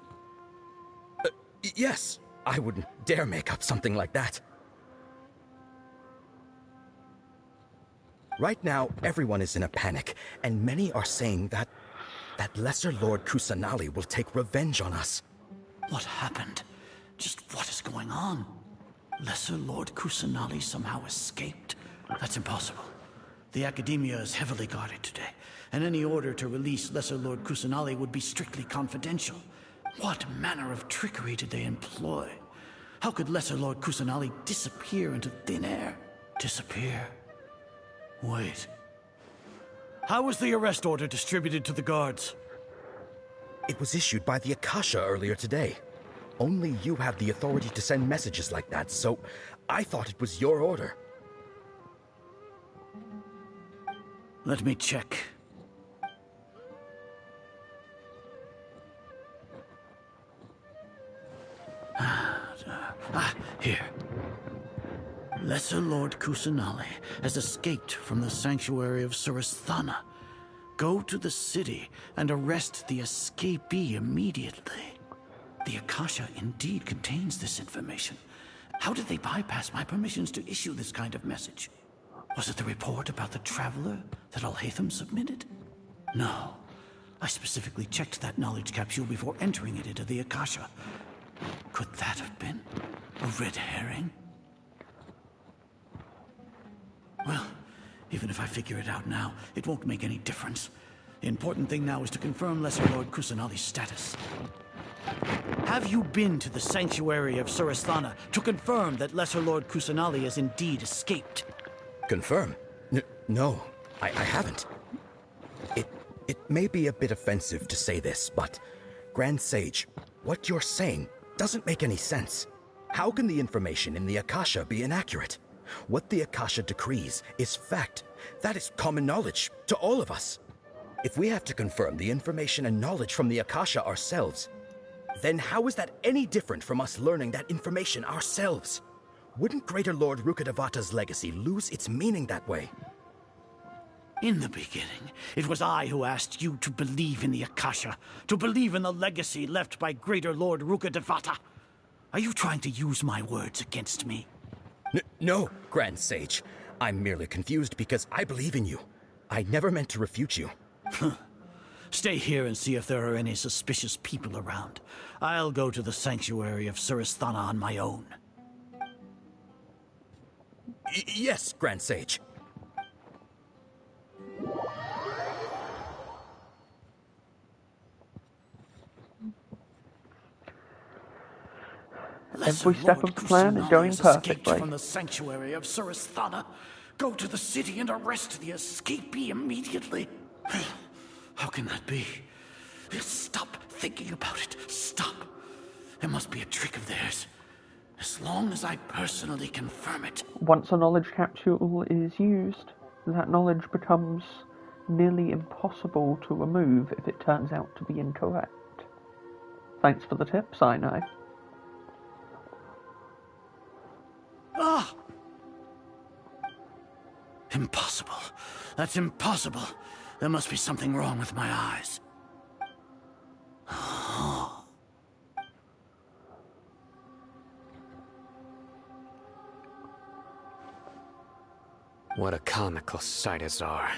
Yes. I wouldn't dare make up something like that. Right now, everyone is in a panic, and many are saying that Lesser Lord Kusanali will take revenge on us. What happened? Just what is going on? Lesser Lord Kusanali somehow escaped? That's impossible. The Academia is heavily guarded today, and any order to release Lesser Lord Kusanali would be strictly confidential. What manner of trickery did they employ? How could Lesser Lord Kusanali disappear into thin air? Disappear? Wait. How was the arrest order distributed to the guards? It was issued by the Akasha earlier today. Only you have the authority to send messages like that, so I thought it was your order. Let me check. Here. Lesser Lord Kusanali has escaped from the sanctuary of Surasthana. Go to the city and arrest the escapee immediately. The Akasha indeed contains this information. How did they bypass my permissions to issue this kind of message? Was it the report about the traveler that Alhaitham submitted? No. I specifically checked that knowledge capsule before entering it into the Akasha. Could that have been a red herring? Well, even if I figure it out now, it won't make any difference. The important thing now is to confirm Lesser Lord Kusanali's status. Have you been to the sanctuary of Surasthana to confirm that Lesser Lord Kusanali has indeed escaped? Confirm? No, I haven't. It may be a bit offensive to say this, but Grand Sage, what you're saying doesn't make any sense. How can the information in the Akasha be inaccurate? What the Akasha decrees is fact. That is common knowledge to all of us. If we have to confirm the information and knowledge from the Akasha ourselves, then how is that any different from us learning that information ourselves? Wouldn't Greater Lord Rukkhadevata's legacy lose its meaning that way? In the beginning, it was I who asked you to believe in the Akasha, to believe in the legacy left by Greater Lord Rukkhadevata. Are you trying to use my words against me? No, Grand Sage. I'm merely confused because I believe in you. I never meant to refute you. Stay here and see if there are any suspicious people around. I'll go to the sanctuary of Surasthana on my own. Yes, Grand Sage. Every step of the plan is going perfectly. From the sanctuary of Surasthana. Go to the city and arrest the escapee immediately. How can that be? Stop thinking about it. Stop. It must be a trick of theirs. As long as I personally confirm it. Once a knowledge capsule is used, that knowledge becomes nearly impossible to remove if it turns out to be incorrect. Thanks for the tips, I know. Ah! Impossible. That's impossible. There must be something wrong with my eyes. What a comical sight, Azar.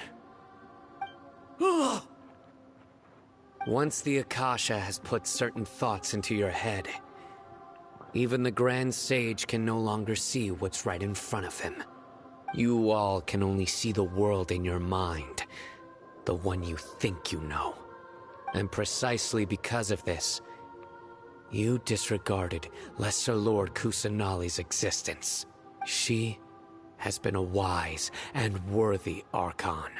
Once the Akasha has put certain thoughts into your head, even the Grand Sage can no longer see what's right in front of him. You all can only see the world in your mind, the one you think you know. And precisely because of this, you disregarded Lesser Lord Kusanali's existence. She has been a wise and worthy Archon.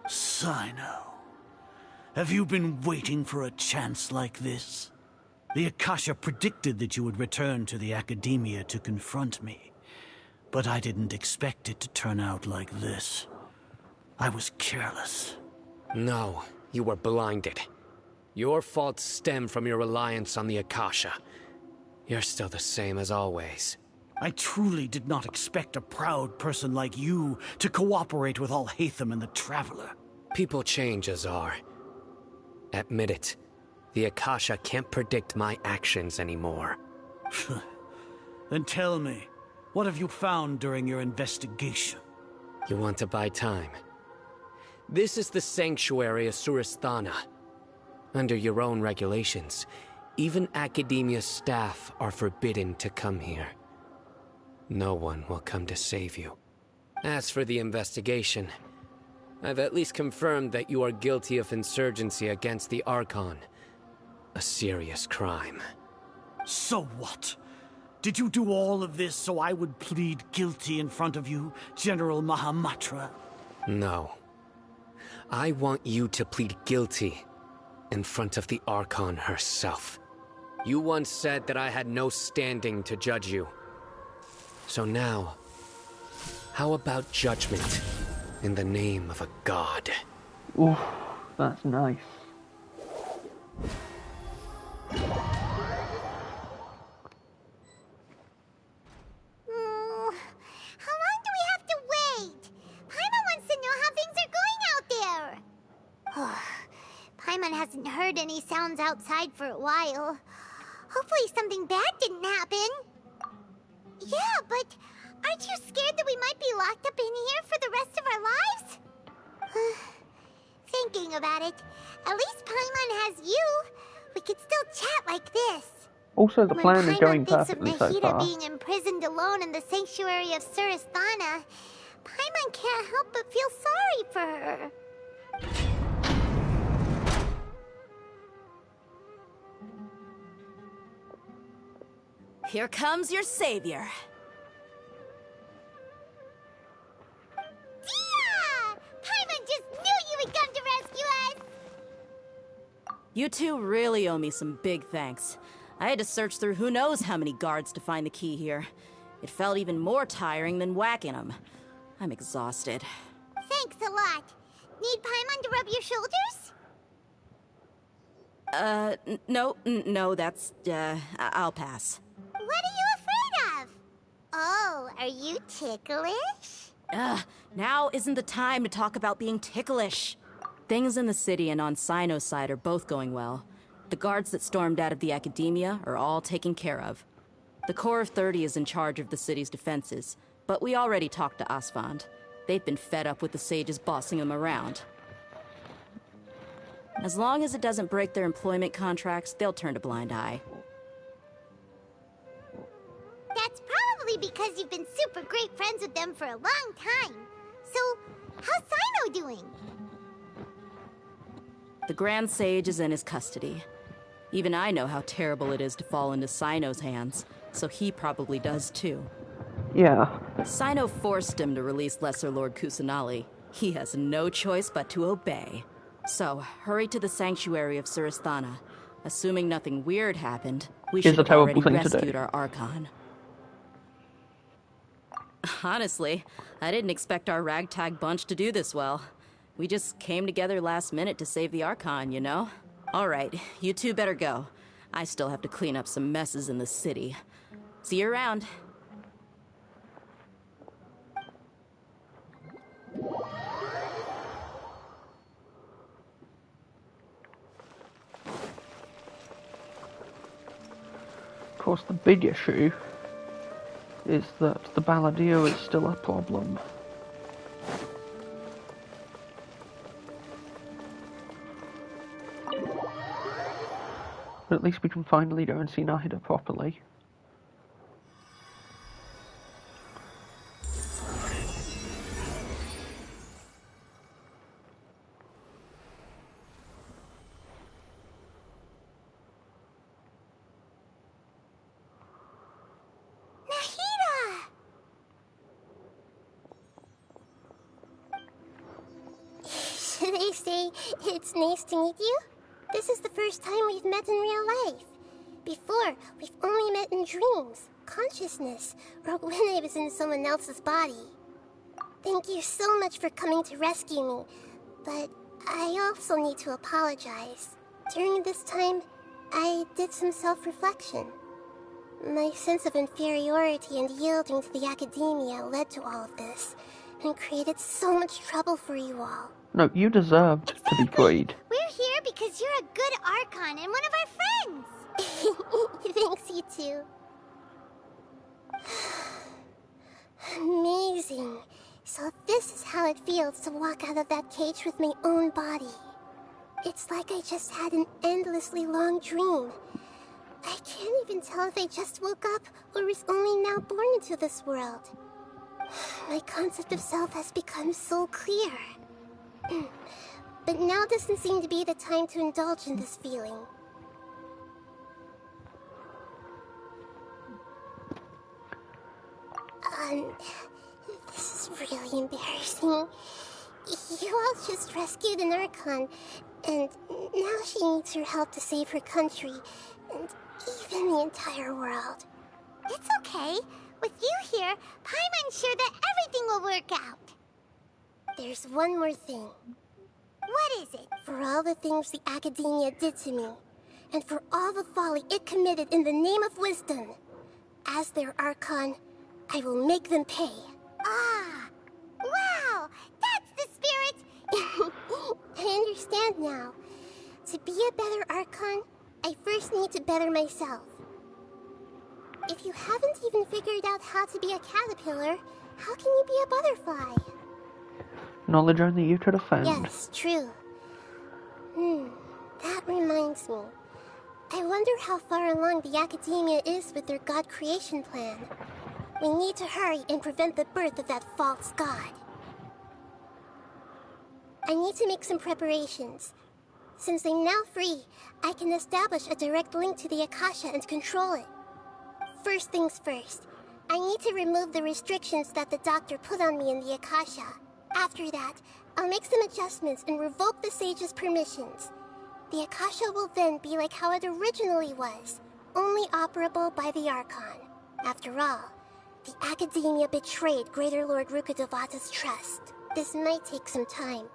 Sino, have you been waiting for a chance like this? The Akasha predicted that you would return to the Academia to confront me, but I didn't expect it to turn out like this. I was careless. No, you were blinded. Your faults stem from your reliance on the Akasha. You're still the same as always. I truly did not expect a proud person like you to cooperate with Alhaitham and the Traveler. People change, Azar. Admit it. The Akasha can't predict my actions anymore. Then tell me, what have you found during your investigation? You want to buy time? This is the sanctuary of Surasthana. Under your own regulations, even Academia staff are forbidden to come here. No one will come to save you. As for the investigation, I've at least confirmed that you are guilty of insurgency against the Archon. A serious crime. So what? Did you do all of this so I would plead guilty in front of you, General Mahamatra? No. I want you to plead guilty in front of the Archon herself. You once said that I had no standing to judge you. So now, how about judgment in the name of a god? Oof, that's nice. How long do we have to wait? Paimon wants to know how things are going out there. Paimon hasn't heard any sounds outside for a while. Hopefully something bad didn't happen. Yeah, but aren't you scared that we might be locked up in here for the rest of our lives? Thinking about it, at least Paimon has you. We could still chat like this. Also, the plan is going thinks perfectly of so Mahita far. being imprisoned alone in the sanctuary of Surasthana, Paimon can't help but feel sorry for her. Here comes your savior. Dia! Paimon just knew you would come to rescue us! You two really owe me some big thanks. I had to search through who knows how many guards to find the key here. It felt even more tiring than whacking them. I'm exhausted. Thanks a lot. Need Paimon to rub your shoulders? No, that's, I'll pass. What are you afraid of? Oh, are you ticklish? Now isn't the time to talk about being ticklish. Things in the city and on Sino's side are both going well. The guards that stormed out of the Academia are all taken care of. The Corps of 30 is in charge of the city's defenses, but we already talked to Asfand. They've been fed up with the sages bossing them around. As long as it doesn't break their employment contracts, they'll turn a blind eye. That's probably because you've been super great friends with them for a long time. So, how's Sino doing? The Grand Sage is in his custody. Even I know how terrible it is to fall into Sino's hands, so he probably does too. Yeah. Sino forced him to release Lesser Lord Kusanali. He has no choice but to obey. So, hurry to the sanctuary of Surasthana. Assuming nothing weird happened, we should have already rescued our Archon. Honestly, I didn't expect our ragtag bunch to do this well. We just came together last minute to save the Archon, you know? Alright, you two better go. I still have to clean up some messes in the city. See you around. Of course, the big issue is that the Balladeer is still a problem. But at least we can finally go and see Nahida properly. Should I say it's nice to meet you? This is the first time we've met in real life. Before, we've only met in dreams, consciousness, or when I was in someone else's body. Thank you so much for coming to rescue me, but I also need to apologize. During this time, I did some self-reflection. My sense of inferiority and yielding to the Academia led to all of this, and created so much trouble for you all. No, you deserved to be freed. We're here because you're a good Archon and one of our friends. Thanks, you too. Amazing. So this is how it feels to walk out of that cage with my own body. It's like I just had an endlessly long dream. I can't even tell if I just woke up or was only now born into this world. My concept of self has become so clear. But now doesn't seem to be the time to indulge in this feeling. This is really embarrassing. You all just rescued an Archon, and now she needs your help to save her country, and even the entire world. It's okay. With you here, Paimon's sure that everything will work out. There's one more thing. What is it? For all the things the Academia did to me, and for all the folly it committed in the name of wisdom, as their Archon, I will make them pay. Ah! Wow! That's the spirit! I understand now. To be a better Archon, I first need to better myself. If you haven't even figured out how to be a caterpillar, how can you be a butterfly? Knowledge only you could defend. Yes, true. That reminds me. I wonder how far along the Academia is with their god creation plan. We need to hurry and prevent the birth of that false god. I need to make some preparations. Since I'm now free, I can establish a direct link to the Akasha and control it. First things first, I need to remove the restrictions that the doctor put on me in the Akasha. After that, I'll make some adjustments and revoke the sage's permissions. The Akasha will then be like how it originally was, only operable by the Archon. After all, the Academia betrayed Greater Lord Rukkhadevata's trust. This might take some time.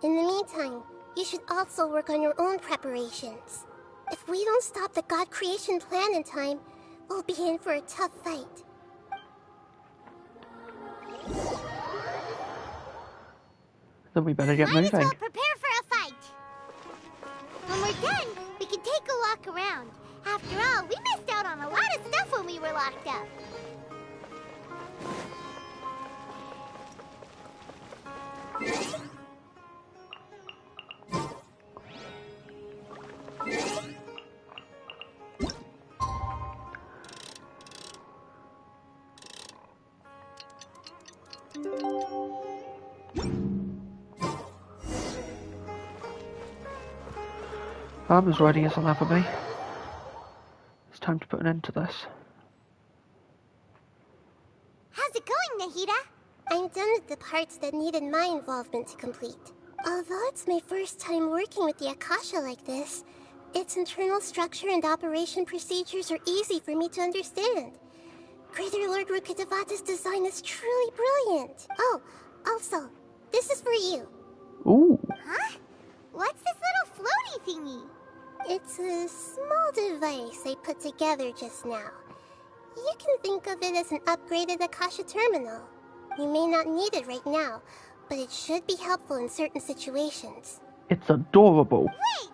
In the meantime, you should also work on your own preparations. If we don't stop the God creation plan in time, we'll be in for a tough fight. Then we better get Might as moving. well prepare for a fight. When we're done, we can take a walk around. After all, we missed out on a lot of stuff when we were locked up. I'm as ready as I'll ever be. It's time to put an end to this. How's it going, Nahida? I'm done with the parts that needed my involvement to complete. Although it's my first time working with the Akasha like this, its internal structure and operation procedures are easy for me to understand. Greater Lord Rukkhadevata's design is truly brilliant. Oh, also, this is for you. Ooh. Huh? What's this little floaty thingy? It's a small device I put together just now. You can think of it as an upgraded Akasha terminal. You may not need it right now, but it should be helpful in certain situations. It's adorable. Wait!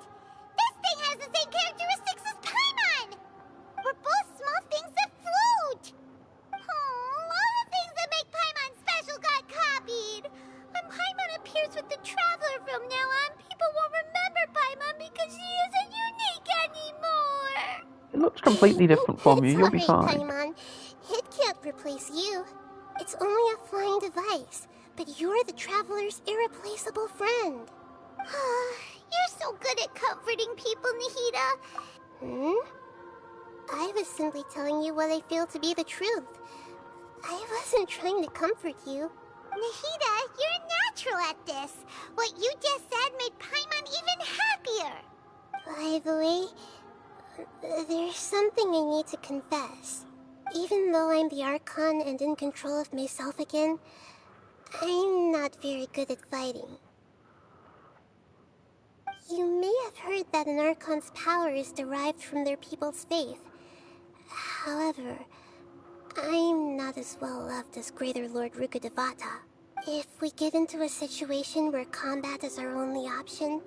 This thing has the same characteristics as Paimon! We're both small things that float! Oh, all the things that make Paimon special got copied! When Paimon appears with the Traveler from now on, people won't remember Paimon because she isn't unique anymore! It looks completely different from you. You'll be It's fine. alright, Paimon. It can't replace you. It's only a flying device, but you're the Traveler's irreplaceable friend. You're so good at comforting people, Nahida. I was simply telling you what I feel to be the truth. I wasn't trying to comfort you. Nahida, you're natural at this. What you just said made Paimon even happier. By the way, there's something I need to confess. Even though I'm the Archon and in control of myself again, I'm not very good at fighting. You may have heard that an Archon's power is derived from their people's faith. However, I'm not as well loved as Greater Lord Rukkhadevata. If we get into a situation where combat is our only option,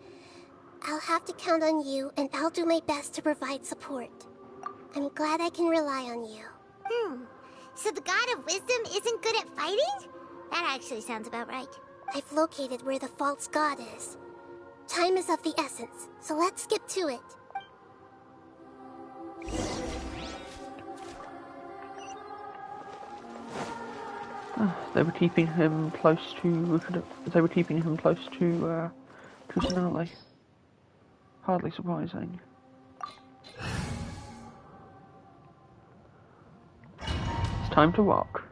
I'll have to count on you, and I'll do my best to provide support. I'm glad I can rely on you. So the God of Wisdom isn't good at fighting? That actually sounds about right. I've located where the false god is. Time is of the essence, so let's get to it. They were keeping him close to. They were keeping him close to Kusanali. Hardly surprising. It's time to rock.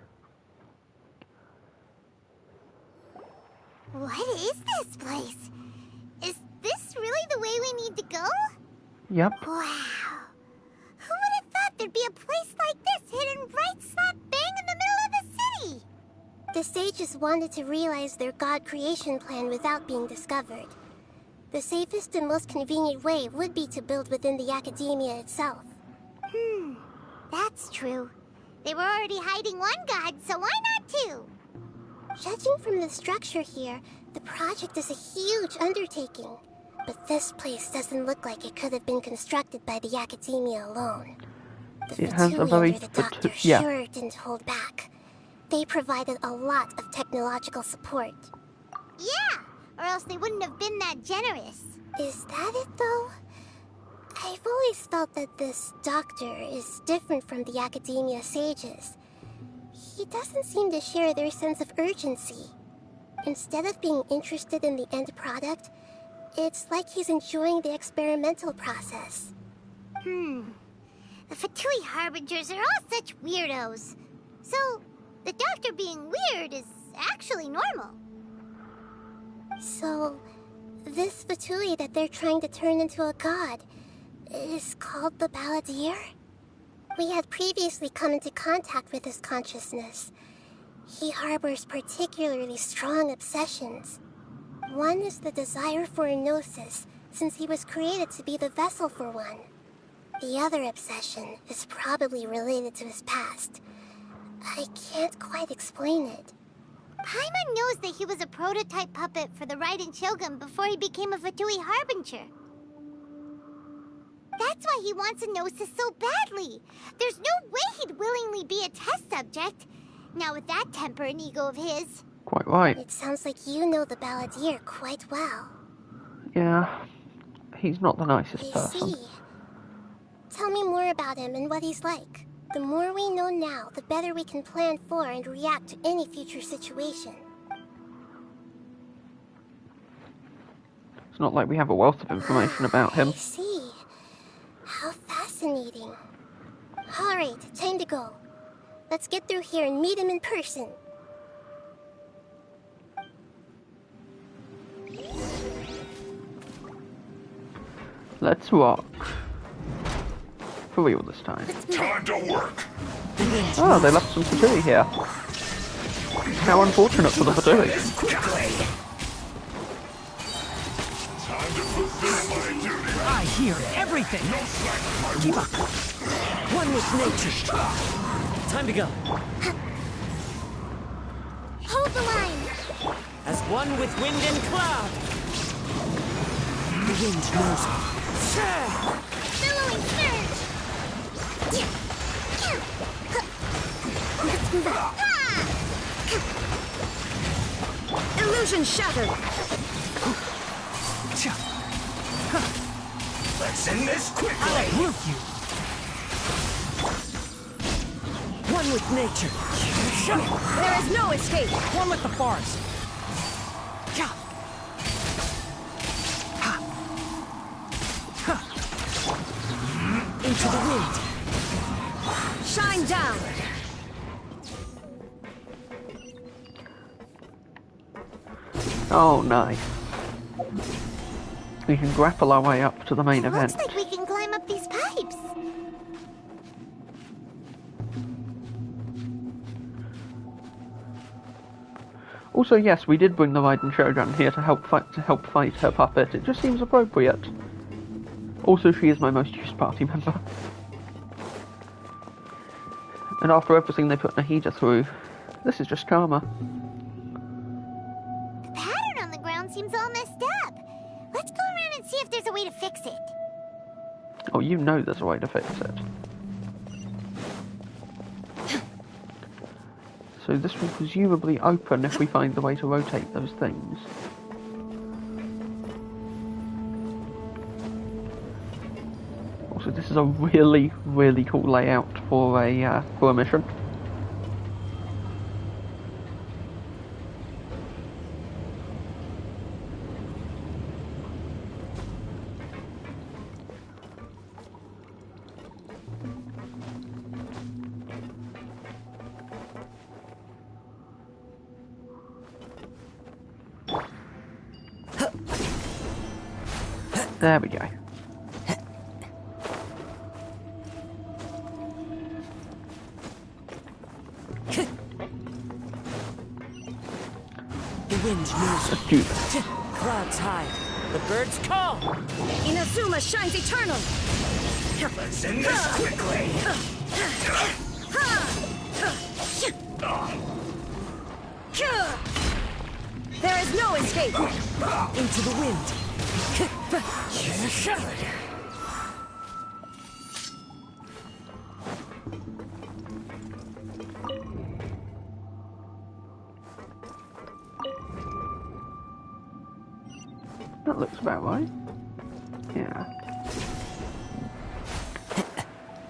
What is this place? Is this really the way we need to go? Yep. Wow. Who would have thought there'd be a place like this hidden right slap bang in the middle of the city? The sages wanted to realize their god creation plan without being discovered. The safest and most convenient way would be to build within the academia itself. That's true. They were already hiding one god, so why not two? Judging from the structure here, the project is a huge undertaking. But this place doesn't look like it could have been constructed by the academia alone. The It has a Fatui very under the doctor yeah. sure didn't hold back. They provided a lot of technological support. Yeah, or else they wouldn't have been that generous. Is that it, though? I've always felt that this doctor is different from the academia sages. He doesn't seem to share their sense of urgency. Instead of being interested in the end product, it's like he's enjoying the experimental process. The Fatui Harbingers are all such weirdos. So, the doctor being weird is actually normal. So, This Fatui that they're trying to turn into a god is called the Balladeer? We had previously come into contact with his consciousness. He harbors particularly strong obsessions. One is the desire for a gnosis, since he was created to be the vessel for one. The other obsession is probably related to his past. I can't quite explain it. Paimon knows that he was a prototype puppet for the Raiden Shogun before he became a Fatui Harbinger. That's why he wants a gnosis so badly. There's no way he'd willingly be a test subject. Now with that temper and ego of his. Quite right. It sounds like you know the Balladeer quite well. Yeah, he's not the nicest I person. see. Tell me more about him and what he's like. The more we know now, the better we can plan for and react to any future situation. It's not like we have a wealth of information about him. I see. How fascinating. Alright, time to go. Let's get through here and meet him in person. Let's rock. For real this time. Time to work. Oh, they left some Fatui here. How unfortunate for the Fatui. I hear everything. Keep up. One with nature. Time to go. Hold the line. As one with wind and cloud. The wind knows me. Billowing surge. Let's move on. Illusion shattered. Let's end this quickly. I'll uproot you. One with nature. There is no escape. One with the forest. Into the wind. Shine down. Oh, nice. We can grapple our way up to the main event. Looks like we can climb up these pipes. Also, yes, we did bring the Raiden Shogun here to help fight her puppet. It just seems appropriate. Also, she is my most used party member. And after everything they put Nahida through, this is just karma. The pattern on the ground seems all messed up. Let's go around and see if there's a way to fix it. Oh, you know there's a way to fix it. So this will presumably open if we find the way to rotate those things. Also, this is a really, really cool layout for a mission. There we go. The wind knows. Let's do this. Clouds high. The birds call. Inazuma shines eternal. Let's end this quickly. There is no escape. Into the wind. That looks about right. Yeah.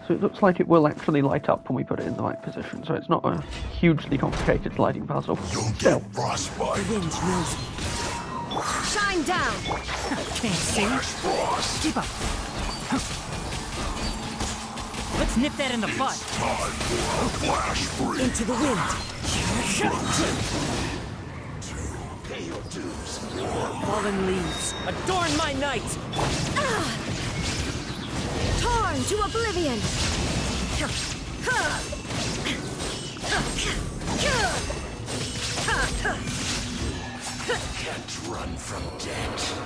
So it looks like it will actually light up when we put it in the right position, so it's not a hugely complicated lighting puzzle. Still. The wind knows me. Shine down! Can't see. Keep up. Let's nip that in the bud. Into the wind. Pay your dues. Fallen leaves, adorn my night! Torn to oblivion! Can't run from death.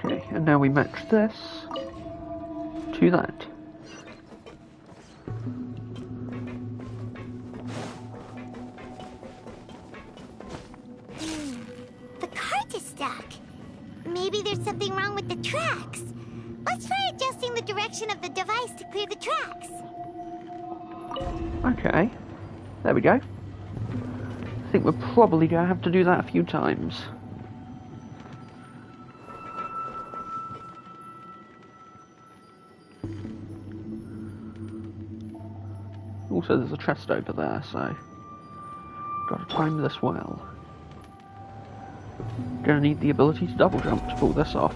Okay, and now we match this to that. The cart is stuck. Maybe there's something wrong with the tracks. Let's try adjusting the direction of the device to clear the tracks. Okay, there we go. I think we're probably going to have to do that a few times. Also, there's a chest over there, so got to time this well. Gonna need the ability to double jump to pull this off.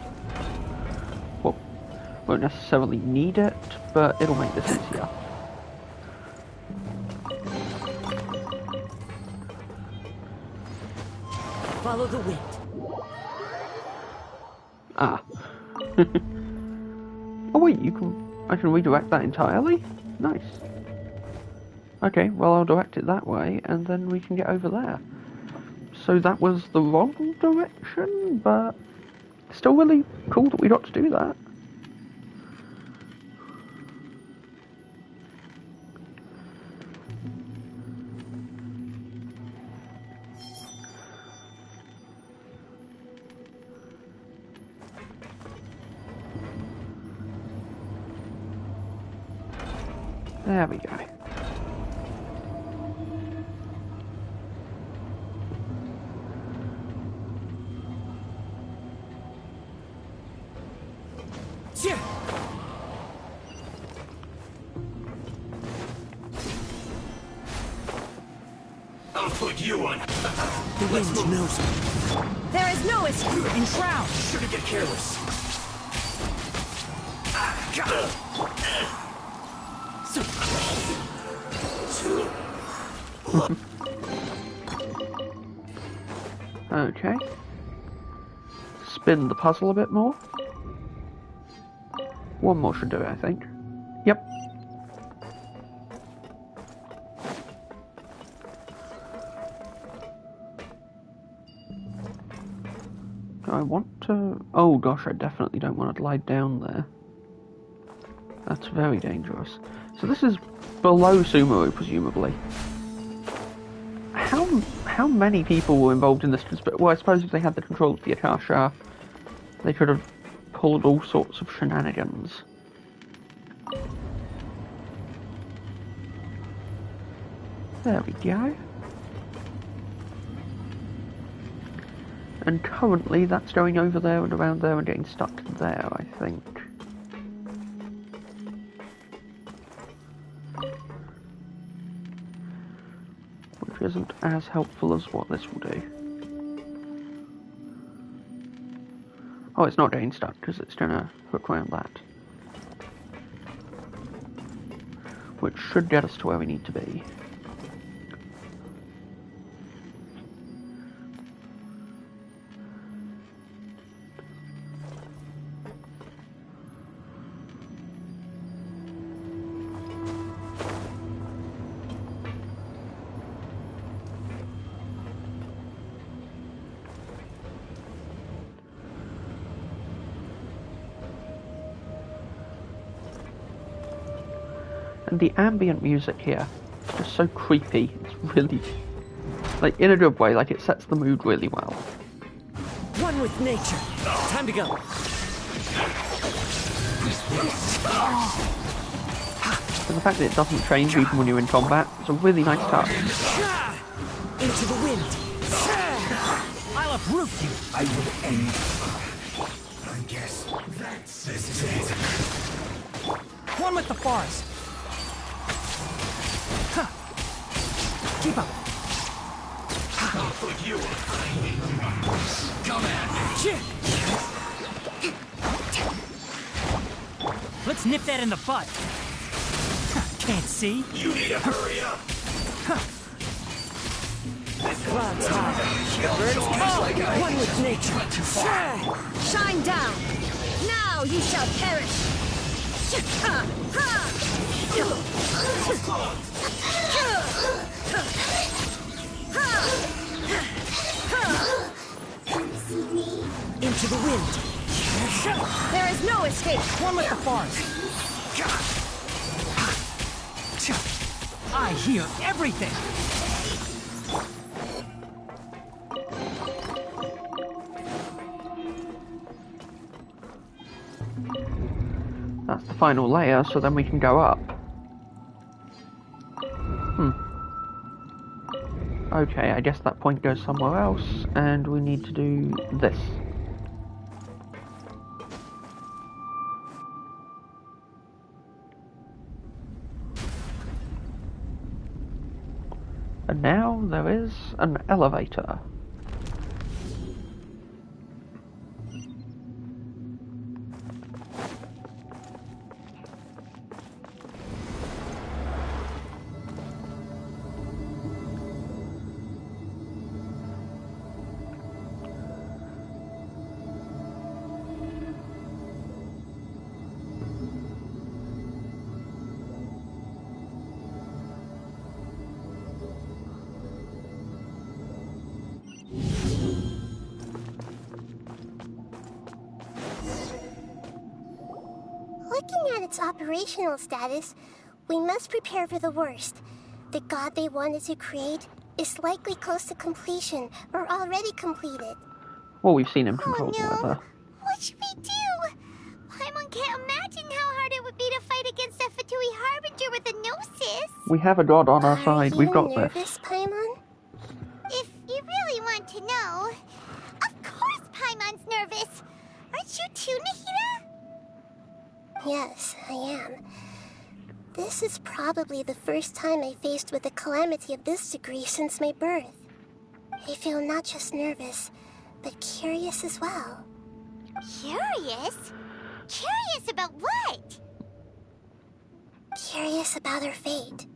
Well, won't necessarily need it, but it'll make this easier. Follow the wind. Ah. Oh wait, I can redirect that entirely? Nice. Okay, well I'll direct it that way, and then we can get over there. So that was the wrong direction, but still really cool that we got to do that. There we go. I'll put you on. The wind knows me. There is no escape. Enshroud. Shouldn't get careless. Okay. Spin the puzzle a bit more. One more should do it, I think. Yep. Do I want to... Oh gosh, I definitely don't want to lie down there. That's very dangerous. So this is below Sumeru, presumably. How many people were involved in this? Well, I suppose if they had the control of the Akasha, they could have pulled all sorts of shenanigans. There we go. And currently that's going over there and around there and getting stuck there, I think. Which isn't as helpful as what this will do. Oh, it's not getting stuck because it's going to hook around that. Which should get us to where we need to be. And the ambient music here is just so creepy. It's really, like, in a good way, like it sets the mood really well. One with nature. Time to go. And the fact that it doesn't change even when you're in combat is a really nice touch. Into the wind. I'll uproot you. I will end. I guess that's it. One with the forest. Keep up. I'll put you on. Come at me. Let's nip that in the bud. can't see. You need to hurry up. Clouds high. Birds call. One with nature. Shine down. Now you shall perish. Into the wind. There is no escape. One with the forest. I hear everything. That's the final layer, so then we can go up. Okay, I guess that point goes somewhere else, and we need to do this. And now there is an elevator. Looking at its operational status, we must prepare for the worst. The god they wanted to create is likely close to completion or already completed. Well, we've seen him control the weather. What should we do? Paimon can't imagine how hard it would be to fight against a Fatui Harbinger with a Gnosis. We have a god on our side. We've got nervous, this. Paimon? If you really want to know, of course Paimon's nervous. Aren't you too, Nahida? Yes, I am. This is probably the first time I faced with a calamity of this degree since my birth. I feel not just nervous, but curious as well. Curious? Curious about what? Curious about our fate.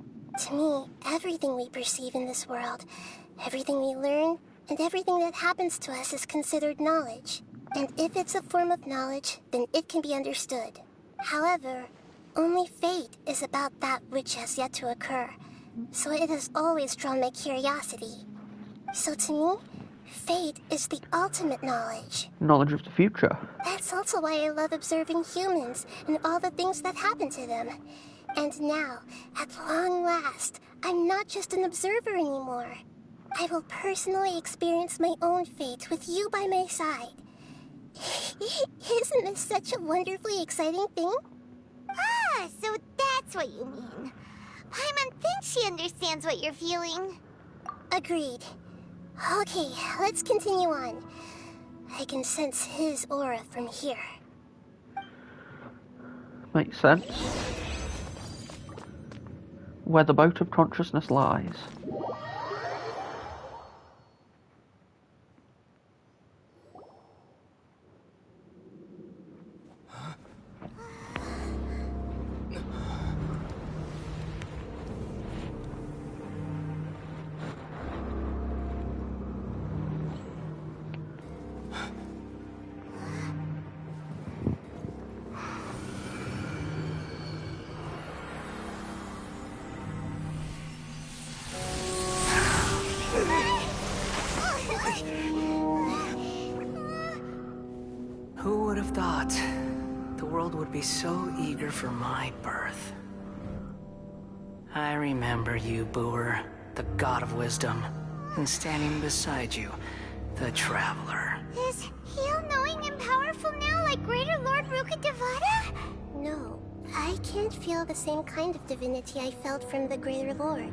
To me, everything we perceive in this world, everything we learn, and everything that happens to us is considered knowledge. And if it's a form of knowledge, then it can be understood. However, only fate is about that which has yet to occur, so it has always drawn my curiosity. So to me, fate is the ultimate knowledge. Knowledge of the future. That's also why I love observing humans and all the things that happen to them. And now, at long last, I'm not just an observer anymore. I will personally experience my own fate with you by my side. Isn't this such a wonderfully exciting thing? Ah, so that's what you mean. Paimon thinks she understands what you're feeling. Agreed. Okay, let's continue on. I can sense his aura from here. Makes sense. Where the boat of consciousness lies. Who would have thought the world would be so eager for my birth? I remember you, Booer, the god of wisdom, and standing beside you, the traveler. Is he all-knowing and powerful now, like Greater Lord Rukkhadevata? No, I can't feel the same kind of divinity I felt from the Greater Lord.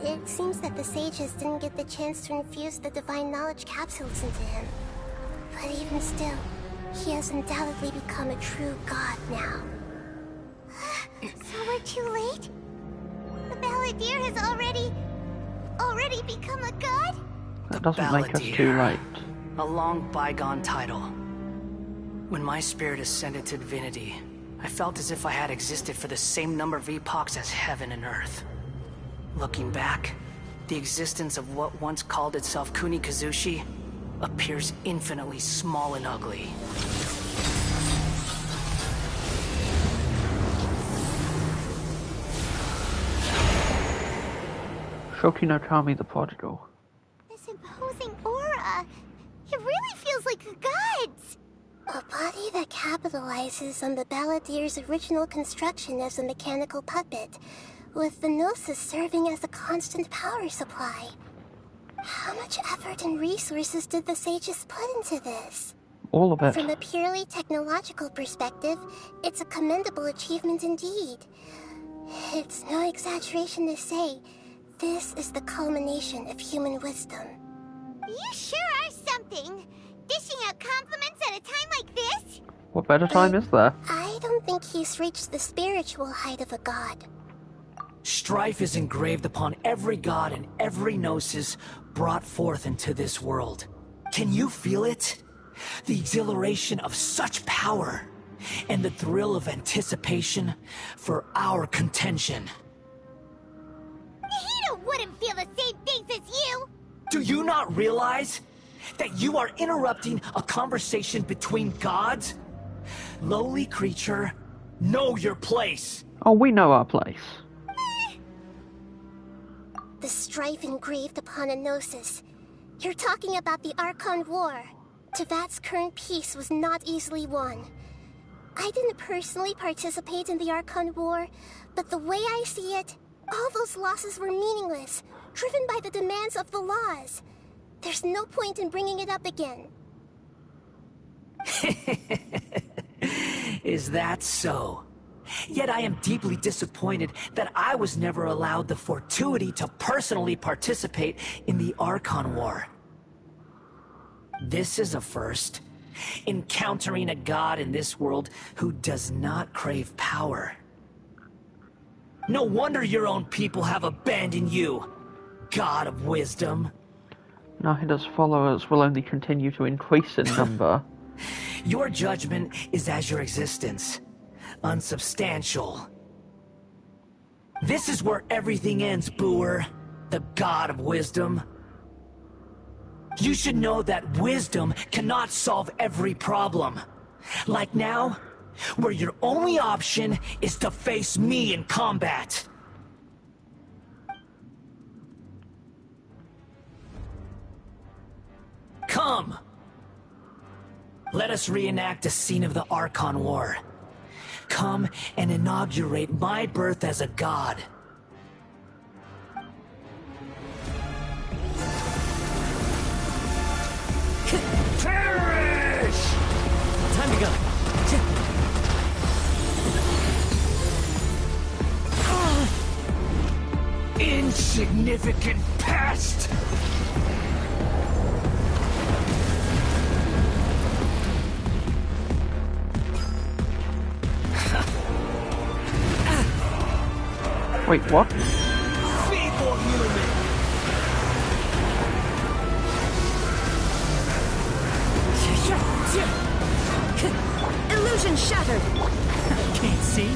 It seems that the sages didn't get the chance to infuse the divine knowledge capsules into him. But even still, he has undoubtedly become a true god now. So we're too late? The Balladeer has already become a god? That doesn't make us too late. A long bygone title. When my spirit ascended to divinity, I felt as if I had existed for the same number of epochs as heaven and earth. Looking back, the existence of what once called itself Kunikazushi appears infinitely small and ugly. Shoki no Kami the Prodigal. This imposing aura. It really feels like the gods. A body that capitalizes on the Balladier's original construction as a mechanical puppet, with the Gnosis serving as a constant power supply. How much effort and resources did the sages put into this? All of it. From a purely technological perspective, it's a commendable achievement indeed. It's no exaggeration to say, this is the culmination of human wisdom. You sure are something. Dishing out compliments at a time like this? What better time is there? I don't think he's reached the spiritual height of a god. Strife is engraved upon every god and every gnosis brought forth into this world. Can you feel it? The exhilaration of such power, and the thrill of anticipation for our contention. Hito wouldn't feel the same things as you! Do you not realize that you are interrupting a conversation between gods? Lowly creature, know your place. Oh, we know our place. The strife engraved upon a Gnosis. You're talking about the Archon War. Tevat's current peace was not easily won. I didn't personally participate in the Archon War, but the way I see it, all those losses were meaningless, driven by the demands of the laws. There's no point in bringing it up again. Is that so? Yet I am deeply disappointed that I was never allowed the fortuity to personally participate in the Archon War. This is a first. Encountering a god in this world who does not crave power. No wonder your own people have abandoned you, God of Wisdom. Nahida's followers will only continue to increase in number. Your judgment is as your existence. Unsubstantial. This is where everything ends, Booer, the God of Wisdom. You should know that wisdom cannot solve every problem. Like now, where your only option is to face me in combat. Come! Let us reenact a scene of the Archon War. Come and inaugurate my birth as a god. Perish! Time to go. Insignificant pest! Wait, what? Feeble human! Illusion shattered! Can't see?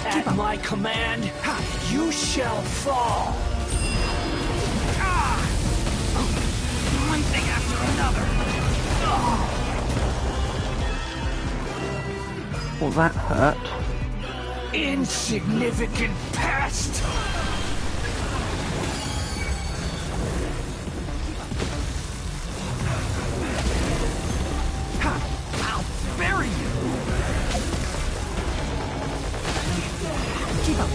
At my command, you shall fall! One thing after another! Well, that hurt. Insignificant pest! I'll bury you! Keep up!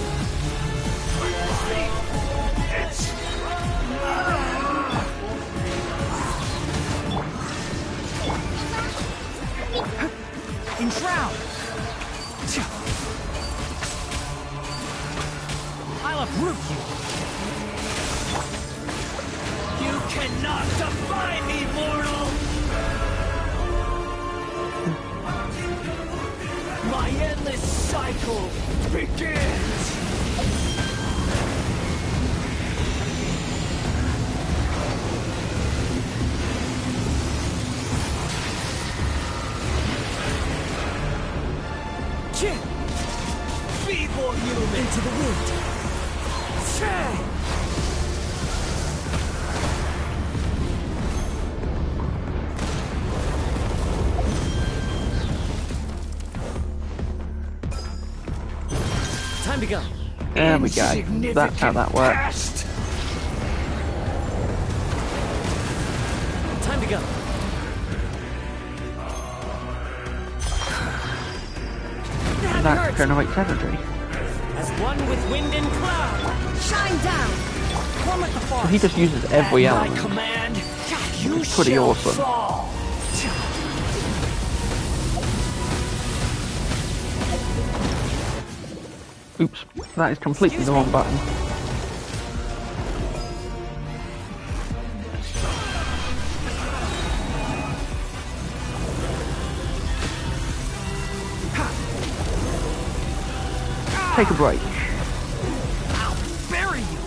Enshroud! I'll uproot you! You cannot defy me, mortal! My endless cycle begins! There we go. That's how that works. Past. Time to go. And that generates energy. As one with wind and cloud. Shine down. Form with the So forest. he just uses every At my element. command, you It's pretty shall awesome. fall. Oops, that is completely the wrong button. Take a break. I'll bury you.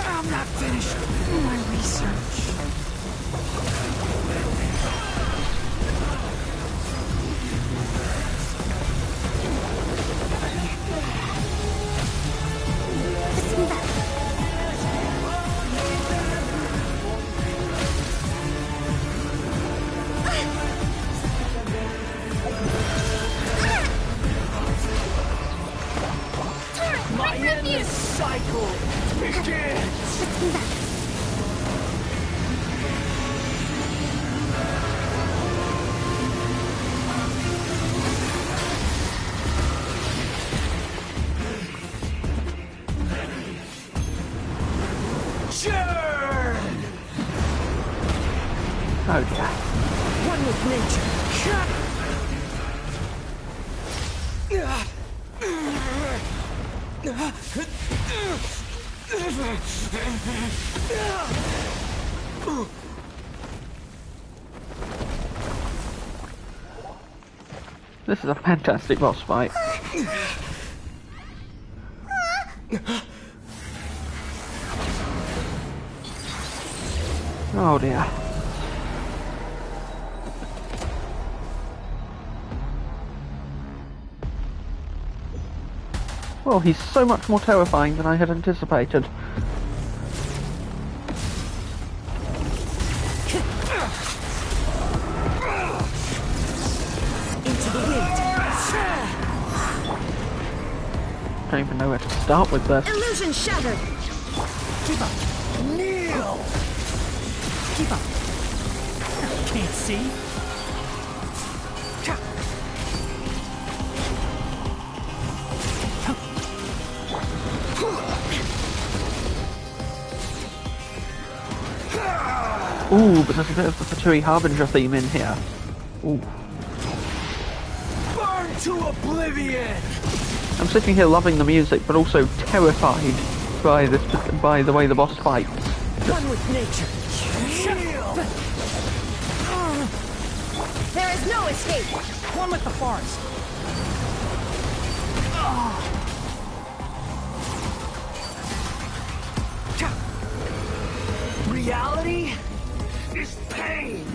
I'm not finished my research. My endless cycle begins. Churn! Oh dear. One with nature. This is a fantastic boss fight. Oh dear. Well, he's so much more terrifying than I had anticipated. Into the wind. Don't even know where to start with this. Illusion shattered. Keep up. Kneel. Keep up. Can't see. Ooh, but there's a bit of the Fatui Harbinger theme in here. Ooh. Burn to oblivion. I'm sitting here loving the music, but also terrified by the way the boss fights. One with nature. There is no escape. One with the forest. Reality is pain.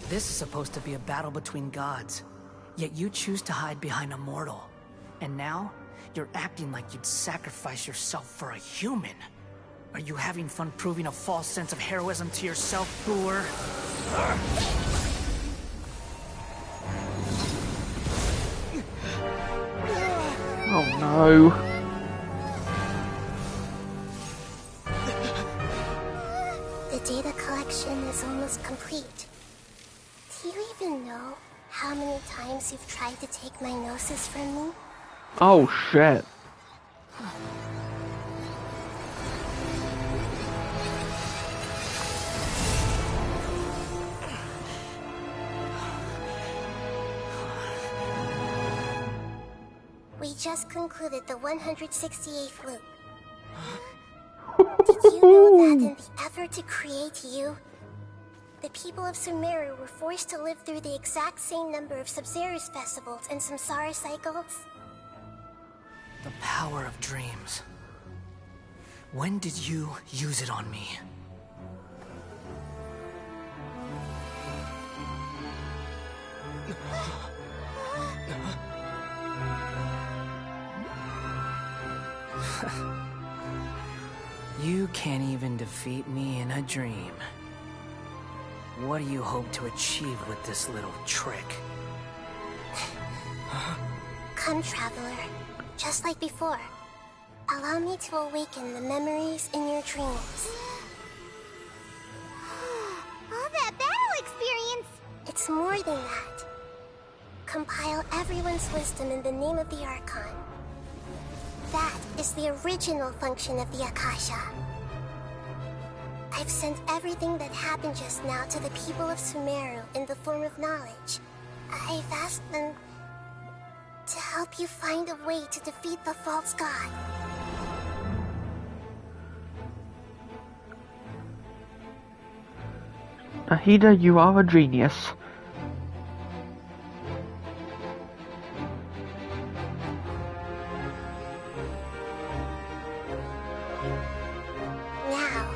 This is supposed to be a battle between gods, yet you choose to hide behind a mortal. And now, you're acting like you'd sacrifice yourself for a human. Are you having fun proving a false sense of heroism to yourself, Boor? Oh no. The data collection is almost complete. Do you even know how many times you've tried to take my gnosis from me? Oh shit. We just concluded the 168th loop. Did you know that in the effort to create you, the people of Sumeru were forced to live through the exact same number of Sabzeruz festivals and samsara cycles? The power of dreams. When did you use it on me? You can't even defeat me in a dream. What do you hope to achieve with this little trick? Come, Traveler. Just like before. Allow me to awaken the memories in your dreams. All that battle experience! It's more than that. Compile everyone's wisdom in the name of the Archon. That is the original function of the Akasha. I've sent everything that happened just now to the people of Sumeru in the form of knowledge. I've asked them to help you find a way to defeat the false god. Nahida, you are a genius. Now,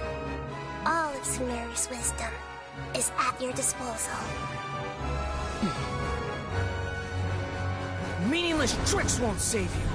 all of Sumeru's wisdom is at your disposal. Meaningless tricks won't save you.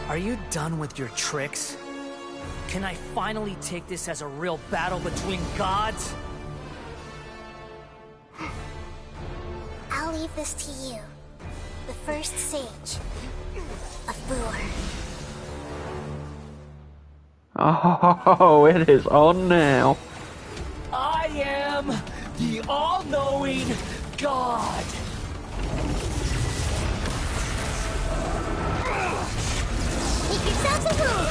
Are you done with your tricks? Can I finally take this as a real battle between gods? I'll leave this to you, the first sage of Boor. Oh, it is on now. I am the all-knowing God. Make yourselves a move!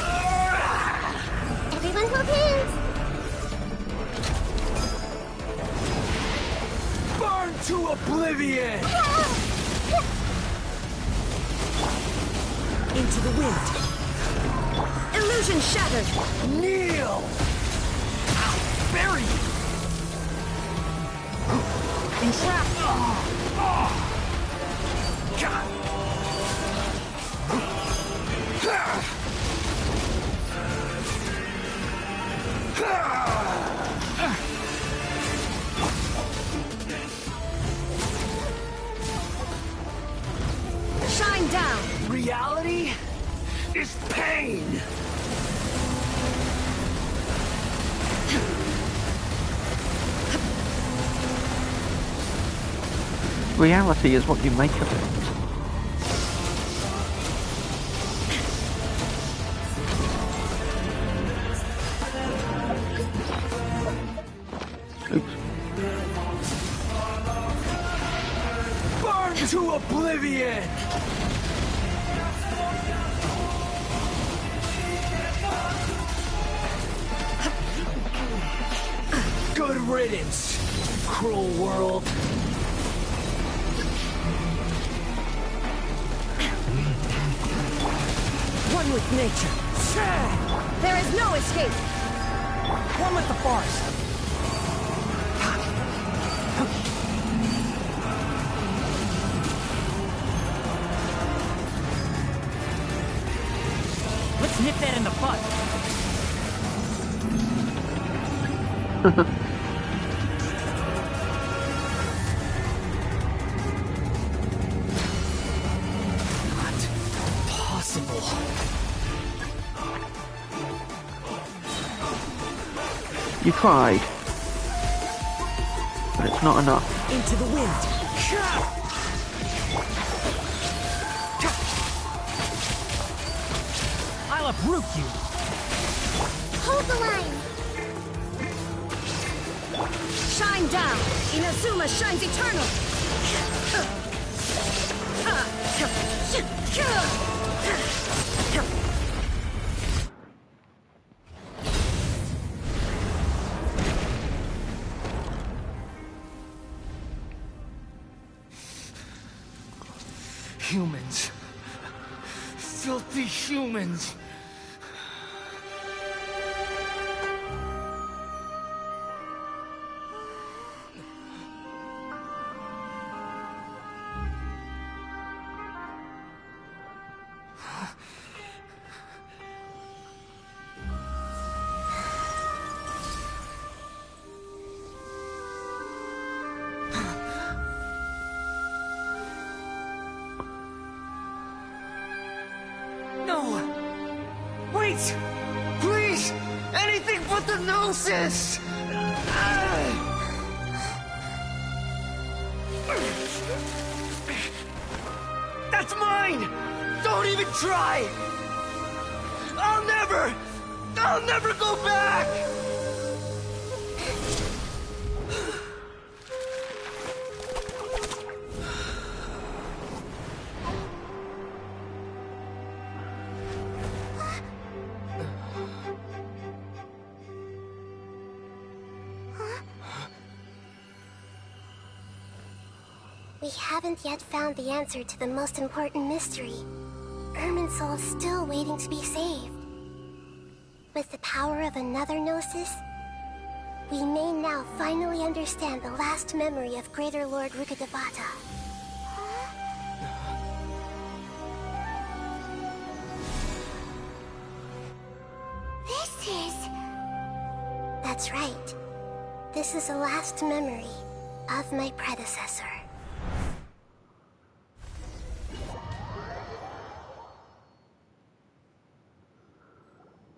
Everyone hold hands! Burn to oblivion! Into the wind. Illusion shattered! Kneel! I'll bury you! Entrapped! God! Shine down! Reality is pain! Reality is what you make of it. Oops. Burn to oblivion! Good riddance, cruel world. One with nature. There is no escape. One with the forest. Let's nip that in the bud. Not possible. You tried, but it's not enough. Into the wind. I'll uproot you. Hold the line. Shine down. Inazuma shines eternal. Humans. Filthy humans. Wait! Please! Anything but the Gnosis! That's mine! Don't even try! I'll never go back! We haven't yet found the answer to the most important mystery. Irminsul is still waiting to be saved. With the power of another Gnosis, we may now finally understand the last memory of Greater Lord Rukkhadevata. This is... That's right. This is the last memory of my predecessor.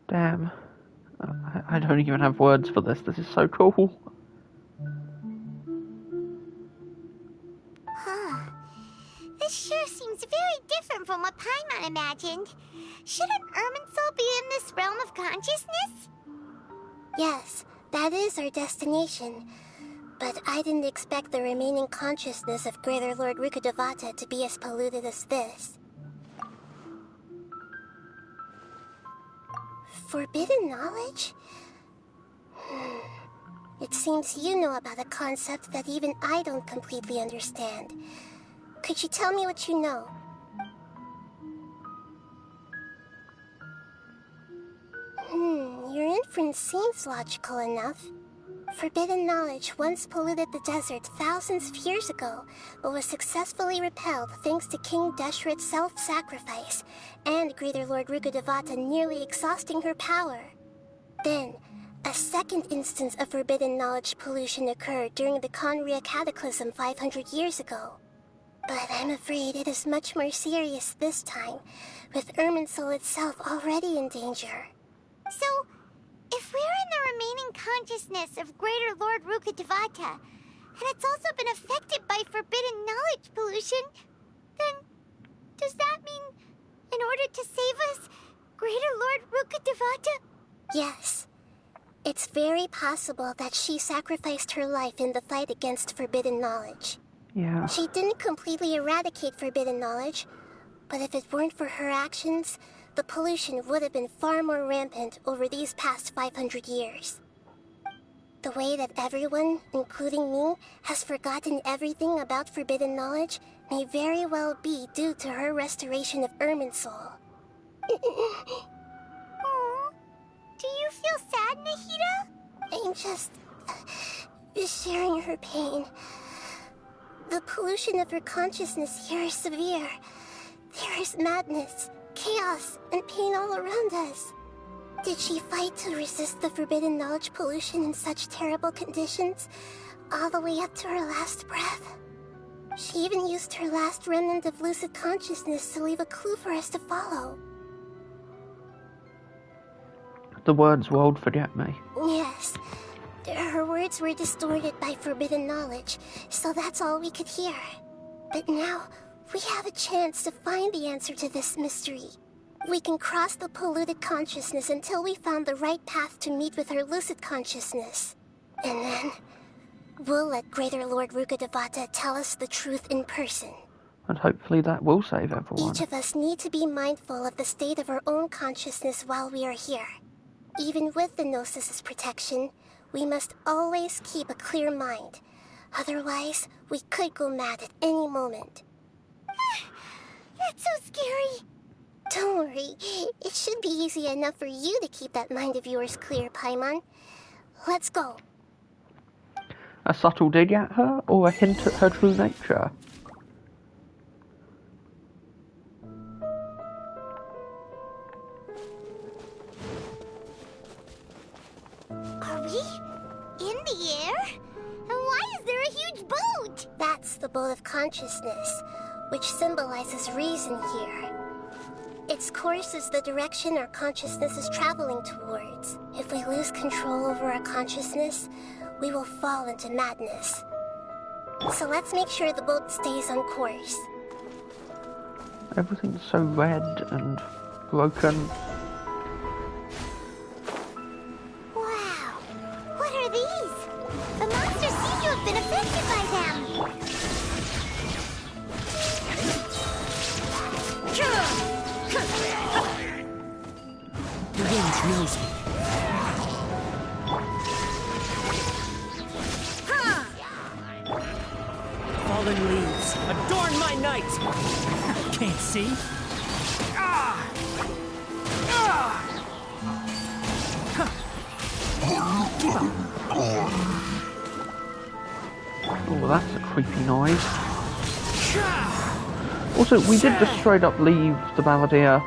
Damn. I don't even have words for this. This is so cool. Huh. This sure seems very different from what Paimon imagined. Shouldn't Irminsul be in this realm of consciousness? Yes, that is our destination. But I didn't expect the remaining consciousness of Greater Lord Rukkhadevata to be as polluted as this. Forbidden knowledge? It seems you know about a concept that even I don't completely understand. Could you tell me what you know? Your inference seems logical enough. Forbidden knowledge once polluted the desert thousands of years ago, but was successfully repelled thanks to King Deshret's self-sacrifice, and Greater Lord Rukkhadevata nearly exhausting her power. Then, a second instance of forbidden knowledge pollution occurred during the Conria Cataclysm 500 years ago. But I'm afraid it is much more serious this time, with Irminsul itself already in danger. So, if we're in the remaining consciousness of Greater Lord Rukkhadevata, and it's also been affected by forbidden knowledge pollution, then does that mean, in order to save us, Greater Lord Rukkhadevata? Yes. It's very possible that she sacrificed her life in the fight against forbidden knowledge. Yeah. She didn't completely eradicate forbidden knowledge, but if it weren't for her actions, the pollution would have been far more rampant over these past 500 years. The way that everyone, including me, has forgotten everything about forbidden knowledge may very well be due to her restoration of Irminsul. Do you feel sad, Nahida? I'm just sharing her pain. The pollution of her consciousness here is severe. There is madness, chaos, and pain all around us. Did she fight to resist the forbidden knowledge pollution in such terrible conditions, all the way up to her last breath? She even used her last remnant of lucid consciousness to leave a clue for us to follow. The words won't forget me. Yes, her words ears were distorted by forbidden knowledge, so that's all we could hear. But now, we have a chance to find the answer to this mystery. We can cross the polluted consciousness until we found the right path to meet with our lucid consciousness. And then, we'll let Greater Lord Rukkhadevata tell us the truth in person. And hopefully that will save everyone. Each of us need to be mindful of the state of our own consciousness while we are here. Even with the Gnosis' protection, we must always keep a clear mind. Otherwise, we could go mad at any moment. That's so scary. Don't worry, it should be easy enough for you to keep that mind of yours clear, Paimon. Let's go. A subtle dig at her, or a hint at her true nature? Are we in the air? And why is there a huge boat? That's the boat of consciousness, which symbolizes reason here. Its course is the direction our consciousness is traveling towards. If we lose control over our consciousness, we will fall into madness. So let's make sure the boat stays on course. Everything's so red and broken. Wow! What are these? The monsters seem to have been affected by them. The wind knows me. Fallen leaves, adorn my night! Can't see? Oh, that's a creepy noise. Also, we did just straight up leave the Balladeer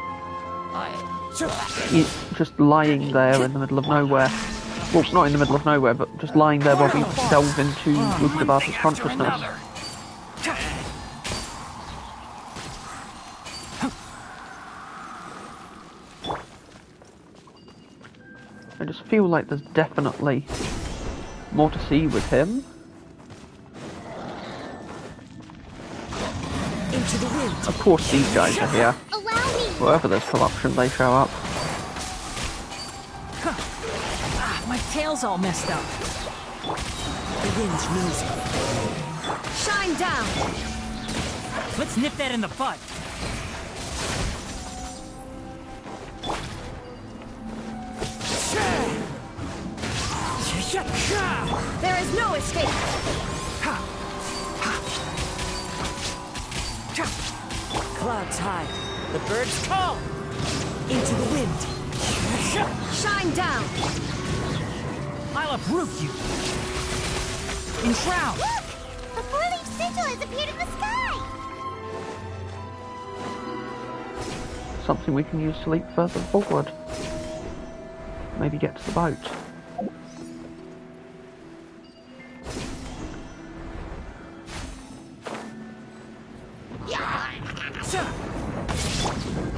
just lying there in the middle of nowhere. Well, not in the middle of nowhere, but just lying there while we delve into Rukkhadevata's consciousness. I just feel like there's definitely more to see with him. Into the wind. Of course these guys are here. Wherever there's corruption, they show up. My tail's all messed up. The wind knows me. Shine down! Let's nip that in the bud. There is no escape! Clouds high. The birds call! Into the wind. Shine down! I'll uproot you! Enshroud! Look! A four-leaf sigil has appeared in the sky! Something we can use to leap further forward. Maybe get to the boat.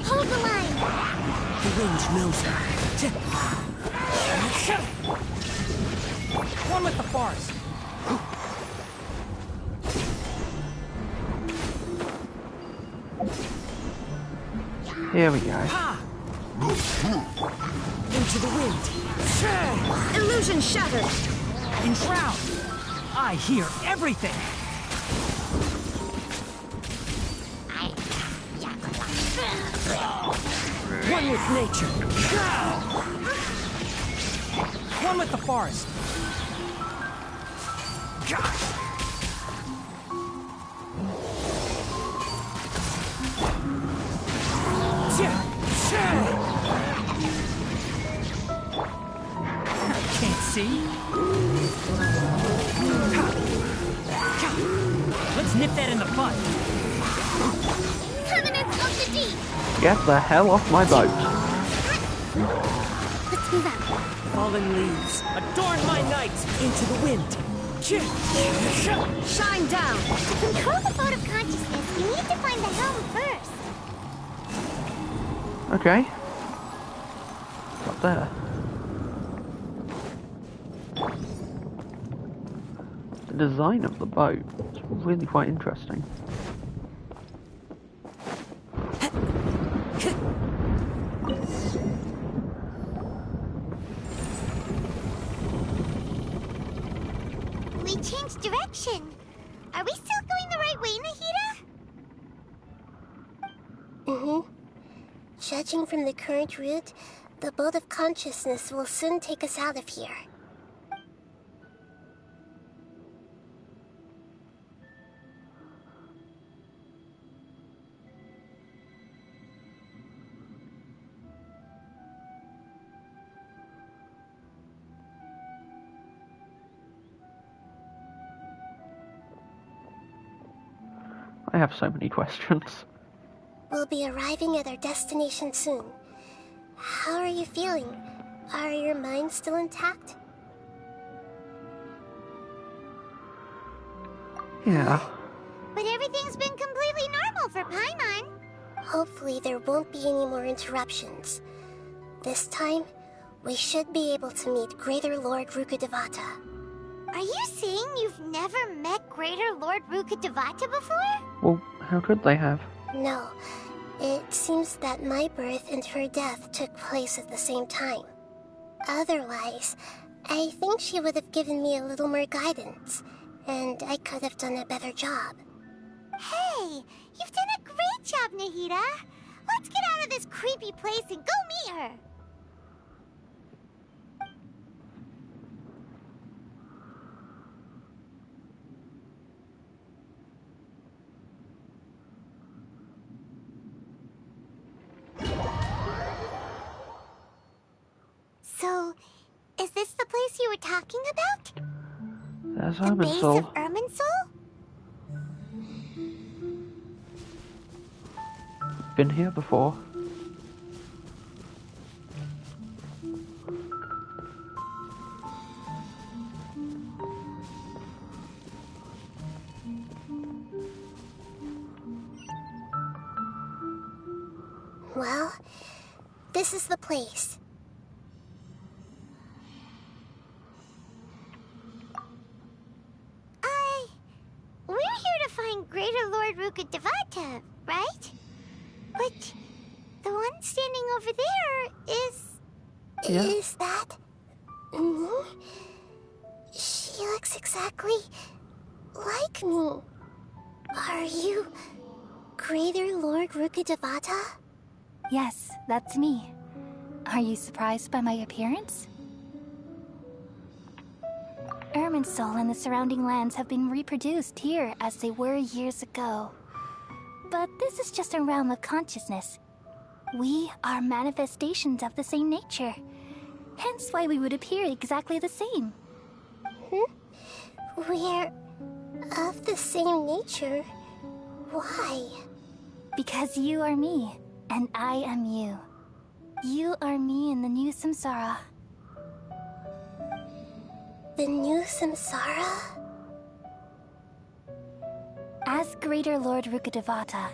Hold the line! The wind knows it. One with the forest. Here we go. Into the wind. Illusion shattered. Enshroud. I hear everything. One with nature. One with the forest. Can't see. Let's nip that in the bud. Permanence of the deep! Get the hell off my boat. Let's move out. Fallen leaves, adorn my night. Into the wind. Shine down. To control the boat of consciousness, you need to find the helm first. Okay. It's up there. the design of the boat is really quite interesting. We changed direction. Are we still going the right way, Nahida? Mm-hmm. Judging from the current route, the boat of consciousness will soon take us out of here. I have so many questions. We'll be arriving at our destination soon. How are you feeling? Are your minds still intact? Yeah. But everything's been completely normal for Paimon. Hopefully there won't be any more interruptions. This time, we should be able to meet Greater Lord Rukkhadevata. Are you saying you've never met Greater Lord Rukkhadevata before? Well, how could they have? No. It seems that my birth and her death took place at the same time. Otherwise, I think she would have given me a little more guidance, and I could have done a better job. Hey, you've done a great job, Nahida. Let's get out of this creepy place and go meet her. So, is this the place you were talking about? There's The base Irminsul. of Irminsul? Been here before. Well, this is the place. We're here to find Greater Lord Rukkhadevata, right? But the one standing over there is... Yeah. Is that... me? She looks exactly like me. Are you Greater Lord Rukkhadevata? Yes, that's me. Are you surprised by my appearance? Irminsul and the surrounding lands have been reproduced here as they were years ago. But this is just a realm of consciousness. We are manifestations of the same nature. Hence why we would appear exactly the same. We're of the same nature? Why? Because you are me, and I am you. You are me in the new samsara. The new samsara? As Greater Lord Rukkhadevata,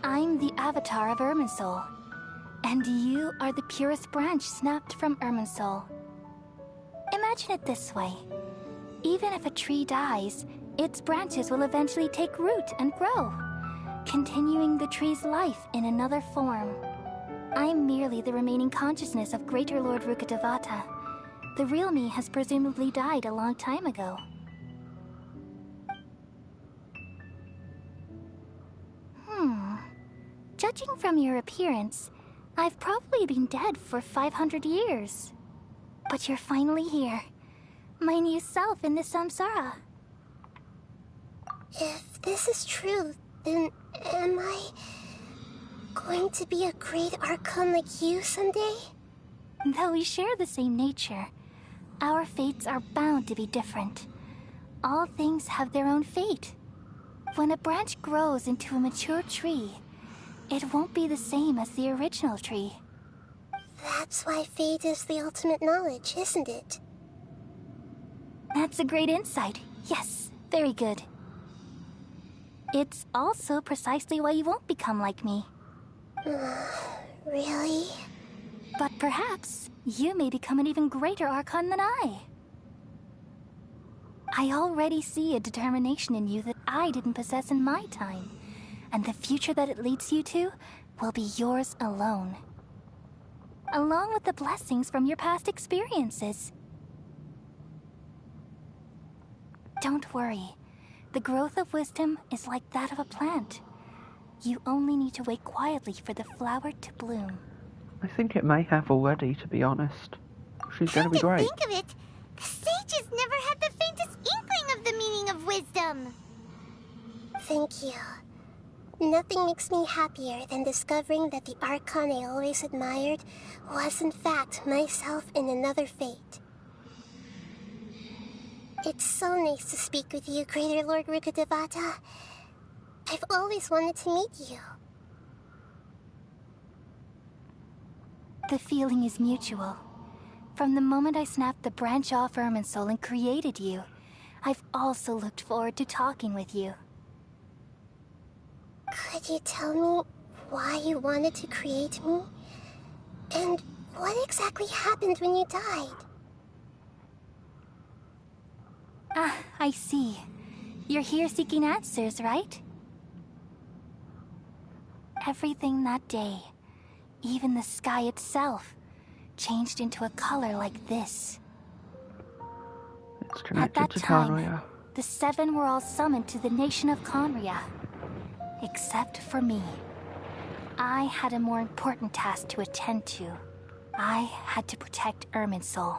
I'm the avatar of Irminsul. And you are the purest branch snapped from Irminsul. Imagine it this way. Even if a tree dies, its branches will eventually take root and grow, continuing the tree's life in another form. I'm merely the remaining consciousness of Greater Lord Rukkhadevata. The real me has presumably died a long time ago. Judging from your appearance, I've probably been dead for 500 years. But you're finally here. My new self in the samsara. If this is true, then am I going to be a great Archon like you someday? Though we share the same nature, our fates are bound to be different. All things have their own fate. When a branch grows into a mature tree, it won't be the same as the original tree. That's why fate is the ultimate knowledge, isn't it? That's a great insight. Yes, very good. It's also precisely why you won't become like me. Really? But perhaps you may become an even greater Archon than I. I already see a determination in you that I didn't possess in my time. And the future that it leads you to will be yours alone. Along with the blessings from your past experiences. Don't worry. The growth of wisdom is like that of a plant. You only need to wait quietly for the flower to bloom. I think it may have already, to be honest. She's going to be great. Think of it. The sages never had the faintest inkling of the meaning of wisdom. Thank you. Nothing makes me happier than discovering that the Archon I always admired was in fact myself in another fate. It's so nice to speak with you, Greater Lord Rukkhadevata. I've always wanted to meet you. The feeling is mutual. From the moment I snapped the branch off Irminsul and created you, I've also looked forward to talking with you. Could you tell me why you wanted to create me? And what exactly happened when you died? Ah, I see. You're here seeking answers, right? Everything that day, even the sky itself, changed into a color like this. It's At connected that to time, Conria. the seven were all summoned to the nation of Conria. Except for me. I had a more important task to attend to. I had to protect Irminsul.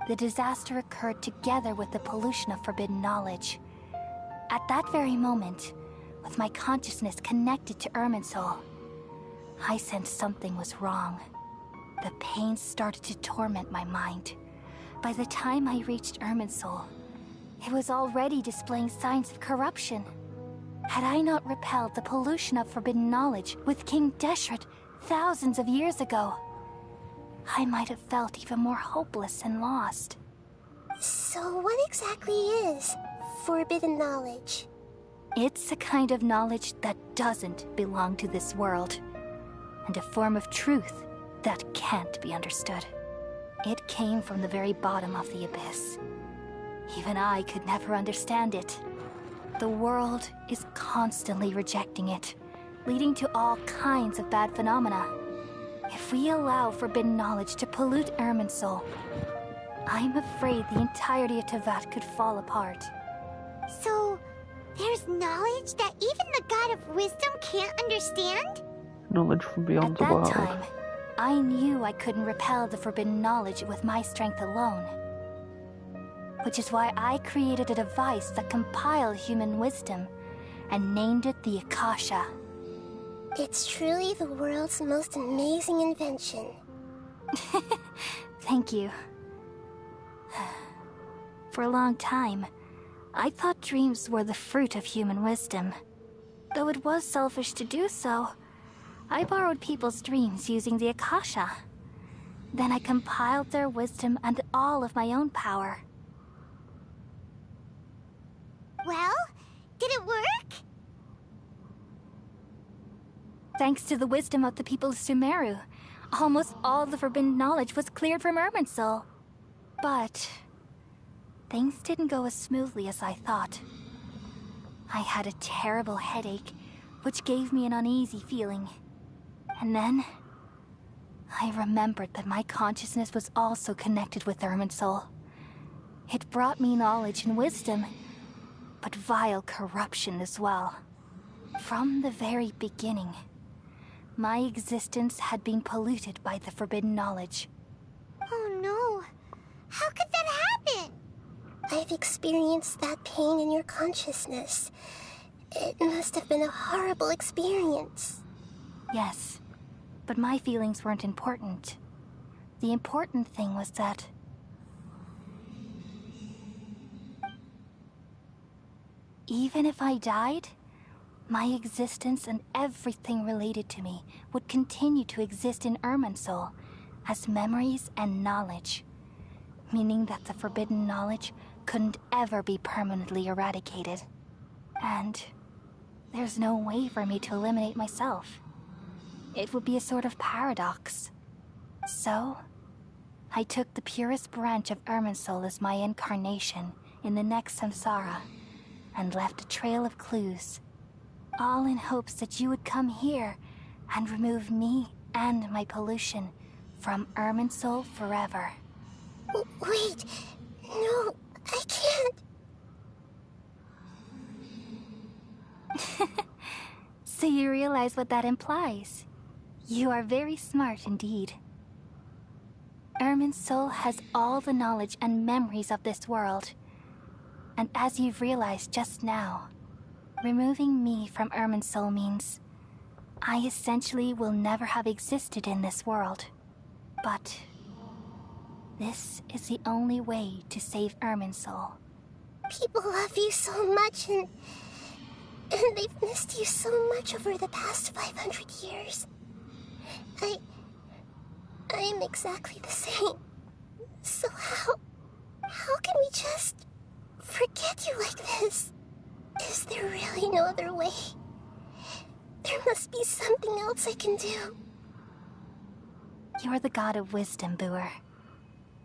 The disaster occurred together with the pollution of forbidden knowledge. At that very moment, with my consciousness connected to Irminsul, I sensed something was wrong. The pain started to torment my mind. By the time I reached Irminsul, it was already displaying signs of corruption. Had I not repelled the pollution of forbidden knowledge with King Deshret thousands of years ago, I might have felt even more hopeless and lost. So what exactly is forbidden knowledge? It's a kind of knowledge that doesn't belong to this world, and a form of truth that can't be understood. It came from the very bottom of the abyss. Even I could never understand it. The world is constantly rejecting it, leading to all kinds of bad phenomena. If we allow forbidden knowledge to pollute Irminsul, I'm afraid the entirety of Tevat could fall apart. So, there's knowledge that even the God of Wisdom can't understand? Knowledge from beyond At the that world. time, I knew I couldn't repel the forbidden knowledge with my strength alone. Which is why I created a device that compiled human wisdom and named it the Akasha. It's truly the world's most amazing invention. Thank you. For a long time, I thought dreams were the fruit of human wisdom. Though it was selfish to do so, I borrowed people's dreams using the Akasha. Then I compiled their wisdom and all of my own power. Well, did it work? Thanks to the wisdom of the people of Sumeru, almost all the forbidden knowledge was cleared from Irminsul. But things didn't go as smoothly as I thought. I had a terrible headache, which gave me an uneasy feeling. And then I remembered that my consciousness was also connected with Irminsul. It brought me knowledge and wisdom, but vile corruption as well. From the very beginning, my existence had been polluted by the forbidden knowledge. Oh no. How could that happen? I've experienced that pain in your consciousness. It must have been a horrible experience. Yes, but my feelings weren't important. The important thing was that even if I died, my existence and everything related to me would continue to exist in Irminsul as memories and knowledge, meaning that the forbidden knowledge couldn't ever be permanently eradicated. And there's no way for me to eliminate myself. It would be a sort of paradox. So, I took the purest branch of Irminsul as my incarnation in the next samsara, and left a trail of clues, all in hopes that you would come here and remove me and my pollution from Irminsul forever. Wait, no, I can't. So you realize what that implies? You are very smart indeed. Irminsul has all the knowledge and memories of this world. And as you've realized just now, removing me from Irminsul means I essentially will never have existed in this world. But this is the only way to save Irminsul. People love you so much, and they've missed you so much over the past 500 years. I am exactly the same. So how can we just forget you like this? Is there really no other way? There must be something else I can do. You're the god of wisdom, Boer.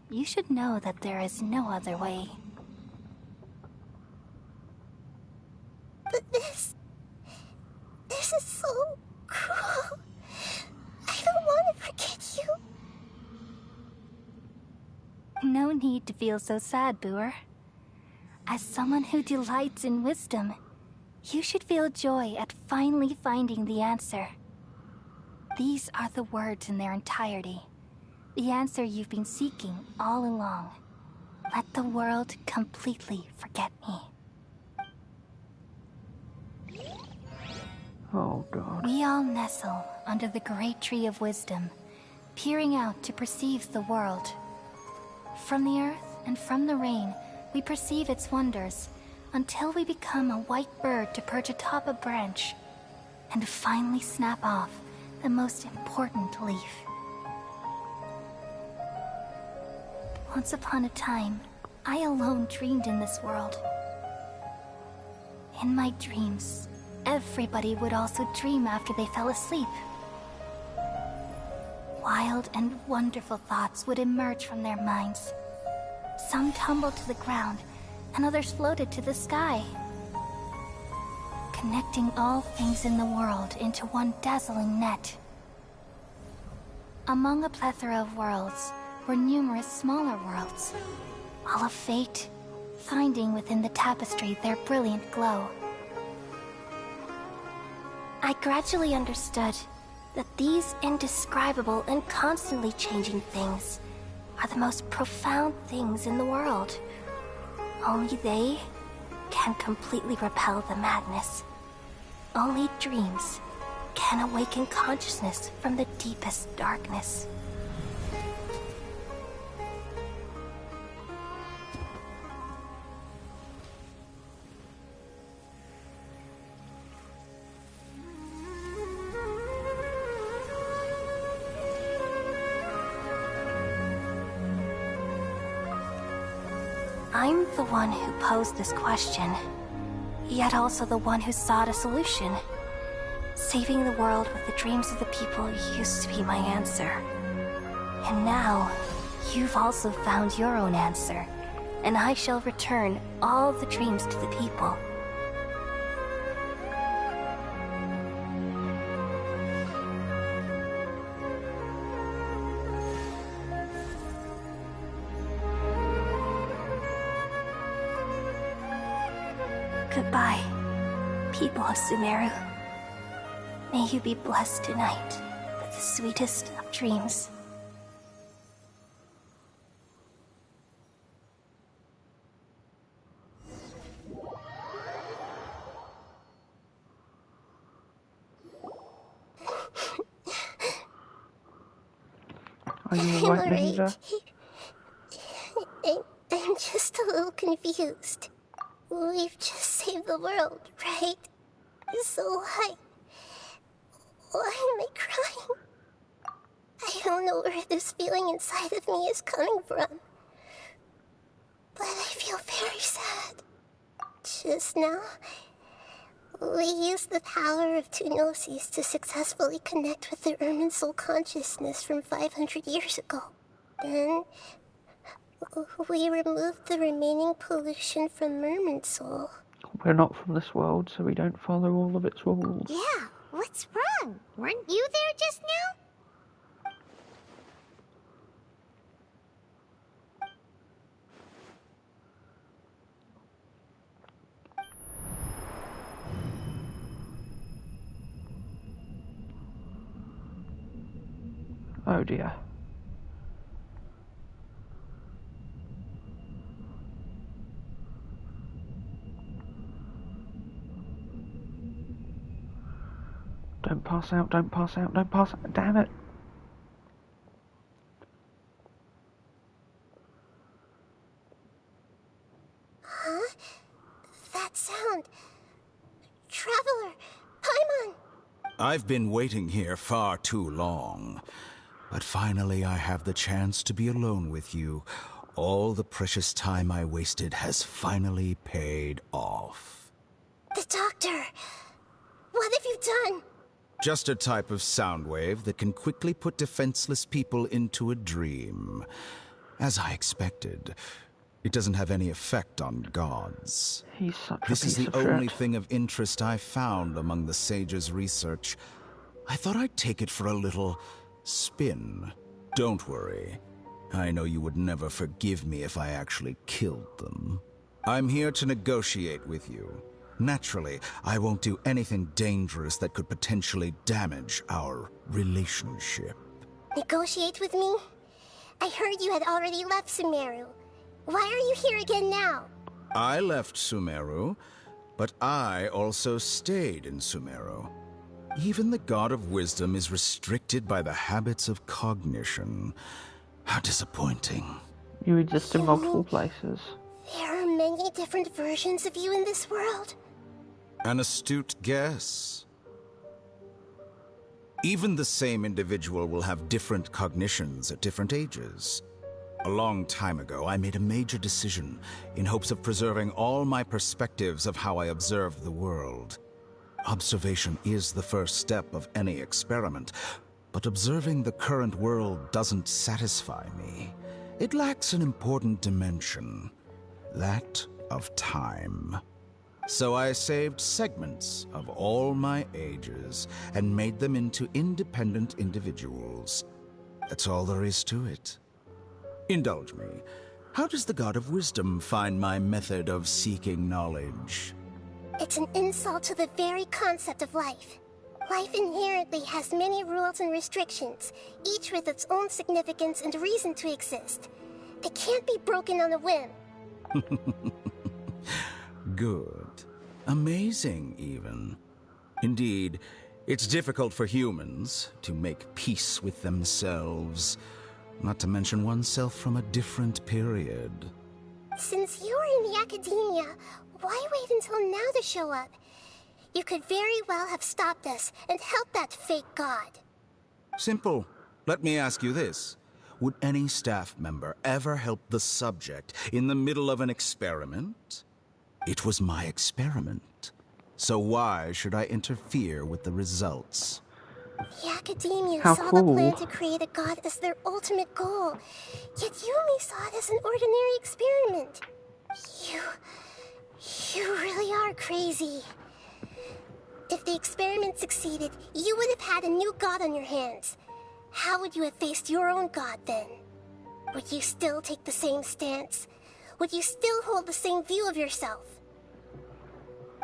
You should know that there is no other way. But this is so cruel. I don't want to forget you. No need to feel so sad, Boer. As someone who delights in wisdom, you should feel joy at finally finding the answer. These are the words in their entirety. The answer you've been seeking all along. Let the world completely forget me. Oh, God. We all nestle under the great tree of wisdom, peering out to perceive the world. From the earth and from the rain, we perceive its wonders, until we become a white bird to perch atop a branch, and finally snap off the most important leaf. Once upon a time, I alone dreamed in this world. In my dreams, everybody would also dream after they fell asleep. Wild and wonderful thoughts would emerge from their minds. Some tumbled to the ground, and others floated to the sky, connecting all things in the world into one dazzling net. Among a plethora of worlds were numerous smaller worlds, all of fate, finding within the tapestry their brilliant glow. I gradually understood that these indescribable and constantly changing things are the most profound things in the world. Only they can completely repel the madness. Only dreams can awaken consciousness from the deepest darkness. I'm the one who posed this question, yet also the one who sought a solution. Saving the world with the dreams of the people used to be my answer. And now, you've also found your own answer, and I shall return all the dreams to the people. Goodbye, people of Sumeru. May you be blessed tonight with the sweetest of dreams. Are you alright, Linda? I'm just a little confused. We've just saved the world, right? So why am I crying? I don't know where this feeling inside of me is coming from. But I feel very sad. Just now, we used the power of two gnosis to successfully connect with the Irminsul consciousness from 500 years ago. Then we removed the remaining pollution from Merman Soul. We're not from this world, so we don't follow all of its rules. Yeah, what's wrong? Weren't you there just now? Oh dear. Don't pass out, don't pass out, don't pass out. Damn it. Huh? That sound. Traveler, Paimon! I've been waiting here far too long. But finally I have the chance to be alone with you. All the precious time I wasted has finally paid off. The doctor! What have you done? Just a type of sound wave that can quickly put defenseless people into a dream. As I expected, it doesn't have any effect on gods. He's such a This is piece the of only shit. thing of interest I found among the sage's research. I thought I'd take it for a little spin. Don't worry. I know you would never forgive me if I actually killed them. I'm here to negotiate with you. Naturally, I won't do anything dangerous that could potentially damage our relationship. Negotiate with me? I heard you had already left Sumeru. Why are you here again now? I left Sumeru, but I also stayed in Sumeru. Even the God of Wisdom is restricted by the habits of cognition. How disappointing. You exist in multiple places. There are many different versions of you in this world. An astute guess. Even the same individual will have different cognitions at different ages. A long time ago, I made a major decision in hopes of preserving all my perspectives of how I observe the world. Observation is the first step of any experiment, but observing the current world doesn't satisfy me. It lacks an important dimension, that of time. So I saved segments of all my ages and made them into independent individuals. That's all there is to it. Indulge me. How does the God of Wisdom find my method of seeking knowledge? It's an insult to the very concept of life. Life inherently has many rules and restrictions, each with its own significance and reason to exist. They can't be broken on a whim. Good. Amazing, even. Indeed, it's difficult for humans to make peace with themselves, not to mention oneself from a different period. Since you were in the academia, why wait until now to show up? You could very well have stopped us and helped that fake god. Simple. Let me ask you this. Would any staff member ever help the subject in the middle of an experiment? It was my experiment. So why should I interfere with the results? The academia How saw cool. the plan to create a god as their ultimate goal, yet Yumi saw it as an ordinary experiment. You really are crazy. If the experiment succeeded, you would have had a new god on your hands. How would you have faced your own god then? Would you still take the same stance? Would you still hold the same view of yourself?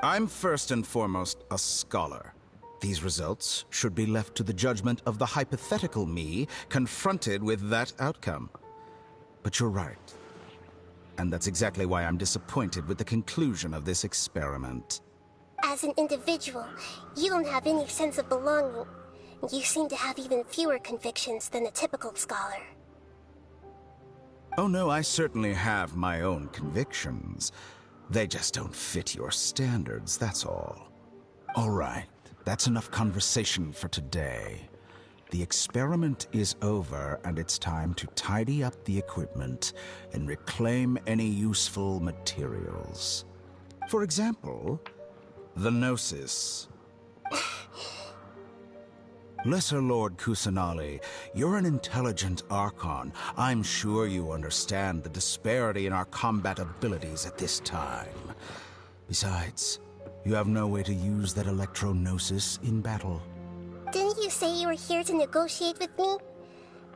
I'm first and foremost a scholar. These results should be left to the judgment of the hypothetical me confronted with that outcome. But you're right. And that's exactly why I'm disappointed with the conclusion of this experiment. As an individual, you don't have any sense of belonging. You seem to have even fewer convictions than a typical scholar. Oh no, I certainly have my own convictions. They just don't fit your standards, that's all. All right, that's enough conversation for today. The experiment is over, and it's time to tidy up the equipment and reclaim any useful materials. For example, the Gnosis. Lesser Lord Kusanali, you're an intelligent Archon. I'm sure you understand the disparity in our combat abilities at this time. Besides, you have no way to use that electro-gnosis in battle. Didn't you say you were here to negotiate with me?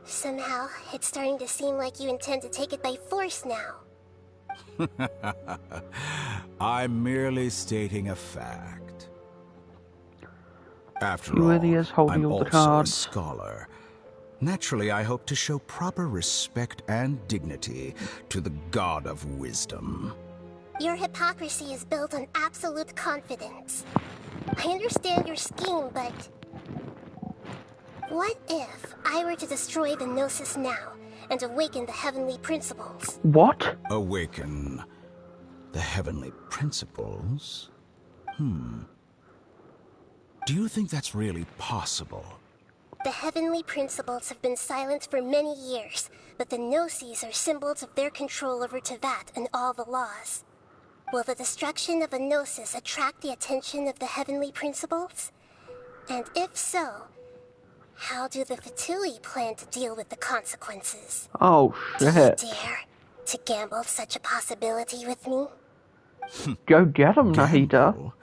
Somehow, it's starting to seem like you intend to take it by force now. I'm merely stating a fact. After You all, idiots holding I'm all the also cards. a scholar. Naturally, I hope to show proper respect and dignity to the God of Wisdom. Your hypocrisy is built on absolute confidence. I understand your scheme, but... what if I were to destroy the Gnosis now and awaken the heavenly principles? What? Awaken the heavenly principles? Do you think that's really possible? The heavenly principles have been silent for many years, but the Gnosis are symbols of their control over Tevat and all the laws. Will the destruction of a Gnosis attract the attention of the heavenly principles? And if so, how do the Fatui plan to deal with the consequences? Oh, Do you shit. dare to gamble such a possibility with me? Go get him, Nahida. Gamble?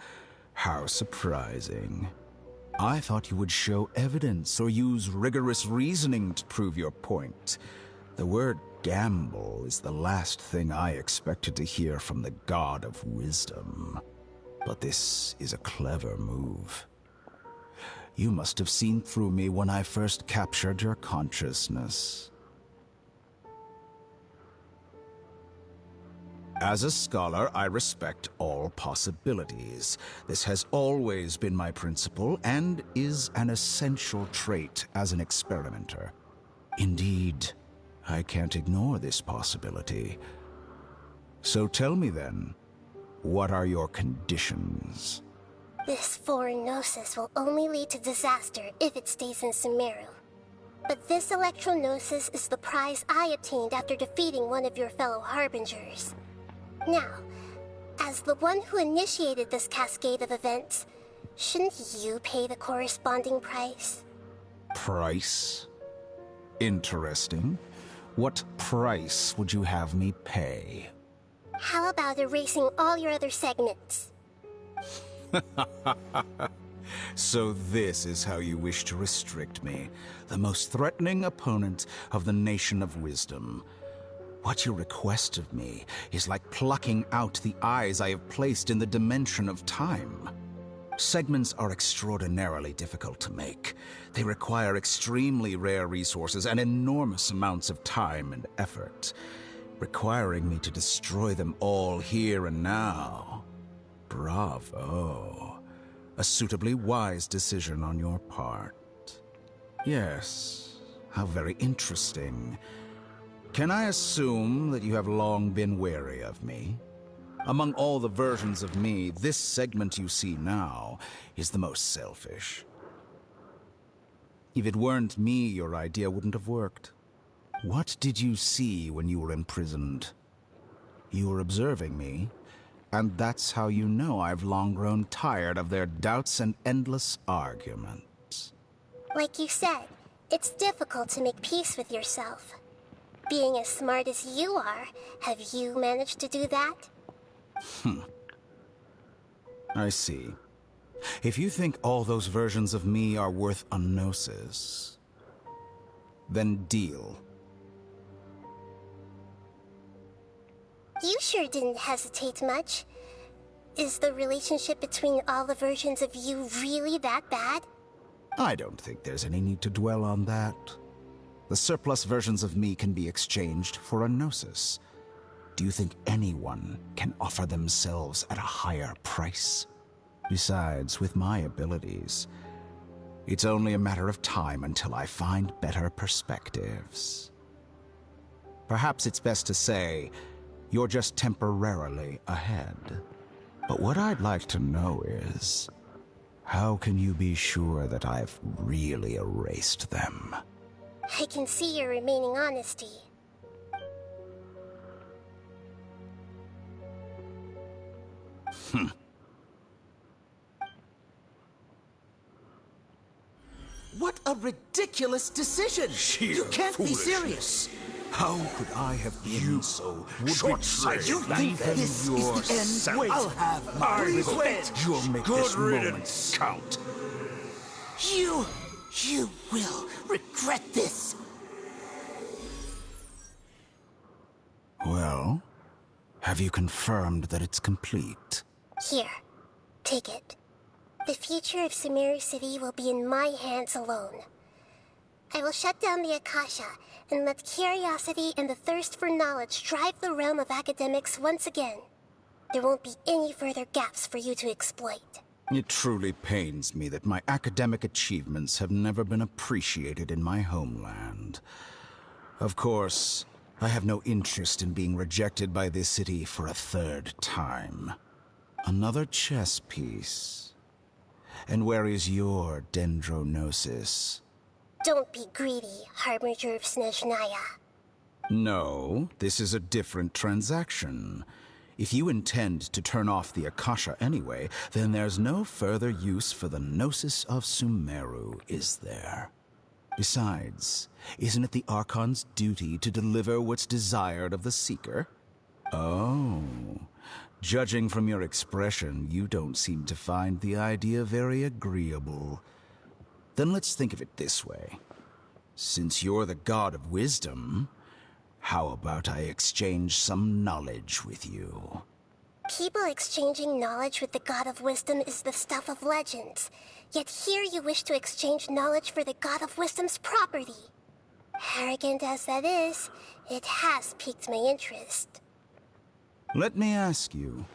How surprising. I thought you would show evidence or use rigorous reasoning to prove your point. The word gamble is the last thing I expected to hear from the God of Wisdom. But this is a clever move. You must have seen through me when I first captured your consciousness. As a scholar, I respect all possibilities. This has always been my principle and is an essential trait as an experimenter. Indeed, I can't ignore this possibility. So tell me then, what are your conditions? This foreign Gnosis will only lead to disaster if it stays in Sumeru. But this Electro-Gnosis is the prize I obtained after defeating one of your fellow Harbingers. Now, as the one who initiated this cascade of events, shouldn't you pay the corresponding price? Price? Interesting. What price would you have me pay? How about erasing all your other segments? So this is how you wish to restrict me, the most threatening opponent of the Nation of Wisdom. What you request of me is like plucking out the eyes I have placed in the dimension of time. Segments are extraordinarily difficult to make. They require extremely rare resources and enormous amounts of time and effort, requiring me to destroy them all here and now. Bravo. A suitably wise decision on your part. Yes, how very interesting. Can I assume that you have long been wary of me? Among all the versions of me, this segment you see now is the most selfish. If it weren't me, your idea wouldn't have worked. What did you see when you were imprisoned? You were observing me, and that's how you know I've long grown tired of their doubts and endless arguments. Like you said, it's difficult to make peace with yourself. Being as smart as you are, have you managed to do that? I see. If you think all those versions of me are worth a gnosis, then deal. You sure didn't hesitate much. Is the relationship between all the versions of you really that bad? I don't think there's any need to dwell on that. The surplus versions of me can be exchanged for a gnosis. Do you think anyone can offer themselves at a higher price? Besides, with my abilities, it's only a matter of time until I find better perspectives. Perhaps it's best to say, you're just temporarily ahead. But what I'd like to know is, how can you be sure that I've really erased them? I can see your remaining honesty. What a ridiculous decision. You can't be serious. How could I have been so short-sighted? You think this is the end? Wait, I'll have my revenge. You'll make Good this moment riddance. count. You will regret this. Well, have you confirmed that it's complete? Here, take it. The future of Sumeru City will be in my hands alone. I will shut down the Akasha and let curiosity and the thirst for knowledge drive the realm of academics once again. There won't be any further gaps for you to exploit. It truly pains me that my academic achievements have never been appreciated in my homeland. Of course, I have no interest in being rejected by this city for a third time. Another chess piece. And where is your dendronosis? Don't be greedy, Harbinger of Snezhnaya. No, this is a different transaction. If you intend to turn off the Akasha anyway, then there's no further use for the Gnosis of Sumeru, is there? Besides, isn't it the Archon's duty to deliver what's desired of the Seeker? Oh, judging from your expression, you don't seem to find the idea very agreeable. Then let's think of it this way. Since you're the god of wisdom, how about I exchange some knowledge with you? People exchanging knowledge with the god of wisdom is the stuff of legends. Yet here you wish to exchange knowledge for the god of wisdom's property. Arrogant as that is, it has piqued my interest. Let me ask you,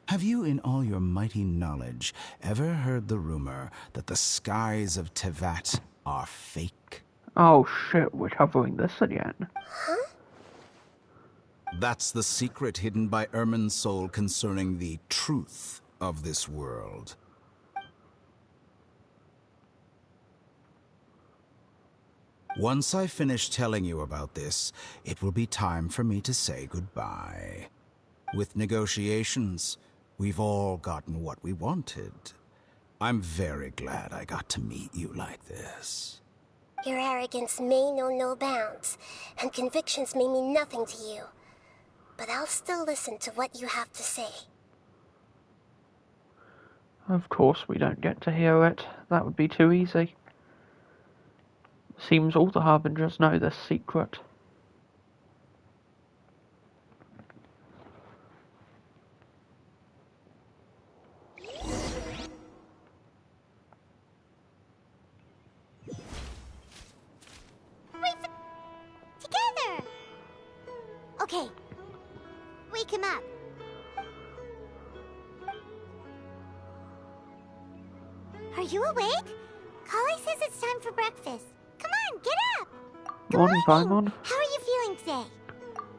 have you in all your mighty knowledge ever heard the rumor that the skies of Tevat are fake? Oh shit, we're covering this again. Huh? That's the secret hidden by Irminsul concerning the truth of this world. Once I finish telling you about this, it will be time for me to say goodbye. With negotiations, we've all gotten what we wanted. I'm very glad I got to meet you like this. Your arrogance may know no bounds, and convictions may mean nothing to you. But I'll still listen to what you have to say. Of course we don't get to hear it. That would be too easy. Seems all the Harbingers know this secret. Together! Okay. Wake him up. Are you awake? Kali says it's time for breakfast. Come on, get up! Morning, Paimon. How are you feeling today?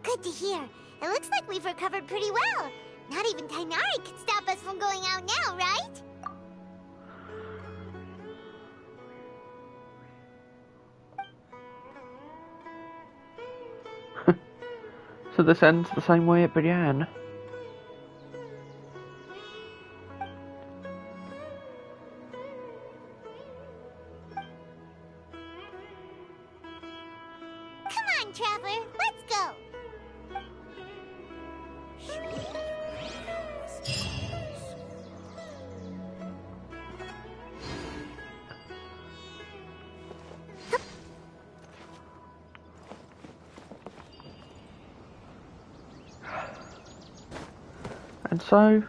Good to hear. It looks like we've recovered pretty well. Not even Tainari can stop us from going out now, right? So this ends the same way it began. Come on, Traveler, let's go! And so,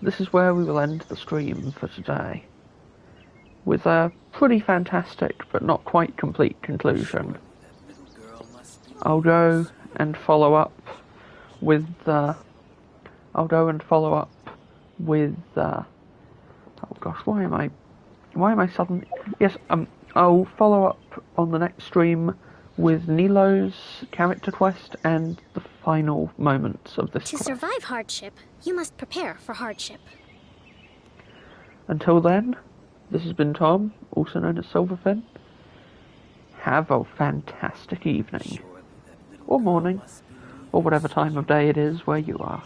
this is where we will end the stream for today. With a pretty fantastic but not quite complete conclusion. I'll go and follow up with oh gosh, why am I suddenly, yes, I'll follow up on the next stream with Nilo's character quest and the final moments of this To quest. survive hardship, you must prepare for hardship. Until then, this has been Tom, also known as Silverfin. Have a fantastic evening, or morning, or whatever time of day it is where you are.